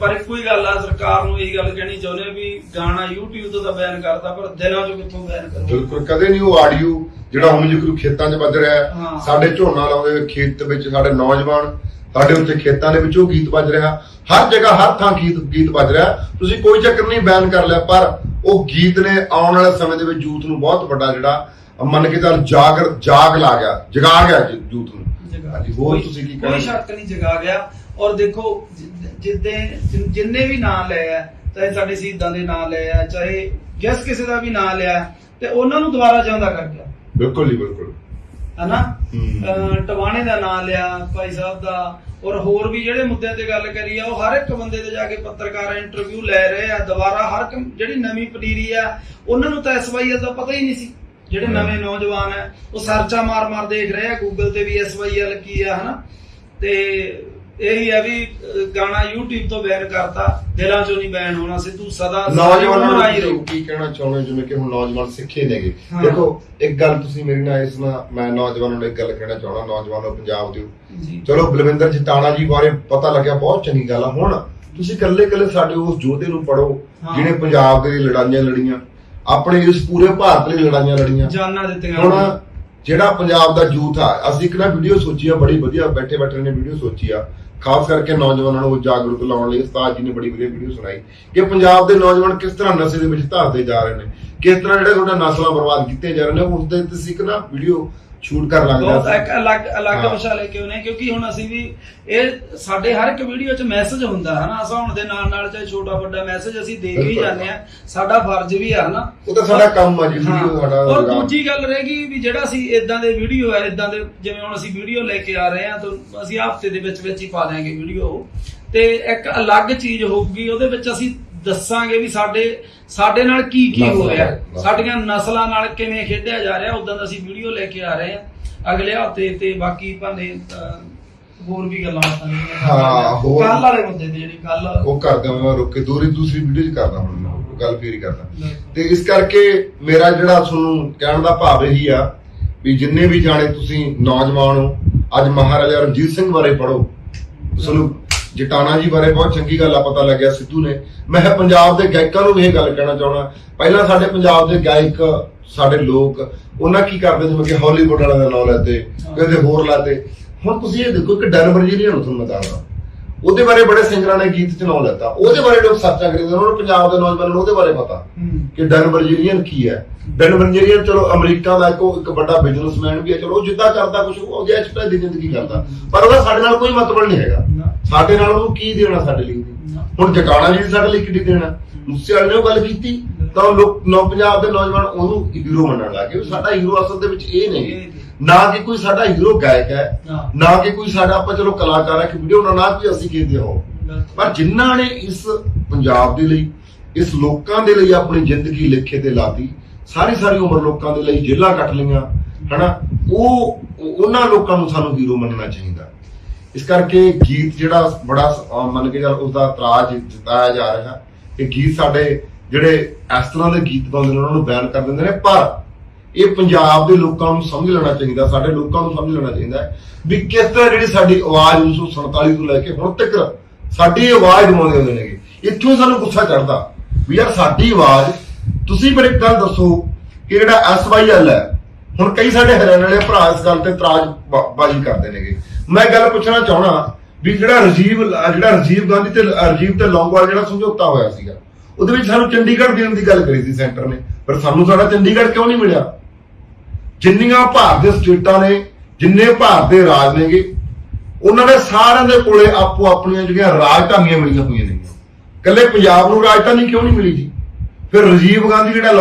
ਪਰ ਇੱਕੋ ਹੀ ਗੱਲ ਆ, ਸਰਕਾਰ ਨੂੰ ਇਹ ਗੱਲ ਕਹਿਣੀ ਚਾਹੁੰਦੇ ਵੀ ਗਾਣਾ YouTube ਤੋਂ ਤਾਂ ਬੈਨ ਕਰਤਾ, ਪਰ ਦਿਲਾਂ ਚੋਂ ਕਿੱਥੋਂ ਬੈਨ ਕਰੋ। ਬਿਲਕੁਲ ਕਦੇ ਨਹੀਂ ਉਹ ਆਡੀਓ ਜਿਹੜਾ ਹੁਣ ਜਿਕਰ ਖੇਤਾਂ 'ਚ ਵੱਜ ਰਿਹਾ, ਸਾਡੇ ਝੋਨਾ ਲਾਉਂਦੇ ਖੇਤ ਵਿੱਚ ਸਾਡੇ ਨੌਜਵਾਨ, ਸਾਡੇ ਉੱਤੇ ਖੇਤਾਂ ਦੇ ਵਿੱਚ ਉਹ ਗੀਤ ਵੱਜ ਰਿਹਾ, ਹਰ ਜਗ੍ਹਾ ਹਰ ਥਾਂ ਗੀਤ ਵੱਜ ਰਿਹਾ। ਤੁਸੀਂ ਕੋਈ ਚੱਕਰ ਨਹੀਂ ਬੈਨ ਕਰ ਲਿਆ, ਪਰ ਉਹ ਗੀਤ ਨੇ ਆਉਣ ਵਾਲੇ ਸਮੇਂ ਦੇ ਵਿੱਚ ਯੂਥ ਨੂੰ ਬਹੁਤ ਵੱਡਾ ਜਿਹੜਾ ਮੰਨ ਕੇ ਚੱਲ ਜਗਾ ਗਿਆ ਯੂਥ ਨੂੰ। ਹਾਂਜੀ ਹੋਰ ਤੁਸੀਂ ਕੀ ਕਹਿਣਾ? ਕੋਈ ਸ਼ੱਕ ਨਹੀਂ ਜਗਾ ਗਿਆ। ਔਰ ਦੇਖੋ ਜਿੰਨੇ ਵੀ ਨਾਂ ਲਏ ਆ, ਚਾਹੇ ਸਾਡੇ ਸ਼ਹੀਦਾਂ ਦੇ ਨਾਂ ਲਏ ਆ, ਚਾਹੇ ਜਿਸ ਕਿਸੇ ਦਾ ਵੀ ਨਾਂ ਲਿਆ, ਤੇ ਉਹਨਾਂ ਨੂੰ ਦੁਬਾਰਾ ਜਿਉਂਦਾ ਕਰ ਗਿਆ। ਬਿਲਕੁਲ ਜੀ ਬਿਲਕੁਲ ਹਨਾ, ਟਵਾਣੇ ਦਾ ਨਾਂ ਲਿਆ, ਭਾਈ ਸਾਹਿਬ ਦਾ, ਔਰ ਹੋਰ ਵੀ ਜਿਹੜੇ ਮੁੱਦਿਆਂ ਤੇ ਗੱਲ ਕਰੀ ਆ, ਉਹ ਹਰ ਇੱਕ ਬੰਦੇ ਤੇ ਜਾ ਕੇ ਪੱਤਰਕਾਰ ਇੰਟਰਵਿਊ ਲੈ ਰਹੇ ਆ ਦੁਬਾਰਾ। ਹਰ ਜਿਹੜੀ ਨਵੀਂ ਪਨੀਰੀ ਆ ਉਹਨਾਂ ਨੂੰ ਤਾਂ SYL ਦਾ ਪਤਾ ਹੀ ਨਹੀਂ ਸੀ। ਜਿਹੜੇ ਨਵੇਂ ਨੌਜਵਾਨ ਆ ਉਹ ਸਰਚਾ ਮਾਰ ਦੇਖ ਰਹੇ ਆ ਗੂਗਲ ਤੇ ਵੀ SYL ਕੀ ਆ ਹਨਾ। ਤੇ ਇਹੀ ਹੈ ਵੀ ਗਾਣਾ YouTube ਤੋਂ ਬੈਨ ਕਰਤਾ, ਦਿਲਾਂ ਚੋਂ ਨਹੀਂ ਬੈਨ ਹੋਣਾ। ਸਿੱਧੂ ਸਦਾ ਨੌਜਵਾਨਾਂ ਨੂੰ ਕੀ ਕਹਿਣਾ ਚਾਹੁੰਦੇ, ਜਿਵੇਂ ਕਿ ਹੁਣ ਨੌਜਵਾਨ ਸਿੱਖੇ ਨੇਗੇ? ਦੇਖੋ ਇੱਕ ਗੱਲ ਤੁਸੀਂ ਮੇਰੀ ਨਾਲ ਇਸ ਨਾਲ ਮੈਂ ਨੌਜਵਾਨਾਂ ਨੂੰ ਇੱਕ ਗੱਲ ਕਹਿਣਾ ਚਾਹੁੰਦਾ, ਨੌਜਵਾਨੋ ਪੰਜਾਬ ਦੇ, ਚਲੋ ਬਲਵਿੰਦਰ ਜਟਾਣਾ ਜੀ ਬਾਰੇ ਪਤਾ ਲੱਗਿਆ, ਬਹੁਤ ਚੰਗੀ ਗੱਲ ਆ। ਹੁਣ ਤੁਸੀਂ ਇਕੱਲੇ ਸਾਡੇ ਉਸ ਯੋਧੇ ਨੂੰ ਪੜੋ ਜਿਹਨੇ ਪੰਜਾਬ ਦੇ ਲਈ ਲੜਾਈਆਂ ਲੜੀਆਂ, ਆਪਣੇ ਇਸ ਪੂਰੇ ਭਾਰਤ ਲਈ ਲੜਾਈਆਂ ਲੜੀਆਂ, ਜਾਨਾਂ ਦਿੱਤੀਆਂ। ਹੁਣ ਜਿਹੜਾ ਪੰਜਾਬ ਦਾ ਯੂਥ ਆ, ਅਸੀਂ ਇੱਕ ਨਾ ਵੀਡੀਓ ਸੋਚੀ ਆ, ਬੜੀ ਵਧੀਆ ਬੈਠੇ ਨੇ ਵੀਡੀਓ ਸੋਚੀ ਆ, ਖਾਸ ਕਰਕੇ ਨੌਜਵਾਨਾਂ ਨੂੰ ਜਾਗਰੂਕ ਲਾਉਣ ਲਈ। ਉਸਤਾਦ ਜੀ ਨੇ ਬੜੀ ਵਧੀਆ ਵੀਡੀਓ ਸੁਣਾਈ ਕਿ ਪੰਜਾਬ ਦੇ ਨੌਜਵਾਨ ਕਿਸ ਤਰ੍ਹਾਂ ਨਸ਼ੇ ਦੇ ਵਿੱਚ ਧਾਸਦੇ ਜਾ ਰਹੇ ਨੇ, ਕਿਸ ਤਰ੍ਹਾਂ ਜਿਹੜੇ ਤੁਹਾਡਾ ਨਸਲਾਂ ਬਰਬਾਦ ਕੀਤੇ ਜਾ ਰਹੇ ਨੇ। ਉਸ ਦੇ ਤੁਸੀਂ ਇੱਕ ਨਾ ਵੀਡੀਓ ਸ਼ੂਟ ਕਰ ਲੱਗਦਾ ਇੱਕ ਅਲੱਗ ਵਿਸ਼ਾ ਲੈ ਕੇ ਉਹਨੇ, ਕਿਉਂਕਿ ਹੁਣ ਅਸੀਂ ਵੀ ਇਹ ਸਾਡੇ ਹਰ ਇੱਕ ਵੀਡੀਓ 'ਚ ਮੈਸੇਜ ਹੁੰਦਾ ਹੈ ਨਾ, ਹਸਾਉਣ ਦੇ ਨਾਲ ਚਾਹੇ ਛੋਟਾ ਵੱਡਾ ਮੈਸੇਜ ਅਸੀਂ ਦੇ ਕੇ ਹੀ ਜਾਂਦੇ ਆ, ਸਾਡਾ ਫਰਜ਼ ਵੀ ਆ ਨਾ, ਉਹ ਤਾਂ ਸਾਡਾ ਕੰਮ ਆ ਜੀ ਵੀਡੀਓ ਸਾਡਾ। ਔਰ ਦੂਜੀ ਗੱਲ ਰਹਿ ਗਈ ਵੀ ਜਿਹੜਾ ਅਸੀਂ ਇਦਾਂ ਦੇ ਵੀਡੀਓ ਹੈ, ਇਦਾਂ ਦੇ ਜਿਵੇਂ ਹੁਣ ਅਸੀਂ ਵੀਡੀਓ ਲੈ ਕੇ ਆ ਰਹੇ ਆ, ਤਾਂ ਅਸੀਂ ਹਫ਼ਤੇ ਦੇ ਵਿੱਚ ਹੀ ਪਾ ਦਿਆਂਗੇ ਵੀਡੀਓ। ਤੇ ਇੱਕ ਅਲੱਗ ਚੀਜ਼ ਹੋਊਗੀ, ਉਹਦੇ ਵਿੱਚ ਅਸੀਂ ਦੱਸਾਂਗੇ ਵੀ ਸਾਡੇ ਨਾਲ ਕੀ ਹੋ ਰਿਹਾ, ਸਾਡੀਆਂ ਨਸਲਾਂ ਨਾਲ ਕਿਵੇਂ ਖੇਡਿਆ ਜਾ ਰਿਹਾ। ਉਦਾਂ ਦਾ ਅਸੀਂ ਵੀਡੀਓ ਲੈ ਕੇ ਆ ਰਹੇ ਆ ਅਗਲੇ ਹਫ਼ਤੇ। ਤੇ ਬਾਕੀ ਭਾਵੇਂ ਹੋਰ ਵੀ ਗੱਲਾਂ ਕੱਲ ਵਾਲੇ ਮੁੱਦੇ ਤੇ ਜਿਹੜੀ ਕੱਲ ਉਹ ਕਰਦਾ ਮੈਂ ਰੁਕ ਕੇ ਦੂਸਰੀ ਵੀਡੀਓ 'ਚ ਕਰਦਾ, ਹੁਣ ਮੈਂ ਗੱਲ ਫੇਰ ਹੀ ਕਰਦਾ। ਤੇ ਇਸ ਕਰਕੇ ਮੇਰਾ ਜਿਹੜਾ ਤੁਹਾਨੂੰ ਕਹਿਣ ਦਾ ਭਾਵ ਇਹੀ ਆ ਵੀ ਜਿੰਨੇ ਵੀ ਜਾਣੇ ਤੁਸੀਂ ਨੌਜਵਾਨ ਹੋ, ਅੱਜ ਮਹਾਰਾਜਾ ਰਣਜੀਤ ਸਿੰਘ ਬਾਰੇ ਪੜ੍ਹੋ, ਤੁਹਾਨੂੰ ਜਟਾਣਾ ਜੀ ਬਾਰੇ ਬਹੁਤ ਚੰਗੀ ਗੱਲ ਆ ਪਤਾ ਲੱਗਿਆ, ਸਿੱਧੂ ਨੇ। ਮੈਂ ਪੰਜਾਬ ਦੇ ਗਾਇਕਾਂ ਨੂੰ ਵੀ ਇਹ ਗੱਲ ਕਹਿਣਾ ਚਾਹੁੰਦਾ, ਪਹਿਲਾਂ ਸਾਡੇ ਪੰਜਾਬ ਦੇ ਗਾਇਕ, ਸਾਡੇ ਲੋਕ ਉਹਨਾਂ ਕੀ ਕਰਦੇ, ਜਿਵੇਂ ਕਿ ਹਾਲੀਵੁੱਡ ਵਾਲਿਆਂ ਦਾ ਨਾਂ ਲੈਤੇ, ਕਦੇ ਹੋਰ ਲਾਤੇ। ਹੁਣ ਤੁਸੀਂ ਇਹ ਦੇਖੋ ਕਿ ਡਨ ਵਰਜੀਨੀਆ ਨੂੰ ਤੁਹਾਨੂੰ ਮੈਂ ਦੱਸਦਾ, ਉਹਦੇ ਬਾਰੇ ਬੜੇ ਸਿੰਗਰਾਂ ਨੇ ਗੀਤ ਚ ਨਾਂ ਲੈਤਾ, ਉਹਦੇ ਬਾਰੇ ਲੋਕ ਸਰਚਾਂ ਕਰੀਦੇ, ਉਹਨਾਂ ਨੂੰ ਪੰਜਾਬ ਦੇ ਨੌਜਵਾਨਾਂ ਨੂੰ ਉਹਦੇ ਬਾਰੇ ਪਤਾ ਕਿ ਡਨ ਵਰਜੀਨੀਅਨ ਕੀ ਹੈ। ਡਨ ਵਰਜੀਨੀਅਨ ਚਲੋ ਅਮਰੀਕਾ ਦਾ ਇੱਕ ਵੱਡਾ ਬਿਜ਼ਨਸਮੈਨ ਵੀ ਹੈ, ਚਲੋ ਉਹ ਜਿੱਦਾਂ ਕਰਦਾ ਕੁਝ ਉਹਦੀ ਐਕਸਪ੍ਰੈਸ ਦੀ ਜ਼ਿੰਦਗੀ ਕਰਦਾ, ਪਰ ਉਹਦਾ ਸਾਡੇ ਨਾਲ ਕੋਈ ਮਤਲਬ ਨਹੀਂ ਹੈਗਾ। ਸਾਡੇ ਨਾਲ ਉਹਨੂੰ ਕੀ ਦੇਣਾ ਸਾਡੇ ਲਈ? ਹੁਣ ਜਗਾਣਾ ਜੀ ਸਾਡੇ ਲਈ ਕੀ ਦੇਣਾ? ਮੂਸੇ ਵਾਲੇ ਨੇ ਉਹ ਗੱਲ ਕੀਤੀ ਤਾਂ ਲੋਕ ਪੰਜਾਬ ਦੇ ਨੌਜਵਾਨ ਉਹਨੂੰ ਹੀਰੋ ਮੰਨਣ ਲੱਗੇ। ਸਾਡਾ ਹੀਰੋ ਅਸਲ ਦੇ ਵਿੱਚ ਇਹ ਨਹੀਂ, ਨਾ ਕਿ ਕੋਈ ਸਾਡਾ ਹੀਰੋ ਗਾਇਕ ਹੈ, ਨਾ ਕਿ ਕੋਈ ਸਾਡਾ ਆਪਾਂ ਚਲੋ ਕਲਾਕਾਰ ਹੈ ਕਿ ਵੀਡੀਓ ਨਾ ਕਿ ਅਸੀਂ ਕਹਿੰਦੇ ਹੋ, ਪਰ ਜਿਨ੍ਹਾਂ ਨੇ ਇਸ ਪੰਜਾਬ ਦੇ ਲਈ, ਇਸ ਲੋਕਾਂ ਦੇ ਲਈ ਆਪਣੀ ਜ਼ਿੰਦਗੀ ਲਿਖੇ ਤੇ ਲਾਤੀ, ਸਾਰੀ ਉਮਰ ਲੋਕਾਂ ਦੇ ਲਈ ਜੇਲਾਂ ਕੱਟ ਲਈਆਂ ਹਨਾ, ਉਹਨਾਂ ਲੋਕਾਂ ਨੂੰ ਸਾਨੂੰ ਹੀਰੋ ਮੰਨਣਾ ਚਾਹੀਦਾ। ਇਸ ਕਰਕੇ ਗੀਤ ਜਿਹੜਾ ਬੜਾ ਮੰਨ ਕੇ ਚੱਲ ਉਸਦਾ ਇਤਰਾਜ਼ ਜਤਾਇਆ ਜਾ ਰਿਹਾ ਕਿ ਗੀਤ ਸਾਡੇ ਜਿਹੜੇ ਇਸ ਤਰ੍ਹਾਂ ਦੇ ਗੀਤ ਗਾਉਂਦੇ ਨੇ ਉਹਨਾਂ ਨੂੰ ਬੈਨ ਕਰ ਦਿੰਦੇ ਨੇ, ਪਰ ਇਹ ਪੰਜਾਬ ਦੇ ਲੋਕਾਂ ਨੂੰ ਸਮਝ ਲੈਣਾ ਚਾਹੀਦਾ, ਸਾਡੇ ਲੋਕਾਂ ਨੂੰ ਸਮਝ ਲੈਣਾ ਚਾਹੀਦਾ ਵੀ ਕਿਸ ਤਰ੍ਹਾਂ ਜਿਹੜੀ ਸਾਡੀ ਆਵਾਜ਼ 1947 ਤੋਂ ਲੈ ਕੇ ਹੁਣ ਤੱਕ ਸਾਡੀ ਆਵਾਜ਼ ਦਵਾਉਂਦੇ ਹੁੰਦੇ ਨੇਗੇ। ਇੱਥੋਂ ਸਾਨੂੰ ਗੁੱਸਾ ਚੜਦਾ ਵੀ ਯਾਰ ਸਾਡੀ ਆਵਾਜ਼, ਤੁਸੀਂ ਮੇਰੇ ਇੱਕ ਗੱਲ ਦੱਸੋ ਕਿ ਜਿਹੜਾ SYL ਹੈ, ਹੁਣ ਕਈ ਸਾਡੇ ਹਰਿਆਣੇ ਵਾਲੇ ਭਰਾ ਇਸ ਗੱਲ ਤੇ ਇਤਰਾਜ਼ ਬਾਜ਼ੀ ਕਰਦੇ ਨੇਗੇ। ਮੈਂ ਗੱਲ ਪੁੱਛਣਾ ਚਾਹਣਾ ਵੀ ਜਿਹੜਾ ਰਾਜੀਵ ਗਾਂਧੀ ਤੇ ਲੌਂਗੋਵਾਲ ਜਿਹੜਾ ਸਮਝੌਤਾ ਹੋਇਆ ਸੀਗਾ, ਉਹਦੇ ਵਿੱਚ ਸਾਨੂੰ ਚੰਡੀਗੜ੍ਹ ਦੇਣ ਦੀ ਗੱਲ ਕਰੀ ਸੀ ਸੈਂਟਰ ਨੇ, ਪਰ ਸਾਨੂੰ ਸਾਡਾ ਚੰਡੀਗੜ੍ਹ ਕਿਉਂ ਨਹੀਂ ਮਿਲਿਆ? ਜਿੰਨੀਆਂ ਭਾਰਤ ਦੇ ਸਟੇਟਾਂ ਨੇ, ਜਿੰਨੇ ਭਾਰਤ ਦੇ ਰਾਜ ਨੇਗੇ, ਉਹਨਾਂ ਦੇ ਸਾਰਿਆਂ ਦੇ ਕੋਲੇ ਆਪੋ ਆਪਣੀਆਂ ਜਿਹੜੀਆਂ ਰਾਜਧਾਨੀਆਂ ਮਿਲੀਆਂ ਹੋਈਆਂ ਨੇ। ਇਕੱਲੇ ਪੰਜਾਬ ਨੂੰ ਰਾਜਧਾਨੀ ਕਿਉਂ ਨਹੀਂ ਮਿਲੀ ਜੀ? ਫਿਰ ਰਾਜੀਵ ਗਾਂਧੀ ਜਿਹੜਾ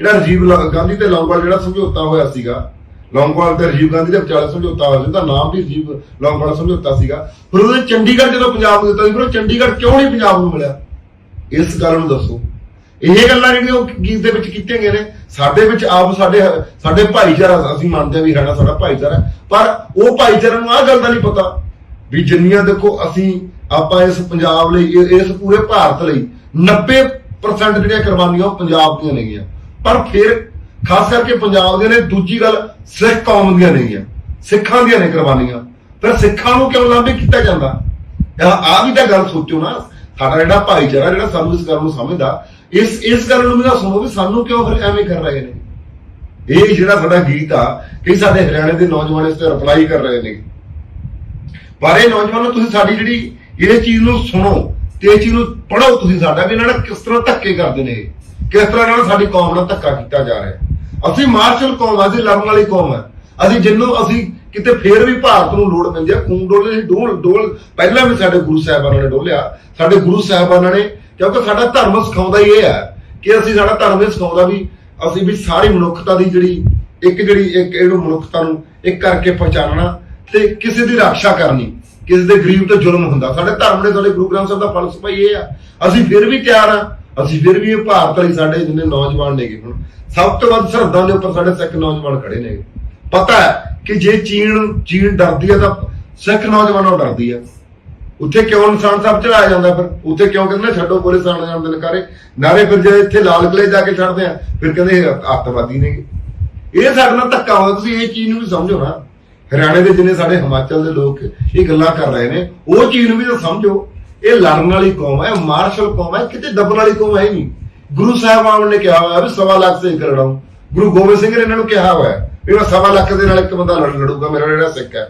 ਰਾਜੀਵ ਗਾਂਧੀ ਤੇ ਲੌਂਗੋਵਾਲ ਜਿਹੜਾ ਸਮਝੌਤਾ ਹੋਇਆ ਸੀਗਾ, ਲੌਂਗੋਵਾਲ ਤੇ ਰਾਜੀਵ ਗਾਂਧੀ ਦੇ ਵਿਚਾਲੇ ਸਮਝੌਤਾ ਹੋਇਆ ਸੀ, ਉਹਦਾ ਨਾਮ ਵੀ ਰਾਜੀਵ ਲੌਂਗੋਵਾਲ ਸਮਝੌਤਾ ਸੀਗਾ। ਫਿਰ ਉਹਦੇ ਚੰਡੀਗੜ੍ਹ ਜਦੋਂ ਪੰਜਾਬ ਨੂੰ ਦਿੱਤਾ ਸੀ, ਫਿਰ ਉਹ ਚੰਡੀਗੜ੍ਹ ਕਿਉਂ ਨਹੀਂ ਪੰਜਾਬ ਨੂੰ ਮਿਲਿਆ? ਇਸ ਗੱਲ ਨੂੰ ਦੱਸੋ। ਇਹ ਗੱਲਾਂ ਜਿਹੜੀਆਂ ਉਹ ਗੀਤ ਦੇ ਵਿੱਚ ਕੀਤੀਆਂ ਗਈਆਂ ਨੇ, ਸਾਡੇ ਵਿੱਚ ਆਪ ਸਾਡੇ ਭਾਈਚਾਰਾ, ਅਸੀਂ ਮੰਨਦੇ ਵੀ ਰਹਿਣਾ ਸਾਡਾ ਭਾਈਚਾਰਾ, ਪਰ ਉਹ ਭਾਈਚਾਰੇ ਨੂੰ ਆਹ ਗੱਲ ਦਾ ਨਹੀਂ ਪਤਾ ਵੀ ਜਿੰਨੀਆਂ ਦੇਖੋ ਆਪਾਂ ਇਸ ਪੰਜਾਬ ਲਈ, ਇਸ ਪੂਰੇ ਭਾਰਤ ਲਈ 90% ਜਿਹੜੀਆਂ ਕੁਰਬਾਨੀਆਂ ਉਹ ਪੰਜਾਬ ਦੀਆਂ ਨੇਗੀਆਂ, ਪਰ ਫਿਰ ਖਾਸ ਕਰਕੇ ਪੰਜਾਬ ਦੀਆਂ ਨੇ। ਦੂਜੀ ਗੱਲ ਸਿੱਖ ਕੌਮ ਦੀਆਂ ਨੇਗੀਆਂ, ਸਿੱਖਾਂ ਦੀਆਂ ਨੇ ਕੁਰਬਾਨੀਆਂ, ਫਿਰ ਸਿੱਖਾਂ ਨੂੰ ਕਿਉਂ ਲਾਂਭੇ ਕੀਤਾ ਜਾਂਦਾ? ਆਹ ਵੀ ਤਾਂ ਗੱਲ ਸੋਚੋ ਨਾ। ਸਾਡਾ ਜਿਹੜਾ ਭਾਈਚਾਰਾ ਜਿਹੜਾ ਸਾਨੂੰ ਇਸ ਗੱਲ ਨੂੰ ਸਮਝਦਾ, ਇਸ ਗੱਲ ਨੂੰ ਵੀ ਨਾ ਸੁਣੋ ਵੀ ਸਾਨੂੰ ਕਿਉਂ ਫਿਰ ਐਵੇਂ ਕਰ ਰਹੇ ਨੇ। ਇਹ ਜਿਹੜਾ ਸਾਡਾ ਗੀਤ ਆ, ਕਈ ਸਾਡੇ ਹਰਿਆਣੇ ਦੇ ਨੌਜਵਾਨ ਇਸ ਤੇ ਰਿਪਲਾਈ ਕਰ ਰਹੇ ਨੇ, ਪਰ ਇਹ ਨੌਜਵਾਨੋ ਤੁਸੀਂ ਸਾਡੀ ਜਿਹੜੀ ਇਹ ਚੀਜ਼ ਨੂੰ ਸੁਣੋ ਤੇ ਇਹ ਚੀਜ਼ ਨੂੰ ਪੜ੍ਹੋ ਤੁਸੀਂ ਸਾਡਾ ਵੀ ਇਹਨਾਂ ਨੇ ਕਿਸ ਤਰ੍ਹਾਂ ਧੱਕੇ ਕਰਦੇ ਨੇ, ਕਿਸ ਤਰ੍ਹਾਂ ਨਾਲ ਸਾਡੀ ਕੌਮ ਨਾਲ ਧੱਕਾ ਕੀਤਾ ਜਾ ਰਿਹਾ। ਅਸੀਂ ਮਾਰਸ਼ਲ ਕੌਮ ਆ, ਅਸੀਂ ਲੜਨ ਵਾਲੀ ਕੌਮ ਆ, ਅਸੀਂ ਕਿਤੇ ਫੇਰ ਵੀ ਭਾਰਤ ਨੂੰ ਲੋੜ ਪੈਂਦੀ ਆ ਖੂਨ ਡੋਲੇ ਡੋਲ ਪਹਿਲਾਂ ਵੀ ਸਾਡੇ ਗੁਰੂ ਸਾਹਿਬਾਨਾਂ ਨੇ ਡੋਲਿਆ। ਸਾਡੇ ਗੁਰੂ ਸਾਹਿਬਾਨਾਂ ਨੇ, ਕਿਉਂਕਿ ਸਾਡਾ ਧਰਮ ਸਿਖਾਉਂਦਾ ਹੀ ਇਹ ਹੈ ਕਿ ਸਾਡਾ ਧਰਮ ਇਹ ਸਿਖਾਉਂਦਾ ਵੀ ਅਸੀਂ ਵੀ ਸਾਰੀ ਮਨੁੱਖਤਾ ਦੀ ਜਿਹੜੀ ਇਹਨੂੰ ਮਨੁੱਖਤਾ ਨੂੰ ਇੱਕ ਕਰਕੇ ਪਛਾਣਨਾ ਤੇ ਕਿਸੇ ਦੀ ਰੱਖਿਆ ਕਰਨੀ, ਕਿਸੇ ਦੇ ਗਰੀਬ ਤੇ ਜ਼ੁਲਮ ਹੁੰਦਾ। ਸਾਡੇ ਧਰਮ ਨੇ, ਸਾਡੇ ਗੁਰੂ ਗ੍ਰੰਥ ਸਾਹਿਬ ਦਾ ਫਲਸਫਾ ਹੀ ਇਹ ਆ। ਅਸੀਂ ਫਿਰ ਵੀ ਤਿਆਰ ਆ, ਅਸੀਂ ਫਿਰ ਵੀ ਇਹ ਭਾਰਤ ਲਈ ਸਾਡੇ ਜਿੰਨੇ ਨੌਜਵਾਨ ਨੇਗੇ, ਹੁਣ ਸਭ ਤੋਂ ਵੱਧ ਸਰਹੱਦਾਂ ਦੇ ਉੱਪਰ ਸਾਡੇ ਸਿੱਖ ਨੌਜਵਾਨ ਖੜੇ ਨੇ। ਪਤਾ ਹੈ ਕਿ ਜੇ ਚੀਨ ਡਰਦੀ ਹੈ ਤਾਂ ਸਿੱਖ ਨੌਜਵਾਨੋਂ ਡਰਦੀ ਹੈ। ਉੱਥੇ ਕਿਉਂ ਨਿਸ਼ਾਨ ਸਾਹਿਬ ਚੜਾਇਆ ਜਾਂਦਾ? ਫਿਰ ਉੱਥੇ ਕਿਉਂ ਕਹਿੰਦੇ ਛੱਡੋ ਪੁਲਿਸ ਆਣ ਜਾਂਦੇ ਨੇ ਨਾਰੇ, ਫਿਰ ਜੇ ਇੱਥੇ ਲਾਲ ਕਿਲੇ ਜਾ ਕੇ ਛੱਡਦੇ ਆ ਫਿਰ ਕਹਿੰਦੇ ਅੱਤਵਾਦੀ ਨੇ। ਇਹ ਸਾਡੇ ਨਾਲ ਧੱਕਾ ਹੋਇਆ। ਤੁਸੀਂ ਇਹ ਚੀਜ਼ ਨੂੰ ਵੀ ਸਮਝੋ ਨਾ। ਹਰਿਆਣੇ ਦੇ ਜਿੰਨੇ ਸਾਡੇ ਹਿਮਾਚਲ ਦੇ ਲੋਕ ਇਹ ਗੱਲਾਂ ਕਰ ਰਹੇ ਨੇ, ਉਹ ਚੀਜ਼ ਨੂੰ ਵੀ ਤਾਂ ਸਮਝੋ। ਇਹ ਲੜਨ ਵਾਲੀ ਕੌਮ ਹੈ, ਮਾਰਸ਼ਲ ਕੌਮ ਹੈ, ਕਿਤੇ ਦੱਬਣ ਵਾਲੀ ਕੌਮ ਹੈ ਨਹੀਂ। ਗੁਰੂ ਸਾਹਿਬਾਨ ਨੇ ਕਿਹਾ ਹੋਇਆ ਵੀ 1.25 ਲੱਖ ਸੇ ਲੜਾਉ। ਗੁਰੂ ਗੋਬਿੰਦ ਸਿੰਘ ਨੇ ਇਹਨਾਂ ਨੂੰ ਕਿਹਾ ਹੋਇਆ ਵੀ ਮੈਂ 1.25 ਲੱਖ ਦੇ ਨਾਲ ਇੱਕ ਬੰਦਾ ਲੜੂਗਾ, ਮੇਰਾ ਜਿਹੜਾ ਸਿੱਖ ਹੈ।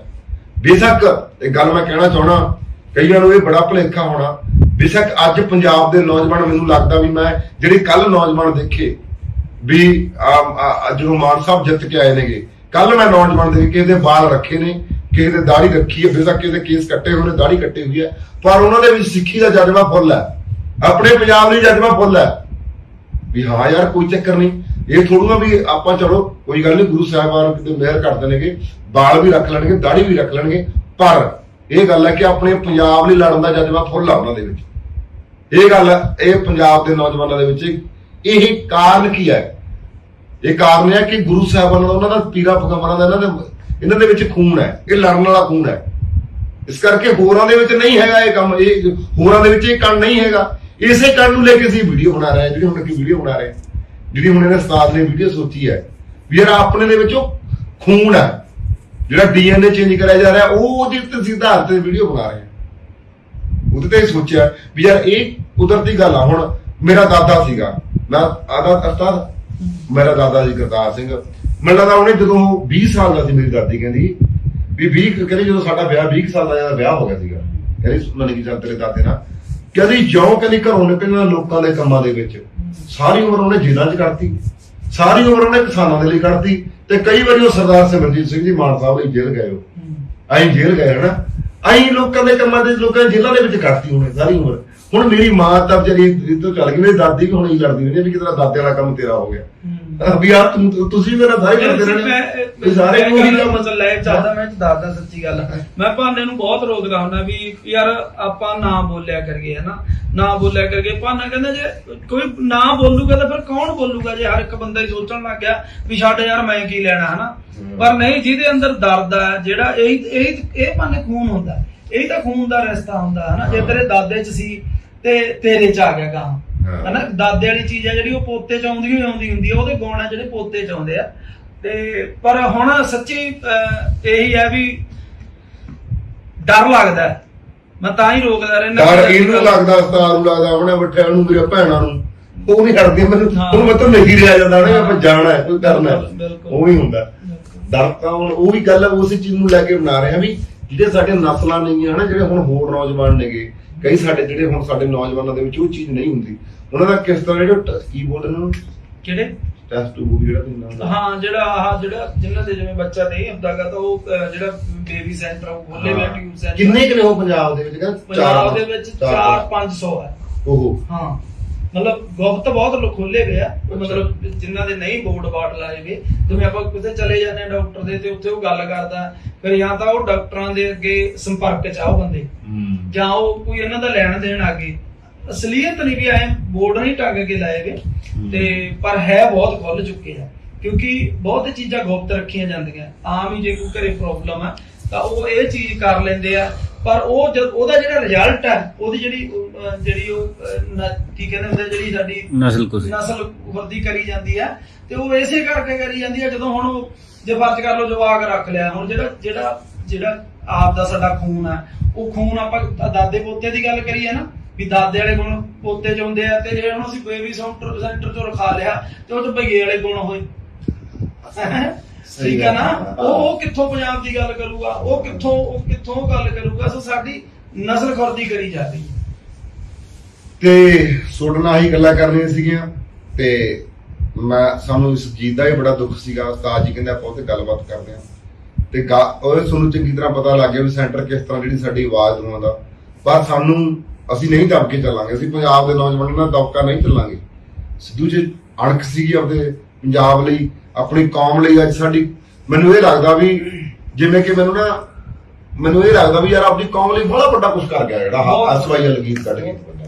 ਬੇਸ਼ੱਕ ਇਹ ਗੱਲ ਮੈਂ ਕਹਿਣਾ ਚਾਹਣਾ, ਕਈਆਂ ਨੂੰ ਇਹ ਬੜਾ ਭੁਲੇਖਾ ਹੋਣਾ, ਬੇਸ਼ੱਕ ਅੱਜ ਪੰਜਾਬ ਦੇ ਨੌਜਵਾਨ, ਮੈਨੂੰ ਲੱਗਦਾ ਵੀ ਮੈਂ ਜਿਹੜੇ ਕੱਲ ਨੌਜਵਾਨ ਦੇਖੇ ਵੀ ਜਦੋਂ ਮਾਨ ਸਾਹਿਬ ਜਿੱਤ ਕੇ ਆਏ ਨੇਗੇ, ਕੱਲ ਮੈਂ ਨੌਜਵਾਨ ਦੇਖੇ ਕਿਸੇ ਦੇ ਵਾਲ ਰੱਖੇ ਨੇ, ਕਿਸੇ ਦੇ ਦਾੜੀ ਰੱਖੀ ਹੈ, ਬੇਸ਼ੱਕ ਕਿਸੇ ਦੇ ਕੇਸ ਕੱਟੇ ਹੋਏ ਨੇ, ਦਾੜੀ ਕੱਟੀ ਹੋਈ ਹੈ, ਪਰ ਉਹਨਾਂ ਦੇ ਵਿੱਚ ਸਿੱਖੀ ਦਾ ਜਜ਼ਬਾ ਫੁੱਲ ਹੈ, ਆਪਣੇ ਪੰਜਾਬ ਲਈ ਜਜ਼ਬਾ ਫੁੱਲ ਹੈ ਵੀ ਹਾਂ ਯਾਰ ਕੋਈ ਚੱਕਰ ਨਹੀਂ। ਇਹ ਥੋੜੂਗਾ ਵੀ ਆਪਾਂ ਚਲੋ ਕੋਈ ਗੱਲ ਨਹੀਂ, ਗੁਰੂ ਸਾਹਿਬਾਨ ਕਿਤੇ ਮਿਹਰ ਕਰਦੇ ਨੇਗੇ, ਵਾਲ ਵੀ ਰੱਖ ਲੈਣਗੇ, ਦਾੜੀ ਵੀ ਰੱਖ ਲੈਣਗੇ, ਪਰ ਇਹ ਗੱਲ ਹੈ ਕਿ ਆਪਣੇ ਪੰਜਾਬ ਲਈ ਲੜਨ ਦਾ ਜਜ਼ਬਾ ਫੁੱਲ ਆ ਉਹਨਾਂ ਦੇ ਵਿੱਚ। ਇਹ ਗੱਲ ਇਹ ਪੰਜਾਬ ਦੇ ਨੌਜਵਾਨਾਂ ਦੇ ਵਿੱਚ ਇਹ ਕਾਰਨ ਕੀ ਹੈ? ਇਹ ਕਾਰਨ ਹੈ ਕਿ ਗੁਰੂ ਸਾਹਿਬਾਨਾਂ ਦਾ, ਉਹਨਾਂ ਦਾ ਪੀਰਾਂ ਪੈਗੰਬਰਾਂ ਦਾ ਇਹਨਾਂ ਦੇ ਵਿੱਚ ਖੂਨ ਹੈ, ਇਹ ਲੜਨ ਵਾਲਾ ਖੂਨ ਹੈ। ਇਸ ਕਰਕੇ ਹੋਰਾਂ ਦੇ ਵਿੱਚ ਨਹੀਂ ਹੈਗਾ ਇਹ ਕੰਮ, ਇਹ ਹੋਰਾਂ ਦੇ ਵਿੱਚ ਇਹ ਕੰਮ ਨਹੀਂ ਹੈਗਾ। ਇਸੇ ਕਾਰਨ ਨੂੰ ਲੈ ਕੇ ਅਸੀਂ ਵੀਡੀਓ ਬਣਾ ਰਹੇ ਹਾਂ, ਜਿਹੜੀ ਹੁਣ ਵੀਡੀਓ ਬਣਾ ਰਹੇ, ਜਿਹੜੀ ਹੁਣ ਇਹਨੇ ਉਸਤਾਦ ਨੇ ਵੀਡੀਓ ਸੋਚੀ ਹੈ ਵੀ ਯਾਰ ਆਪਣੇ ਦੇ ਵਿੱਚ ਉਹ ਖੂਨ ਹੈ, ਜਿਹੜਾ DNA ਚੇਂਜ ਕਰਿਆ ਜਾ ਰਿਹਾ, ਉਹਦੇ ਤੇ ਸਿੱਧਾ ਹੱਥ ਤੇ ਵੀਡੀਓ ਬਣਾ ਰਹੇ ਹਾਂ। ਉਹਦੇ ਤੇ ਸੋਚਿਆ ਵੀ ਯਾਰ ਇਹ ਕੁਦਰਤੀ ਗੱਲ ਆ। ਹੁਣ ਮੇਰਾ ਦਾਦਾ ਸੀਗਾ, ਮੇਰਾ ਦਾਦਾ ਜੀ ਕਰਤਾਰ ਸਿੰਘ, ਮੈਨੂੰ ਲੱਗਦਾ ਉਹਨੇ ਜਦੋਂ 20 ਸਾਲ ਦਾ ਸੀ, ਮੇਰੀ ਦਾਦੀ ਕਹਿੰਦੀ ਵੀ 20 ਕਹਿੰਦੀ ਜਦੋਂ ਸਾਡਾ ਵਿਆਹ 20 ਸਾਲ ਦਾ ਵਿਆਹ ਹੋ ਗਿਆ ਸੀਗਾ, ਕਹਿੰਦੀ ਮੰਨ ਕੇ ਚੱਲ ਤੇਰੇ ਦਾਦੇ ਨਾਲ, ਕਹਿੰਦੀ ਜਿਉਂ ਕਹਿੰਦੀ ਘਰੋਂ ਨਿਕਲਣਾ ਲੋਕਾਂ ਦੇ ਕੰਮਾਂ ਦੇ ਵਿੱਚ, ਸਾਰੀ ਉਮਰ ਉਹਨੇ ਜੇਲ੍ਹਾਂ 'ਚ ਕੱਢਤੀ, ਸਾਰੀ ਉਮਰ ਉਹਨੇ ਕਿਸਾਨਾਂ ਦੇ ਲਈ ਕੱਢਤੀ, ਤੇ ਕਈ ਵਾਰੀ ਉਹ ਸਰਦਾਰ ਸਿਮਰਜੀਤ ਸਿੰਘ ਜੀ ਮਾਨ ਸਾਹਿਬ ਲਈ ਜੇਲ੍ਹ ਗਏ, ਉਹ ਅਸੀਂ ਜੇਲ੍ਹ ਗਏ ਹਨਾ, ਅਸੀਂ ਲੋਕਾਂ ਦੇ ਕੰਮਾਂ ਦੇ ਲੋਕਾਂ ਦੀ ਜੇਲ੍ਹਾਂ ਦੇ ਵਿੱਚ ਕੱਢਤੀ ਉਹਨੇ ਸਾਰੀ ਉਮਰ। ਹੁਣ ਮੇਰੀ ਮਾਂ ਤਾਂ ਵਿਚਾਰੀ ਇੱਥੋਂ ਚੱਲ ਗਈ, ਮੇਰੀ ਦਾਦੀ ਵੀ ਹੁਣ ਹੀ ਲੜਦੀ ਰਹਿੰਦੀ ਵੀ ਕਿਤੇ ਦਾਦੇ ਵਾਲਾ ਕੰਮ ਤੇਰਾ ਹੋ ਗਿਆ ਵੀ ਯਾਰ ਤੁਸੀਂ ਮੇਰਾ ਸਾਰੇ ਕਰਦੇ ਰਹਿੰਦੇ ਸਾਰੇ ਉਹੀ ਕੰਮ। ਮਸਲਾ ਹੈ ਚਾਹਦਾ ਮੈਂ ਦੱਸਦਾ ਸੱਚੀ ਗੱਲ, ਮੈਂ ਭਾਨੇ ਨੂੰ ਬਹੁਤ ਰੋਕਦਾ ਹੁੰਦਾ ਵੀ ਯਾਰ ਆਪਾਂ ਨਾ ਬੋਲਿਆ ਕਰੀਏ ਹਨਾ, ਨਾ ਬੋਲਿਆ ਕਰਕੇ। ਭਾਨਾ ਕਹਿੰਦਾ ਜੇ ਕੋਈ ਨਾ ਬੋਲੂਗਾ ਤਾਂ ਫਿਰ ਕੌਣ ਬੋਲੂਗਾ, ਜੇ ਹਰ ਇੱਕ ਬੰਦਾ ਹੀ ਸੋਚਣ ਲੱਗ ਗਿਆ ਵੀ ਛੱਡ ਯਾਰ ਮੈਂ ਕੀ ਲੈਣਾ ਹਨਾ। ਪਰ ਨਹੀਂ, ਜਿਹਦੇ ਅੰਦਰ ਦਰਦ ਆ ਜਿਹੜਾ ਇਹ ਭਾਨੇ ਖੂਨ ਹੁੰਦਾ, ਇਹ ਤਾਂ ਖੂਨ ਦਾ ਰਿਸ਼ਤਾ ਹੁੰਦਾ ਹਨਾ। ਜੇ ਤੇਰੇ ਦਾਦੇ 'ਚ ਸੀ ਤੇ ਤੇਰੇ 'ਚ ਆ ਗਿਆ ਗਾਂ ਹਨਾ। ਦਾਦੇ ਵਾਲੀ ਚੀਜ਼ ਆ ਜਿਹੜੀ ਉਹ ਪੋਤੇ 'ਚ ਆਉਂਦੀ ਹੁੰਦੀ ਆ, ਉਹਦੇ ਗੁਣ ਆ ਜਿਹੜੇ ਪੋਤੇ 'ਚ ਆਉਂਦੇ ਆ। ਤੇ ਪਰ ਹੁਣ ਸੱਚੀ ਇਹੀ ਹੈ ਵੀ ਡਰ ਲੱਗਦਾ, ਮੈਂ ਤਾਂ ਹੀ ਰੋਕਦਾ ਰਹਿਣਾ। ਡਰ ਇਹਨੂੰ ਲੱਗਦਾ, ਉਸਤਾਦ ਨੂੰ ਲੱਗਦਾ, ਆਪਣੇ ਬੱਠਿਆਂ ਨੂੰ, ਮੇਰੇ ਭੈਣਾਂ ਨੂੰ, ਉਹ ਨਹੀਂ ਹਟਦੀ ਮੈਨੂੰ, ਹੁਣ ਮੈਂ ਤਾਂ ਨਹੀਂ ਰਿਹਾ ਜਾਂਦਾ ਉਹਨੇ ਆਪਾਂ ਜਾਣਾ ਹੈ ਕੋਈ ਕਰਨਾ, ਉਹ ਵੀ ਹੁੰਦਾ ਡਰ। ਤਾਂ ਹੁਣ ਉਹ ਵੀ ਗੱਲ ਉਸੇ ਚੀਜ਼ ਨੂੰ ਲੈ ਕੇ ਬਣਾ ਰਹੇ ਆ ਵੀ ਜਿਹੜੇ ਸਾਡੇ ਨਸਲਾਂ ਨਹੀਂ ਹਨਾ, ਜਿਹੜੇ ਹੁਣ ਹੋਰ ਨੌਜਵਾਨ ਨੇਗੇ, ਕਈ ਸਾਡੇ ਜਿਹੜੇ ਹੁਣ ਸਾਡੇ ਨੌਜਵਾਨਾਂ ਦੇ ਵਿੱਚ ਉਹ ਚੀਜ਼ ਨਹੀਂ ਹੁੰਦੀ, ਉਹਨਾਂ ਦਾ ਕਿਸ ਤਰ੍ਹਾਂ ਜਿਹੜਾ ਕੀ ਬੋਲਦੇ ਨੇ ਕਿਹੜੇ ਟੈਸਟ ਟਿਊਬ ਜਿਹੜਾ ਹੁੰਦਾ, ਹਾਂ ਜਿਹੜਾ ਜਿਨ੍ਹਾਂ ਦੇ ਜਿਵੇਂ ਬੱਚਾ ਨਹੀਂ ਹੁੰਦਾਗਾ ਤਾਂ ਉਹ ਜਿਹੜਾ ਬੇਬੀ ਸੈਂਟਰ ਉਹ ਖੋਲੇ ਹੋਏ ਟਿਊਬ ਸੈਂਟਰ। ਕਿੰਨੇ ਕਿਨੇ ਉਹ ਪੰਜਾਬ ਦੇ ਵਿੱਚ? ਪੰਜਾਬ ਦੇ ਵਿੱਚ 400-500 ਹੈ ਉਹ। ਹਾਂ ਮਤਲਬ ਗੁਪਤ ਬਹੁਤ ਲੋਕ ਖੋਲੇ ਹੋਏ ਆ, ਮਤਲਬ ਜਿਨ੍ਹਾਂ ਦੇ ਨਹੀਂ ਬੋਰਡ ਬਾਟ ਲਾਏ ਵੇ। ਜਿਵੇਂ ਆਪਾਂ ਕਿਤੇ ਚਲੇ ਜਾਂਦੇ ਆ ਡਾਕਟਰ ਦੇ ਤੇ ਉੱਥੇ ਉਹ ਗੱਲ ਕਰਦਾ, ਫਿਰ ਜਾਂ ਤਾਂ ਉਹ ਡਾਕਟਰਾਂ ਦੇ ਅੱਗੇ ਸੰਪਰਕ 'ਚ ਆ ਉਹ ਬੰਦੇ, ਜਾਂ ਉਹ ਕੋਈ ਇਹਨਾਂ ਦਾ ਲੈਣ ਦੇਣ ਆ ਗਏ। ਅਸਲੀਅਤ ਨਹੀਂ ਵੀ ਆਏ ਬੋਰਡ ਨਹੀਂ ਟੰਗ ਕੇ ਲਾਏ ਵੇ, ਤੇ ਪਰ ਹੈ ਬਹੁਤ ਖੁੱਲ ਚੁੱਕੇ ਆ, ਕਿਉਂਕਿ ਬਹੁਤ ਚੀਜ਼ਾਂ ਗੁਪਤ ਰੱਖੀਆਂ ਜਾਂਦੀਆਂ। ਆਮ ਹੀ ਜੇ ਕੋਈ ਘਰੇ ਪ੍ਰੋਬਲਮ ਆ ਤਾਂ ਉਹ ਇਹ ਚੀਜ਼ ਕਰ ਲੈਂਦੇ ਆ, ਪਰ ਉਹ ਜਦ ਉਹਦਾ ਜਿਹੜਾ ਰਿਜ਼ਲਟ ਹੈ, ਉਹਦੀ ਜਿਹੜੀ ਉਹ ਕੀ ਕਹਿੰਦੇ ਹੁੰਦੇ, ਜਿਹੜੀ ਸਾਡੀ ਨਸਲ ਵਰਦੀ ਕਰੀ ਜਾਂਦੀ ਆ, ਤੇ ਉਹ ਇਸੇ ਕਰਕੇ ਕਰੀ ਜਾਂਦੀ ਆ। ਜਦੋਂ ਹੁਣ ਜੇ ਫਰਜ਼ ਕਰ ਲਓ ਜਵਾਕ ਰੱਖ ਲਿਆ, ਹੁਣ ਜਿਹੜਾ ਆਪ ਦਾ ਸਾਡਾ ਖੂਨ ਆ, ਉਹ ਖੂਨ ਆਪਾਂ ਦਾਦੇ ਪੋਤੇ ਦੀ ਗੱਲ ਕਰੀਏ ਨਾ ਵੀ ਦਾਦੇ ਵਾਲੇ ਗੁਣ ਪੋਤੇ 'ਚ ਹੁੰਦੇ ਆ, ਤੇ ਜੇ ਹੁਣ ਅਸੀਂ ਬੇਬੀ ਸੈਂਟਰ 'ਚੋਂ ਰਖਾ ਲਿਆ ਤੇ ਉਹ 'ਚ ਭਈਏ ਵਾਲੇ ਗੁਣ ਹੋਏ, ਠੀਕ ਹੈ ਨਾ। ਉਹ ਕਿੱਥੋਂ ਪੰਜਾਬ ਦੀ ਗੱਲ ਕਰੂਗਾ, ਉਹ ਕਿੱਥੋਂ ਗੱਲ ਕਰੂਗਾ। ਸੋ ਸਾਡੀ ਨਸਲ ਖੁਰਦੀ ਕਰੀ ਜਾਂਦੀ ਤੇ ਸੁਣਨਾ ਹੀ ਗੱਲਾਂ ਕਰਨੀਆਂ ਸੀਗੀਆਂ। ਤੇ ਸਾਨੂੰ ਇਸ ਚੀਜ਼ ਦਾ ਵੀ ਬੜਾ ਦੁੱਖ ਸੀਗਾ। ਉਸਤਾਦ ਜੀ ਕਹਿੰਦੇ ਆਪਾਂ ਉੱਥੇ ਗੱਲਬਾਤ ਕਰਦੇ ਆ, ਤੇ ਉਹ ਸਾਨੂੰ ਚੰਗੀ ਤਰ੍ਹਾਂ ਪਤਾ ਲੱਗ ਗਿਆ ਵੀ ਸੈਂਟਰ ਕਿਸ ਤਰ੍ਹਾਂ ਜਿਹੜੀ ਸਾਡੀ ਆਵਾਜ਼ ਲਵਾਉਂਦਾ। ਪਰ ਅਸੀਂ ਨਹੀਂ ਦਬ ਕੇ ਚੱਲਾਂਗੇ, ਅਸੀਂ ਪੰਜਾਬ ਦੇ ਨੌਜਵਾਨਾਂ ਨਾਲ ਦਬਕਾ ਨਹੀਂ ਚੱਲਾਂਗੇ। ਸਿੱਧੂ 'ਚ ਅਣਖ ਸੀਗੀ ਆਪਦੇ ਪੰਜਾਬ ਲਈ, ਆਪਣੀ ਕੌਮ ਲਈ। ਅੱਜ ਸਾਡੀ ਮੈਨੂੰ ਇਹ ਲੱਗਦਾ ਵੀ ਜਿਵੇਂ ਕਿ ਮੈਨੂੰ ਇਹ ਲੱਗਦਾ ਵੀ ਯਾਰ ਆਪਣੀ ਕੌਮ ਲਈ ਬੜਾ ਵੱਡਾ ਕੁਝ ਕਰ ਗਿਆ ਜਿਹੜਾ SYL ਗੀਤ ਕੱਢ ਕੇ,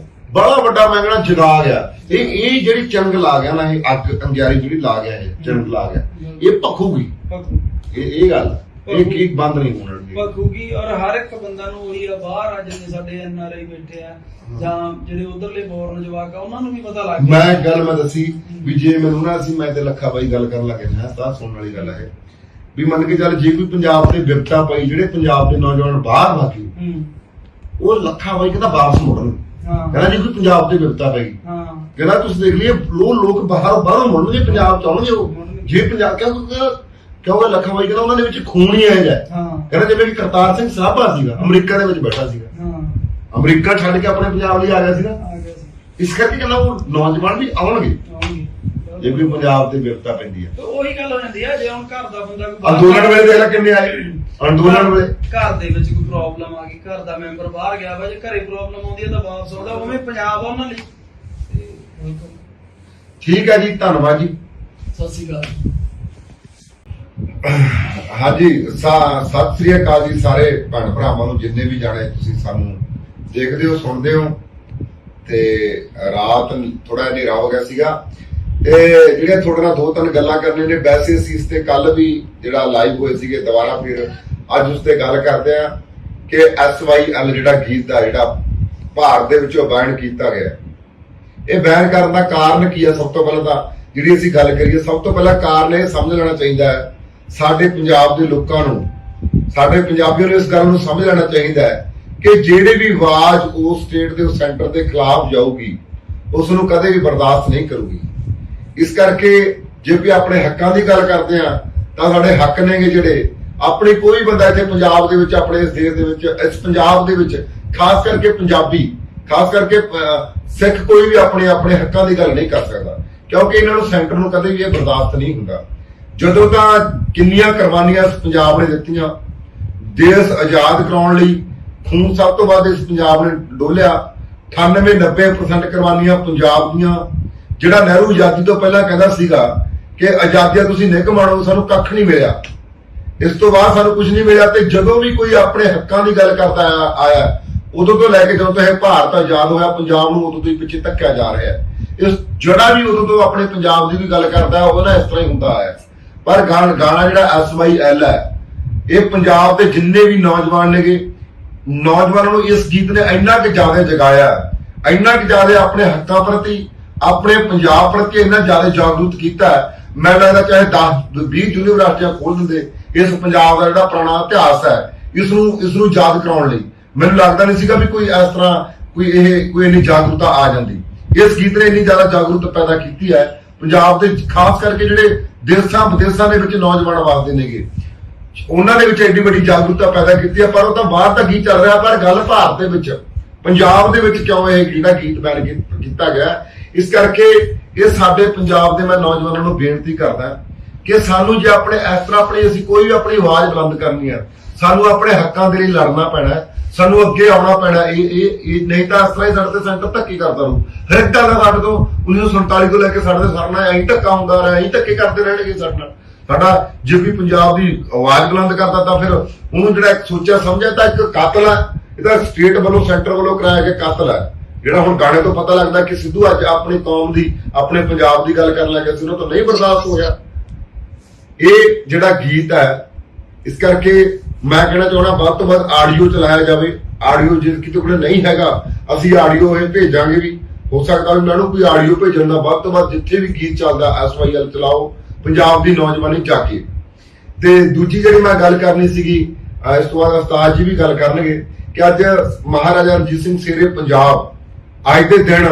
ਬੜਾ ਵੱਡਾ ਮੈਂ ਕਹਿੰਦਾ ਜਗਾ ਗਿਆ। ਇਹ ਜਿਹੜੀ ਚੰਗ ਲਾ ਗਿਆ ਨਾ, ਇਹ ਅੱਗ ਅੰਗਿਆਰੀ ਜਿਹੜੀ ਲਾ ਗਿਆ, ਇਹ ਚੰਗ ਲਾ ਗਿਆ, ਇਹ ਭਖੂਗੀ। ਇਹ ਗੱਲ ਇਹ ਕੀ ਬੰਦ ਨਹੀਂ ਹੋਣਾ ਭਖੂਗੀ। ਔਰ ਹਰ ਇੱਕ ਬੰਦਾ ਨੂੰ ਉਹੀ ਆ, ਬਾਹਰ ਆ ਜਿਹੜੇ ਸਾਡੇ NRI ਬੈਠੇ ਆ ਜਾਂ ਜਿਹੜੇ ਉਧਰਲੇ ਬੋਰਨ ਜਵਾਕ ਆ, ਉਹਨਾਂ ਨੂੰ ਵੀ ਪਤਾ ਲੱਗ ਗਿਆ। ਮੈਂ ਦੱਸੀ ਵੀ ਜੇ ਮੈਨੂੰ ਨਾ ਮੈਂ ਤੇ ਲੱਖਾ ਬਾਈ ਗੱਲ ਕਰਨ ਲੱਗੇ ਨਾ, ਤਾਂ ਸੁਣਨ ਵਾਲੀ ਗੱਲ ਹੈ ਵੀ ਮੰਨ ਕੇ ਚੱਲ ਜੇ ਕੋਈ ਪੰਜਾਬ ਤੇ ਵਿਪਤਾ ਪਈ, ਜਿਹੜੇ ਪੰਜਾਬ ਦੇ ਨੌਜਵਾਨ ਬਾਹਰ ਭਾਗੇ, ਉਹ ਲੱਖਾ ਬਾਈ ਕਹਿੰਦਾ ਵਾਪਸ ਮੁੜਨ। ਕਹਿੰਦਾ ਜੇ ਕੋਈ ਪੰਜਾਬ ਤੇ ਵਿਪਤਾ ਪਈ, ਕਹਿੰਦਾ ਤੁਸੀਂ ਦੇਖ ਲਈਏ ਲੋਕ ਬਾਹਰੋਂ ਮੁੜਨਗੇ, ਪੰਜਾਬ ਚ ਆਉਣਗੇ ਉਹ। ਜੇ ਪੰਜਾਬ ਕਿਉਂਕਿ ਲੱਖਾ ਬਾਈ ਕਹਿੰਦਾ ਉਹਨਾਂ ਦੇ ਵਿੱਚ ਖੂਨ ਹੀ ਇਹ ਹੈ। ਕਹਿੰਦਾ ਜਿਵੇਂ ਕਿ ਕਰਤਾਰ ਸਿੰਘ ਸਰਾਭਾ ਸੀਗਾ, ਅਮਰੀਕਾ ਦੇ ਵਿੱਚ ਬੈਠਾ ਸੀਗਾ, ਅਮਰੀਕਾ ਛੱਡ ਕੇ ਆਪਣੇ ਪੰਜਾਬ ਲਈ ਆ ਗਿਆ ਸੀਗਾ। ਇਸ ਕਰਕੇ ਕਹਿੰਦਾ ਉਹ ਨੌਜਵਾਨ ਵੀ ਆਉਣਗੇ ਜੇ ਕੋਈ ਪੰਜਾਬ ਤੇ ਵਿਪਤਾ ਪੈਂਦੀ ਹੈ। ਉਹੀ ਗੱਲ ਹੋ ਜਾਂਦੀ ਹੈ, ਜੇ ਹੁਣ ਘਰ ਦਾ ਬੰਦਾ ਅੰਦੋਲਨ ਵੇਲੇ ਦੇਖ ਲੈ ਕਿੰਨੇ ਆਏ, ਅੰਦੋਲਨ ਵੇਲੇ ਘਰ ਦੇ ਵਿੱਚ ਕੋਈ ਪ੍ਰੋਬਲਮ ਆ ਗਈ, ਘਰ ਦਾ ਮੈਂਬਰ ਬਾਹਰ ਗਿਆ ਵਾ, ਜੇ ਘਰੇ ਪ੍ਰੋਬਲਮ ਆਉਂਦੀ ਹੈ ਤਾਂ ਵਾਪਸ ਆਉਂਦਾ। ਉਵੇਂ ਪੰਜਾਬ ਆ ਉਹਨਾਂ ਲਈ। ਠੀਕ ਹੈ ਜੀ, ਧੰਨਵਾਦ ਜੀ, ਸਤਿ ਸ਼੍ਰੀ ਅਕਾਲ। ਹਾਂਜੀ, ਸਤਿ ਸ੍ਰੀ ਅਕਾਲ ਜੀ ਸਾਰੇ ਭੈਣ ਭਰਾਵਾਂ ਨੂੰ, ਜਿੰਨੇ ਵੀ ਜਾਣੇ ਤੁਸੀਂ ਸਾਨੂੰ ਦੇਖਦੇ ਹੋ ਸੁਣਦੇ ਹੋ। ਤੇ ਰਾਤ ਥੋੜਾ ਹਨੇਰਾ ਹੋ ਗਿਆ ਸੀਗਾ, ਤੇ ਜਿਹੜੇ ਤੁਹਾਡੇ ਨਾਲ 2-3 ਗੱਲਾਂ ਕਰਨੇ ਨੇ। ਵੈਸੇ ਅਸੀਂ ਇਸ ਤੇ ਕੱਲ ਵੀ ਜਿਹੜਾ ਲਾਈਵ ਹੋਏ ਸੀਗੇ, ਦੁਬਾਰਾ ਫਿਰ ਅੱਜ ਉਸ ਤੇ ਗੱਲ ਕਰਦੇ ਆ ਕਿ SYL ਜਿਹੜਾ ਗੀਤ ਦਾ ਜਿਹੜਾ ਭਾਰਤ ਦੇ ਵਿੱਚੋਂ ਬੈਨ ਕੀਤਾ ਗਿਆ, ਇਹ ਬੈਨ ਕਰਨ ਦਾ ਕਾਰਨ ਕੀ ਹੈ? ਸਭ ਤੋਂ ਪਹਿਲਾਂ ਤਾਂ ਜਿਹੜੀ ਅਸੀਂ ਗੱਲ ਕਰੀਏ, ਸਭ ਤੋਂ ਪਹਿਲਾਂ ਕਾਰਨ ਇਹ ਸਮਝ ਲੈਣਾ ਚਾਹੀਦਾ ਹੈ ਸਾਡੇ ਪੰਜਾਬ ਦੇ ਲੋਕਾਂ ਨੂੰ, ਸਾਡੇ ਪੰਜਾਬੀਆਂ ਨੂੰ ਇਸ ਗੱਲ ਨੂੰ ਸਮਝ ਲੈਣਾ ਚਾਹੀਦਾ ਹੈ ਕਿ ਜਿਹੜੇ ਵੀ ਆਵਾਜ਼ ਉਸ ਸਟੇਟ ਦੇ ਉਸ ਸੈਂਟਰ ਦੇ ਖਿਲਾਫ ਜਾਊਗੀ, ਉਸ ਨੂੰ ਕਦੇ ਵੀ ਬਰਦਾਸ਼ਤ ਨਹੀਂ ਕਰੂਗੀ। ਇਸ ਕਰਕੇ ਜੇ ਵੀ ਆਪਣੇ ਹੱਕਾਂ ਦੀ ਗੱਲ ਕਰਦੇ ਆ ਤਾਂ ਸਾਡੇ ਹੱਕ ਨੇਗੇ ਜਿਹੜੇ ਆਪਣੀ ਕੋਈ ਬੰਦਾ ਇੱਥੇ ਪੰਜਾਬ ਦੇ ਵਿੱਚ, ਆਪਣੇ ਇਸ ਦੇਸ਼ ਦੇ ਵਿੱਚ, ਇਸ ਪੰਜਾਬ ਦੇ ਵਿੱਚ ਖਾਸ ਕਰਕੇ ਪੰਜਾਬੀ, ਖਾਸ ਕਰਕੇ ਸਿੱਖ ਕੋਈ ਵੀ ਆਪਣੇ ਹੱਕਾਂ ਦੀ ਗੱਲ ਨਹੀਂ ਕਰ ਸਕਦਾ, ਕਿਉਂਕਿ ਇਹਨਾਂ ਨੂੰ ਸੈਂਟਰ ਨੂੰ ਕਦੇ ਵੀ ਇਹ ਬਰਦਾਸ਼ਤ ਨਹੀਂ ਹੁੰਦਾ। ਜਦੋਂ ਤਾਂ ਕਿੰਨੀਆਂ ਕੁਰਬਾਨੀਆਂ ਇਸ ਪੰਜਾਬ ਨੇ ਦਿੱਤੀਆਂ, ਦੇਸ਼ ਆਜ਼ਾਦ ਕਰਾਉਣ ਲਈ ਖੂਨ ਸਭ ਤੋਂ ਵੱਧ ਇਸ ਪੰਜਾਬ ਨੇ ਡੋਲਿਆ। 98-90% ਕੁਰਬਾਨੀਆਂ ਪੰਜਾਬ ਦੀਆਂ। ਜਿਹੜਾ ਨਹਿਰੂ ਆਜ਼ਾਦੀ ਤੋਂ ਪਹਿਲਾਂ ਕਹਿੰਦਾ ਸੀਗਾ ਕਿ ਆਜ਼ਾਦੀਆਂ ਤੁਸੀਂ ਨਿੱਘ ਮਾਣੋ, ਸਾਨੂੰ ਕੱਖ ਨਹੀਂ ਮਿਲਿਆ, ਇਸ ਤੋਂ ਬਾਅਦ ਸਾਨੂੰ ਕੁਝ ਨਹੀਂ ਮਿਲਿਆ। ਤੇ ਜਦੋਂ ਵੀ ਕੋਈ ਆਪਣੇ ਹੱਕਾਂ ਦੀ ਗੱਲ ਕਰਦਾ ਆਇਆ ਉਦੋਂ ਤੋਂ ਲੈ ਕੇ ਜਦੋਂ ਤੋਂ ਇਹ ਭਾਰਤ ਆਜ਼ਾਦ ਹੋਇਆ, ਪੰਜਾਬ ਨੂੰ ਉਦੋਂ ਤੋਂ ਹੀ ਪਿੱਛੇ ਧੱਕਿਆ ਜਾ ਰਿਹਾ ਹੈ। ਇਸ ਜਿਹੜਾ ਵੀ ਉਦੋਂ ਤੋਂ ਆਪਣੇ ਪੰਜਾਬ ਦੀ ਵੀ ਗੱਲ ਕਰਦਾ ਉਹ ਨਾ ਇਸ ਤਰ੍ਹਾਂ ਹੀ ਹੁੰਦਾ ਹੈ। ਪਰ ਗਾਣਾ ਜਿਹੜਾ SYL ਹੈ, ਇਹ ਪੰਜਾਬ ਦੇ ਜਿੰਨੇ ਵੀ ਨੌਜਵਾਨ ਨੇਗੇ, ਨੌਜਵਾਨਾਂ ਨੂੰ ਇਸ ਗੀਤ ਨੇ ਇੰਨਾ ਕਿ ਜ਼ਿਆਦਾ ਜਗਾਇਆ, ਇੰਨਾ ਕਿ ਜ਼ਿਆਦਾ ਆਪਣੇ ਹੱਕਾਂ ਪ੍ਰਤੀ, ਆਪਣੇ ਪੰਜਾਬ ਪ੍ਰਤੀ ਇੰਨਾ ਜ਼ਿਆਦਾ ਜਾਗਰੂਕ ਕੀਤਾ। ਮੈਨੂੰ ਲੱਗਦਾ ਚਾਹੇ 10-20 ਯੂਨੀਵਰਸਿਟੀਆਂ ਖੋਲ ਦਿੰਦੇ, ਇਸ ਪੰਜਾਬ ਦਾ ਜਿਹੜਾ ਪੁਰਾਣਾ ਇਤਿਹਾਸ ਹੈ ਇਸ ਨੂੰ ਯਾਦ ਕਰਾਉਣ ਲਈ, ਮੈਨੂੰ ਲੱਗਦਾ ਨਹੀਂ ਸੀਗਾ ਵੀ ਕੋਈ ਇਸ ਤਰ੍ਹਾਂ ਕੋਈ ਇੰਨੀ ਜਾਗਰੂਕਤਾ ਆ ਜਾਂਦੀ। ਇਸ ਗੀਤ ਨੇ ਇੰਨੀ ਜ਼ਿਆਦਾ ਜਾਗਰੂਕਤਾ ਪੈਦਾ ਕੀਤੀ ਹੈ ਪੰਜਾਬ ਦੇ, ਖਾਸ ਕਰਕੇ ਜਿਹੜੇ ਦੇਸਾਂ ਵਿਦੇਸਾਂ ਦੇ ਵਿੱਚ ਨੌਜਵਾਨ ਵਸਦੇ ਨੇਗੇ, ਉਹਨਾਂ ਦੇ ਵਿੱਚ ਐਡੀ ਵੱਡੀ ਜਾਗਰੂਕਤਾ ਪੈਦਾ ਕੀਤੀ ਹੈ। ਪਰ ਉਹ ਤਾਂ ਬਾਹਰ ਦਾ ਗੀਤ ਚੱਲ ਰਿਹਾ, ਪਰ ਗੱਲ ਭਾਰਤ ਦੇ ਵਿੱਚ, ਪੰਜਾਬ ਦੇ ਵਿੱਚ ਕਿਉਂ ਇਹ ਜਿਹੜਾ ਗੀਤ ਬੈਨ ਕੀਤਾ ਗਿਆ। ਇਸ ਕਰਕੇ ਇਹ ਸਾਡੇ ਪੰਜਾਬ ਦੇ ਮੈਂ ਨੌਜਵਾਨਾਂ ਨੂੰ ਬੇਨਤੀ ਕਰਦਾ ਕਿ ਸਾਨੂੰ ਜੇ ਆਪਣੇ ਇਸ ਤਰ੍ਹਾਂ ਅਸੀਂ ਕੋਈ ਵੀ ਆਪਣੀ ਆਵਾਜ਼ ਬੁਲੰਦ ਕਰਨੀ ਹੈ, ਸਾਨੂੰ ਆਪਣੇ ਹੱਕਾਂ ਦੇ ਲਈ ਲੜਨਾ ਪੈਣਾ, ਸਾਨੂੰ ਅੱਗੇ ਆਉਣਾ ਪੈਣਾ। ਇਹ ਨਹੀਂ ਤਾਂ ਇਸ ਤਰ੍ਹਾਂ ਹੀ ਸਾਡੇ ਤੇ ਸੈਂਟਰ ਧੱਕੇ ਕਰਦਾ ਰਹੂ। ਹਰ ਇੱਕ ਗੱਲ ਦਾ ਸਾਡੇ ਤੋਂ 1947 ਤੋਂ ਲੈ ਕੇ ਸਾਡੇ ਤੇ ਸਰਨਾ ਐਂ ਧੱਕਾ ਹੁੰਦਾ ਰਿਹਾ, ਐਂ ਧੱਕੇ ਕਰਦੇ ਰਹਿਣਗੇ ਸਾਡੇ ਨਾਲ। ਸਾਡਾ ਜੇ ਵੀ ਪੰਜਾਬ ਦੀ ਆਵਾਜ਼ ਬੁਲੰਦ ਕਰਦਾ ਤਾਂ ਫਿਰ ਉਹਨੂੰ ਜਿਹੜਾ ਸੋਚਿਆ ਸਮਝਿਆ ਤਾਂ ਇੱਕ ਕਾਤਲ ਹੈ, ਇਹਦਾ ਸਟੇਟ ਵੱਲੋਂ ਸੈਂਟਰ ਵੱਲੋਂ ਕਰਾਇਆ ਗਿਆ ਕਾਤਲ ਹੈ। ਜਿਹੜਾ ਹੁਣ ਗਾਣੇ ਤੋਂ ਪਤਾ ਲੱਗਦਾ ਕਿ ਸਿੱਧੂ ਅੱਜ ਆਪਣੀ ਕੌਮ ਦੀ, ਆਪਣੇ ਪੰਜਾਬ ਦੀ ਗੱਲ ਕਰਨ ਲੱਗਾ ਸੀ, ਉਹਨੂੰ ਤਾਂ ਨਹੀਂ ਬਰਦਾਸ਼ਤ ਹੋਇਆ ਇਹ ਜਿਹੜਾ ਗੀਤ ਹੈ। ਇਸ ਕਰਕੇ ਮੈਂ ਕਹਿਣਾ ਚਾਹੁੰਦਾ ਵੱਧ ਤੋਂ ਵੱਧ ਆਡੀਓ ਚਲਾਇਆ ਜਾਵੇ। ਆਡੀਓ ਜੇ ਕਿਤੇ ਕੋਲ ਨਹੀਂ ਹੈਗਾ, ਅਸੀਂ ਆਡੀਓ ਇਹ ਭੇਜਾਂਗੇ ਵੀ, ਹੋ ਸਕਦਾ ਵੀ ਮੈਨੂੰ ਕੋਈ ਆਡੀਓ ਭੇਜਣ ਦਾ ਵੱਧ ਤੋਂ ਵੱਧ ਜਿੱਥੇ ਵੀ ਗੀਤ ਚੱਲਦਾ SYL ਚਲਾਓ, ਪੰਜਾਬ ਦੀ ਨੌਜਵਾਨੀ ਜਾ ਕੇ। ਤੇ ਦੂਜੀ ਜਿਹੜੀ ਮੈਂ ਗੱਲ ਕਰਨੀ ਸੀਗੀ, ਇਸ ਤੋਂ ਬਾਅਦ ਉਸਤਾਦ ਜੀ ਵੀ ਗੱਲ ਕਰਨਗੇ ਕਿ ਅੱਜ ਮਹਾਰਾਜਾ ਰਣਜੀਤ ਸਿੰਘ ਸ਼ੇਰੇ ਪੰਜਾਬ ਅੱਜ ਦੇ ਦਿਨ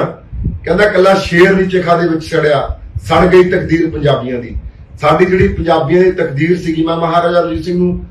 ਕਹਿੰਦਾ ਕੱਲਾ ਸ਼ੇਰ ਨੀਚੇ ਖਾਦੇ ਵਿੱਚ ਛੜਿਆ, ਸੜ ਗਈ ਤਕਦੀਰ ਪੰਜਾਬੀਆਂ ਦੀ। ਸਾਡੀ ਜਿਹੜੀ ਪੰਜਾਬੀਆਂ ਦੀ ਤਕਦੀਰ ਸੀਗੀ, ਮੈਂ ਮਹਾਰਾਜਾ ਰਣਜੀਤ ਸਿੰਘ ਨੂੰ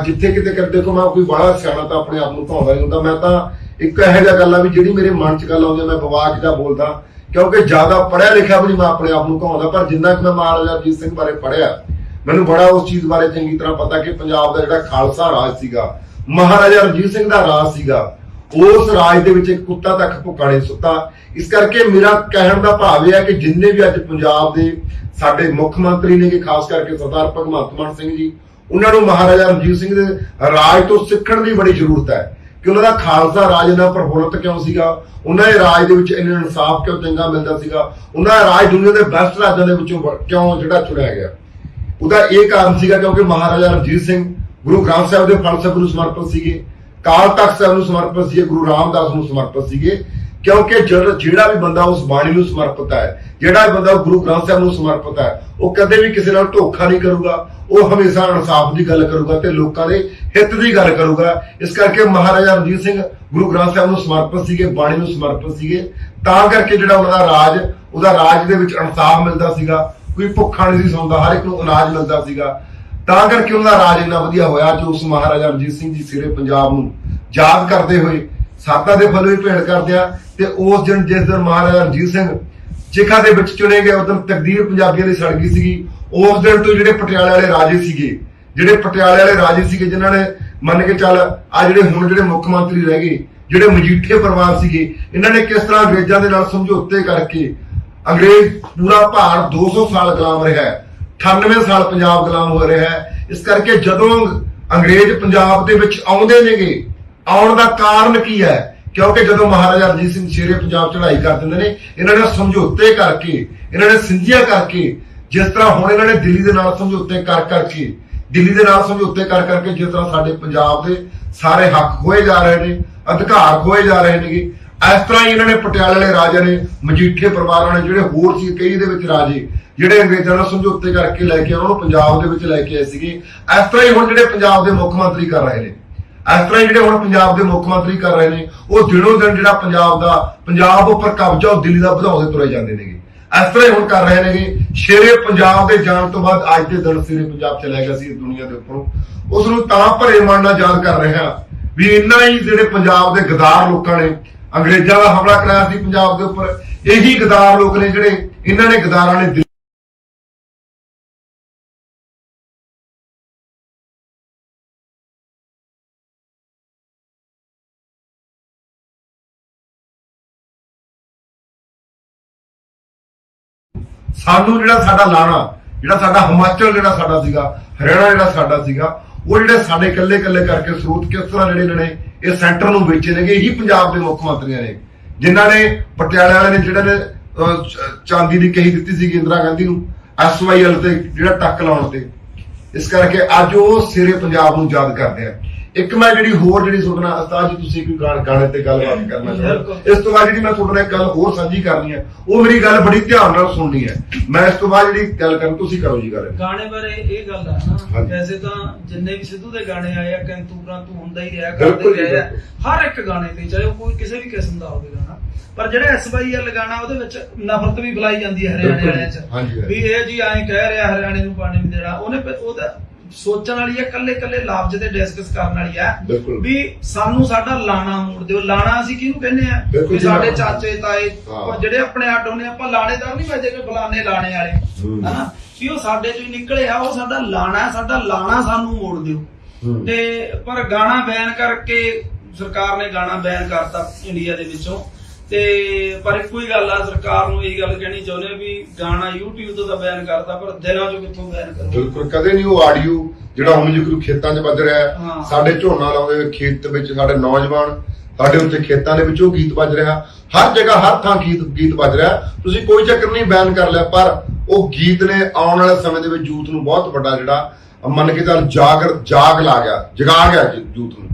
ਜਿੱਥੇ ਕਿਤੇ ਕਰ ਦੇਖੋ, ਮੈਂ ਕੋਈ ਬੜਾ ਸਿਆਣਾ ਤਾਂ ਆਪਣੇ ਆਪ ਨੂੰ ਕਹਾਉਂਦਾ ਨਹੀਂ ਹੁੰਦਾ। ਮੈਂ ਤਾਂ ਇੱਕ ਇਹੋ ਜਿਹਾ ਗੱਲ ਆ ਵੀ ਜਿਹੜੀ ਮੇਰੇ ਮਨ 'ਚ ਗੱਲ ਆਉਂਦੀ ਮੈਂ ਬਵਾਕ ਦਾ ਬੋਲਦਾ, ਕਿਉਂਕਿ ਜ਼ਿਆਦਾ ਪੜ੍ਹਿਆ ਲਿਖਿਆ ਵੀ ਨਹੀਂ ਮੈਂ ਆਪਣੇ ਆਪ ਨੂੰ ਕਹਾਉਂਦਾ। ਪਰ ਜਿੰਨਾ ਕਿ ਮੈਂ ਮਹਾਰਾਜਾ ਰਣਜੀਤ ਸਿੰਘ ਬਾਰੇ ਪੜ੍ਹਿਆ, ਮੈਨੂੰ ਬੜਾ ਉਸ ਚੀਜ਼ ਬਾਰੇ ਚੰਗੀ ਤਰ੍ਹਾਂ ਪਤਾ ਕਿ ਪੰਜਾਬ ਦਾ ਜਿਹੜਾ ਖਾਲਸਾ ਰਾਜ ਸੀਗਾ, ਮਹਾਰਾਜਾ ਰਣਜੀਤ ਸਿੰਘ ਦਾ ਰਾਜ ਸੀਗਾ, ਉਸ ਰਾਜ ਦੇ ਵਿੱਚ ਇੱਕ ਕੁੱਤਾ ਤੱਕ ਭੁੱਖਾ ਨਹੀਂ ਸੁੱਤਾ। ਇਸ ਕਰਕੇ ਮੇਰਾ ਕਹਿਣ ਦਾ ਭਾਵ ਇਹ ਹੈ ਕਿ ਜਿੰਨੇ ਵੀ ਅੱਜ ਪੰਜਾਬ ਦੇ ਸਾਡੇ ਮੁੱਖ ਮੰਤਰੀ ਨੇ, ਕਿ ਖਾਸ ਕਰਕੇ ਸਰਦਾਰ ਭਗਵੰਤ ਮਾਨ ਸਿੰਘ ਜੀ, ਉਹਨਾਂ ਨੂੰ ਮਹਾਰਾਜਾ ਰਣਜੀਤ ਸਿੰਘ ਦੇ ਰਾਜ ਤੋਂ ਸਿੱਖਣ ਦੀ ਬੜੀ ਜ਼ਰੂਰਤ ਹੈ ਕਿ ਉਹਨਾਂ ਦਾ ਖਾਲਸਾ ਰਾਜ ਇੰਨਾ ਪ੍ਰਫੁੱਲਤ ਕਿਉਂ ਸੀਗਾ, ਉਹਨਾਂ ਦੇ ਰਾਜ ਦੇ ਵਿੱਚ ਇੰਨਾ ਇਨਸਾਫ ਕਿਉਂ ਚੰਗਾ ਮਿਲਦਾ ਸੀਗਾ, ਉਹਨਾਂ ਦਾ ਰਾਜ ਦੁਨੀਆ ਦੇ ਬੈਸਟ ਰਾਜਾਂ ਦੇ ਵਿੱਚੋਂ ਕਿਉਂ ਜਿਹੜਾ ਚੁਣਿਆ ਗਿਆ। ਉਹਦਾ ਇਹ ਕਾਰਨ ਸੀਗਾ ਕਿਉਂਕਿ ਮਹਾਰਾਜਾ ਰਣਜੀਤ ਸਿੰਘ ਗੁਰੂ ਗ੍ਰੰਥ ਸਾਹਿਬ ਦੇ ਫਲਸਫੇ ਨੂੰ ਸਮਰਪਿਤ ਸੀਗੇ, ਕਾਲ ਤਖਤ ਸਾਹਿਬ ਨੂੰ ਸਮਰਪਿਤ ਸੀਗੇ, ਗੁਰੂ ਰਾਮਦਾਸ ਨੂੰ ਸਮਰਪਿਤ ਸੀਗੇ। ਕਿਉਂਕਿ ਜਿਹੜਾ ਵੀ ਬੰਦਾ ਉਸ ਬਾਣੀ ਨੂੰ ਸਮਰਪਿਤ ਹੈ, ਜਿਹੜਾ ਬੰਦਾ ਗੁਰੂ ਗ੍ਰੰਥ ਸਾਹਿਬ ਨੂੰ ਸਮਰਪਿਤ ਹੈ, ਉਹ ਕਦੇ ਵੀ ਕਿਸੇ ਨਾਲ ਧੋਖਾ ਨਹੀਂ ਕਰੂਗਾ, ਉਹ ਹਮੇਸ਼ਾ ਇਨਸਾਫ ਦੀ ਗੱਲ ਕਰੂਗਾ ਤੇ ਲੋਕਾਂ ਦੇ ਹਿੱਤ ਦੀ ਗੱਲ ਕਰੂਗਾ। ਇਸ ਕਰਕੇ ਮਹਾਰਾਜਾ ਰਣਜੀਤ ਸਿੰਘ ਗੁਰੂ ਗ੍ਰੰਥ ਸਾਹਿਬ ਨੂੰ ਸਮਰਪਿਤ ਸੀਗੇ, ਬਾਣੀ ਨੂੰ ਸਮਰਪਿਤ ਸੀਗੇ, ਤਾਂ ਕਰਕੇ ਜਿਹੜਾ ਉਹਨਾਂ ਦਾ ਰਾਜ, ਉਹਦਾ ਰਾਜ ਦੇ ਵਿੱਚ ਇਨਸਾਫ ਮਿਲਦਾ ਸੀਗਾ, ਕੋਈ ਭੁੱਖਾ ਨਹੀਂ ਸੀ ਸੌਂਦਾ, ਹਰ ਇੱਕ ਨੂੰ ਅਨਾਜ ਮਿਲਦਾ ਸੀਗਾ। ਤਾਂ ਕਰਕੇ ਉਹਨਾਂ ਦਾ ਰਾਜ ਇੰਨਾ ਵਧੀਆ ਹੋਇਆ ਜੋ ਉਸ ਮਹਾਰਾਜਾ ਰਣਜੀਤ ਸਿੰਘ ਜੀ ਸਿਰੇ ਪੰਜਾਬ ਨੂੰ ਯਾਦ ਕਰਦੇ ਹੋਏ ਸਾਦਾ ਦੇ ਫਲ ਵੀ ਭੇਟ ਕਰਦੇ ਆ। ਤੇ ਉਸ ਦਿਨ ਜਿਸ ਦਿਨ ਮਹਾਰਾਜਾ ਰਣਜੀਤ ਸਿੰਘ ਚਿਖਾ ਦੇ ਵਿੱਚ ਚੁਣੇ ਗਏ, ਉਦੋਂ ਤਕਦੀਰ ਪੰਜਾਬੀਆਂ ਦੀ ਸੜ ਗਈ ਸੀਗੀ। ਉਸ ਦਿਨ ਤੋਂ ਜਿਹੜੇ ਪਟਿਆਲੇ ਵਾਲੇ ਰਾਜੇ ਸੀਗੇ, ਜਿਨ੍ਹਾਂ ਨੇ ਮੰਨ ਕੇ ਚੱਲ ਆ ਜਿਹੜੇ ਹੁਣ ਜਿਹੜੇ ਮੁੱਖ ਮੰਤਰੀ ਰਹਿ ਗਏ, ਜਿਹੜੇ ਮਜੀਠੇ ਪਰਿਵਾਰ ਸੀਗੇ, ਇਹਨਾਂ ਨੇ ਕਿਸ ਤਰ੍ਹਾਂ ਅੰਗਰੇਜ਼ਾਂ ਦੇ ਨਾਲ ਸਮਝੌਤੇ ਕਰਕੇ, ਅੰਗਰੇਜ਼ ਪੂਰਾ ਭਾਰਤ 200 ਸਾਲ ਗੁਲਾਮ ਰਿਹਾ ਹੈ, 98 ਸਾਲ ਪੰਜਾਬ ਗੁਲਾਮ ਹੋ ਰਿਹਾ ਹੈ। ਇਸ ਕਰਕੇ ਜਦੋਂ ਅੰਗਰੇਜ਼ ਪੰਜਾਬ ਦੇ ਵਿੱਚ ਆਉਂਦੇ ਨੇਗੇ, ਆਉਣ ਦਾ ਕਾਰਨ ਕੀ ਹੈ? ਕਿਉਂਕਿ ਜਦੋਂ ਮਹਾਰਾਜਾ ਰਣਜੀਤ ਸਿੰਘ ਸ਼ੇਰੇ ਪੰਜਾਬ ਚੜ੍ਹਾਈ ਕਰ ਦਿੰਦੇ ਨੇ, ਇਹਨਾਂ ਨੇ ਸਮਝੌਤੇ ਕਰਕੇ, ਇਹਨਾਂ ਨੇ ਸਿੰਧੀਆਂ ਕਰਕੇ, ਜਿਸ ਤਰ੍ਹਾਂ ਹੁਣ ਇਹਨਾਂ ਨੇ ਦਿੱਲੀ ਦੇ ਨਾਲ ਸਮਝੌਤੇ ਕਰ ਕਰਕੇ ਜਿਸ ਤਰ੍ਹਾਂ ਸਾਡੇ ਪੰਜਾਬ ਦੇ ਸਾਰੇ ਹੱਕ ਖੋਏ ਜਾ ਰਹੇ ਨੇ, ਅਧਿਕਾਰ ਖੋਏ ਜਾ ਰਹੇ ਨੇਗੇ, ਇਸ ਤਰ੍ਹਾਂ ਹੀ ਇਹਨਾਂ ਨੇ ਪਟਿਆਲੇ ਵਾਲੇ ਰਾਜੇ ਨੇ, ਮਜੀਠੇ ਪਰਿਵਾਰਾਂ ਨੇ, ਜਿਹੜੇ ਹੋਰ ਸੀ ਕਈ ਦੇ ਵਿੱਚ ਰਾਜੇ, ਜਿਹੜੇ ਅੰਗਰੇਜ਼ਾਂ ਨਾਲ ਸਮਝੌਤੇ ਕਰਕੇ ਲੈ ਕੇ ਉਹਨਾਂ ਨੂੰ ਪੰਜਾਬ ਦੇ ਵਿੱਚ ਲੈ ਕੇ ਆਏ ਸੀਗੇ। ਇਸ ਤਰ੍ਹਾਂ ਹੀ ਹੁਣ ਜਿਹੜੇ ਪੰਜਾਬ ਦੇ ਮੁੱਖ ਮੰਤਰੀ ਕਰ ਰਹੇ ਨੇ, ਉਹ ਦਿਨੋਂ ਦਿਨ ਜਿਹੜਾ ਪੰਜਾਬ ਉੱਪਰ ਕਬਜ਼ਾ ਉਹ ਦਿੱਲੀ ਦਾ ਵਧਾਉਂਦੇ ਤੁਰੇ ਜਾਂਦੇ ਨੇਗੇ। ਇਸ ਤਰ੍ਹਾਂ ਹੀ ਹੁਣ ਕਰ ਰਹੇ ਨੇਗੇ। ਸ਼ੇਰੇ ਪੰਜਾਬ ਦੇ ਜਾਣ ਤੋਂ ਬਾਅਦ ਅੱਜ ਦੇ ਦਿਨ ਸ਼ੇਰੇ ਪੰਜਾਬ ਚਲਾ ਗਿਆ ਸੀ ਇਸ ਦੁਨੀਆ ਦੇ ਉੱਪਰੋਂ, ਉਸ ਨੂੰ ਤਾਂ ਭਰੇ ਮਨ ਨਾਲ ਯਾਦ ਕਰ ਰਹੇ ਹਾਂ ਵੀ ਇੰਨਾ ਹੀ ਜਿਹੜੇ ਪੰਜਾਬ ਦੇ ਗਦਾਰ ਲੋਕਾਂ ਨੇ ਅੰਗਰੇਜ਼ਾਂ ਦਾ ਹਮਲਾ ਕਰਾਇਆ ਸੀ ਪੰਜਾਬ ਦੇ ਉੱਪਰ, ਇਹੀ ਗਦਾਰ ਲੋਕ ਨੇ ਜਿਹੜੇ ਇਹਨਾਂ ਨੇ ਗਦਾਰਾਂ ਨੇ ਸਾਨੂੰ ਜਿਹੜਾ ਸਾਡਾ ਲਾਣਾ, ਜਿਹੜਾ ਸਾਡਾ ਹਿਮਾਚਲ ਜਿਹੜਾ ਸਾਡਾ ਸੀਗਾ, ਹਰਿਆਣਾ ਜਿਹੜਾ ਸਾਡਾ ਸੀਗਾ, ਉਹ ਜਿਹੜੇ ਸਾਡੇ ਇਕੱਲੇ ਕਰਕੇ ਸਰੋਤ ਕਿਸ ਤਰ੍ਹਾਂ ਜਿਹੜੇ ਇਹਨਾਂ ਨੇ ਇਹ ਸੈਂਟਰ ਨੂੰ ਵੇਚੇ ਨੇਗੇ, ਇਹੀ ਪੰਜਾਬ ਦੇ ਮੁੱਖ ਮੰਤਰੀਆਂ ਨੇ ਜਿਨ੍ਹਾਂ ਨੇ ਪਟਿਆਲੇ ਵਾਲੇ ਨੇ ਜਿਹੜਾ ਨੇ ਚਾਂਦੀ ਦੀ ਕਹੀ ਦਿੱਤੀ ਸੀ ਇੰਦਰਾ ਗਾਂਧੀ ਨੂੰ SYL ਤੇ ਜਿਹੜਾ ਟੱਕ ਲਾਉਣ ਤੇ। ਇਸ ਕਰਕੇ ਅੱਜ ਉਹ ਸਿਰੇ ਪੰਜਾਬ ਨੂੰ ਯਾਦ ਕਰਦੇ ਆ। ਇੱਕ ਮੈਂ ਜਿਹੜੀ ਹੋਰ ਜਿਹੜੀ ਸੁਣਨਾ ਉਸਤਾਦ ਜੀ ਤੁਸੀਂ ਕੋਈ ਗਾਣੇ ਤੇ ਗੱਲਬਾਤ ਕਰਨਾ ਚਾਹੁੰਦਾ, ਇਸ ਤੋਂ ਬਾਅਦ ਜਿਹੜੀ ਮੈਂ ਤੁਹਾਡੇ ਨਾਲ ਇੱਕ ਗੱਲ ਹੋਰ ਸਾਂਝੀ ਕਰਨੀ ਹੈ, ਉਹ ਮੇਰੀ ਗੱਲ ਬੜੀ ਧਿਆਨ ਨਾਲ ਸੁਣਨੀ ਹੈ। ਮੈਂ ਇਸ ਤੋਂ ਬਾਅਦ ਜਿਹੜੀ ਗੱਲ ਕਰਾਂ ਤੁਸੀਂ ਕਰੋ ਜੀ ਗੱਲ। ਗਾਣੇ ਬਾਰੇ ਇਹ ਗੱਲ ਹੈ ਨਾ, ਵੈਸੇ ਤਾਂ ਜਿੰਨੇ ਵੀ ਸਿੱਧੂ ਦੇ ਗਾਣੇ ਆਏ ਆ ਕੈਂਤੂਰਾਂ ਤੂੰ ਹੁੰਦਾ ਹੀ ਰਿਹਾ ਕਰਦੇ ਰਹੇ ਆ ਹਰ ਇੱਕ ਗਾਣੇ ਤੇ, ਚਾਹੇ ਉਹ ਕੋਈ ਕਿਸੇ ਵੀ ਕਿਸਮ ਦਾ ਹੋਵੇ ਗਾਣਾ। ਪਰ ਜਿਹੜਾ SYL ਗਾਣਾ ਉਹਦੇ ਵਿੱਚ ਨਫ਼ਰਤ ਵੀ ਫੈਲਾਈ ਜਾਂਦੀ ਹੈ ਹਰਿਆਣੇ ਵਾਲਿਆਂ 'ਚ ਵੀ ਇਹ ਜੀ ਐਂ ਕਹਿ ਰਿਹਾ ਹਰਿਆਣੇ ਨੂੰ ਪਾਣੀ ਨਹੀਂ ਦੇਣਾ। ਉਹਦਾ ਸੋਚਣ ਵਾਲੀ ਹੈ, ਕੱਲੇ ਲਫ਼ਜ਼ ਤੇ ਡਿਸਕਸ ਕਰਨ ਵਾਲੀ ਹੈ ਵੀ ਸਾਨੂੰ ਸਾਡਾ ਲਾਣਾ ਮੋੜ ਦਿਓ। ਲਾਣਾ ਅਸੀਂ ਕਿਹਨੂੰ ਕਹਿੰਦੇ ਆ ਵੀ ਸਾਡੇ ਚਾਚੇ ਤਾਏ ਜਿਹੜੇ ਆਪਣੇ ਅੱਡ ਹੁੰਦੇ, ਆਪਾਂ ਲਾਣੇਦਾਰ ਨਹੀਂ ਵਜਦੇ ਕਿ ਫਲਾਣੇ ਲਾਣੇ ਵਾਲੇ ਹਨਾ, ਵੀ ਉਹ ਸਾਡੇ ਚੋਂ ਹੀ ਨਿਕਲੇ ਆ, ਉਹ ਸਾਡਾ ਲਾਣਾ, ਸਾਡਾ ਲਾਣਾ ਸਾਨੂੰ ਮੋੜ ਦਿਓ। ਤੇ ਪਰ ਗਾਣਾ ਬੈਨ ਕਰਕੇ ਸਰਕਾਰ ਨੇ ਗਾਣਾ ਬੈਨ ਕਰਤਾ ਇੰਡੀਆ ਦੇ ਵਿੱਚੋਂ। ਤੇ ਪਰ ਇੱਕੋ ਹੀ ਗੱਲ ਆ, ਸਰਕਾਰ ਨੂੰ ਇਹੀ ਗੱਲ ਕਹਿਣੀ ਚਾਹੁੰਦੇ ਵੀ ਗਾਣਾ YouTube ਤੋਂ ਤਾਂ ਬੈਨ ਕਰਤਾ, ਪਰ ਦਿਲਾਂ ਚੋਂ ਕਿੱਥੋਂ ਬੈਨ ਕਰੋ। ਬਿਲਕੁਲ, ਕਦੇ ਨਹੀਂ ਉਹ ਆਡੀਓ ਜਿਹੜਾ ਹੁਣ ਜਿਕਰ ਖੇਤਾਂ 'ਚ ਵੱਜ ਰਿਹਾ, ਸਾਡੇ ਝੋਨਾ ਲਾਉਂਦੇ ਖੇਤ ਵਿੱਚ ਸਾਡੇ ਨੌਜਵਾਨ, ਸਾਡੇ ਉੱਤੇ ਖੇਤਾਂ ਦੇ ਵਿੱਚ ਉਹ ਗੀਤ ਵੱਜ ਰਿਹਾ, ਹਰ ਜਗ੍ਹਾ ਹਰ ਥਾਂ ਗੀਤ ਵੱਜ ਰਿਹਾ। ਤੁਸੀਂ ਕੋਈ ਚੱਕਰ ਨਹੀਂ ਬੈਨ ਕਰ ਲਿਆ, ਪਰ ਉਹ ਗੀਤ ਨੇ ਆਉਣ ਵਾਲੇ ਸਮੇਂ ਦੇ ਵਿੱਚ ਯੂਥ ਨੂੰ ਬਹੁਤ ਵੱਡਾ ਜਿਹੜਾ ਮੰਨ ਕੇ ਚੱਲ ਜਾਗ ਲਾ ਗਿਆ, ਜਗਾ ਗਿਆ ਯੂਥ ਨੂੰ।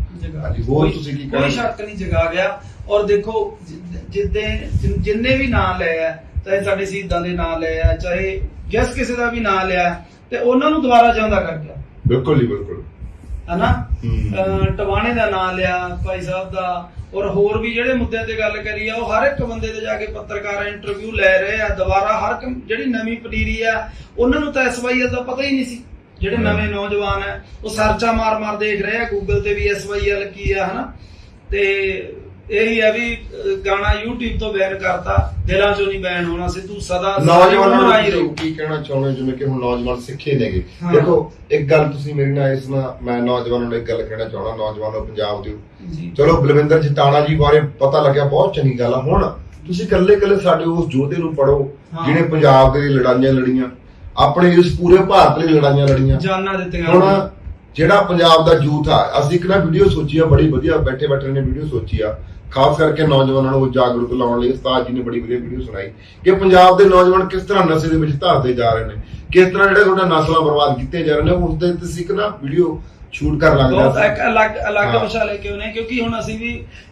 ਹੋਰ ਤੁਸੀਂ ਕੀ ਕੋਈ ਸ਼ੱਕ ਨਹੀਂ ਜਗਾ ਗਿਆ। ਔਰ ਦੇਖੋ ਜਿੰਨੇ ਵੀ ਨਾਂ ਲਏ ਆ, ਚਾਹੇ ਸਾਡੇ ਸ਼ਹੀਦਾਂ ਦੇ ਨਾਂ ਲਏ ਆ, ਚਾਹੇ ਜਿਸ ਕਿਸੇ ਦਾ ਵੀ ਨਾਂ ਲਿਆ, ਤੇ ਉਹਨਾਂ ਨੂੰ ਦੁਬਾਰਾ ਜਿਉਂਦਾ ਕਰ ਗਿਆ। ਬਿਲਕੁਲ ਜੀ, ਬਿਲਕੁਲ ਹਨਾ। ਟਵਾਣੇ ਦਾ ਨਾਂ ਲਿਆ, ਭਾਈ ਸਾਹਿਬ ਦਾ, ਔਰ ਹੋਰ ਵੀ ਜਿਹੜੇ ਮੁੱਦਿਆਂ ਤੇ ਗੱਲ ਕਰੀ ਆ, ਉਹ ਹਰ ਇੱਕ ਬੰਦੇ ਤੇ ਜਾ ਕੇ ਪੱਤਰਕਾਰ ਇੰਟਰਵਿਊ ਲੈ ਰਹੇ ਆ ਦੁਬਾਰਾ। ਹਰ ਜਿਹੜੀ ਨਵੀਂ ਪਨੀਰੀ ਆ ਉਹਨਾਂ ਨੂੰ ਤਾਂ SYL ਦਾ ਪਤਾ ਹੀ ਨਹੀਂ ਸੀ। ਜਿਹੜੇ ਨਵੇਂ ਨੌਜਵਾਨ ਆ ਉਹ ਸਰਚਾ ਮਾਰ ਦੇਖ ਰਹੇ ਆ ਗੂਗਲ ਤੇ ਵੀ SYL ਕੀ ਆ, ਹਨਾ। ਤੇ ਇਹੀ ਹੈ ਵੀ ਗਾਣਾ YouTube ਤੋਂ ਬੈਨ ਕਰਤਾ, ਦਿਲਾਂ ਚੋਂ ਨਹੀਂ ਬੈਨ ਹੋਣਾ। ਸਿੱਧੂ ਸਦਾ ਨੌਜਵਾਨਾਂ ਨੂੰ ਕੀ ਕਹਿਣਾ ਚਾਹੁੰਦੇ, ਜਿਵੇਂ ਕਿ ਹੁਣ ਨੌਜਵਾਨ ਸਿੱਖੇ ਨੇਗੇ। ਦੇਖੋ ਇੱਕ ਗੱਲ ਤੁਸੀਂ ਮੇਰੀ ਨਾਲ ਇਸ ਨਾਲ ਮੈਂ ਨੌਜਵਾਨਾਂ ਨੂੰ ਇੱਕ ਗੱਲ ਕਹਿਣਾ ਚਾਹੁੰਦਾ, ਨੌਜਵਾਨੋ ਪੰਜਾਬ ਦੇ, ਚਲੋ ਬਲਵਿੰਦਰ ਜਟਾਣਾ ਜੀ ਬਾਰੇ ਪਤਾ ਲੱਗਿਆ, ਬਹੁਤ ਚੰਗੀ ਗੱਲ ਆ। ਹੁਣ ਤੁਸੀਂ ਕੱਲੇ ਸਾਡੇ ਉਸ ਯੋਧੇ ਨੂੰ ਪੜੋ ਜਿਹਨੇ ਪੰਜਾਬ ਦੇ ਲਈ ਲੜਾਈਆਂ ਲੜੀਆਂ, ਆਪਣੇ ਇਸ ਪੂਰੇ ਭਾਰਤ ਲਈ ਲੜਾਈਆਂ ਲੜੀਆਂ, ਜਾਨਾਂ ਦਿੱਤੀਆਂ। ਹੁਣ ਜਿਹੜਾ ਪੰਜਾਬ ਦਾ ਯੂਥ ਆ, ਅਸੀਂ ਇੱਕ ਨਾ ਵੀਡੀਓ ਸੋਚੀ ਆ, ਬੜੀ ਵਧੀਆ ਬੈਠੇ ਨੇ ਵੀਡੀਓ ਸੋਚੀ ਆ, ਖਾਸ ਕਰਕੇ ਨੌਜਵਾਨਾਂ ਨੂੰ ਜਾਗਰੂਕ ਲਾਉਣ ਲਈ। ਉਸਤਾਦ ਜੀ ਨੇ ਬੜੀ ਵਧੀਆ ਵੀਡੀਓ ਸੁਣਾਈ ਕਿ ਪੰਜਾਬ ਦੇ ਨੌਜਵਾਨ ਕਿਸ ਤਰ੍ਹਾਂ ਨਸ਼ੇ ਦੇ ਵਿੱਚ ਧੱਸਦੇ ਜਾ ਰਹੇ ਨੇ, ਕਿਸ ਤਰ੍ਹਾਂ ਜਿਹੜੇ ਤੁਹਾਡਾ ਨਸਲਾਂ ਬਰਬਾਦ ਕੀਤੇ ਜਾ ਰਹੇ ਨੇ। ਉਸ ਦੇ ਤੁਸੀਂ ਇੱਕ ਨਾ ਵੀਡੀਓ ਸ਼ੂਟ ਕਰ ਲੱਗਦਾ ਇੱਕ ਅਲੱਗ ਵਿਸ਼ਾ ਲੈ ਕੇ ਉਹਨੇ, ਕਿਉਂਕਿ ਹੁਣ ਅਸੀਂ ਵੀ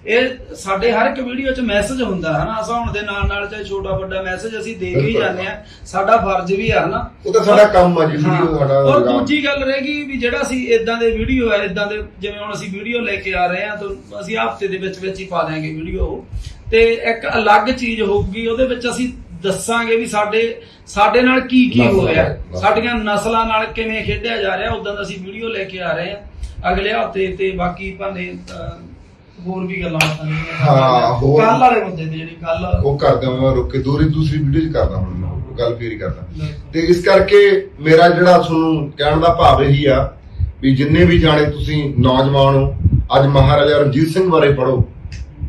ਇਹ ਸਾਡੇ ਹਰ ਇੱਕ ਵੀਡੀਓ 'ਚ ਮੈਸੇਜ ਹੁੰਦਾ ਹੈ ਨਾ, ਹਸਾਉਣ ਦੇ ਨਾਲ ਚਾਹੇ ਛੋਟਾ ਵੱਡਾ ਮੈਸੇਜ ਅਸੀਂ ਦੇ ਕੇ ਹੀ ਜਾਂਦੇ ਆ, ਸਾਡਾ ਫਰਜ਼ ਵੀ ਆ ਨਾ, ਉਹ ਤਾਂ ਸਾਡਾ ਕੰਮ ਆ ਜੀ ਵੀਡੀਓ ਸਾਡਾ। ਔਰ ਦੂਜੀ ਗੱਲ ਰਹੇਗੀ ਵੀ ਜਿਹੜਾ ਅਸੀਂ ਇਦਾਂ ਦੇ ਵੀਡੀਓ ਹੈ, ਇਦਾਂ ਦੇ ਜਿਵੇਂ ਹੁਣ ਅਸੀਂ ਵੀਡੀਓ ਲੈ ਕੇ ਆ ਰਹੇ ਆ, ਤਾਂ ਅਸੀਂ ਹਫ਼ਤੇ ਦੇ ਵਿੱਚ ਹੀ ਪਾ ਦਿਆਂਗੇ ਵੀਡੀਓ। ਤੇ ਇੱਕ ਅਲੱਗ ਚੀਜ਼ ਹੋਊਗੀ, ਉਹਦੇ ਵਿੱਚ ਅਸੀਂ ਦੱਸਾਂਗੇ ਵੀ ਸਾਡੇ ਨਾਲ ਕੀ ਹੋ ਰਿਹਾ, ਸਾਡੀਆਂ ਨਸਲਾਂ ਨਾਲ ਕਿਵੇਂ ਖੇਡਿਆ ਜਾ ਰਿਹਾ। ਉਦਾਂ ਦਾ ਅਸੀਂ ਵੀਡੀਓ ਲੈ ਕੇ ਆ ਰਹੇ ਆ ਅਗਲੇ ਹਫ਼ਤੇ। ਤੇ ਬਾਕੀ ਭਾਵੇਂ ਹੋਰ ਵੀ ਗੱਲਾਂ ਹੋਰ ਕੱਲ ਵਾਲੇ ਮੁੱਦੇ ਤੇ ਜਿਹੜੀ ਕੱਲ ਉਹ ਕਰਦਾ ਮੈਂ ਰੁਕ ਕੇ ਦੂਸਰੀ ਵੀਡੀਓ 'ਚ ਕਰਦਾ, ਹੁਣ ਮੈਂ ਗੱਲ ਫੇਰ ਹੀ ਕਰਦਾ। ਤੇ ਇਸ ਕਰਕੇ ਮੇਰਾ ਜਿਹੜਾ ਤੁਹਾਨੂੰ ਕਹਿਣ ਦਾ ਭਾਵ ਇਹੀ ਆ ਵੀ ਜਿੰਨੇ ਵੀ ਜਾਣੇ ਤੁਸੀਂ ਨੌਜਵਾਨ ਹੋ, ਅੱਜ ਮਹਾਰਾਜਾ ਰਣਜੀਤ ਸਿੰਘ ਬਾਰੇ ਪੜ੍ਹੋ,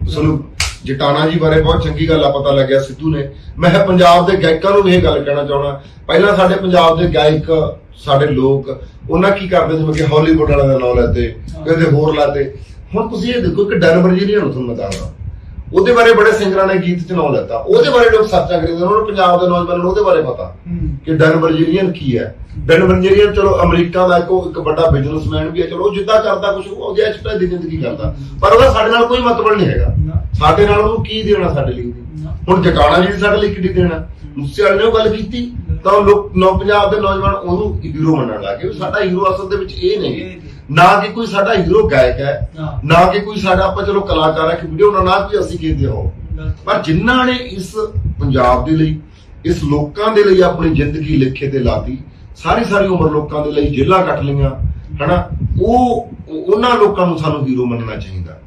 ਤੁਹਾਨੂੰ ਜਟਾਣਾ ਜੀ ਬਾਰੇ ਬਹੁਤ ਚੰਗੀ ਗੱਲ ਆ ਪਤਾ ਲੱਗਿਆ, ਸਿੱਧੂ ਨੇ। ਮੈਂ ਪੰਜਾਬ ਦੇ ਗਾਇਕਾਂ ਨੂੰ ਵੀ ਇਹ ਗੱਲ ਕਹਿਣਾ ਚਾਹੁੰਦਾ, ਪਹਿਲਾਂ ਸਾਡੇ ਪੰਜਾਬ ਦੇ ਗਾਇਕ, ਸਾਡੇ ਲੋਕ, ਉਹਨਾਂ ਕੀ ਕਰਦੇ ਜਿਵੇਂ ਕਿ ਹਾਲੀਵੁੱਡ ਵਾਲਿਆਂ ਦਾ ਨਾਮ ਲੈਤੇ, ਕਦੇ ਹੋਰ ਲਾਤੇ। ਹੁਣ ਤੁਸੀਂ ਇਹ ਦੇਖੋ ਕਿ ਡਨ ਵਰਜੀਨੀਆ ਨੂੰ ਤੁਹਾਨੂੰ ਮੈਂ ਦੱਸਦਾ, ਉਹਦੇ ਬਾਰੇ ਬੜੇ ਸਿੰਗਰਾਂ ਨੇ ਗੀਤ 'ਚ ਨਾਮ ਲੈਤਾ, ਉਹਦੇ ਬਾਰੇ ਲੋਕ ਸਰਚਾ ਕਰੀਦੇ, ਉਹਨਾਂ ਨੂੰ ਪੰਜਾਬ ਦੇ ਨੌਜਵਾਨਾਂ ਨੂੰ ਉਹਦੇ ਬਾਰੇ ਪਤਾ ਕਿ ਡਨ ਵਰਜੀਨੀਅਨ ਕੀ ਹੈ। ਡਨ ਵਰਜੀਨੀਅਨ ਚਲੋ ਅਮਰੀਕਾ ਦਾ ਇੱਕ ਵੱਡਾ ਬਿਜ਼ਨਸਮੈਨ ਵੀ ਹੈ, ਚਲੋ ਉਹ ਜਿੱਦਾਂ ਕਰਦਾ ਕੁਛ ਉਹਦੀ ਐਕਸਟਰਾ ਦੀ ਜ਼ਿੰਦਗੀ ਕਰਦਾ, ਪਰ ਉਹਦਾ ਸਾਡੇ ਨਾਲ ਕੋਈ ਮਤਲਬ ਨਹੀਂ ਹੈਗਾ। ਸਾਡੇ ਨਾਲ ਉਹਨੂੰ ਕੀ ਦੇਣਾ ਸਾਡੇ ਲਈ। ਹੁਣ ਜਟਾਣਾ ਜੀ ਸਾਡੇ ਲਈ ਕਿੱਡੀ ਦੇਣਾ, ਮੂਸੇ ਵਾਲੇ ਨੇ ਉਹ ਗੱਲ ਕੀਤੀ ਤਾਂ ਲੋਕ ਪੰਜਾਬ ਦੇ ਨੌਜਵਾਨ ਉਹਨੂੰ ਹੀਰੋ ਮੰਨਣ ਲੱਗੇ। ਸਾਡਾ ਹੀਰੋ ਅਸਲ ਦੇ ਵਿੱਚ ਇਹ ਨਹੀਂ, ਨਾ ਕਿ ਕੋਈ ਸਾਡਾ ਹੀਰੋ ਗਾਇਕ ਹੈ, ਨਾ ਕਿ ਕੋਈ ਸਾਡਾ ਆਪਾਂ ਚਲੋ ਕਲਾਕਾਰ ਹੈ ਕਿ ਵੀਡੀਓ ਨਾ ਕੋਈ ਅਸੀਂ ਕਹਿੰਦੇ ਹੋ, ਪਰ ਜਿਨ੍ਹਾਂ ਨੇ ਇਸ ਪੰਜਾਬ ਦੇ ਲਈ ਇਸ ਲੋਕਾਂ ਦੇ ਲਈ ਆਪਣੀ ਜ਼ਿੰਦਗੀ ਲਿਖੇ ਤੇ ਲਾਤੀ, ਸਾਰੀ ਉਮਰ ਲੋਕਾਂ ਦੇ ਲਈ ਜੇਲਾਂ ਕੱਟ ਲਈਆਂ ਹਨਾ, ਉਹਨਾਂ ਲੋਕਾਂ ਨੂੰ ਸਾਨੂੰ ਹੀਰੋ ਮੰਨਣਾ ਚਾਹੀਦਾ।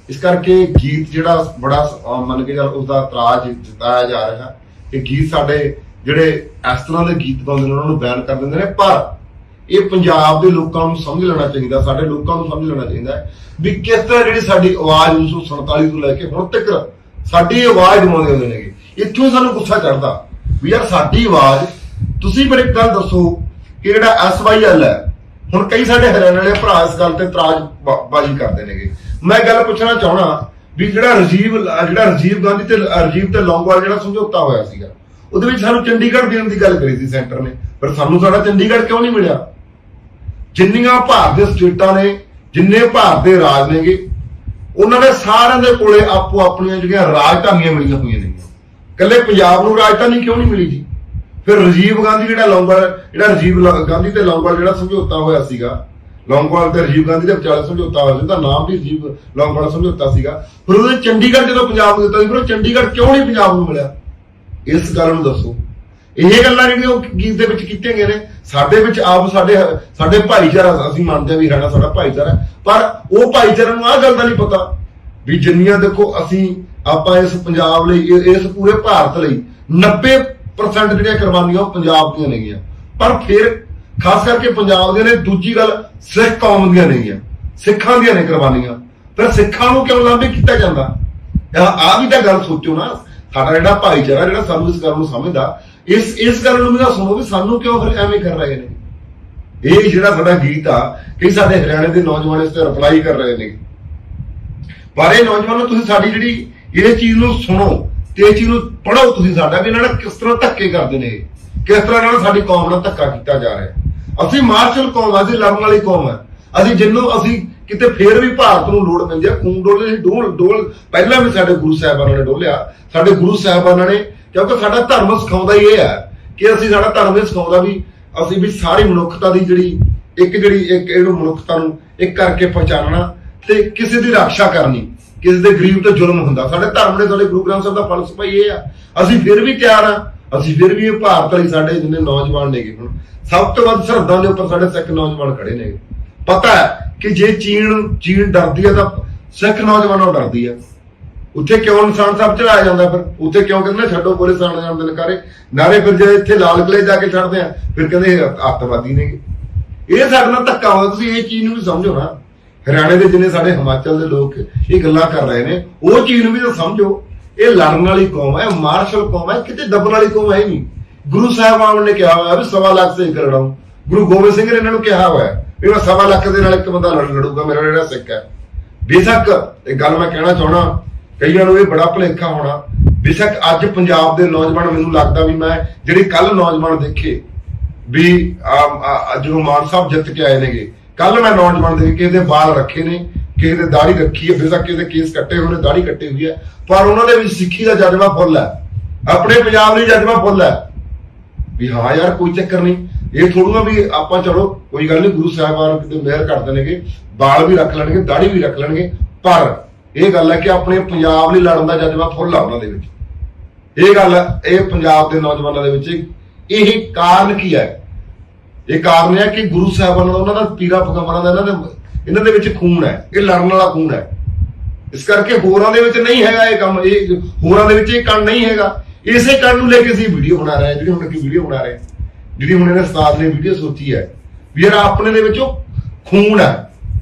ਇਸ ਕਰਕੇ ਗੀਤ ਜਿਹੜਾ ਬੜਾ ਮੰਨ ਕੇ ਚੱਲ ਉਸਦਾ ਇਤਰਾਜ਼ ਜਤਾਇਆ ਜਾ ਰਿਹਾ ਕਿ ਗੀਤ ਸਾਡੇ ਜਿਹੜੇ ਇਸ ਤਰ੍ਹਾਂ ਦੇ ਗੀਤ ਗਾਉਂਦੇ ਨੇ ਉਹਨਾਂ ਨੂੰ ਬੈਨ ਕਰ ਦਿੰਦੇ ਨੇ, ਪਰ ਇਹ ਪੰਜਾਬ ਦੇ ਲੋਕਾਂ ਨੂੰ ਸਮਝ ਲੈਣਾ ਚਾਹੀਦਾ, ਸਾਡੇ ਲੋਕਾਂ ਨੂੰ ਸਮਝ ਲੈਣਾ ਚਾਹੀਦਾ ਹੈ ਵੀ ਕਿਸ ਤਰ੍ਹਾਂ ਜਿਹੜੀ ਸਾਡੀ ਆਵਾਜ਼ 1947 ਤੋਂ ਲੈ ਕੇ ਹੁਣ ਤੱਕ ਸਾਡੀ ਆਵਾਜ਼ ਦਵਾਉਂਦੇ ਹੁੰਦੇ ਨੇਗੇ। ਇੱਥੋਂ ਹੀ ਸਾਨੂੰ ਗੁੱਸਾ ਚੜਦਾ ਵੀ ਯਾਰ ਸਾਡੀ ਆਵਾਜ਼, ਤੁਸੀਂ ਮੇਰੇ ਇੱਕ ਗੱਲ ਦੱਸੋ ਕਿ ਜਿਹੜਾ SYL ਹੈ, ਹੁਣ ਕਈ ਸਾਡੇ ਹਰਿਆਣੇ ਵਾਲੇ ਭਰਾ ਇਸ ਗੱਲ ਤੇ ਇਤਰਾਜ਼ਬਾਜ਼ੀ ਕਰਦੇ ਨੇਗੇ। ਮੈਂ ਗੱਲ ਪੁੱਛਣਾ ਚਾਹਣਾ ਵੀ ਜਿਹੜਾ ਰਾਜੀਵ ਗਾਂਧੀ ਤੇ ਲੌਂਗੋਵਾਲ ਜਿਹੜਾ ਸਮਝੌਤਾ ਹੋਇਆ ਸੀਗਾ, ਉਹਦੇ ਵਿੱਚ ਸਾਨੂੰ ਚੰਡੀਗੜ੍ਹ ਦੇਣ ਦੀ ਗੱਲ ਕਰੀ ਸੀ ਸੈਂਟਰ ਨੇ, ਪਰ ਸਾਨੂੰ ਸਾਡਾ ਚੰਡੀਗੜ੍ਹ ਕਿਉਂ ਨਹੀਂ ਮਿਲਿਆ? ਜਿੰਨੀਆਂ ਭਾਰਤ ਦੇ ਸਟੇਟਾਂ ਨੇ, ਜਿੰਨੇ ਭਾਰਤ ਦੇ ਰਾਜ ਨੇਗੇ, ਉਹਨਾਂ ਦੇ ਸਾਰਿਆਂ ਦੇ ਕੋਲੇ ਆਪੋ ਆਪਣੀਆਂ ਜਿਹੜੀਆਂ ਰਾਜਧਾਨੀਆਂ ਮਿਲੀਆਂ ਹੋਈਆਂ ਨੇ। ਇਕੱਲੇ ਪੰਜਾਬ ਨੂੰ ਰਾਜਧਾਨੀ ਕਿਉਂ ਨਹੀਂ ਮਿਲੀ ਜੀ? ਫਿਰ ਰਾਜੀਵ ਗਾਂਧੀ ਰਾਜੀਵ ਗਾਂਧੀ ਤੇ ਲੌਂਗੋਵਾਲ ਜਿਹੜਾ ਸਮਝੌਤਾ ਹੋਇਆ ਸੀਗਾ, ਲੌਂਗੋਵਾਲ ਤੇ ਰਾਜੀਵ ਗਾਂਧੀ ਦੇ ਵਿਚਾਲੇ ਸਮਝੌਤਾ ਹੋਇਆ ਸੀ, ਉਹਦਾ ਨਾਮ ਵੀ ਰਾਜੀਵ ਲੌਂਗੋਵਾਲ ਸਮਝੌਤਾ ਸੀਗਾ। ਫਿਰ ਉਹਦੇ ਚੰਡੀਗੜ੍ਹ ਜਦੋਂ ਪੰਜਾਬ ਨੂੰ ਦਿੱਤਾ ਸੀ, ਫਿਰ ਉਹ ਚੰਡੀਗੜ੍ਹ ਕਿਉਂ ਨਹੀਂ ਪੰਜਾਬ ਨੂੰ ਮਿਲਿਆ? ਇਸ ਗੱਲ ਨੂੰ ਦੱਸੋ। ਇਹ ਗੱਲਾਂ ਜਿਹੜੀਆਂ ਉਹ ਗੀਤ ਦੇ ਵਿੱਚ ਕੀਤੀਆਂ ਗਈਆਂ ਨੇ, ਸਾਡੇ ਵਿੱਚ ਆਪ ਸਾਡੇ ਭਾਈਚਾਰਾ, ਅਸੀਂ ਮੰਨਦੇ ਹਾਂ ਵੀ ਹਰਿਆਣਾ ਸਾਡਾ ਭਾਈਚਾਰਾ, ਪਰ ਉਹ ਭਾਈਚਾਰੇ ਨੂੰ ਆਹ ਗੱਲ ਦਾ ਨਹੀਂ ਪਤਾ ਵੀ ਜਿੰਨੀਆਂ ਦੇਖੋ ਆਪਾਂ ਇਸ ਪੰਜਾਬ ਲਈ, ਇਸ ਪੂਰੇ ਭਾਰਤ ਲਈ 90% ਜਿਹੜੀਆਂ ਕੁਰਬਾਨੀਆਂ ਉਹ ਪੰਜਾਬ ਦੀਆਂ ਨੇਗੀਆਂ, ਪਰ ਫਿਰ ਖਾਸ ਕਰਕੇ ਪੰਜਾਬ ਦੀਆਂ ਨੇ। ਦੂਜੀ ਗੱਲ ਸਿੱਖ ਕੌਮ ਦੀਆਂ ਨੇਗੀਆਂ, ਸਿੱਖਾਂ ਦੀਆਂ ਨੇ ਕੁਰਬਾਨੀਆਂ, ਫਿਰ ਸਿੱਖਾਂ ਨੂੰ ਕਿਉਂ ਲਾਂਭੇ ਕੀਤਾ ਜਾਂਦਾ? ਆਹ ਵੀ ਤਾਂ ਗੱਲ ਸੋਚੋ ਨਾ। ਸਾਡਾ ਜਿਹੜਾ ਭਾਈਚਾਰਾ ਜਿਹੜਾ ਸਾਨੂੰ ਇਸ ਗੱਲ ਨੂੰ ਸਮਝਦਾ, ਇਸ ਗੱਲ ਨੂੰ ਵੀ ਤਾਂ ਸੁਣੋ ਵੀ ਸਾਨੂੰ ਕਿਉਂ ਫਿਰ ਐਵੇਂ ਕਰ ਰਹੇ ਨੇ। ਇਹ ਜਿਹੜਾ ਸਾਡਾ ਗੀਤ ਆ, ਕਈ ਸਾਡੇ ਹਰਿਆਣੇ ਦੇ ਨੌਜਵਾਨ ਇਸ ਤੇ ਰਿਪਲਾਈ ਕਰ ਰਹੇ ਨੇ, ਪਰ ਇਹ ਨੌਜਵਾਨੋ ਤੁਸੀਂ ਸਾਡੀ ਜਿਹੜੀ ਇਹ ਚੀਜ਼ ਨੂੰ ਸੁਣੋ ਤੇ ਇਹ ਚੀਜ਼ ਨੂੰ ਪੜ੍ਹੋ ਤੁਸੀਂ ਸਾਡਾ ਵੀ ਇਹਨਾਂ ਨੇ ਕਿਸ ਤਰ੍ਹਾਂ ਧੱਕੇ ਕਰਦੇ ਨੇ, ਕਿਸ ਤਰ੍ਹਾਂ ਨਾਲ ਸਾਡੀ ਕੌਮ ਨਾਲ ਧੱਕਾ ਕੀਤਾ ਜਾ ਰਿਹਾ। ਅਸੀਂ ਮਾਰਸ਼ਲ ਕੌਮ ਆ, ਅਸੀਂ ਲੜਨ ਵਾਲੀ ਕੌਮ ਆ। ਅਸੀਂ ਕਿਤੇ ਫੇਰ ਵੀ ਭਾਰਤ ਨੂੰ ਲੋੜ ਪੈਂਦੀ ਆ ਖੂਨ ਡੋਲਣ ਦੀ। ਡੋਲ ਪਹਿਲਾਂ ਵੀ ਸਾਡੇ ਗੁਰੂ ਸਾਹਿਬਾਨਾਂ ਨੇ ਡੋਲਿਆ, ਸਾਡੇ ਗੁਰੂ ਸਾਹਿਬਾਨਾਂ ਨੇ, ਕਿਉਂਕਿ ਸਾਡਾ ਧਰਮ ਸਿਖਾਉਂਦਾ ਹੀ ਇਹ ਹੈ ਕਿ ਸਾਡਾ ਧਰਮ ਇਹ ਸਿਖਾਉਂਦਾ ਵੀ ਅਸੀਂ ਵੀ ਸਾਰੀ ਮਨੁੱਖਤਾ ਦੀ ਜਿਹੜੀ ਇਹਨੂੰ ਮਨੁੱਖਤਾ ਨੂੰ ਇੱਕ ਕਰਕੇ ਪਛਾਣਨਾ ਤੇ ਕਿਸੇ ਦੀ ਰੱਖਿਆ ਕਰਨੀ, ਕਿਸੇ ਦੇ ਗਰੀਬ ਤੇ ਜ਼ੁਲਮ ਹੁੰਦਾ। ਸਾਡੇ ਧਰਮ ਨੇ, ਸਾਡੇ ਗੁਰੂ ਗ੍ਰੰਥ ਸਾਹਿਬ ਦਾ ਫਲਸਫਾ ਹੀ ਇਹ ਆ। ਅਸੀਂ ਫਿਰ ਵੀ ਤਿਆਰ ਆ, ਅਸੀਂ ਫਿਰ ਵੀ ਇਹ ਭਾਰਤ ਲਈ ਸਾਡੇ ਜਿੰਨੇ ਨੌਜਵਾਨ ਨੇਗੇ, ਹੁਣ ਸਭ ਤੋਂ ਵੱਧ ਸਰਹੱਦਾਂ ਦੇ ਉੱਪਰ ਸਾਡੇ ਸਿੱਖ ਨੌਜਵਾਨ ਖੜੇ ਨੇ। ਪਤਾ ਹੈ ਕਿ ਜੇ ਚੀਨ ਡਰਦੀ ਆ ਤਾਂ ਸਿੱਖ ਨੌਜਵਾਨੋਂ ਡਰਦੀ ਆ। ਉੱਥੇ ਕਿਉਂ ਨਿਸ਼ਾਨ ਸਾਹਿਬ ਚੜਾਇਆ ਜਾਂਦਾ? ਫਿਰ ਉੱਥੇ ਕਿਉਂ ਕਹਿੰਦੇ ਛੱਡੋ ਪੋਲੇ ਸਾਣ ਜਾਣ ਦੇ ਨਾਰੇ, ਫਿਰ ਜੇ ਇੱਥੇ ਲਾਲ ਕਿਲੇ ਜਾ ਕੇ ਛੱਡਦੇ ਆ ਫਿਰ ਕਹਿੰਦੇ ਅੱਤਵਾਦੀ ਨੇਗੇ। ਇਹ ਸਾਡੇ ਨਾਲ ਧੱਕਾ ਹੋਇਆ। ਤੁਸੀਂ ਇਹ ਚੀਜ਼ ਨੂੰ ਵੀ ਸਮਝੋ ਨਾ। ਹਰਿਆਣੇ ਦੇ ਜਿੰਨੇ ਸਾਡੇ ਹਿਮਾਚਲ ਦੇ ਲੋਕ ਇਹ ਗੱਲਾਂ ਕਰ ਰਹੇ ਨੇ, ਉਹ ਚੀਜ਼ ਨੂੰ ਵੀ ਤਾਂ ਸਮਝੋ। ਇਹ ਲੜਨ ਵਾਲੀ ਕੌਮ ਹੈ, ਮਾਰਸ਼ਲ ਕੌਮ ਹੈ, ਕਿਤੇ ਦੱਬਣ ਵਾਲੀ ਕੌਮ ਹੈ ਨਹੀਂ। ਗੁਰੂ ਸਾਹਿਬਾਨ ਨੇ ਕਿਹਾ ਹੋਇਆ ਵੀ 1.25 ਲੱਖ ਸੇ ਕਰੜਾ। ਗੁਰੂ ਗੋਬਿੰਦ ਸਿੰਘ ਨੇ ਇਹਨਾਂ ਨੂੰ ਕਿਹਾ ਹੋਇਆ ਵੀ ਮੈਂ 1.25 ਲੱਖ ਦੇ ਨਾਲ ਇੱਕ ਬੰਦਾ ਲੜੂਗਾ, ਮੇਰਾ ਜਿਹੜਾ ਸਿੱਖ ਹੈ। ਬੇਸ਼ੱਕ ਇਹ ਗੱਲ ਮੈਂ ਕਹਿਣਾ ਚਾਹਣਾ, ਕਈਆਂ ਨੂੰ ਇਹ ਬੜਾ ਭੁਲੇਖਾ ਹੋਣਾ, ਬੇਸ਼ੱਕ ਅੱਜ ਪੰਜਾਬ ਦੇ ਨੌਜਵਾਨ, ਮੈਨੂੰ ਲੱਗਦਾ ਵੀ ਮੈਂ ਜਿਹੜੇ ਕੱਲ ਨੌਜਵਾਨ ਦੇਖੇ ਵੀ ਜਦੋਂ ਮਾਨ ਸਾਹਿਬ ਜਿੱਤ ਕੇ ਆਏ ਨੇਗੇ, ਕੱਲ ਮੈਂ ਨੌਜਵਾਨ ਦੇ ਕਿਸੇ ਦੇ ਵਾਲ ਰੱਖੇ ਨੇ, ਕਿਸੇ ਦੇ ਦਾੜੀ ਰੱਖੀ ਹੈ, ਬੇਸ਼ੱਕ ਕਿਸੇ ਦੇ ਕੇਸ ਕੱਟੇ ਹੋਏ ਨੇ, ਦਾੜੀ ਕੱਟੀ ਹੋਈ ਹੈ, ਪਰ ਉਹਨਾਂ ਦੇ ਵਿੱਚ ਸਿੱਖੀ ਦਾ ਜਜ਼ਬਾ ਫੁੱਲ ਹੈ, ਆਪਣੇ ਪੰਜਾਬ ਲਈ ਜਜ਼ਬਾ ਫੁੱਲ ਹੈ ਵੀ ਹਾਂ ਯਾਰ ਕੋਈ ਚੱਕਰ ਨਹੀਂ। ਇਹ ਥੋੜੂਗਾ ਵੀ ਆਪਾਂ ਚਲੋ ਕੋਈ ਗੱਲ ਨਹੀਂ, ਗੁਰੂ ਸਾਹਿਬਾਨ ਕਿਤੇ ਮਿਹਰ ਕਰਦੇ ਨੇਗੇ, ਵਾਲ ਵੀ ਰੱਖ ਲੈਣਗੇ, ਦਾੜੀ ਵੀ ਰੱਖ ਲੈਣਗੇ, ਪਰ ਇਹ ਗੱਲ ਹੈ ਕਿ ਆਪਣੇ ਪੰਜਾਬ ਲਈ ਲੜਨ ਦਾ ਜਜ਼ਬਾ ਫੁੱਲ ਆ ਉਹਨਾਂ ਦੇ ਵਿੱਚ। ਇਹ ਗੱਲ, ਇਹ ਪੰਜਾਬ ਦੇ ਨੌਜਵਾਨਾਂ ਦੇ ਵਿੱਚ ਇਹ ਕਾਰਨ ਕੀ ਹੈ? ਇਹ ਕਾਰਨ ਹੈ ਕਿ ਗੁਰੂ ਸਾਹਿਬਾਨਾਂ ਦਾ, ਉਹਨਾਂ ਦਾ ਪੀਰਾਂ ਪੈਗੰਬਰਾਂ ਦਾ ਇਹਨਾਂ ਦੇ ਵਿੱਚ ਖੂਨ ਹੈ, ਇਹ ਲੜਨ ਵਾਲਾ ਖੂਨ ਹੈ। ਇਸ ਕਰਕੇ ਹੋਰਾਂ ਦੇ ਵਿੱਚ ਨਹੀਂ ਹੈਗਾ ਇਹ ਕੰਮ, ਇਹ ਹੋਰਾਂ ਦੇ ਵਿੱਚ ਇਹ ਕੰਮ ਨਹੀਂ ਹੈਗਾ। ਇਸੇ ਕੰਮ ਨੂੰ ਲੈ ਕੇ ਅਸੀਂ ਵੀਡੀਓ ਬਣਾ ਰਹੇ ਹਾਂ, ਜਿਹੜੀ ਹੁਣ ਅੱਗੇ ਵੀਡੀਓ ਬਣਾ ਰਹੇ, ਜਿਹੜੀ ਹੁਣ ਇਹਨੇ ਉਸਤਾਦ ਨੇ ਵੀਡੀਓ ਸੋਚੀ ਹੈ ਵੀ ਯਾਰ ਆਪਣੇ ਦੇ ਵਿੱਚ ਉਹ ਖੂਨ ਹੈ,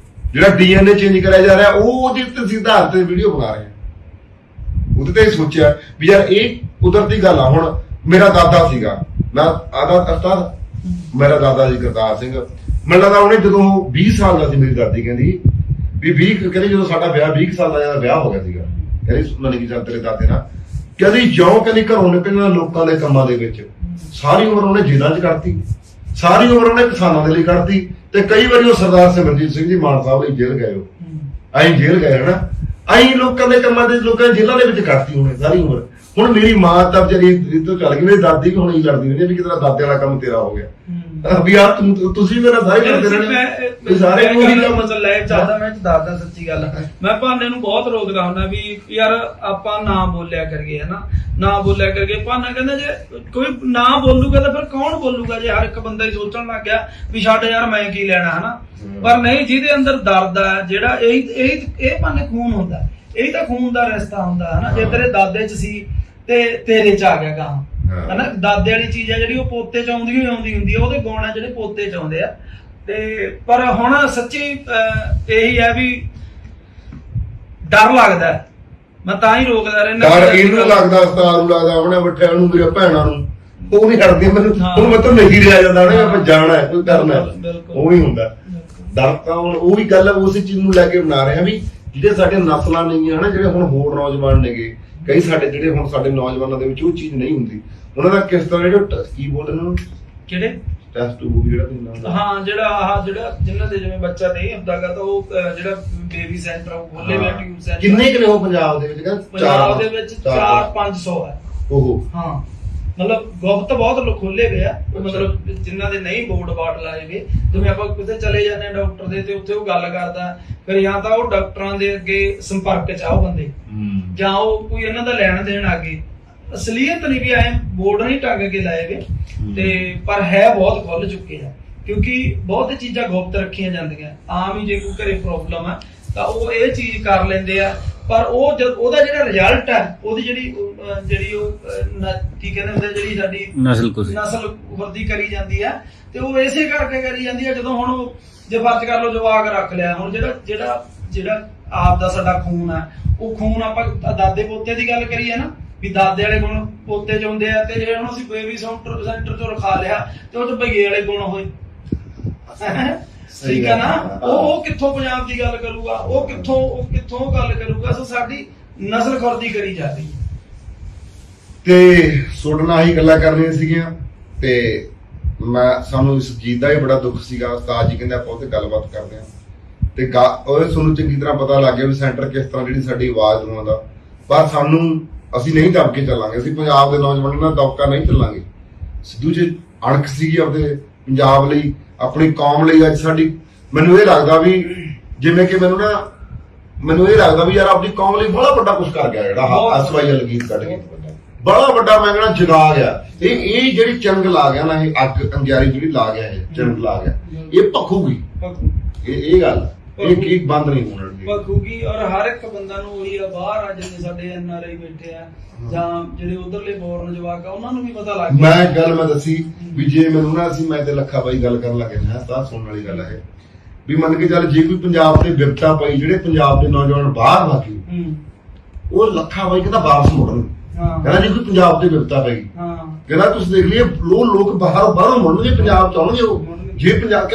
ਜਿਹੜਾ DNA ਚੇਂਜ ਕਰਿਆ ਜਾ ਰਿਹਾ, ਉਹ ਉਹਦੇ ਤੇ ਸਿਧਾਂਤ ਤੇ ਵੀਡੀਓ ਬਣਾ ਰਹੇ ਹਾਂ। ਉਹਦੇ ਤੇ ਸੋਚਿਆ ਵੀ ਯਾਰ ਇਹ ਕੁਦਰਤੀ ਗੱਲ ਆ। ਹੁਣ ਮੇਰਾ ਦਾਦਾ ਸੀਗਾ, ਮੇਰਾ ਦਾਦਾ ਜੀ ਕਰਤਾਰ ਸਿੰਘ, ਮੈਨੂੰ ਲੱਗਦਾ ਉਹਨੇ ਜਦੋਂ 20 ਸਾਲ ਦਾ ਸੀ, ਮੇਰੀ ਦਾਦੀ ਕਹਿੰਦੀ ਵੀ 20 ਕਹਿੰਦੀ ਜਦੋਂ ਸਾਡਾ ਵਿਆਹ 20 ਸਾਲ ਦਾ ਵਿਆਹ ਹੋ ਗਿਆ ਸੀਗਾ, ਕਹਿੰਦੀ ਸੁਣਨ ਕੀ ਜਾਂ ਤੇਰੇ ਦਾਦੇ ਨਾਲ, ਕਹਿੰਦੀ ਜਿਉਂ ਕਹਿੰਦੀ ਘਰੋਂ ਨਿਕਲਣਾ ਲੋਕਾਂ ਦੇ ਕੰਮਾਂ ਦੇ ਵਿੱਚ, ਸਾਰੀ ਉਮਰ ਉਹਨੇ ਜੇਲ੍ਹਾਂ 'ਚ ਕੱਢਤੀ, ਸਾਰੀ ਉਮਰ ਉਹਨੇ ਕਿਸਾਨਾਂ ਦੇ ਲਈ ਕੱਢਤੀ, ਤੇ ਕਈ ਵਾਰੀ ਉਹ ਸਰਦਾਰ ਸਿਮਰਜੀਤ ਸਿੰਘ ਜੀ ਮਾਨ ਸਾਹਿਬ ਲਈ ਜੇਲ੍ਹ ਗਏ, ਅਸੀਂ ਜੇਲ੍ਹ ਗਏ ਹਨਾ, ਅਸੀਂ ਲੋਕਾਂ ਦੇ ਕੰਮਾਂ ਦੇ, ਲੋਕਾਂ ਦੀ ਜੇਲ੍ਹਾਂ ਦੇ ਵਿੱਚ ਕੱਢਤੀ ਉਹਨੇ ਸਾਰੀ ਉਮਰ। ਹੁਣ ਮੇਰੀ ਮਾਂ ਤਾਂ ਵਿਚਾਰੀ ਤੋਂ ਚੱਲ ਗਈ, ਮੇਰੀ ਦਾਦੀ ਵੀ ਹੁਣ ਹੀ ਲੜਦੀ ਰਹਿੰਦੀ ਵੀ ਕਿ ਤੇਰਾ ਦਾਦੇ ਵਾਲਾ ਕੰਮ ਤੇਰਾ ਹੋ ਗਿਆ। ਵੀ ਆ ਤੁਸੀਂ ਮੇਰਾ ਸਾਰੇ ਕਰਦੇ ਰਹਿਣੇ ਵੀ ਸਾਰੇ ਉਹੀ ਕੰਮ ਲਾਈਵ ਚੱਲਦਾ। ਮੈਂ ਦੱਸਦਾ ਸੱਚੀ ਗੱਲ, ਮੈਂ ਭਾਨੇ ਨੂੰ ਬਹੁਤ ਰੋਕਦਾ ਹੁੰਦਾ ਵੀ ਯਾਰ ਆਪਾਂ ਨਾ ਬੋਲਿਆ ਕਰੀਏ ਹਨਾ, ਨਾ ਬੋਲਿਆ ਕਰੀਏ। ਭਾਨਾ ਕਹਿੰਦਾ ਜੇ ਕੋਈ ਨਾ ਬੋਲੂਗਾ ਤਾਂ ਫਿਰ ਕੌਣ ਬੋਲੂਗਾ, ਜੇ ਹਰ ਇੱਕ ਬੰਦਾ ਹੀ ਸੋਚਣ ਲੱਗ ਗਿਆ ਵੀ ਛੱਡ ਯਾਰ ਮੈਂ ਕੀ ਲੈਣਾ ਹਨਾ। ਪਰ ਨਹੀਂ, ਜਿਹਦੇ ਅੰਦਰ ਦਰਦ ਆ ਜਿਹੜਾ ਇਹ ਭਾਨੇ ਖੂਨ ਹੁੰਦਾ, ਇਹੀ ਤਾਂ ਖੂਨ ਦਾ ਰਿਸ਼ਤਾ ਹੁੰਦਾ ਹਨਾ। ਜੇ ਤੇਰੇ ਦਾਦੇ ਚ ਸੀ ਤੇ ਤੇਰੇ ਚ ਆ ਗਿਆ ਕੰਮ ਹਨਾ। ਦਾਦੇ ਵਾਲੀ ਚੀਜ਼ ਆ ਜਿਹੜੀ ਉਹ ਪੋਤੇ ਚ ਆਉਂਦੀ ਹੁੰਦੀ ਆ, ਉਹਦੇ ਗੁਣ ਆ ਜਿਹੜੇ ਪੋਤੇ ਚ ਆਉਂਦੇ ਆ। ਤੇ ਪਰ ਹੁਣ ਸੱਚੀ ਇਹੀ ਹੈ ਵੀ ਡਰ ਲੱਗਦਾ, ਮੈਂ ਤਾਂ ਹੀ ਰੋਕਦਾ ਰਹਿਣਾ। ਡਰ ਇਹਨੂੰ ਲੱਗਦਾ, ਉਸਤਾਦ ਨੂੰ ਲੱਗਦਾ, ਆਪਣੇ ਬੱਠਿਆਂ ਨੂੰ, ਮੇਰੇ ਭੈਣਾਂ ਨੂੰ, ਉਹ ਨਹੀਂ ਹਟਦੀ ਮੈਨੂੰ। ਹੁਣ ਮਤਲਬ ਨਹੀਂ ਰਿਹਾ ਜਾਂਦਾ ਉਹਨੇ, ਆਪਾਂ ਜਾਣਾ ਕੋਈ ਕਰਨਾ, ਉਹ ਹੀ ਹੁੰਦਾ ਡਰ। ਤਾਂ ਹੁਣ ਉਹੀ ਗੱਲ ਉਸੇ ਚੀਜ਼ ਨੂੰ ਲੈ ਕੇ ਬਣਾ ਰਹੇ ਆ ਵੀ ਜਿਹੜੇ ਸਾਡੇ ਨਸਲਾਂ ਨੇਗੀਆਂ ਹਨਾ, ਜਿਹੜੇ ਹੁਣ ਹੋਰ ਨੌਜਵਾਨ ਨੇਗੇ, ਕਈ ਸਾਡੇ ਜਿਹੜੇ ਹੁਣ ਸਾਡੇ ਨੌਜਵਾਨਾਂ ਦੇ ਵਿੱਚ ਉਹ ਚੀਜ਼ ਨਹੀਂ ਹੁੰਦੀ। ਉਹਨਾਂ ਦਾ ਕਿਸ ਤਰ੍ਹਾਂ ਜਿਹੜੇ ਕੀ ਬੋਲਦੇ ਨੇ ਕਿਹੜੇ ਟੈਸਟ ਟੂਬ ਜਿਹੜਾ ਹੁੰਦਾ, ਹਾਂ ਜਿਹੜਾ ਜਿਨ੍ਹਾਂ ਦੇ ਜਿਵੇਂ ਬੱਚਾ ਨਹੀਂ ਹੁੰਦਾਗਾ ਤਾਂ ਉਹ ਜਿਹੜਾ ਬੇਬੀ ਸੈਂਟਰ ਉਹ ਖੋਲੇ ਹੋਏ ਟਿਊਬ ਸੈਂਟਰ। ਕਿੰਨੇ ਕਿਨੇ ਉਹ ਪੰਜਾਬ ਦੇ ਵਿੱਚ? ਪੰਜਾਬ ਦੇ ਵਿੱਚ 400-500 ਹੈ ਉਹ। ਹਾਂ ਮਤਲਬ ਗੁਪਤ ਬਹੁਤ ਲੋਕ ਖੋਲੇ ਗਏ ਆ, ਮਤਲਬ ਜਿਨ੍ਹਾਂ ਦੇ ਨਹੀਂ ਬੋਰਡ ਬਾਟ ਲਾਏ ਗਏ। ਜਿਵੇਂ ਆਪਾਂ ਕਿਤੇ ਚਲੇ ਜਾਂਦੇ ਆ ਡਾਕਟਰ ਦੇ ਤੇ ਉੱਥੇ ਉਹ ਗੱਲ ਕਰਦਾ, ਫਿਰ ਜਾਂ ਤਾਂ ਉਹ ਡਾਕਟਰਾਂ ਦੇ ਅੱਗੇ ਸੰਪਰਕ ਚ ਆ ਉਹ ਬੰਦੇ, ਜਾਂ ਉਹ ਕੋਈ ਇਹਨਾਂ ਦਾ ਲੈਣ ਦੇਣ ਆ ਗਏ। ਅਸਲੀਅਤ ਨਹੀਂ ਵੀ ਆਏ ਬੋਰਡ ਨਹੀਂ ਟੰਗ ਕੇ ਲਾਏ ਗਏ ਤੇ ਪਰ ਹੈ ਬਹੁਤ ਖੁੱਲ ਚੁੱਕੇ ਆ, ਕਿਉਂਕਿ ਬਹੁਤ ਚੀਜ਼ਾਂ ਗੁਪਤ ਰੱਖੀਆਂ ਜਾਂਦੀਆਂ। ਆਮ ਹੀ ਜੇ ਕੋਈ ਘਰੇ ਪ੍ਰੋਬਲਮ ਆ ਤਾਂ ਉਹ ਇਹ ਚੀਜ਼ ਕਰ ਲੈਂਦੇ ਆ, ਪਰ ਉਹ ਉਹਦਾ ਜਿਹੜਾ ਰਿਜ਼ਲਟ ਹੈ, ਉਹਦੀ ਜਿਹੜੀ ਉਹ ਕੀ ਕਹਿੰਦੇ ਹੁੰਦੇ, ਜਿਹੜੀ ਸਾਡੀ ਨਸਲ ਵਰਦੀ ਕਰੀ ਜਾਂਦੀ ਆ, ਤੇ ਉਹ ਇਸੇ ਕਰਕੇ ਕਰੀ ਜਾਂਦੀ ਆ। ਜਦੋਂ ਹੁਣ ਜੇ ਫਰਜ਼ ਕਰ ਲਓ ਜਵਾਕ ਰੱਖ ਲਿਆ, ਹੁਣ ਜਿਹੜਾ ਆਪ ਦਾ ਸਾਡਾ ਖੂਨ ਆ, ਉਹ ਖੂਨ ਆਪਾਂ ਦਾਦੇ ਪੋਤੇ ਦੀ ਗੱਲ ਕਰੀਏ ਨਾ ਵੀ ਦਾਦੇ ਵਾਲੇ ਗੁਣ ਪੋਤੇ ਚ ਹੁੰਦੇ ਆ, ਤੇ ਜੇ ਹੁਣ ਅਸੀਂ ਬੇਬੀ ਸੈਂਟਰ ਤੋਂ ਰਖਾ ਲਿਆ ਤੇ ਉਹ ਚ ਭਈਏ ਵਾਲੇ ਗੁਣ ਹੋਏ। ਠੀਕ ਹੈ ਨਾ, ਉਹ ਕਿੱਥੋਂ ਪੰਜਾਬ ਦੀ ਗੱਲ ਕਰੂਗਾ, ਉਹ ਕਿੱਥੋਂ ਗੱਲ ਕਰੂਗਾ। ਸੋ ਸਾਡੀ ਨਸਲ ਖੁਰਦੀ ਕਰੀ ਜਾ ਰਹੀ ਹੈ। ਤੇ ਸੁਣਨਾ ਹੀ ਗੱਲਾਂ ਕਰਨੀਆਂ ਸੀਗੀਆਂ, ਤੇ ਸਾਨੂੰ ਇਸ ਚੀਜ਼ ਦਾ ਹੀ ਬੜਾ ਦੁੱਖ ਸੀਗਾ। ਉਸਤਾਦ ਜੀ ਕਹਿੰਦੇ ਆਪਾਂ ਉੱਥੇ ਗੱਲਬਾਤ ਕਰਦੇ ਆ, ਤੇ ਉਹ ਸਾਨੂੰ ਚੰਗੀ ਤਰ੍ਹਾਂ ਪਤਾ ਲੱਗ ਗਿਆ ਵੀ ਸੈਂਟਰ ਕਿਸ ਤਰ੍ਹਾਂ ਜਿਹੜੀ ਸਾਡੀ ਆਵਾਜ਼ ਨੂੰ ਆਉਂਦਾ। ਪਰ ਅਸੀਂ ਨਹੀਂ ਦਬ ਕੇ ਚੱਲਾਂਗੇ, ਅਸੀਂ ਪੰਜਾਬ ਦੇ ਨੌਜਵਾਨਾਂ ਨਾਲ ਦਬਕਾ ਨਹੀਂ ਚੱਲਾਂਗੇ। ਸਿੱਧੂ ਜੀ ਅਣਖ ਸੀਗੀ ਆਪਦੇ ਪੰਜਾਬ ਲਈ, ਆਪਣੀ ਕੌਮ ਲਈ। ਅੱਜ ਸਾਡੀ ਮੈਨੂੰ ਇਹ ਲੱਗਦਾ ਵੀ ਜਿਵੇਂ ਕਿ ਮੈਨੂੰ ਇਹ ਲੱਗਦਾ ਵੀ ਯਾਰ ਆਪਣੀ ਕੌਮ ਲਈ ਬੜਾ ਵੱਡਾ ਕੁਝ ਕਰ ਗਿਆ ਜਿਹੜਾ SYL ਗੀਤ ਕੱਢ ਕੇ, ਬੜਾ ਵੱਡਾ ਮੈਂ ਕਹਿੰਦਾ ਜਗਾ ਗਿਆ। ਇਹ ਜਿਹੜੀ ਚੰਗ ਲਾ ਗਿਆ ਨਾ, ਇਹ ਅੱਗ ਅੰਗਿਆਰੀ ਜਿਹੜੀ ਲਾ ਗਿਆ, ਇਹ ਚੰਗ ਲਾ ਗਿਆ, ਇਹ ਭਖੂਗੀ। ਇਹ ਗੱਲ ਇਹ ਕੀ ਬੰਦ ਨਹੀਂ ਹੋਣ ਲੱਗੀ, ਭਖੂਗੀ। ਔਰ ਹਰ ਇੱਕ ਬੰਦਾ ਨੂੰ ਉਹੀ ਆ, ਬਾਹਰ ਆ ਜਿੰਨੇ ਸਾਡੇ NRI ਬੈਠੇ ਆ ਜਾਂ ਜਿਹੜੇ ਉਧਰਲੇ ਬੋਰਨ ਜਵਾਕ ਆ, ਉਹਨਾਂ ਨੂੰ ਵੀ ਪਤਾ ਲੱਗ ਗਿਆ। ਮੈਂ ਦੱਸੀ ਵੀ ਜੇ ਮੈਨੂੰ ਨਾ ਮੈਂ ਤੇ ਲੱਖਾ ਬਾਈ ਗੱਲ ਕਰਨ ਲੱਗੇ ਨਾ, ਤਾਂ ਸੁਣਨ ਵਾਲੀ ਗੱਲ ਹੈ ਵੀ ਮੰਨ ਕੇ ਚੱਲ ਜੇ ਕੋਈ ਪੰਜਾਬ ਤੇ ਵਿਪਤਾ ਪਈ, ਜਿਹੜੇ ਪੰਜਾਬ ਦੇ ਨੌਜਵਾਨ ਬਾਹਰ ਭਾਗੇ, ਉਹ ਲੱਖਾ ਬਾਈ ਕਹਿੰਦਾ ਵਾਪਸ ਮੁੜਨ। ਕਹਿੰਦਾ ਜੇ ਕੋਈ ਪੰਜਾਬ ਤੇ ਵਿਪਤਾ ਪਈ, ਕਹਿੰਦਾ ਤੁਸੀਂ ਦੇਖ ਲਈਏ ਲੋਕ ਬਾਹਰੋਂ ਮੁੜਨਗੇ, ਪੰਜਾਬ ਚ ਆਉਣਗੇ। ਉਹ ਜੇ ਪੰਜਾਬ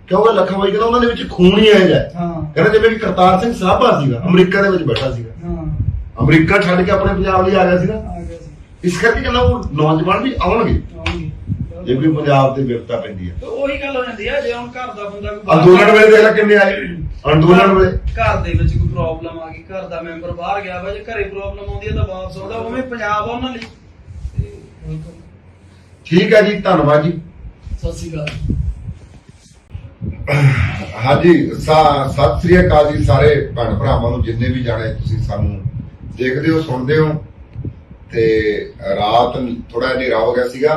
ਕਿਉਂਕਿ ਲੱਖਾ ਬਾਈ ਕਹਿੰਦਾ ਉਹਨਾਂ ਦੇ ਵਿੱਚ ਖੂਨ ਹੀ ਆਇਆ ਜਾਏ। ਕਹਿੰਦਾ ਜਿਵੇਂ ਕਿ ਕਰਤਾਰ ਸਿੰਘ ਸਾਹਬਾ ਸੀਗਾ, ਅਮਰੀਕਾ ਦੇ ਵਿੱਚ ਬੈਠਾ ਸੀਗਾ, ਅਮਰੀਕਾ ਛੱਡ ਕੇ ਆਪਣੇ ਪੰਜਾਬ ਲਈ ਆ ਗਿਆ ਸੀਗਾ। ਇਸ ਕਰਕੇ ਕਹਿੰਦਾ ਉਹ ਨੌਜਵਾਨ ਵੀ ਆਉਣਗੇ ਜੇ ਕੋਈ ਪੰਜਾਬ ਤੇ ਵਿਪਤਾ ਪੈਂਦੀ ਹੈ। ਉਹੀ ਗੱਲ ਹੋ ਜਾਂਦੀ ਹੈ, ਜੇ ਹੁਣ ਘਰ ਦਾ ਬੰਦਾ ਅੰਦੋਲਨ ਵੇਲੇ ਦੇਖ ਲੈ ਕਿੰਨੇ ਆਏ, ਅੰਦੋਲਨ ਵੇਲੇ ਘਰ ਦੇ ਵਿੱਚ ਕੋਈ ਪ੍ਰੋਬਲਮ ਆ ਗਈ, ਘਰ ਦਾ ਮੈਂਬਰ ਬਾਹਰ ਗਿਆ ਵਾ, ਜੇ ਘਰੇ ਪ੍ਰੋਬਲਮ ਆਉਂਦੀ ਹੈ ਤਾਂ ਵਾਪਸ ਆਉਂਦਾ। ਉਵੇਂ ਪੰਜਾਬ ਆ ਉਹਨਾਂ ਲਈ। ਠੀਕ ਹੈ ਜੀ, ਧੰਨਵਾਦ ਜੀ, ਸਤਿ ਸ਼੍ਰੀ ਅਕਾਲ। ਹਾਂਜੀ, ਸਤਿ ਸ੍ਰੀ ਅਕਾਲ ਜੀ ਸਾਰੇ ਭੈਣ ਭਰਾਵਾਂ ਨੂੰ, ਜਿੰਨੇ ਵੀ ਜਾਣੇ ਤੁਸੀਂ ਸਾਨੂੰ ਦੇਖਦੇ ਹੋ ਸੁਣਦੇ ਹੋ। ਤੇ ਰਾਤ ਥੋੜਾ ਹਨੇਰਾ ਹੋ ਗਿਆ ਸੀਗਾ,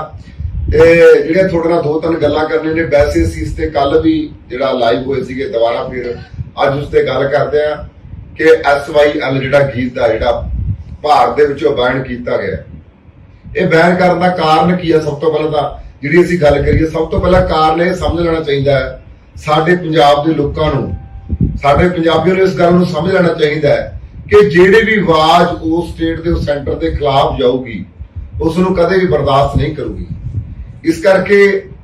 ਤੇ ਜਿਹੜੇ ਤੁਹਾਡੇ ਨਾਲ 2-3 ਗੱਲਾਂ ਕਰਨੇ ਨੇ। ਵੈਸੇ ਅਸੀਂ ਇਸ ਤੇ ਕੱਲ ਵੀ ਜਿਹੜਾ ਲਾਈਵ ਹੋਏ ਸੀਗੇ, ਦੁਬਾਰਾ ਫਿਰ ਅੱਜ ਉਸ ਤੇ ਗੱਲ ਕਰਦੇ ਆ ਕਿ SYL ਜਿਹੜਾ ਗੀਤ ਦਾ ਜਿਹੜਾ ਭਾਰਤ ਦੇ ਵਿੱਚੋਂ ਬੈਨ ਕੀਤਾ ਗਿਆ, ਇਹ ਬੈਨ ਕਰਨ ਦਾ ਕਾਰਨ ਕੀ ਹੈ? ਸਭ ਤੋਂ ਪਹਿਲਾਂ ਤਾਂ ਜਿਹੜੀ ਅਸੀਂ ਗੱਲ ਕਰੀਏ, ਸਭ ਤੋਂ ਪਹਿਲਾਂ ਕਾਰਨ ਇਹ ਸਮਝ ਲੈਣਾ ਚਾਹੀਦਾ ਹੈ ਸਾਡੇ ਪੰਜਾਬ ਦੇ ਲੋਕਾਂ ਨੂੰ, ਸਾਡੇ ਪੰਜਾਬੀਆਂ ਨੂੰ ਇਸ ਗੱਲ ਨੂੰ ਸਮਝ ਲੈਣਾ ਚਾਹੀਦਾ ਹੈ ਕਿ ਜਿਹੜੇ ਵੀ ਆਵਾਜ਼ ਉਸ ਸਟੇਟ ਦੇ ਉਸ ਸੈਂਟਰ ਦੇ ਖਿਲਾਫ ਜਾਊਗੀ, ਉਸ ਨੂੰ ਕਦੇ ਵੀ ਬਰਦਾਸ਼ਤ ਨਹੀਂ ਕਰੂਗੀ। ਇਸ ਕਰਕੇ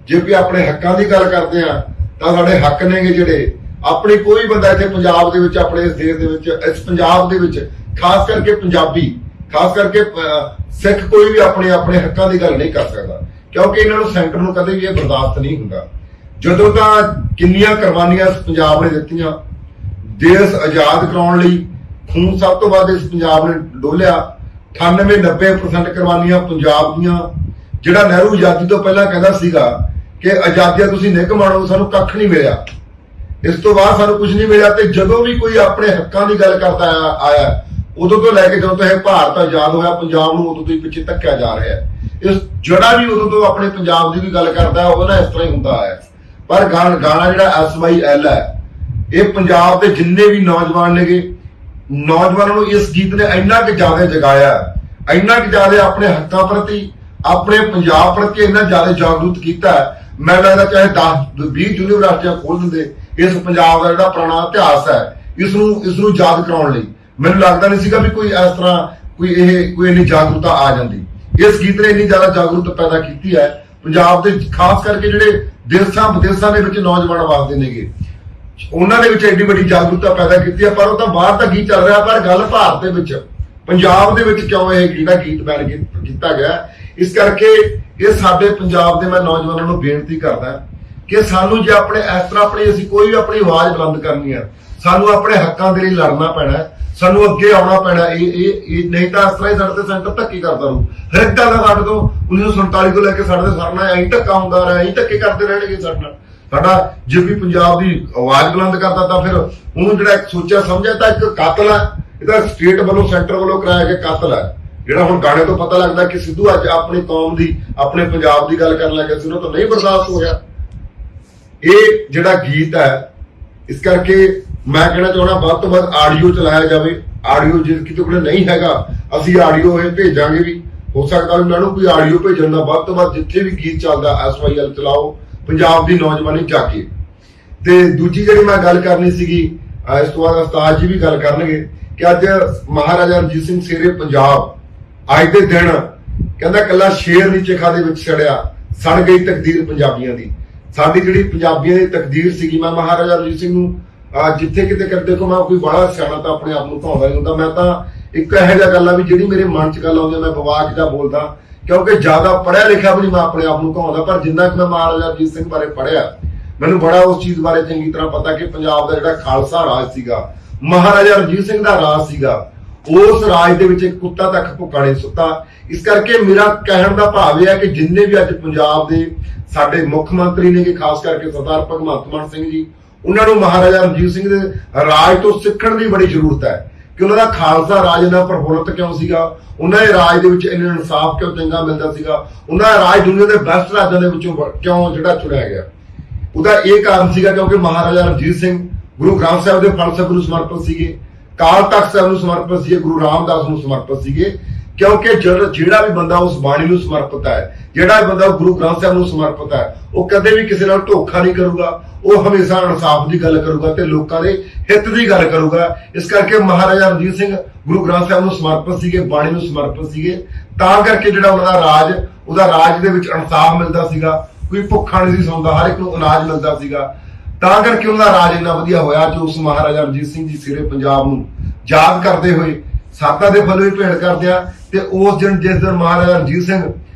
ਜੇ ਵੀ ਆਪਣੇ ਹੱਕਾਂ ਦੀ ਗੱਲ ਕਰਦੇ ਆ ਤਾਂ ਸਾਡੇ ਹੱਕ ਨੇਗੇ ਜਿਹੜੇ ਆਪਣੀ ਕੋਈ ਬੰਦਾ ਇੱਥੇ ਪੰਜਾਬ ਦੇ ਵਿੱਚ, ਆਪਣੇ ਇਸ ਦੇਸ਼ ਦੇ ਵਿੱਚ, ਇਸ ਪੰਜਾਬ ਦੇ ਵਿੱਚ ਖਾਸ ਕਰਕੇ ਪੰਜਾਬੀ, ਖਾਸ ਕਰਕੇ ਸਿੱਖ ਕੋਈ ਵੀ ਆਪਣੇ ਹੱਕਾਂ ਦੀ ਗੱਲ ਨਹੀਂ ਕਰ ਸਕਦਾ, ਕਿਉਂਕਿ ਇਹਨਾਂ ਨੂੰ ਸੈਂਟਰ ਨੂੰ ਕਦੇ ਵੀ ਇਹ ਬਰਦਾਸ਼ਤ ਨਹੀਂ ਹੁੰਦਾ। ਜਦੋਂ ਤਾਂ ਕਿੰਨੀਆਂ ਕੁਰਬਾਨੀਆਂ ਇਸ ਪੰਜਾਬ ਨੇ ਦਿੱਤੀਆਂ ਦੇਸ਼ ਆਜ਼ਾਦ ਕਰਾਉਣ ਲਈ, ਖੂਨ ਸਭ ਤੋਂ ਵੱਧ ਇਸ ਪੰਜਾਬ ਨੇ ਡੋਲਿਆ। 98-90% ਕੁਰਬਾਨੀਆਂ ਪੰਜਾਬ ਦੀਆਂ। ਜਿਹੜਾ ਨਹਿਰੂ ਆਜ਼ਾਦੀ ਤੋਂ ਪਹਿਲਾਂ ਕਹਿੰਦਾ ਸੀਗਾ कि आजादियां तुसीं निग माणो, सानू कख नहीं मिलिया, इस तो बाद सानू कुछ नहीं मिलिया। ते जदों भी कोई अपने हक्कां की गल करता आया उदों तो लैके ਜਦੋਂ ਤੋਂ ਇਹ ਭਾਰਤ ਆਜ਼ਾਦ ਹੋਇਆ ਪੰਜਾਬ ਨੂੰ ਉਦੋਂ ਤੋਂ ਹੀ ਪਿੱਛੇ ਧੱਕਿਆ ਜਾ ਰਿਹਾ ਹੈ। ਇਸ ਜਿਹੜਾ ਵੀ ਉਦੋਂ ਤੋਂ ਆਪਣੇ ਪੰਜਾਬ ਦੀ ਵੀ ਗੱਲ ਕਰਦਾ ਉਹ ਨਾ ਇਸ ਤਰ੍ਹਾਂ ਹੀ ਹੁੰਦਾ ਹੈ। ਪਰ ਗਾਣਾ ਜਿਹੜਾ SYL ਹੈ, ਇਹ ਪੰਜਾਬ ਦੇ ਜਿੰਨੇ ਵੀ ਨੌਜਵਾਨ ਨੇਗੇ, ਨੌਜਵਾਨਾਂ ਨੂੰ ਇਸ ਗੀਤ ਨੇ ਇੰਨਾ ਕਿ ਜ਼ਿਆਦਾ ਜਗਾਇਆ, ਇੰਨਾ ਕਿ ਜ਼ਿਆਦਾ ਆਪਣੇ ਹੱਕਾਂ ਪ੍ਰਤੀ, ਆਪਣੇ ਪੰਜਾਬ ਪ੍ਰਤੀ ਇੰਨਾ ਜ਼ਿਆਦਾ ਜਾਗਰੂਕ ਕੀਤਾ। ਮੈਨੂੰ ਲੱਗਦਾ ਚਾਹੇ 10-20 ਯੂਨੀਵਰਸਿਟੀਆਂ ਖੋਲ ਦਿੰਦੇ, ਇਸ ਪੰਜਾਬ ਦਾ ਜਿਹੜਾ ਪੁਰਾਣਾ ਇਤਿਹਾਸ ਹੈ ਇਸ ਨੂੰ ਯਾਦ ਕਰਾਉਣ ਲਈ ਮੈਨੂੰ ਲੱਗਦਾ ਨਹੀਂ ਸੀਗਾ ਵੀ ਕੋਈ ਇਸ ਤਰ੍ਹਾਂ ਕੋਈ ਇੰਨੀ ਜਾਗਰੂਕਤਾ ਆ ਜਾਂਦੀ। ਇਸ ਗੀਤ ਨੇ ਇੰਨੀ ਜ਼ਿਆਦਾ ਜਾਗਰੂਕਤਾ ਪੈਦਾ ਕੀਤੀ ਹੈ ਪੰਜਾਬ ਦੇ, ਖਾਸ ਕਰਕੇ ਜਿਹੜੇ ਦੇਸਾਂ ਵਿਦੇਸਾਂ ਦੇ ਵਿੱਚ ਨੌਜਵਾਨ ਵਸਦੇ ਨੇਗੇ, ਉਹਨਾਂ ਦੇ ਵਿੱਚ ਐਡੀ ਵੱਡੀ ਜਾਗਰੂਕਤਾ ਪੈਦਾ ਕੀਤੀ ਹੈ। ਪਰ ਉਹ ਤਾਂ ਬਾਹਰ ਤਾਂ ਗੀਤ ਚੱਲ ਰਿਹਾ, ਪਰ ਗੱਲ ਭਾਰਤ ਦੇ ਵਿੱਚ, ਪੰਜਾਬ ਦੇ ਵਿੱਚ ਕਿਉਂ ਇਹ ਜਿਹੜਾ ਗੀਤ ਬੈਨ ਕੀਤਾ ਗਿਆ। ਇਸ ਕਰਕੇ ਇਹ ਸਾਡੇ ਪੰਜਾਬ ਦੇ ਮੈਂ ਨੌਜਵਾਨਾਂ ਨੂੰ ਬੇਨਤੀ ਕਰਦਾ ਕਿ ਸਾਨੂੰ ਜੇ ਆਪਣੇ ਇਸ ਤਰ੍ਹਾਂ ਅਸੀਂ ਕੋਈ ਵੀ ਆਪਣੀ ਆਵਾਜ਼ ਬੁਲੰਦ ਕਰਨੀ ਹੈ, ਸਾਨੂੰ ਆਪਣੇ ਹੱਕਾਂ ਦੇ ਲਈ ਲੜਨਾ ਪੈਣਾ, ਸਾਨੂੰ ਅੱਗੇ ਆਉਣਾ ਪੈਣਾ। ਇਹ ਨਹੀਂ ਤਾਂ ਇਸ ਤਰ੍ਹਾਂ ਹੀ ਸਾਡੇ ਤੇ ਸੈਂਟਰ ਧੱਕੇ ਕਰਦਾ ਰਹੂ। ਹਰ ਇੱਕ ਗੱਲ ਦਾ ਸਾਡੇ ਤੋਂ 1947 ਤੋਂ ਲੈ ਕੇ ਸਾਡੇ ਤੇ ਸਰਨਾ ਐਂ ਧੱਕਾ ਹੁੰਦਾ ਰਿਹਾ, ਐਂ ਧੱਕੇ ਕਰਦੇ ਰਹਿਣਗੇ ਸਾਡੇ ਨਾਲ। ਸਾਡਾ ਜੇ ਵੀ ਪੰਜਾਬ ਦੀ ਆਵਾਜ਼ ਬੁਲੰਦ ਕਰਦਾ ਤਾਂ ਫਿਰ ਉਹਨੂੰ ਜਿਹੜਾ ਇੱਕ ਸੋਚਿਆ ਸਮਝਿਆ ਤਾਂ ਇੱਕ ਕਾਤਲ ਹੈ, ਇਹਦਾ ਸਟੇਟ ਵੱਲੋਂ ਸੈਂਟਰ ਵੱਲੋਂ ਕਰਾਇਆ ਗਿਆ ਕਾਤਲ ਹੈ। ਜਿਹੜਾ ਹੁਣ ਗਾਣੇ ਤੋਂ ਪਤਾ ਲੱਗਦਾ ਕਿ ਸਿੱਧੂ ਅੱਜ ਆਪਣੀ ਕੌਮ ਦੀ, ਆਪਣੇ ਪੰਜਾਬ ਦੀ ਗੱਲ ਕਰਨ ਲੱਗਾ ਸੀ, ਉਹਨਾਂ ਤੋਂ ਨਹੀਂ ਬਰਦਾਸ਼ਤ ਹੋਇਆ ਇਹ ਜਿਹੜਾ ਗੀਤ ਹੈ। ਇਸ ਕਰਕੇ ਮੈਂ ਕਹਿਣਾ ਚਾਹੁੰਦਾ ਵੱਧ ਤੋਂ ਵੱਧ ਆਡੀਓ ਚਲਾਇਆ ਜਾਵੇ। ਆਡੀਓ ਜੇ ਕਿਤੇ ਕੋਲ ਨਹੀਂ ਹੈਗਾ ਅਸੀਂ ਆਡੀਓ ਇਹ ਭੇਜਾਂਗੇ ਵੀ, ਹੋ ਸਕਦਾ ਵੀ ਮੈਨੂੰ ਕੋਈ ਆਡੀਓ ਭੇਜਣ ਦਾ ਵੱਧ ਤੋਂ ਵੱਧ ਜਿੱਥੇ ਵੀ ਗੀਤ ਚੱਲਦਾ SYL ਚਲਾਓ, ਪੰਜਾਬ ਦੀ ਨੌਜਵਾਨੀ ਜਾਗੇ। ਤੇ ਦੂਜੀ ਜਿਹੜੀ ਮੈਂ ਗੱਲ ਕਰਨੀ ਸੀਗੀ, ਇਸ ਤੋਂ ਬਾਅਦ ਉਸਤਾਦ ਜੀ ਵੀ ਗੱਲ ਕਰਨਗੇ ਕਿ ਅੱਜ ਮਹਾਰਾਜਾ ਰਣਜੀਤ ਸਿੰਘ ਸ਼ੇਰੇ ਪੰਜਾਬ ਅੱਜ ਦੇ ਦਿਨ ਕਹਿੰਦਾ ਕੱਲਾ ਸ਼ੇਰ ਨੀਚੇ ਖਾਂ ਦੇ ਵਿੱਚ ਛੜਿਆ, ਸੜ ਗਈ ਤਕਦੀਰ ਪੰਜਾਬੀਆਂ ਦੀ। ਸਾਡੀ ਜਿਹੜੀ ਪੰਜਾਬੀਆਂ ਦੀ ਤਕਦੀਰ ਸੀਗੀ, ਮੈਂ ਮਹਾਰਾਜਾ ਰਣਜੀਤ ਸਿੰਘ ਨੂੰ ਜਿੱਥੇ ਕਿਤੇ ਕਰਦੇ ਦੇਖੋ, ਮੈਂ ਕੋਈ ਬੜਾ ਸਿਆਣਾ ਤਾਂ ਆਪਣੇ ਆਪ ਨੂੰ ਕਹਾਉਂਦਾ ਨਹੀਂ ਹੁੰਦਾ। ਮੈਂ ਤਾਂ ਇੱਕ ਇਹੋ ਜਿਹਾ ਗੱਲ ਆ ਵੀ ਜਿਹੜੀ ਮੇਰੇ ਮਨ 'ਚ ਗੱਲ ਆਉਂਦੀ ਮੈਂ ਬਵਾਕ ਦਾ ਬੋਲਦਾ, ਕਿਉਂਕਿ ਜ਼ਿਆਦਾ ਪੜ੍ਹਿਆ ਲਿਖਿਆ ਵੀ ਨਹੀਂ ਮੈਂ ਆਪਣੇ ਆਪ ਨੂੰ ਕਹਾਉਂਦਾ। ਪਰ ਜਿੰਨਾ ਕਿ ਮੈਂ ਮਹਾਰਾਜਾ ਰਣਜੀਤ ਸਿੰਘ ਬਾਰੇ ਪੜ੍ਹਿਆ, ਮੈਨੂੰ ਬੜਾ ਉਸ ਚੀਜ਼ ਬਾਰੇ ਚੰਗੀ ਤਰ੍ਹਾਂ ਪਤਾ ਕਿ ਪੰਜਾਬ ਦਾ ਜਿਹੜਾ ਖਾਲਸਾ ਰਾਜ ਸੀਗਾ, ਮਹਾਰਾਜਾ ਰਣਜੀਤ ਸਿੰਘ ਦਾ ਰਾਜ ਸੀਗਾ, ਉਸ ਰਾਜ ਦੇ ਵਿੱਚ ਇੱਕ ਕੁੱਤਾ ਤੱਕ ਭੁੱਖਾ ਨਹੀਂ ਸੁੱਤਾ। ਇਸ ਕਰਕੇ ਮੇਰਾ ਕਹਿਣ ਦਾ ਭਾਵ ਇਹ ਹੈ ਕਿ ਜਿੰਨੇ ਵੀ ਅੱਜ ਪੰਜਾਬ ਦੇ ਸਾਡੇ ਮੁੱਖ ਮੰਤਰੀ ਨੇ, ਕਿ ਖਾਸ ਕਰਕੇ ਸਰਦਾਰ ਭਗਵੰਤ ਮਾਨ ਸਿੰਘ ਜੀ, ਉਹਨਾਂ ਨੂੰ ਮਹਾਰਾਜਾ ਰਣਜੀਤ ਸਿੰਘ ਦੇ ਰਾਜ ਤੋਂ ਸਿੱਖਣ ਦੀ ਬੜੀ ਜ਼ਰੂਰਤ ਹੈ ਕਿ ਉਹਨਾਂ ਦਾ ਖਾਲਸਾ ਰਾਜ ਇੰਨਾ ਪ੍ਰਫੁੱਲਤ ਕਿਉਂ ਸੀਗਾ, ਉਹਨਾਂ ਦੇ ਰਾਜ ਦੇ ਵਿੱਚ ਇੰਨਾ ਇਨਸਾਫ ਕਿਉਂ ਚੰਗਾ ਮਿਲਦਾ ਸੀਗਾ, ਉਹਨਾਂ ਦਾ ਰਾਜ ਦੁਨੀਆ ਦੇ ਬੈਸਟ ਰਾਜਾਂ ਦੇ ਵਿੱਚੋਂ ਕਿਉਂ ਜਿਹੜਾ ਚੁਣਿਆ ਗਿਆ। ਉਹਦਾ ਇਹ ਕਾਰਨ ਸੀਗਾ ਕਿਉਂਕਿ ਮਹਾਰਾਜਾ ਰਣਜੀਤ ਸਿੰਘ ਗੁਰੂ ਗ੍ਰੰਥ ਸਾਹਿਬ ਦੇ ਫਲਸਫੇ ਨੂੰ ਸਮਰਪਿਤ ਸੀਗੇ, ਕਾਲ ਤਖਤ ਸਾਹਿਬ ਨੂੰ ਸਮਰਪਿਤ ਸੀਗੇ, ਗੁਰੂ ਰਾਮਦਾਸ ਨੂੰ ਸਮਰਪਿਤ ਸੀਗੇ। ਕਿਉਂਕਿ ਜਿਹੜਾ ਵੀ ਬੰਦਾ ਉਸ ਬਾਣੀ ਨੂੰ ਸਮਰਪਿਤ ਹੈ, ਜਿਹੜਾ ਵੀ ਬੰਦਾ ਗੁਰੂ ਗ੍ਰੰਥ ਸਾਹਿਬ ਨੂੰ ਸਮਰਪਿਤ ਹੈ, ਉਹ ਕਦੇ ਵੀ ਕਿਸੇ ਨਾਲ ਧੋਖਾ ਨਹੀਂ ਕਰੂਗਾ, ਉਹ ਹਮੇਸ਼ਾ ਇਨਸਾਫ ਦੀ ਗੱਲ ਕਰੂਗਾ ਤੇ ਲੋਕਾਂ ਦੇ ਹਿੱਤ ਦੀ ਗੱਲ ਕਰੂਗਾ। ਇਸ ਕਰਕੇ ਮਹਾਰਾਜਾ ਰਣਜੀਤ ਸਿੰਘ ਗੁਰੂ ਗ੍ਰੰਥ ਸਾਹਿਬ ਨੂੰ ਸਮਰਪਿਤ ਸੀਗੇ, ਬਾਣੀ ਨੂੰ ਸਮਰਪਿਤ ਸੀਗੇ, ਤਾਂ ਕਰਕੇ ਜਿਹੜਾ ਉਹਨਾਂ ਦਾ ਰਾਜ, ਉਹਦਾ ਰਾਜ ਦੇ ਵਿੱਚ ਇਨਸਾਫ ਮਿਲਦਾ ਸੀਗਾ, ਕੋਈ ਭੁੱਖਾ ਨਹੀਂ ਸੀ ਸੌਂਦਾ, ਹਰ ਇੱਕ ਨੂੰ ਅਨਾਜ ਮਿਲਦਾ ਸੀਗਾ। ਤਾਂ ਕਰਕੇ ਉਹਨਾਂ ਦਾ ਰਾਜ ਇੰਨਾ ਵਧੀਆ ਹੋਇਆ। ਜੋ ਉਸ ਮਹਾਰਾਜਾ ਰਣਜੀਤ ਸਿੰਘ ਜੀ ਸ਼ੇਰੇ ਪੰਜਾਬ ਨੂੰ ਯਾਦ ਕਰਦੇ ਹੋਏ ਸਾਦਾ ਦੇ ਫੁੱਲ ਵੀ ਭੇਟ ਕਰਦੇ ਆ। ਤੇ ਉਸ ਦਿਨ ਜਿਸ ਦਿਨ ਮਹਾਰਾਜਾ ਰਣਜੀਤ ਸਿੰਘ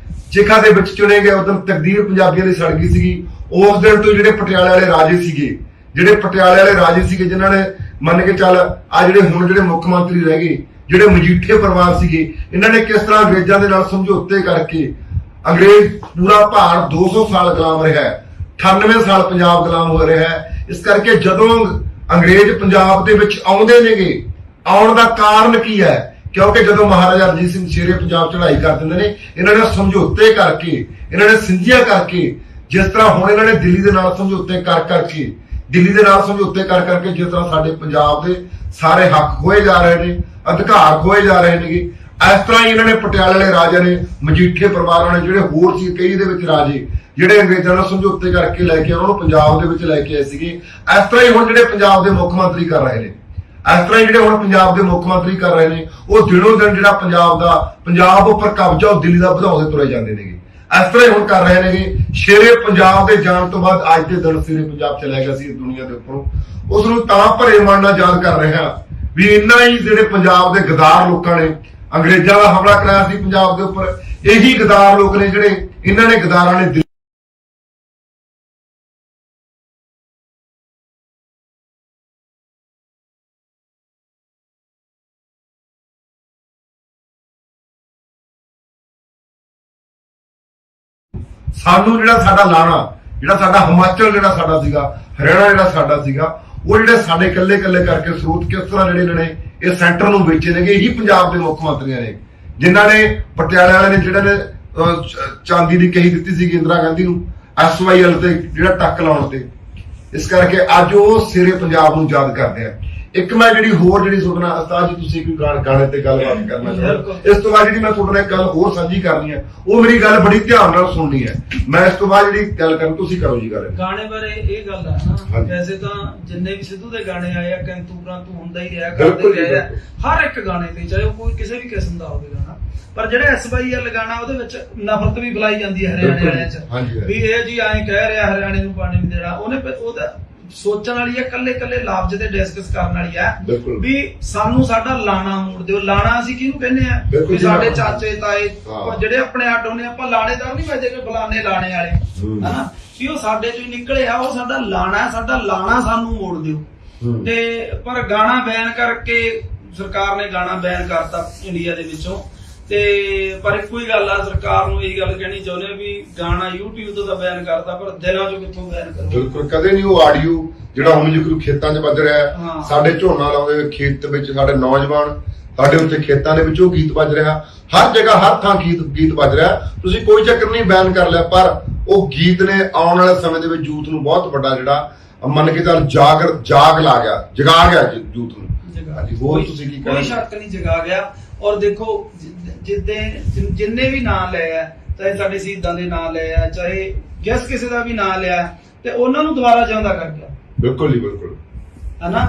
ਚਿਖਾ ਦੇ ਵਿੱਚ ਚੁਣੇ ਗਏ, ਉਸ ਦਿਨ ਤਕਦੀਰ ਪੰਜਾਬੀਆਂ ਦੀ ਸੜ ਗਈ ਸੀਗੀ। ਉਸ ਦਿਨ ਤੋਂ ਜਿਹੜੇ ਪਟਿਆਲੇ ਵਾਲੇ ਰਾਜੇ ਸੀਗੇ, ਜਿਨ੍ਹਾਂ ਨੇ ਮੰਨ ਕੇ ਚੱਲ ਆ ਜਿਹੜੇ ਹੁਣ ਜਿਹੜੇ ਮੁੱਖ ਮੰਤਰੀ ਰਹਿ ਗਏ, ਜਿਹੜੇ ਮਜੀਠੇ ਪਰਿਵਾਰ ਸੀਗੇ, ਇਹਨਾਂ ਨੇ ਕਿਸ ਤਰ੍ਹਾਂ ਅੰਗਰੇਜ਼ਾਂ ਦੇ ਨਾਲ ਸਮਝੌਤੇ ਕਰਕੇ ਅੰਗਰੇਜ਼ ਪੂਰਾ ਭਾਰਤ 200 ਸਾਲ ਗੁਲਾਮ ਰਿਹਾ, 98 ਸਾਲ ਪੰਜਾਬ ਗੁਲਾਮ ਹੋ ਰਿਹਾ ਹੈ। ਇਸ ਕਰਕੇ ਜਦੋਂ ਅੰਗਰੇਜ਼ ਪੰਜਾਬ ਦੇ ਵਿੱਚ ਆਉਂਦੇ ਨੇਗੇ, ਆਉਣ ਦਾ ਕਾਰਨ ਕੀ ਹੈ? ਕਿਉਂਕਿ ਜਦੋਂ ਮਹਾਰਾਜਾ ਰਣਜੀਤ ਸਿੰਘ ਸ਼ੇਰੇ ਪੰਜਾਬ ਚੜ੍ਹਾਈ ਕਰ ਦਿੰਦੇ ਨੇ, ਇਹਨਾਂ ਨੇ ਸਮਝੌਤੇ ਕਰਕੇ, ਇਹਨਾਂ ਨੇ ਸਿੰਧੀਆਂ ਕਰਕੇ, ਜਿਸ ਤਰ੍ਹਾਂ ਹੁਣ ਇਹਨਾਂ ਨੇ ਦਿੱਲੀ ਦੇ ਨਾਲ ਸਮਝੌਤੇ ਕਰ ਕਰਕੇ ਜਿਸ ਤਰ੍ਹਾਂ ਸਾਡੇ ਪੰਜਾਬ ਦੇ ਸਾਰੇ ਹੱਕ ਖੋਏ ਜਾ ਰਹੇ ਨੇ, ਅਧਿਕਾਰ ਖੋਏ ਜਾ ਰਹੇ ਨੇਗੇ, ਇਸ ਤਰ੍ਹਾਂ ਹੀ ਇਹਨਾਂ ਨੇ ਪਟਿਆਲੇ ਵਾਲੇ ਰਾਜਿਆਂ ਨੇ, ਮਜੀਠੇ ਪਰਿਵਾਰਾਂ ਨੇ, ਜਿਹੜੇ ਹੋਰ ਸੀ ਕਈ ਦੇ ਵਿੱਚ ਰਾਜੇ, ਜਿਹੜੇ ਅੰਗਰੇਜ਼ਾਂ ਨਾਲ ਸਮਝੌਤੇ ਕਰਕੇ ਲੈ ਕੇ ਉਹਨਾਂ ਨੂੰ ਪੰਜਾਬ ਦੇ ਵਿੱਚ ਲੈ ਕੇ ਆਏ ਸੀਗੇ, ਇਸ ਤਰ੍ਹਾਂ ਹੀ ਹੁਣ ਜਿਹੜੇ ਪੰਜਾਬ ਦੇ ਮੁੱਖ ਮੰਤਰੀ ਕਰ ਰਹੇ ਨੇ, ਉਹ ਦਿਨੋਂ ਦਿਨ ਜਿਹੜਾ ਪੰਜਾਬ ਉੱਪਰ ਕਬਜ਼ਾ ਉਹ ਦਿੱਲੀ ਦਾ ਵਧਾਉਂਦੇ ਤੁਰੇ ਜਾਂਦੇ ਨੇਗੇ। ਇਸ ਤਰ੍ਹਾਂ ਹੀ ਹੁਣ ਕਰ ਰਹੇ ਨੇਗੇ। ਸ਼ੇਰੇ ਪੰਜਾਬ ਦੇ ਜਾਣ ਤੋਂ ਬਾਅਦ ਅੱਜ ਦੇ ਦਿਨ ਸ਼ੇਰੇ ਪੰਜਾਬ ਚਲਾ ਗਿਆ ਸੀ ਦੁਨੀਆ ਦੇ ਉੱਪਰੋਂ, ਉਸ ਨੂੰ ਤਾਂ ਭਰੇ ਮਨ ਨਾਲ ਯਾਦ ਕਰ ਰਹੇ ਹਾਂ ਵੀ ਇੰਨਾ ਹੀ ਜਿਹੜੇ ਪੰਜਾਬ ਦੇ ਗਦਾਰ ਲੋਕਾਂ ਨੇ ਅੰਗਰੇਜ਼ਾਂ ਦਾ ਹਮਲਾ ਕਰਾਇਆ ਸੀ ਪੰਜਾਬ ਦੇ ਉੱਪਰ, ਇਹੀ ਗਦਾਰ ਲੋਕ ਨੇ ਜਿਹੜੇ ਇਹਨਾਂ ਨੇ ਗਦਾਰਾਂ ਨੇ ਸਾਨੂੰ ਜਿਹੜਾ ਸਾਡਾ ਲਾਣਾ, ਜਿਹੜਾ ਸਾਡਾ ਹਿਮਾਚਲ ਜਿਹੜਾ ਸਾਡਾ ਸੀਗਾ, ਹਰਿਆਣਾ ਜਿਹੜਾ ਸਾਡਾ ਸੀਗਾ, ਉਹ ਜਿਹੜੇ ਸਾਡੇ ਇਕੱਲੇ ਕਰਕੇ ਸਰੋਤ ਕਿਸ ਤਰ੍ਹਾਂ ਜਿਹੜੇ ਇਹਨਾਂ ਨੇ ਇਹ ਸੈਂਟਰ ਨੂੰ ਵੇਚੇ ਨੇਗੇ। ਇਹੀ ਪੰਜਾਬ ਦੇ ਮੁੱਖ ਮੰਤਰੀਆਂ ਨੇ ਜਿਨ੍ਹਾਂ ਨੇ ਪਟਿਆਲੇ ਵਾਲੇ ਨੇ ਜਿਹੜਾ ਨੇ ਚਾਂਦੀ ਦੀ ਕਹੀ ਦਿੱਤੀ ਸੀਗੀ ਇੰਦਰਾ ਗਾਂਧੀ ਨੂੰ SYL ਤੇ ਜਿਹੜਾ ਟੱਕ ਲਾਉਣ ਤੇ। ਇਸ ਕਰਕੇ ਅੱਜ ਉਹ ਸਿਰੇ ਪੰਜਾਬ ਨੂੰ ਯਾਦ ਕਰਦੇ ਆ। ਇੱਕ ਮੈਂ ਜਿਹੜੀ ਹੋਰ ਜਿਹੜੀ ਸੁਣਨਾ ਉਸਤਾਦ ਜੀ ਤੁਸੀਂ ਕੋਈ ਗਾਣੇ ਤੇ ਗੱਲਬਾਤ ਕਰਨਾ ਚਾਹੁੰਦਾ, ਇਸ ਤੋਂ ਬਾਅਦ ਜਿਹੜੀ ਮੈਂ ਤੁਹਾਡੇ ਨਾਲ ਇੱਕ ਗੱਲ ਹੋਰ ਸਾਂਝੀ ਕਰਨੀ ਹੈ, ਉਹ ਮੇਰੀ ਗੱਲ ਬੜੀ ਧਿਆਨ ਨਾਲ ਸੁਣਨੀ ਹੈ। ਮੈਂ ਇਸ ਤੋਂ ਬਾਅਦ ਜਿਹੜੀ ਗੱਲ ਕਰਾਂ ਤੁਸੀਂ ਕਰੋ ਜੀ ਗੱਲ। ਗਾਣੇ ਬਾਰੇ ਇਹ ਗੱਲ ਹੈ ਨਾ, ਵੈਸੇ ਤਾਂ ਜਿੰਨੇ ਵੀ ਸਿੱਧੂ ਦੇ ਗਾਣੇ ਆਏ ਆ ਕੰਤੂਰਾਂ ਤੂੰ ਹੁੰਦਾ ਹੀ ਰਿਹਾ, ਕਰਦੇ ਰਹੇ ਆ ਹਰ ਇੱਕ ਗਾਣੇ ਤੇ, ਚਾਹੇ ਉਹ ਕੋਈ ਕਿਸੇ ਵੀ ਕਿਸਮ ਦਾ ਹੋਵੇ ਗਾਣਾ। ਪਰ ਜਿਹੜਾ SYL ਗਾਣਾ ਉਹਦੇ ਵਿੱਚ ਨਫ਼ਰਤ ਵੀ ਫੈਲਾਈ ਜਾਂਦੀ ਹੈ ਹਰਿਆਣੇ ਵਾਲਿਆਂ 'ਚ ਵੀ ਇਹ ਜੀ ਐਂ ਕਹਿ ਰਿਹਾ ਹਰਿਆਣੇ ਨੂੰ ਪਾਣੀ ਨਹੀਂ ਦੇਣਾ। ਉਹਦਾ ਸੋਚਣ ਵਾਲੀ ਹੈ, ਕੱਲੇ ਲਫ਼ਜ਼ ਤੇ ਡਿਸਕਸ ਕਰਨ ਵਾਲੀ ਹੈ ਵੀ ਸਾਨੂੰ ਸਾਡਾ ਲਾਣਾ ਮੋੜ ਦਿਓ। ਲਾਣਾ ਅਸੀਂ ਕਿਹਨੂੰ ਕਹਿੰਦੇ ਆ ਵੀ ਸਾਡੇ ਚਾਚੇ ਤਾਏ ਜਿਹੜੇ ਆਪਣੇ ਅੱਡ ਹੁੰਦੇ, ਆਪਾਂ ਲਾਣੇਦਾਰ ਨਹੀਂ ਵਜਦੇ ਕਿ ਫਲਾਣੇ ਲਾਣੇ ਵਾਲੇ ਹਨਾ, ਵੀ ਉਹ ਸਾਡੇ ਚੋਂ ਨਿਕਲੇ ਆ, ਉਹ ਸਾਡਾ ਲਾਣਾ, ਸਾਡਾ ਲਾਣਾ ਸਾਨੂੰ ਮੋੜ ਦਿਓ। ਤੇ ਪਰ ਗਾਣਾ ਬੈਨ ਕਰਕੇ ਸਰਕਾਰ ਨੇ ਗਾਣਾ ਬੈਨ ਕਰਤਾ ਇੰਡੀਆ ਦੇ ਵਿੱਚੋਂ। ਤੇ ਪਰ ਇੱਕੋ ਹੀ ਗੱਲ ਆ, ਸਰਕਾਰ ਨੂੰ ਇਹ ਗੱਲ ਕਹਿਣੀ ਚਾਹੁੰਦੇ ਵੀ ਗਾਣਾ YouTube ਤੋਂ ਤਾਂ ਬੈਨ ਕਰਤਾ, ਪਰ ਦਿਲਾਂ ਚੋਂ ਕਿੱਥੋਂ ਬੈਨ ਕਰੋ। ਬਿਲਕੁਲ ਕਦੇ ਨਹੀਂ ਉਹ ਆਡੀਓ ਜਿਹੜਾ ਹੁਣ ਜਿਕਰ ਖੇਤਾਂ 'ਚ ਵੱਜ ਰਿਹਾ ਹੈ, ਸਾਡੇ ਝੋਨਾ ਲਾਉਂਦੇ ਖੇਤ ਵਿੱਚ ਸਾਡੇ ਨੌਜਵਾਨ ਸਾਡੇ ਉੱਤੇ ਖੇਤਾਂ ਦੇ ਵਿੱਚ ਉਹ ਗੀਤ ਵੱਜ ਰਿਹਾ, ਹਰ ਜਗ੍ਹਾ ਹਰ ਥਾਂ ਗੀਤ ਵੱਜ ਰਿਹਾ। ਤੁਸੀਂ ਕੋਈ ਚੱਕਰ ਨਹੀਂ ਬੈਨ ਕਰ ਲਿਆ, ਪਰ ਉਹ ਗੀਤ ਨੇ ਆਉਣ ਵਾਲੇ ਸਮੇਂ ਦੇ ਵਿੱਚ ਯੂਥ ਨੂੰ ਬਹੁਤ ਵੱਡਾ ਜਿਹੜਾ ਮੰਨ ਕੇ ਚੱਲ ਜਗਾ ਗਿਆ ਯੂਥ ਨੂੰ। ਹਾਂਜੀ ਹੋਰ ਤੁਸੀਂ ਕੀ ਕਹਿਣਾ? ਕੋਈ ਸ਼ੱਕ ਨਹੀਂ ਜਗਾ ਗਿਆ। ਔਰ ਦੇਖੋ ਜਿੰਨੇ ਵੀ ਨਾਂ ਲਏ ਆ, ਚਾਹੇ ਸਾਡੇ ਸ਼ਹੀਦਾਂ ਦੇ ਨਾਂ ਲਏ ਆ, ਚਾਹੇ ਜਿਸ ਕਿਸੇ ਦਾ ਵੀ ਨਾਂ ਲਿਆ, ਤੇ ਉਹਨਾਂ ਨੂੰ ਦੁਬਾਰਾ ਜਿਉਂਦਾ ਕਰ ਗਿਆ। ਬਿਲਕੁਲ ਜੀ ਬਿਲਕੁਲ ਹਨਾ,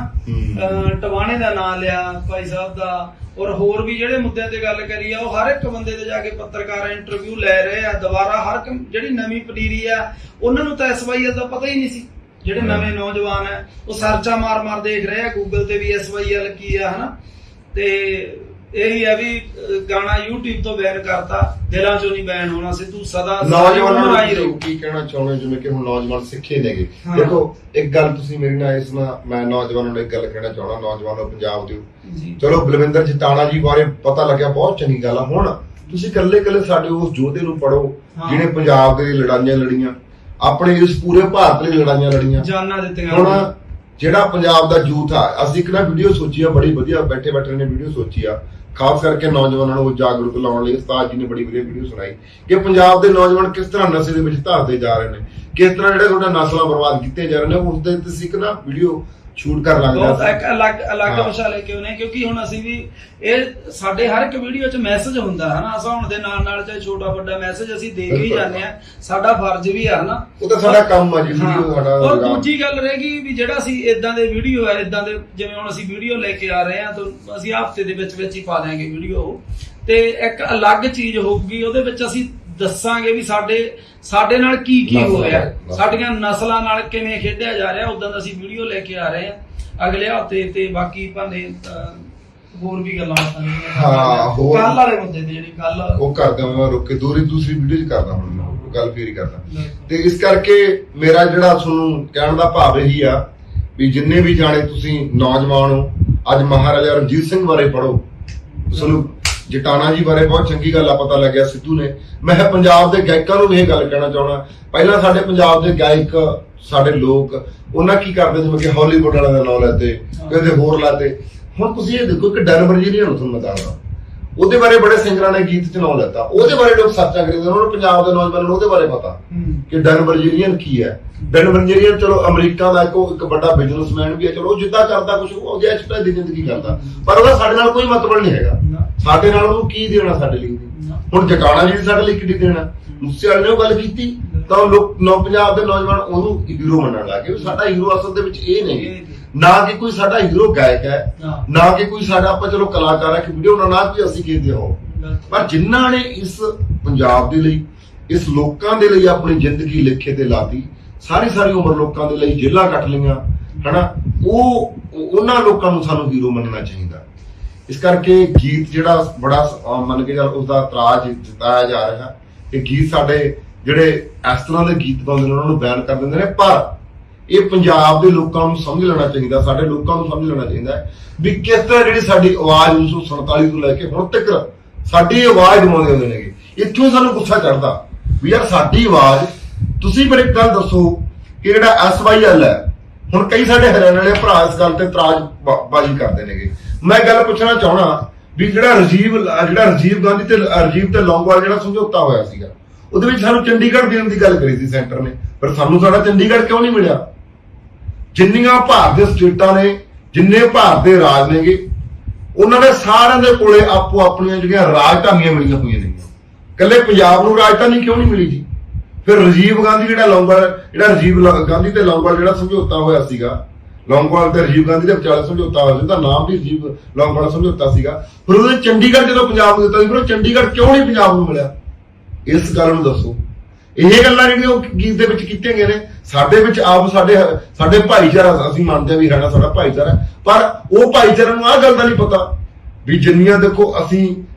ਟਵਾਣੇ ਦਾ ਨਾਂ ਲਿਆ ਭਾਈ ਸਾਹਿਬ ਦਾ, ਔਰ ਹੋਰ ਵੀ ਜਿਹੜੇ ਮੁੱਦਿਆਂ ਤੇ ਗੱਲ ਕਰੀ ਆ, ਉਹ ਹਰ ਇੱਕ ਬੰਦੇ ਤੇ ਜਾ ਕੇ ਪੱਤਰਕਾਰ ਇੰਟਰਵਿਊ ਲੈ ਰਹੇ ਆ ਦੁਬਾਰਾ। ਹਰ ਜਿਹੜੀ ਨਵੀਂ ਪਨੀਰੀ ਆ ਉਹਨਾਂ ਨੂੰ ਤਾਂ SYL ਦਾ ਪਤਾ ਹੀ ਨਹੀਂ ਸੀ। ਜਿਹੜੇ ਨਵੇਂ ਨੌਜਵਾਨ ਆ ਉਹ ਸਰਚਾ ਮਾਰ ਦੇਖ ਰਹੇ ਆ ਗੂਗਲ ਤੇ ਵੀ SYL ਕੀ ਆ ਹਨਾ। ਤੇ ਇਹੀ ਹੈ ਵੀ ਗਾਣਾ YouTube ਤੋਂ ਬੈਨ ਕਰਤਾ, ਦਿਲਾਂ ਚੋਂ ਨਹੀਂ ਬੈਨ ਹੋਣਾ। ਸਿੱਧੂ ਸਦਾ ਨੌਜਵਾਨਾਂ ਨੂੰ ਕੀ ਕਹਿਣਾ ਚਾਹੁੰਦੇ, ਜਿਵੇਂ ਕਿ ਹੁਣ ਨੌਜਵਾਨ ਸਿੱਖੇ ਨੇਗੇ। ਦੇਖੋ ਇੱਕ ਗੱਲ ਤੁਸੀਂ ਮੇਰੇ ਨਾਲ ਇਸ ਨਾਲ ਮੈਂ ਨੌਜਵਾਨਾਂ ਨੂੰ ਇੱਕ ਗੱਲ ਕਹਿਣਾ ਚਾਹੁੰਦਾ, ਨੌਜਵਾਨੋ ਪੰਜਾਬ ਦੇ ਚਲੋ ਬਲਵਿੰਦਰ ਜਟਾਣਾ ਜੀ ਬਾਰੇ ਪਤਾ ਲੱਗਿਆ, ਬਹੁਤ ਚੰਗੀ ਗੱਲ ਆ। ਹੁਣ ਤੁਸੀਂ ਇਕੱਲੇ ਸਾਡੇ ਉਸ ਯੋਧੇ ਨੂੰ ਪੜੋ ਜਿਹਨੇ ਪੰਜਾਬ ਦੇ ਲਈ ਲੜਾਈਆਂ ਲੜੀਆਂ, ਆਪਣੇ ਇਸ ਪੂਰੇ ਭਾਰਤ ਲਈ ਲੜਾਈਆਂ ਲੜੀਆਂ, ਜਾਨਾਂ ਦਿੱਤੀਆਂ। ਹੁਣ ਜਿਹੜਾ ਪੰਜਾਬ ਦਾ ਯੂਥ ਆ, ਅਸੀਂ ਇੱਕ ਨਾ ਵੀਡੀਓ ਸੋਚੀ ਆ, ਬੜੀ ਵਧੀਆ ਬੈਠੇ ਨੇ ਵੀਡੀਓ ਸੋਚੀ ਆ, ਖਾਸ ਕਰਕੇ ਨੌਜਵਾਨਾਂ ਨੂੰ ਜਾਗਰੂਕ ਲਾਉਣ ਲਈ। ਉਸਤਾਦ ਜੀ ਨੇ ਬੜੀ ਵਧੀਆ ਵੀਡੀਓ ਸੁਣਾਈ ਕਿ ਪੰਜਾਬ ਦੇ ਨੌਜਵਾਨ ਕਿਸ ਤਰ੍ਹਾਂ ਨਸ਼ੇ ਦੇ ਵਿੱਚ ਧੱਸਦੇ ਜਾ ਰਹੇ ਨੇ, ਕਿਸ ਤਰ੍ਹਾਂ ਜਿਹੜੇ ਤੁਹਾਡਾ ਨਸਲਾਂ ਬਰਬਾਦ ਕੀਤੇ ਜਾ ਰਹੇ ਨੇ। ਉਸ ਦੇ ਤੁਸੀਂ ਇੱਕ ਨਾ ਵੀਡੀਓ ਸ਼ੂਟ ਕਰ ਲੱਗਦਾ ਇੱਕ ਅਲੱਗ ਵਿਸ਼ਾ ਲੈ ਕੇ ਆਉਨੇ, ਕਿਉਂਕਿ ਹੁਣ ਅਸੀਂ ਵੀ ਇਹ ਸਾਡੇ ਹਰ ਇੱਕ ਵੀਡੀਓ 'ਚ ਮੈਸੇਜ ਹੁੰਦਾ ਹੈ ਨਾ, ਹਸਾਉਣ ਦੇ ਨਾਲ ਚਾਹੇ ਛੋਟਾ ਵੱਡਾ ਮੈਸੇਜ ਅਸੀਂ ਦੇ ਕੇ ਹੀ ਜਾਂਦੇ ਆ, ਸਾਡਾ ਫਰਜ਼ ਵੀ ਆ ਹਨਾ, ਉਹ ਤਾਂ ਸਾਡਾ ਕੰਮ ਆ ਜੀ ਵੀਡੀਓ ਸਾਡਾ। ਔਰ ਦੂਜੀ ਗੱਲ ਰਹੇਗੀ ਵੀ ਜਿਹੜਾ ਅਸੀਂ ਇਦਾਂ ਦੇ ਵੀਡੀਓ ਹੈ, ਇਦਾਂ ਦੇ ਜਿਵੇਂ ਹੁਣ ਅਸੀਂ ਵੀਡੀਓ ਲੈ ਕੇ ਆ ਰਹੇ ਆ, ਤਾਂ ਅਸੀਂ ਹਫ਼ਤੇ ਦੇ ਵਿੱਚ ਹੀ ਪਾ ਦਿਆਂਗੇ ਵੀਡੀਓ। ਤੇ ਇੱਕ ਅਲੱਗ ਚੀਜ਼ ਹੋਊਗੀ, ਉਹਦੇ ਵਿੱਚ ਅਸੀਂ ਦੱਸਾਂਗੇ ਵੀ ਸਾਡੇ ਨਾਲ ਕੀ ਹੋ ਰਿਹਾ, ਸਾਡੀਆਂ ਨਸਲਾਂ ਨਾਲ ਕਿਵੇਂ ਖੇਡਿਆ ਜਾ ਰਿਹਾ। ਉਦਾਂ ਦਾ ਅਸੀਂ ਵੀਡੀਓ ਲੈ ਕੇ ਆ ਰਹੇ ਆ ਅਗਲੇ ਹਫ਼ਤੇ। ਤੇ ਬਾਕੀ ਭਾਵੇਂ ਹੋਰ ਵੀ ਗੱਲਾਂ ਹੋਰ ਕੱਲ ਵਾਲੇ ਮੁੱਦੇ ਤੇ ਜਿਹੜੀ ਕੱਲ ਉਹ ਕਰਦਾ ਮੈਂ ਰੁਕ ਕੇ ਦੂਸਰੀ ਵੀਡੀਓ 'ਚ ਕਰਦਾ, ਹੁਣ ਮੈਂ ਗੱਲ ਫੇਰ ਹੀ ਕਰਦਾ। ਤੇ ਇਸ ਕਰਕੇ ਮੇਰਾ ਜਿਹੜਾ ਤੁਹਾਨੂੰ ਕਹਿਣ ਦਾ ਭਾਵ ਇਹੀ ਆ ਵੀ ਜਿੰਨੇ ਵੀ ਜਾਣੇ ਤੁਸੀਂ ਨੌਜਵਾਨ ਹੋ, ਅੱਜ ਮਹਾਰਾਜਾ ਰਣਜੀਤ ਸਿੰਘ ਬਾਰੇ ਪੜ੍ਹੋ, ਤੁਹਾਨੂੰ ਜਟਾਣਾ ਜੀ ਬਾਰੇ ਬਹੁਤ ਚੰਗੀ ਗੱਲ ਆ ਪਤਾ ਲੱਗਿਆ ਸਿੱਧੂ ਨੇ। ਮੈਂ ਪੰਜਾਬ ਦੇ ਗਾਇਕਾਂ ਨੂੰ ਵੀ ਇਹ ਗੱਲ ਕਹਿਣਾ ਚਾਹੁੰਦਾ, ਪਹਿਲਾਂ ਸਾਡੇ ਪੰਜਾਬ ਦੇ ਗਾਇਕ ਸਾਡੇ ਲੋਕ ਉਹਨਾਂ ਕੀ ਕਰਦੇ, ਜਿਵੇਂ ਕਿ ਹਾਲੀਵੁੱਡ ਵਾਲਿਆਂ ਦਾ ਨਾਂ ਲੈਤੇ, ਕਦੇ ਹੋਰ ਲਾਤੇ। ਹੁਣ ਤੁਸੀਂ ਇਹ ਦੇਖੋ ਕਿ ਡਨ ਵਰਜੀਨੀਅਨ ਨੂੰ ਤੁਹਾਨੂੰ ਮੈਂ ਦੱਸਦਾ, ਉਹਦੇ ਬਾਰੇ ਬੜੇ ਸਿੰਗਰਾਂ ਨੇ ਗੀਤ ਚ ਨਾਂ ਲੈਤਾ, ਉਹਦੇ ਬਾਰੇ ਲੋਕ ਸਰਚਾ ਕਰੀਦੇ, ਉਹਨਾਂ ਨੂੰ ਪੰਜਾਬ ਦੇ ਨੌਜਵਾਨਾਂ ਨੂੰ ਉਹਦੇ ਬਾਰੇ ਪਤਾ ਕਿ ਡਨ ਵਰਜੀਨੀਅਨ ਕੀ ਹੈ। ਡਨ ਵਰਜੀਨੀਅਨ ਚਲੋ ਅਮਰੀਕਾ ਦਾ ਇੱਕ ਵੱਡਾ ਬਿਜ਼ਨਸਮੈਨ ਵੀ ਹੈ, ਚਲੋ ਉਹ ਜਿੱਦਾਂ ਕਰਦਾ ਕੁਛ ਉਹ ਜੈਸਟਾ ਦੀ ਜ਼ਿੰਦਗੀ ਕਰਦਾ, ਪਰ ਉਹਦਾ ਸਾਡੇ ਨਾਲ ਕੋਈ ਮਤਲਬ ਨਹੀਂ ਹੈਗਾ। ਸਾਡੇ ਨਾਲ ਉਹਨੂੰ ਕੀ ਦੇਣਾ ਸਾਡੇ ਲਈ। ਹੁਣ ਜਟਾਣਾ ਜੀ ਸਾਡੇ ਲਈ ਕੀ ਦੇਣਾ, ਮੂਸੇ ਵਾਲੇ ਨੇ ਉਹ ਗੱਲ ਕੀਤੀ ਤਾਂ ਲੋਕ ਪੰਜਾਬ ਦੇ ਨੌਜਵਾਨ ਉਹਨੂੰ ਹੀਰੋ ਮੰਨਣ ਲੱਗ ਗਏ। ਸਾਡਾ ਹੀਰੋ ਅਸਲ ਦੇ ਵਿੱਚ ਇਹ ਨਹੀਂ, ਨਾ ਕਿ ਕੋਈ ਸਾਡਾ ਹੀਰੋ ਗਾਇਕ ਹੈ, ਨਾ ਕਿ ਕੋਈ ਸਾਡਾ ਆਪਾਂ ਚਲੋ ਕਲਾਕਾਰ ਹੈ ਕਿ ਵੀਡੀਓ ਨਾ ਕਿ ਅਸੀਂ ਕਹਿੰਦੇ ਹੋ, ਪਰ ਜਿਨ੍ਹਾਂ ਨੇ ਇਸ ਪੰਜਾਬ ਦੇ ਲਈ, ਇਸ ਲੋਕਾਂ ਦੇ ਲਈ ਆਪਣੀ ਜ਼ਿੰਦਗੀ ਲਿਖੇ ਤੇ ਲਾਤੀ, ਸਾਰੀ ਉਮਰ ਲੋਕਾਂ ਦੇ ਲਈ ਜੇਲ੍ਹਾਂ ਕੱਟ ਲਈਆਂ ਹਨਾ, ਉਹਨਾਂ ਲੋਕਾਂ ਨੂੰ ਸਾਨੂੰ ਹੀਰੋ ਮੰਨਣਾ ਚਾਹੀਦਾ। ਇਸ ਕਰਕੇ ਗੀਤ ਜਿਹੜਾ ਬੜਾ ਮੰਨ ਕੇ ਚੱਲ ਉਸਦਾ ਇਤਰਾਜ਼ ਜਤਾਇਆ ਜਾ ਰਿਹਾ ਕਿ ਗੀਤ ਸਾਡੇ ਜਿਹੜੇ ਇਸ ਤਰ੍ਹਾਂ ਦੇ ਗੀਤ ਗਾਉਂਦੇ ਨੇ ਉਹਨਾਂ ਨੂੰ ਬੈਨ ਕਰ ਦਿੰਦੇ ਨੇ। ਪਰ ਇਹ ਪੰਜਾਬ ਦੇ ਲੋਕਾਂ ਨੂੰ ਸਮਝ ਲੈਣਾ ਚਾਹੀਦਾ, ਸਾਡੇ ਲੋਕਾਂ ਨੂੰ ਸਮਝ ਲੈਣਾ ਚਾਹੀਦਾ ਵੀ ਕਿਸ ਤਰ੍ਹਾਂ ਜਿਹੜੀ ਸਾਡੀ ਆਵਾਜ਼ 1947 ਤੋਂ ਲੈ ਕੇ ਹੁਣ ਤੱਕ ਸਾਡੀ ਆਵਾਜ਼ ਗਵਾਉਂਦੇ ਹੁੰਦੇ ਨੇਗੇ। ਇੱਥੋਂ ਸਾਨੂੰ ਗੁੱਸਾ ਚੜਦਾ ਵੀ ਯਾਰ ਸਾਡੀ ਆਵਾਜ਼ ਤੁਸੀਂ ਫਿਰ ਇੱਕ ਗੱਲ ਦੱਸੋ ਕਿ ਜਿਹੜਾ SYL ਹੈ, ਹੁਣ ਕਈ ਸਾਡੇ ਹਰਿਆਣੇ ਵਾਲੇ ਭਰਾ ਇਸ ਗੱਲ ਤੇ ਇਤਰਾਜ਼ਬਾਜ਼ੀ ਕਰਦੇ ਨੇਗੇ। ਮੈਂ ਗੱਲ ਪੁੱਛਣਾ ਚਾਹਣਾ ਵੀ ਜਿਹੜਾ ਰਾਜੀਵ ਗਾਂਧੀ ਤੇ ਲੌਂਗੋਵਾਲ ਜਿਹੜਾ ਸਮਝੌਤਾ ਹੋਇਆ ਸੀਗਾ, ਉਹਦੇ ਵਿੱਚ ਸਾਨੂੰ ਚੰਡੀਗੜ੍ਹ ਦੇਣ ਦੀ ਗੱਲ ਕਰੀ ਸੀ ਸੈਂਟਰ ਨੇ, ਪਰ ਸਾਨੂੰ ਸਾਡਾ ਚੰਡੀਗੜ੍ਹ ਕਿਉਂ ਨਹੀਂ ਮਿਲਿਆ? ਜਿੰਨੀਆਂ ਭਾਰਤ ਦੇ ਸਟੇਟਾਂ ਨੇ, ਜਿੰਨੇ ਭਾਰਤ ਦੇ ਰਾਜ ਨੇਗੇ, ਉਹਨਾਂ ਦੇ ਸਾਰਿਆਂ ਦੇ ਕੋਲੇ ਆਪੋ ਆਪਣੀਆਂ ਜਿਹੜੀਆਂ ਰਾਜਧਾਨੀਆਂ ਮਿਲੀਆਂ ਹੋਈਆਂ ਨੇ। ਇਕੱਲੇ ਪੰਜਾਬ ਨੂੰ ਰਾਜਧਾਨੀ ਕਿਉਂ ਨਹੀਂ ਮਿਲੀ ਜੀ? ਫਿਰ ਰਾਜੀਵ ਗਾਂਧੀ ਰਾਜੀਵ ਗਾਂਧੀ ਤੇ ਲੌਂਗੋਵਾਲ ਜਿਹੜਾ ਸਮਝੌਤਾ ਹੋਇਆ ਸੀਗਾ, ਲੌਂਗੋਵਾਲ ਤੇ ਰਾਜੀਵ ਗਾਂਧੀ ਦੇ ਵਿਚਾਲੇ ਸਮਝੌਤਾ ਹੋਇਆ ਸੀ, ਉਹਦਾ ਨਾਮ ਵੀ ਰਾਜੀਵ ਲੌਂਗੋਵਾਲ ਸਮਝੌਤਾ ਸੀਗਾ। ਫਿਰ ਉਹਦੇ ਚੰਡੀਗੜ੍ਹ ਜਦੋਂ ਪੰਜਾਬ ਨੂੰ ਦਿੱਤਾ ਸੀ, ਫਿਰ ਉਹ ਚੰਡੀਗੜ੍ਹ ਕਿਉਂ ਨਹੀਂ ਪੰਜਾਬ ਨੂੰ ਮਿਲਿਆ? ਇਸ ਗੱਲ ਨੂੰ ਦੱਸੋ। ਇਹ ਗੱਲਾਂ ਜਿਹੜੀਆਂ ਉਹ ਗੀਤ ਦੇ ਵਿੱਚ ਕੀਤੀਆਂ ਗਈਆਂ ਨੇ, ਸਾਡੇ ਵਿੱਚ ਆਪ ਸਾਡੇ ਭਾਈਚਾਰਾ, ਅਸੀਂ ਮੰਨਦੇ ਹਾਂ ਵੀ ਹਰਿਆਣਾ ਸਾਡਾ ਭਾਈਚਾਰਾ, ਪਰ ਉਹ ਭਾਈਚਾਰੇ ਨੂੰ ਆਹ ਗੱਲ ਦਾ ਨਹੀਂ ਪਤਾ ਵੀ ਜਿੰਨੀਆਂ ਦੇਖੋ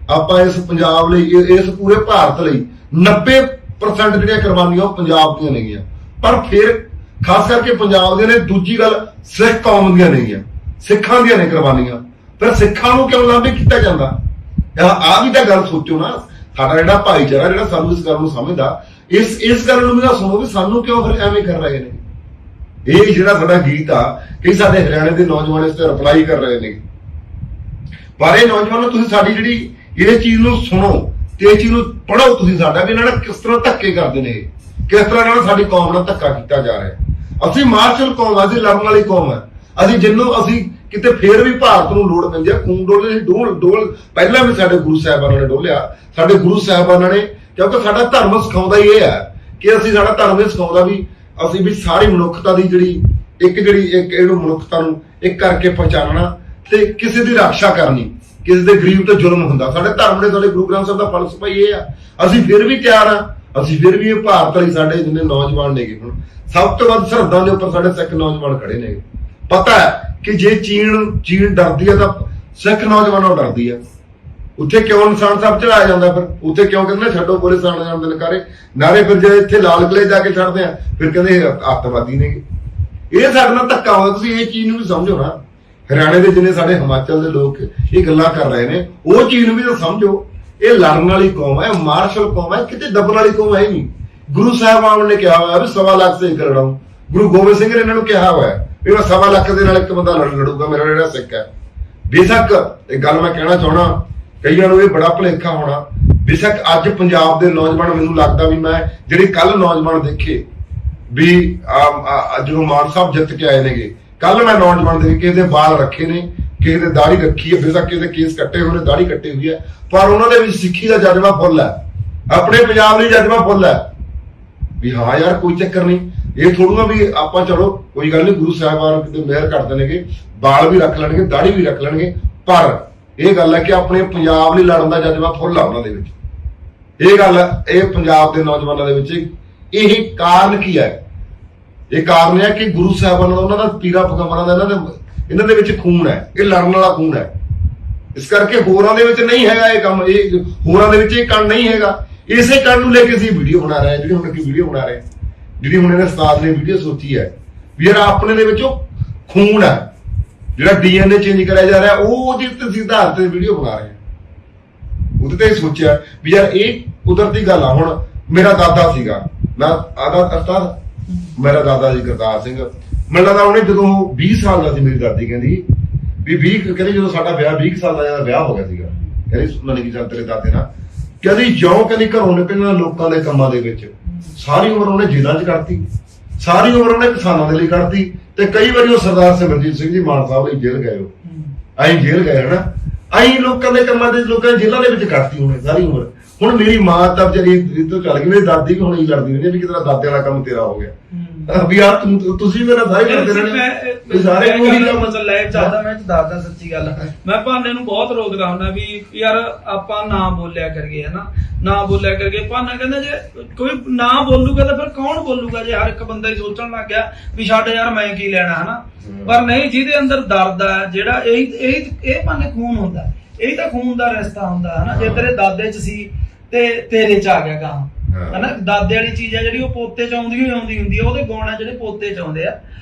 ਆਪਾਂ ਇਸ ਪੰਜਾਬ ਲਈ, ਇਸ ਪੂਰੇ ਭਾਰਤ ਲਈ 90% ਜਿਹੜੀਆਂ ਕੁਰਬਾਨੀਆਂ ਉਹ ਪੰਜਾਬ ਦੀਆਂ ਨੇਗੀਆਂ, ਪਰ ਫਿਰ ਖਾਸ ਕਰਕੇ ਪੰਜਾਬ ਦੀਆਂ ਨੇ। ਦੂਜੀ ਗੱਲ ਸਿੱਖ ਕੌਮ ਦੀਆਂ ਨੇਗੀਆਂ, ਸਿੱਖਾਂ ਦੀਆਂ ਨੇ ਕੁਰਬਾਨੀਆਂ, ਫਿਰ ਸਿੱਖਾਂ ਨੂੰ ਕਿਉਂ ਲਾਂਭੇ ਕੀਤਾ ਜਾਂਦਾ? ਆਹ ਵੀ ਤਾਂ ਗੱਲ ਸੋਚੋ ਨਾ। ਸਾਡਾ ਜਿਹੜਾ ਭਾਈਚਾਰਾ ਜਿਹੜਾ ਸਾਨੂੰ ਇਸ ਗੱਲ ਨੂੰ ਸਮਝਦਾ, ਇਸ ਗੱਲ ਨੂੰ ਵੀ ਨਾ ਸੁਣੋ ਵੀ ਸਾਨੂੰ ਕਿਉਂ ਫਿਰ ਐਵੇਂ ਕਰ ਰਹੇ ਨੇ। ਇਹ ਜਿਹੜਾ ਸਾਡਾ ਗੀਤ ਆ, ਕਈ ਸਾਡੇ ਹਰਿਆਣੇ ਦੇ ਨੌਜਵਾਨ ਇਸ ਤੇ ਰਿਪਲਾਈ ਕਰ ਰਹੇ ਨੇ, ਪਰ ਇਹ ਨੌਜਵਾਨੋ ਤੁਸੀਂ ਸਾਡੀ ਜਿਹੜੀ ਇਹ ਚੀਜ਼ ਨੂੰ ਸੁਣੋ ਤੇ ਇਹ ਚੀਜ਼ ਨੂੰ ਪੜ੍ਹੋ ਤੁਸੀਂ ਸਾਡਾ ਵੀ ਇਹਨਾਂ ਨਾਲ ਕਿਸ ਤਰ੍ਹਾਂ ਧੱਕੇ ਕਰਦੇ ਨੇ, ਕਿਸ ਤਰ੍ਹਾਂ ਨਾਲ ਸਾਡੀ ਕੌਮ ਨਾਲ ਧੱਕਾ ਕੀਤਾ ਜਾ ਰਿਹਾ। ਅਸੀਂ ਮਾਰਸ਼ਲ ਕੌਮ ਆ, ਅਸੀਂ ਲੜਨ ਵਾਲੀ ਕੌਮ ਹੈ। ਅਸੀਂ ਕਿਤੇ ਫੇਰ ਵੀ ਭਾਰਤ ਨੂੰ ਲੋੜ ਪੈਂਦੀ ਆ ਖੂਨ ਡੋਲਣ ਦੀ। ਡੋਲ ਪਹਿਲਾਂ ਵੀ ਸਾਡੇ ਗੁਰੂ ਸਾਹਿਬਾਨਾਂ ਨੇ ਡੋਲਿਆ, ਸਾਡੇ ਗੁਰੂ ਸਾਹਿਬਾਨਾਂ ਨੇ, ਕਿਉਂਕਿ ਸਾਡਾ ਧਰਮ ਸਿਖਾਉਂਦਾ ਹੀ ਇਹ ਹੈ ਕਿ ਸਾਡਾ ਧਰਮ ਇਹ ਸਿਖਾਉਂਦਾ ਵੀ ਅਸੀਂ ਵੀ ਸਾਰੀ ਮਨੁੱਖਤਾ ਦੀ ਜਿਹੜੀ ਇਹਨੂੰ ਮਨੁੱਖਤਾ ਨੂੰ ਇੱਕ ਕਰਕੇ ਪਛਾਣਨਾ ਤੇ ਕਿਸੇ ਦੀ ਰੱਖਿਆ ਕਰਨੀ, ਕਿਸੇ ਦੇ ਗਰੀਬ ਤੇ ਜ਼ੁਲਮ ਹੁੰਦਾ। ਸਾਡੇ ਧਰਮ ਨੇ, ਸਾਡੇ ਗੁਰੂ ਗ੍ਰੰਥ ਸਾਹਿਬ ਦਾ ਫਲਸਫਾ ਹੀ ਇਹ ਆ। ਅਸੀਂ ਫਿਰ ਵੀ ਤਿਆਰ ਆ, ਅਸੀਂ ਫਿਰ ਵੀ ਇਹ ਭਾਰਤ ਲਈ ਸਾਡੇ ਜਿੰਨੇ ਨੌਜਵਾਨ ਨੇਗੇ, ਹੁਣ ਸਭ ਤੋਂ ਵੱਧ ਸਰਹੱਦਾਂ ਦੇ ਉੱਪਰ ਸਾਡੇ ਸਿੱਖ ਨੌਜਵਾਨ ਖੜੇ ਨੇ। ਪਤਾ ਹੈ ਕਿ ਜੇ ਚੀਨ ਡਰਦੀ ਆ ਤਾਂ ਸਿੱਖ ਨੌਜਵਾਨਾਂ ਡਰਦੀ ਆ। ਉੱਥੇ ਕਿਉਂ ਨਿਸ਼ਾਨ ਸਾਹਿਬ ਚੜਾਇਆ ਜਾਂਦਾ? ਫਿਰ ਉੱਥੇ ਕਿਉਂ ਕਹਿੰਦੇ ਛੱਡੋ ਪੁਲਿਸ ਆਣ ਜਾਣ ਦੇ ਨਾਰੇ, ਫਿਰ ਜੇ ਇੱਥੇ ਲਾਲ ਕਿਲੇ ਜਾ ਕੇ ਛੱਡਦੇ ਆ ਫਿਰ ਕਹਿੰਦੇ ਅੱਤਵਾਦੀ ਨੇਗੇ। ਇਹ ਸਾਡੇ ਨਾਲ ਧੱਕਾ ਹੋਇਆ। ਤੁਸੀਂ ਇਹ ਚੀਜ਼ ਨੂੰ ਵੀ ਸਮਝੋ ਨਾ। ਹਰਿਆਣੇ ਦੇ ਜਿੰਨੇ ਸਾਡੇ ਹਿਮਾਚਲ ਦੇ ਲੋਕ ਇਹ ਗੱਲਾਂ ਕਰ ਰਹੇ ਨੇ, ਉਹ ਚੀਜ਼ ਨੂੰ ਵੀ ਤਾਂ ਸਮਝੋ। ਇਹ ਲੜਨ ਵਾਲੀ ਕੌਮ ਹੈ, ਮਾਰਸ਼ਲ ਕੌਮ ਹੈ, ਕਿਤੇ ਦੱਬਣ ਵਾਲੀ ਕੌਮ ਹੈ ਨਹੀਂ। ਗੁਰੂ ਸਾਹਿਬਾਨ ਨੇ ਕਿਹਾ ਹੋਇਆ ਵੀ 1.25 ਲੱਖ ਸੇ ਇੱਕ ਲੜਾਊਂ। ਗੁਰੂ ਗੋਬਿੰਦ ਸਿੰਘ ਨੇ ਇਹਨਾਂ ਨੂੰ ਕਿਹਾ ਹੋਇਆ ਵੀ ਮੈਂ 1.25 ਲੱਖ ਦੇ ਨਾਲ ਇੱਕ ਬੰਦਾ ਲੜੂਗਾ, ਮੇਰਾ ਜਿਹੜਾ ਸਿੱਖ ਹੈ। ਬੇਸ਼ੱਕ ਇਹ ਗੱਲ ਮੈਂ ਕਹਿਣਾ ਚਾਹਣਾ, ਕਈਆਂ ਨੂੰ ਇਹ ਬੜਾ ਭੁਲੇਖਾ ਹੋਣਾ, ਬੇਸ਼ੱਕ ਅੱਜ ਪੰਜਾਬ ਦੇ ਨੌਜਵਾਨ, ਮੈਨੂੰ ਲੱਗਦਾ ਵੀ ਮੈਂ ਜਿਹੜੇ ਕੱਲ ਨੌਜਵਾਨ ਦੇਖੇ ਵੀ ਜਦੋਂ ਮਾਨ ਸਾਹਿਬ ਜਿੱਤ ਕੇ ਆਏ ਨੇਗੇ, ਕੱਲ ਮੈਂ ਨੌਜਵਾਨ ਦੇਖੇ ਕਿਸੇ ਦੇ ਵਾਲ ਰੱਖੇ ਨੇ, ਕਿਸੇ ਦੇ ਦਾੜੀ ਰੱਖੀ ਹੈ, ਬੇਸ਼ੱਕ ਕਿਸੇ ਦੇ ਕੇਸ ਕੱਟੇ ਹੋਏ ਨੇ, ਦਾੜੀ ਕੱਟੀ ਹੋਈ ਹੈ, ਪਰ ਉਹਨਾਂ ਦੇ ਵਿੱਚ ਸਿੱਖੀ ਦਾ ਜਜ਼ਬਾ ਫੁੱਲ ਹੈ, ਆਪਣੇ ਪੰਜਾਬ ਲਈ ਜਜ਼ਬਾ ਫੁੱਲ ਹੈ ਵੀ ਹਾਂ ਯਾਰ ਕੋਈ ਚੱਕਰ ਨਹੀਂ। ਇਹ ਥੋੜੂਗਾ ਵੀ ਆਪਾਂ ਚਲੋ ਕੋਈ ਗੱਲ ਨਹੀਂ, ਗੁਰੂ ਸਾਹਿਬਾਨ ਕਿਤੇ ਮਿਹਰ ਕਰਦੇ ਨੇਗੇ, ਵਾਲ ਵੀ ਰੱਖ ਲੈਣਗੇ, ਦਾੜੀ ਵੀ ਰੱਖ ਲੈਣਗੇ, ਪਰ ਇਹ ਗੱਲ ਹੈ ਕਿ ਆਪਣੇ ਪੰਜਾਬ ਲਈ ਲੜਨ ਦਾ ਜਜ਼ਬਾ ਫੁੱਲ ਆ ਉਹਨਾਂ ਦੇ ਵਿੱਚ। ਇਹ ਗੱਲ, ਇਹ ਪੰਜਾਬ ਦੇ ਨੌਜਵਾਨਾਂ ਦੇ ਵਿੱਚ ਇਹ ਕਾਰਨ ਕੀ ਹੈ? ਇਹ ਕਾਰਨ ਹੈ ਕਿ ਗੁਰੂ ਸਾਹਿਬਾਨਾਂ ਦਾ, ਉਹਨਾਂ ਦਾ ਪੀਰਾਂ ਪੈਗੰਬਰਾਂ ਦਾ ਇਹਨਾਂ ਦੇ ਵਿੱਚ ਖੂਨ ਹੈ, ਇਹ ਲੜਨ ਵਾਲਾ ਖੂਨ ਹੈ। ਇਸ ਕਰਕੇ ਹੋਰਾਂ ਦੇ ਵਿੱਚ ਨਹੀਂ ਹੈਗਾ ਇਹ ਕੰਮ, ਇਹ ਹੋਰਾਂ ਦੇ ਵਿੱਚ ਇਹ ਕਣ ਨਹੀਂ ਹੈਗਾ। ਇਸੇ ਕਣ ਨੂੰ ਲੈ ਕੇ ਅਸੀਂ ਵੀਡੀਓ ਬਣਾ ਰਹੇ ਹਾਂ, ਜਿਹੜੀ ਹੁਣ ਵੀਡੀਓ ਬਣਾ ਰਹੇ, ਜਿਹੜੀ ਹੁਣ ਇਹਨੇ ਉਸਤਾਦ ਨੇ ਵੀਡੀਓ ਸੋਚੀ ਹੈ ਵੀ ਯਾਰ ਆਪਣੇ ਦੇ ਵਿੱਚ ਉਹ ਖੂਨ ਹੈ, ਜਿਹੜਾ DNA ਚੇਂਜ ਕਰਿਆ ਜਾ ਰਿਹਾ, ਉਹਦੇ ਤੇ ਸਿੱਧਾ ਆਧਾਰ ਤੇ ਵੀਡੀਓ ਬਣਾ ਰਹੇ ਹਾਂ। ਉਹਦੇ ਤੇ ਸੋਚਿਆ ਵੀ ਯਾਰ ਇਹ ਕੁਦਰਤੀ ਗੱਲ ਆ। ਹੁਣ ਮੇਰਾ ਦਾਦਾ ਸੀਗਾ, ਮੇਰਾ ਦਾਦਾ ਜੀ ਕਰਤਾਰ ਸਿੰਘ, ਮੈਨੂੰ ਲੱਗਦਾ ਉਹਨੇ ਜਦੋਂ 20 ਸਾਲ ਦਾ ਸੀ, ਮੇਰੀ ਦਾਦੀ ਕਹਿੰਦੀ ਵੀ ਕਹਿੰਦੀ ਜਦੋਂ ਸਾਡਾ ਵਿਆਹ 20 ਸਾਲ ਦਾ ਵਿਆਹ ਹੋ ਗਿਆ ਸੀਗਾ, ਕਹਿੰਦੀ ਮੈਨੂੰ ਕੀ ਚੱਲ ਤੇਰੇ ਦਾਦੇ ਨਾਲ, ਕਹਿੰਦੀ ਜਿਉਂ ਕਹਿੰਦੀ ਘਰੋਂ ਨਿਕਲਣਾ ਲੋਕਾਂ ਦੇ ਕੰਮਾਂ ਦੇ ਵਿੱਚ, ਸਾਰੀ ਉਮਰ ਉਹਨੇ ਜੇਲ੍ਹਾਂ 'ਚ ਕੱਢਤੀ, ਸਾਰੀ ਉਮਰ ਉਹਨੇ ਕਿਸਾਨਾਂ ਦੇ ਲਈ ਕੱਢਤੀ, ਤੇ ਕਈ ਵਾਰੀ ਉਹ ਸਰਦਾਰ ਸਿਮਰਜੀਤ ਸਿੰਘ ਜੀ ਮਾਨ ਸਾਹਿਬ ਲਈ ਜੇਲ੍ਹ ਗਏ, ਅਸੀਂ ਜੇਲ੍ਹ ਗਏ ਹਨਾ, ਅਸੀਂ ਲੋਕਾਂ ਦੇ ਕੰਮਾਂ ਦੇ, ਲੋਕਾਂ ਦੀ ਜੇਲ੍ਹਾਂ ਦੇ ਵਿੱਚ ਕੱਢਤੀ ਉਹਨੇ ਸਾਰੀ ਉਮਰ। ਹੁਣ ਮੇਰੀ ਮਾਂ ਤਾਂ ਵਿਚਾਰੀ ਇੱਥੋਂ ਚੱਲ ਗਈ, ਮੇਰੀ ਦਾਦੀ ਵੀ ਹੁਣ ਹੀ ਲੜਦੀ ਰਹਿੰਦੀ ਵੀ ਕਿਤੇ ਦਾਦੇ ਵਾਲਾ ਕੰਮ ਤੇਰਾ ਹੋ ਗਿਆ ਵੀ ਯਾਰ ਤੁਸੀਂ ਮੇਰਾ ਸਾਰੇ ਕਰਦੇ ਰਹਿਣੇ ਸਾਰੇ ਮਤਲਬ ਲੈ ਚਾਹਦਾ। ਮੈਂ ਦੱਸਦਾ ਸੱਚੀ ਗੱਲ, ਮੈਂ ਭਾਨੇ ਨੂੰ ਬਹੁਤ ਰੋਕਦਾ ਹੁੰਦਾ ਵੀ ਯਾਰ ਆਪਾਂ ਨਾ ਬੋਲਿਆ ਕਰੀਏ ਹਨਾ, ਨਾ ਬੋਲਿਆ ਕਰਕੇ। ਭਾਨਾ ਕਹਿੰਦਾ ਜੇ ਕੋਈ ਨਾ ਬੋਲੂਗਾ ਤਾਂ ਫਿਰ ਕੌਣ ਬੋਲੂਗਾ? ਜੇ ਹਰ ਇੱਕ ਬੰਦਾ ਹੀ ਸੋਚਣ ਲੱਗ ਗਿਆ ਵੀ ਛੱਡ ਯਾਰ ਮੈਂ ਕੀ ਲੈਣਾ ਹਨਾ। ਪਰ ਨਹੀਂ, ਜਿਹਦੇ ਅੰਦਰ ਦਰਦ ਆ, ਜਿਹੜਾ ਇਹ ਭਾਨੇ ਖੂਨ ਹੁੰਦਾ, ਇਹ ਤਾਂ ਖੂਨ ਦਾ ਰਿਸ਼ਤਾ ਹੁੰਦਾ ਹਨਾ। ਜੇ ਤੇਰੇ ਦਾਦੇ 'ਚ ਸੀ ਤੇ ਤੇਰੇ 'ਚ ਆ ਗਿਆ ਕੰਮ ਹਨਾ। ਦਾਦੇ ਵਾਲੀ ਚੀਜ਼ ਆ ਜਿਹੜੀ ਉਹ ਪੋਤੇ 'ਚ ਆਉਂਦੀ ਹੁੰਦੀ ਆ, ਉਹਦੇ ਗੁਣ ਆ ਜਿਹੜੇ ਪੋਤੇ 'ਚ ਆਉਂਦੇ ਆ।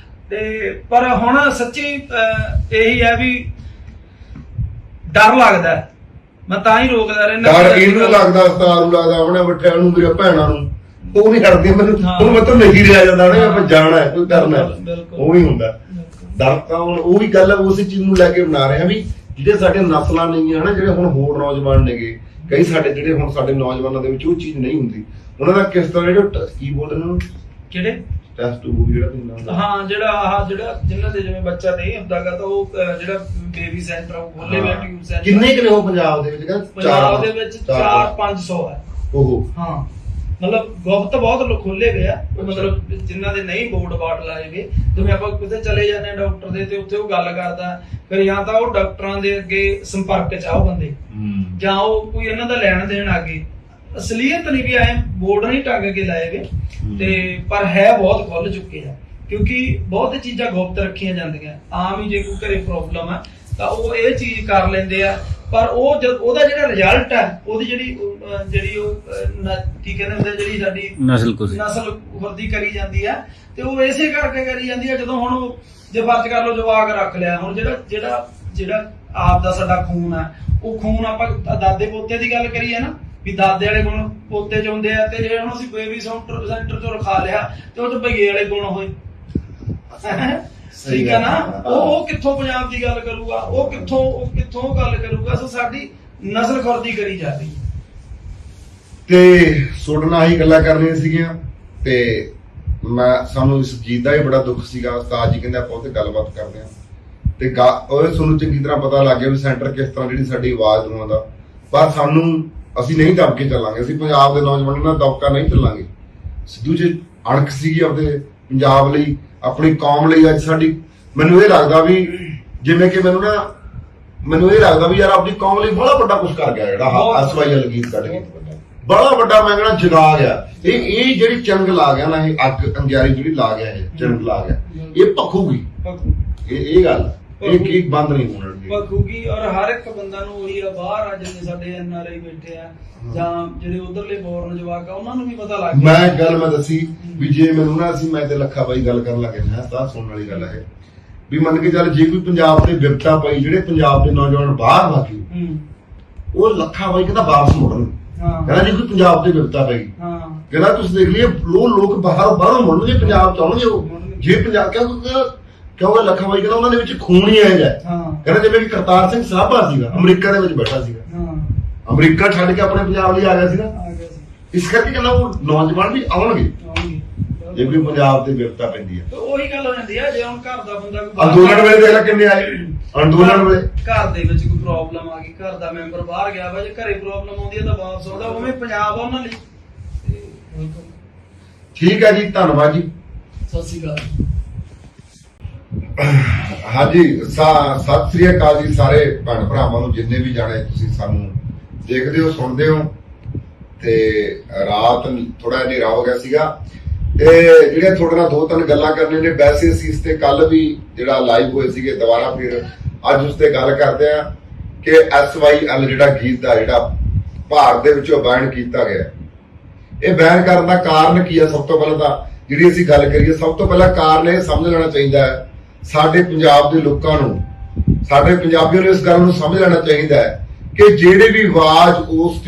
ਤੇ ਪਰ ਹੁਣ ਸੱਚੀ ਇਹੀ ਹੈ ਵੀ ਡਰ ਲੱਗਦਾ, ਮੈਂ ਤਾਂ ਹੀ ਰੋਕਦਾ ਰਹਿੰਦਾ। ਡਰ ਇਹਨੂੰ ਲੱਗਦਾ, ਉਸਤਾਦ ਨੂੰ ਲੱਗਦਾ, ਆਪਣੇ ਬੱਠਿਆਂ ਨੂੰ, ਮੇਰੇ ਭੈਣਾਂ ਨੂੰ ਉਹ ਨਹੀਂ ਹਟਦੀ ਮੈਨੂੰ, ਹਾਂ। ਹੁਣ ਮੈਂ ਤਾਂ ਨਹੀਂ ਰਿਹਾ ਜਾਂਦਾ ਨਾ ਆਪਾਂ ਜਾਣਾ ਹੈ ਕੋਈ ਕਰਨਾ ਹੈ। ਬਿਲਕੁਲ। ਉਹ ਹੀ ਹੁੰਦਾ ਡਰ ਤਾਂ ਹੁਣ ਉਹ ਵੀ ਗੱਲ ਉਸੇ ਚੀਜ਼ ਨੂੰ ਲੈ ਕੇ ਬਣਾ ਰਹੇ ਆ ਵੀ ਜਿਹੜੇ ਸਾਡੇ ਨਸਲਾਂ ਨੇਗੀਆਂ ਨਾ, ਜਿਹੜੇ ਹੁਣ ਹੋਰ ਨੌਜਵਾਨ ਨੇਗੇ, ਕਈ ਸਾਡੇ ਜਿਹੜੇ ਹੁਣ ਸਾਡੇ ਨੌਜਵਾਨਾਂ ਦੇ ਵਿੱਚ ਉਹ ਚੀਜ਼ ਨਹੀਂ ਹੁੰਦੀ, ਉਹਨਾਂ ਦਾ ਕਿਸ ਤਰ੍ਹਾਂ ਜਿਹੜਾ ਕੀ ਬੋਲਦੇ ਨੇ ਉਹਨੂੰ, ਕਿਹੜੇ ਟੈਸਟ ਟੂਬ ਜਿਹੜਾ ਹੁੰਦਾ ਹੁੰਦਾ। ਹਾਂ ਜਿਹੜਾ ਜਿਨ੍ਹਾਂ ਦੇ ਜਿਵੇਂ ਬੱਚਾ ਨਹੀਂ ਹੁੰਦਾਗਾ ਤਾਂ ਉਹ ਜਿਹੜਾ ਬੇਬੀ ਸੈਂਟਰ ਉਹ ਖੋਲੇ ਹੋਏ ਟਿਊਬ ਸੈਂਟਰ ਕਿੰਨੇ ਕਿ ਨੇ ਉਹ ਪੰਜਾਬ ਦੇ ਵਿੱਚ ਕਹਿੰਦੇ? ਪੰਜਾਬ ਦੇ ਵਿੱਚ 400-500 ਹੈ। ਓਹੋ ਹਾਂ ਮਤਲਬ ਗੁਪਤ ਬਹੁਤ ਲੋਕ ਖੋਲੇ ਗਏ ਆ, ਮਤਲਬ ਜਿਨ੍ਹਾਂ ਦੇ ਨਹੀਂ ਬੋਰਡ ਬਾਟ ਲਾਏ ਗਏ। ਜਿਵੇਂ ਆਪਾਂ ਕਿਤੇ ਚਲੇ ਜਾਂਦੇ ਆ ਡਾਕਟਰ ਦੇ ਤੇ ਉੱਥੇ ਉਹ ਗੱਲ ਕਰਦਾ, ਫਿਰ ਜਾਂ ਤਾਂ ਉਹ ਡਾਕਟਰਾਂ ਦੇ ਅੱਗੇ ਸੰਪਰਕ ਚ ਆ ਉਹ ਬੰਦੇ, ਜਾਂ ਉਹ ਕੋਈ ਇਹਨਾਂ ਦਾ ਲੈਣ ਦੇਣ ਆ ਗਏ। ਅਸਲੀਅਤ ਨਹੀਂ ਵੀ ਐ ਬੋਰਡ ਨਹੀਂ ਟੰਗ ਕੇ ਲਾਏ ਗਏ ਤੇ ਪਰ ਹੈ ਬਹੁਤ ਖੁੱਲ ਚੁੱਕੇ ਆ, ਕਿਉਂਕਿ ਬਹੁਤ ਚੀਜ਼ਾਂ ਗੁਪਤ ਰੱਖੀਆਂ ਜਾਂਦੀਆਂ। ਆਮ ਹੀ ਜੇ ਕੋਈ ਘਰੇ ਪ੍ਰੋਬਲਮ ਆ ਤਾਂ ਉਹ ਇਹ ਚੀਜ਼ ਕਰ ਲੈਂਦੇ ਆ, ਪਰ ਉਹ ਜਦ ਉਹਦਾ ਜਿਹੜਾ ਰਿਜ਼ਲਟ ਹੈ, ਉਹਦੀ ਜਿਹੜੀ ਉਹ ਕੀ ਕਹਿੰਦੇ ਹੁੰਦੇ, ਜਿਹੜੀ ਸਾਡੀ ਨਸਲ ਵਰਦੀ ਕਰੀ ਜਾਂਦੀ ਆ, ਤੇ ਉਹ ਇਸੇ ਕਰਕੇ ਕਰੀ ਜਾਂਦੀ ਆ। ਜਦੋਂ ਹੁਣ ਉਹ ਜੇ ਫਰਜ਼ ਕਰ ਲਓ ਜਵਾਕ ਰੱਖ ਲਿਆ, ਹੁਣ ਜਿਹੜਾ ਆਪ ਦਾ ਸਾਡਾ ਖੂਨ ਆ, ਉਹ ਖੂਨ ਆਪਾਂ ਦਾਦੇ ਪੋਤੇ ਦੀ ਗੱਲ ਕਰੀਏ ਨਾ ਵੀ ਦਾਦੇ ਵਾਲੇ ਗੁਣ ਪੋਤੇ ਚ ਹੁੰਦੇ ਆ, ਤੇ ਜਿਹੜੇ ਹੁਣ ਅਸੀਂ ਬੇਬੀ ਸੈਂਟਰ ਚੋਂ ਰਖਾ ਲਿਆ ਤੇ ਉਹ ਚ ਭਈਏ ਵਾਲੇ ਗੁਣ ਹੋਏ। ਠੀਕ ਹੈ ਨਾ, ਉਹ ਕਿੱਥੋਂ ਪੰਜਾਬ ਦੀ ਗੱਲ ਕਰੂਗਾ, ਉਹ ਕਿੱਥੋਂ ਗੱਲ ਕਰੂਗਾ। ਸੋ ਸਾਡੀ ਨਸਲ ਖੁਰਦੀ ਕਰੀ ਜਾ ਰਹੀ ਤੇ ਸੁਣਨਾ ਹੀ ਗੱਲਾਂ ਕਰਨੀਆਂ ਸੀਗੀਆਂ। ਤੇ ਸਾਨੂੰ ਇਸ ਚੀਜ਼ ਦਾ ਹੀ ਬੜਾ ਦੁੱਖ ਸੀਗਾ। ਉਸਤਾਦ ਜੀ ਕਹਿੰਦੇ ਆਪਾਂ ਉਹਤੇ ਗੱਲਬਾਤ ਕਰਦੇ ਹਾਂ ਤੇ ਉਹ ਸਾਨੂੰ ਚੰਗੀ ਤਰ੍ਹਾਂ ਪਤਾ ਲੱਗ ਗਿਆ ਵੀ ਸੈਂਟਰ ਕਿਸ ਤਰ੍ਹਾਂ ਜਿਹੜੀ ਸਾਡੀ ਆਵਾਜ਼ ਦਵਾਉਂਦਾ, ਪਰ ਅਸੀਂ ਨਹੀਂ ਦਬ ਕੇ ਚੱਲਾਂਗੇ। ਅਸੀਂ ਪੰਜਾਬ ਦੇ ਨੌਜਵਾਨਾਂ ਨਾਲ ਦਬਕਾ ਨਹੀਂ ਚੱਲਾਂਗੇ। ਸਿੱਧੂ ਜੀ ਅਣਖ ਸੀਗੀ ਆਪਦੇ ਪੰਜਾਬ ਲਈ, ਆਪਣੀ ਕੌਮ ਲਈ। ਅੱਜ ਸਾਡੀ ਮੈਨੂੰ ਇਹ ਲੱਗਦਾ ਵੀ ਜਿਵੇਂ ਕਿ ਮੈਨੂੰ ਇਹ ਲੱਗਦਾ ਵੀ ਯਾਰ ਆਪਣੀ ਕੌਮ ਲਈ ਬੜਾ ਵੱਡਾ ਕੁਝ ਕਰ ਗਿਆ ਜਿਹੜਾ SYL ਗੀਤ ਕੱਢ ਕੇ, ਬੜਾ ਵੱਡਾ ਮੈਂ ਕਹਿੰਦਾ ਜਗਾ ਗਿਆ। ਇਹ ਜਿਹੜੀ ਚੰਗ ਲਾ ਗਿਆ ਨਾ, ਇਹ ਅੱਗ ਅੰਗਿਆਰੀ ਜਿਹੜੀ ਲਾ ਗਿਆ, ਇਹ ਚੰਗ ਲਾ ਗਿਆ, ਇਹ ਭਖੂਗੀ। ਇਹ ਗੱਲ ਇਹ ਕੀ ਬੰਦ ਨਹੀਂ ਹੋਣਾ ਭਖੂਗੀ। ਔਰ ਹਰ ਇੱਕ ਬੰਦਾ ਨੂੰ ਉਹੀ ਆ, ਬਾਹਰ ਆ ਜਿੰਨੇ ਸਾਡੇ NRI ਬੈਠੇ ਆ ਜਾਂ ਜਿਹੜੇ ਉਧਰਲੇ ਬੋਰਨ ਜਵਾਕ ਆ, ਉਹਨਾਂ ਨੂੰ ਵੀ ਪਤਾ ਲੱਗ ਗਿਆ। ਮੈਂ ਦੱਸੀ ਵੀ ਜੇ ਮੈਨੂੰ ਨਾ ਮੈਂ ਤੇ ਲੱਖਾ ਬਾਈ ਗੱਲ ਕਰਨ ਲੱਗੇ ਨਾ ਤਾਂ ਸੁਣਨ ਵਾਲੀ ਗੱਲ ਹੈ ਵੀ ਮੰਨ ਕੇ ਚੱਲ ਜੇ ਕੋਈ ਪੰਜਾਬ ਤੇ ਵਿਪਤਾ ਪਈ, ਜਿਹੜੇ ਪੰਜਾਬ ਦੇ ਨੌਜਵਾਨ ਬਾਹਰ ਵਾਕੀ, ਉਹ ਲੱਖਾ ਬਾਈ ਕਹਿੰਦਾ ਵਾਪਸ ਮੁੜਨ। ਕਹਿੰਦਾ ਜੇ ਕੋਈ ਪੰਜਾਬ ਤੇ ਵਿਪਤਾ ਪਈ, ਕਹਿੰਦਾ ਤੁਸੀਂ ਦੇਖ ਲਈਏ ਲੋਕ ਬਾਹਰੋਂ ਮੁੜਨਗੇ, ਪੰਜਾਬ ਚ ਆਉਣਗੇ। ਉਹ ਜੇ ਪੰਜਾਬ ਕਿਉਂਕਿ ਲੱਖਾ ਬਾਈ ਕਹਿੰਦਾ ਉਹਨਾਂ ਦੇ ਵਿੱਚ ਖੂਨ ਹੀ ਆਇਆ ਜਾਏ। ਕਹਿੰਦਾ ਜਿਵੇਂ ਕਿ ਕਰਤਾਰ ਸਿੰਘ ਸਾਹਬਾ ਸੀਗਾ, ਅਮਰੀਕਾ ਦੇ ਵਿੱਚ ਬੈਠਾ ਸੀਗਾ, ਅਮਰੀਕਾ ਛੱਡ ਕੇ ਆਪਣੇ ਪੰਜਾਬ ਲਈ ਆ ਗਿਆ ਸੀ ਨਾ। ਇਸ ਕਰਕੇ ਕਹਿੰਦਾ ਉਹ ਨੌਜਵਾਨ ਵੀ ਆਉਣਗੇ ਜੇ ਕੋਈ ਪੰਜਾਬ ਤੇ ਵਿਪਤਾ ਪੈਂਦੀ ਹੈ। ਉਹੀ ਗੱਲ ਹੋ ਜਾਂਦੀ ਹੈ, ਜੇ ਹੁਣ ਘਰ ਦਾ ਬੰਦਾ ਅੰਦੋਲਨ ਵੇਲੇ ਦੇਖ ਲੈ ਕਿੰਨੇ ਆਏ। ਅੰਦੋਲਨ ਵੇਲੇ ਘਰ ਦੇ ਵਿੱਚ ਕੋਈ ਪ੍ਰੋਬਲਮ ਆ ਗਈ, ਘਰ ਦਾ ਮੈਂਬਰ ਬਾਹਰ ਗਿਆ ਵਾ, ਜੇ ਘਰੇ ਪ੍ਰੋਬਲਮ ਆਉਂਦੀ ਹੈ ਤਾਂ ਵਾਪਸ ਆਉਂਦਾ। ਉਵੇਂ ਪੰਜਾਬ ਆ ਉਹਨਾਂ ਲਈ। ਠੀਕ ਹੈ ਜੀ, ਧੰਨਵਾਦ ਜੀ, ਸਤਿ ਸ਼੍ਰੀ ਅਕਾਲ। ਹਾਂਜੀ ਸਤਿ ਸ੍ਰੀ ਅਕਾਲ ਜੀ ਸਾਰੇ ਭੈਣ ਭਰਾਵਾਂ ਨੂੰ, ਜਿੰਨੇ ਵੀ ਜਾਣੇ ਤੁਸੀਂ ਸਾਨੂੰ ਦੇਖਦੇ ਹੋ ਸੁਣਦੇ ਹੋ। ਤੇ ਰਾਤ ਥੋੜਾ ਹਨੇਰਾ ਹੋ ਗਿਆ ਸੀਗਾ ਤੇ ਜਿਹੜੇ ਤੁਹਾਡੇ ਨਾਲ 2-3 ਗੱਲਾਂ ਕਰਨੇ ਨੇ। ਵੈਸੇ ਅਸੀਂ ਇਸ ਤੇ ਕੱਲ ਵੀ ਜਿਹੜਾ ਲਾਈਵ ਹੋਏ ਸੀਗੇ, ਦੁਬਾਰਾ ਫਿਰ ਅੱਜ ਉਸ ਤੇ ਗੱਲ ਕਰਦੇ ਆ ਕਿ SYL ਜਿਹੜਾ ਗੀਤ ਦਾ ਜਿਹੜਾ ਭਾਰਤ ਦੇ ਵਿੱਚੋਂ ਬੈਨ ਕੀਤਾ ਗਿਆ, ਇਹ ਬੈਨ ਕਰਨ ਦਾ ਕਾਰਨ ਕੀ ਹੈ? ਸਭ ਤੋਂ ਪਹਿਲਾਂ ਤਾਂ ਜਿਹੜੀ ਅਸੀਂ ਗੱਲ ਕਰੀਏ, ਸਭ ਤੋਂ ਪਹਿਲਾਂ ਕਾਰਨ ਇਹ ਸਮਝ ਲੈਣਾ ਚਾਹੀਦਾ ਹੈ ਸਾਡੇ ਪੰਜਾਬ ਦੇ ਲੋਕਾਂ ਨੂੰ, ਸਾਡੇ ਪੰਜਾਬੀਆਂ ਨੂੰ ਇਸ ਗੱਲ ਨੂੰ ਸਮਝ ਲੈਣਾ ਚਾਹੀਦਾ ਹੈ ਕਿ ਜਿਹੜੇ ਵੀ ਆਵਾਜ਼ ਉਸ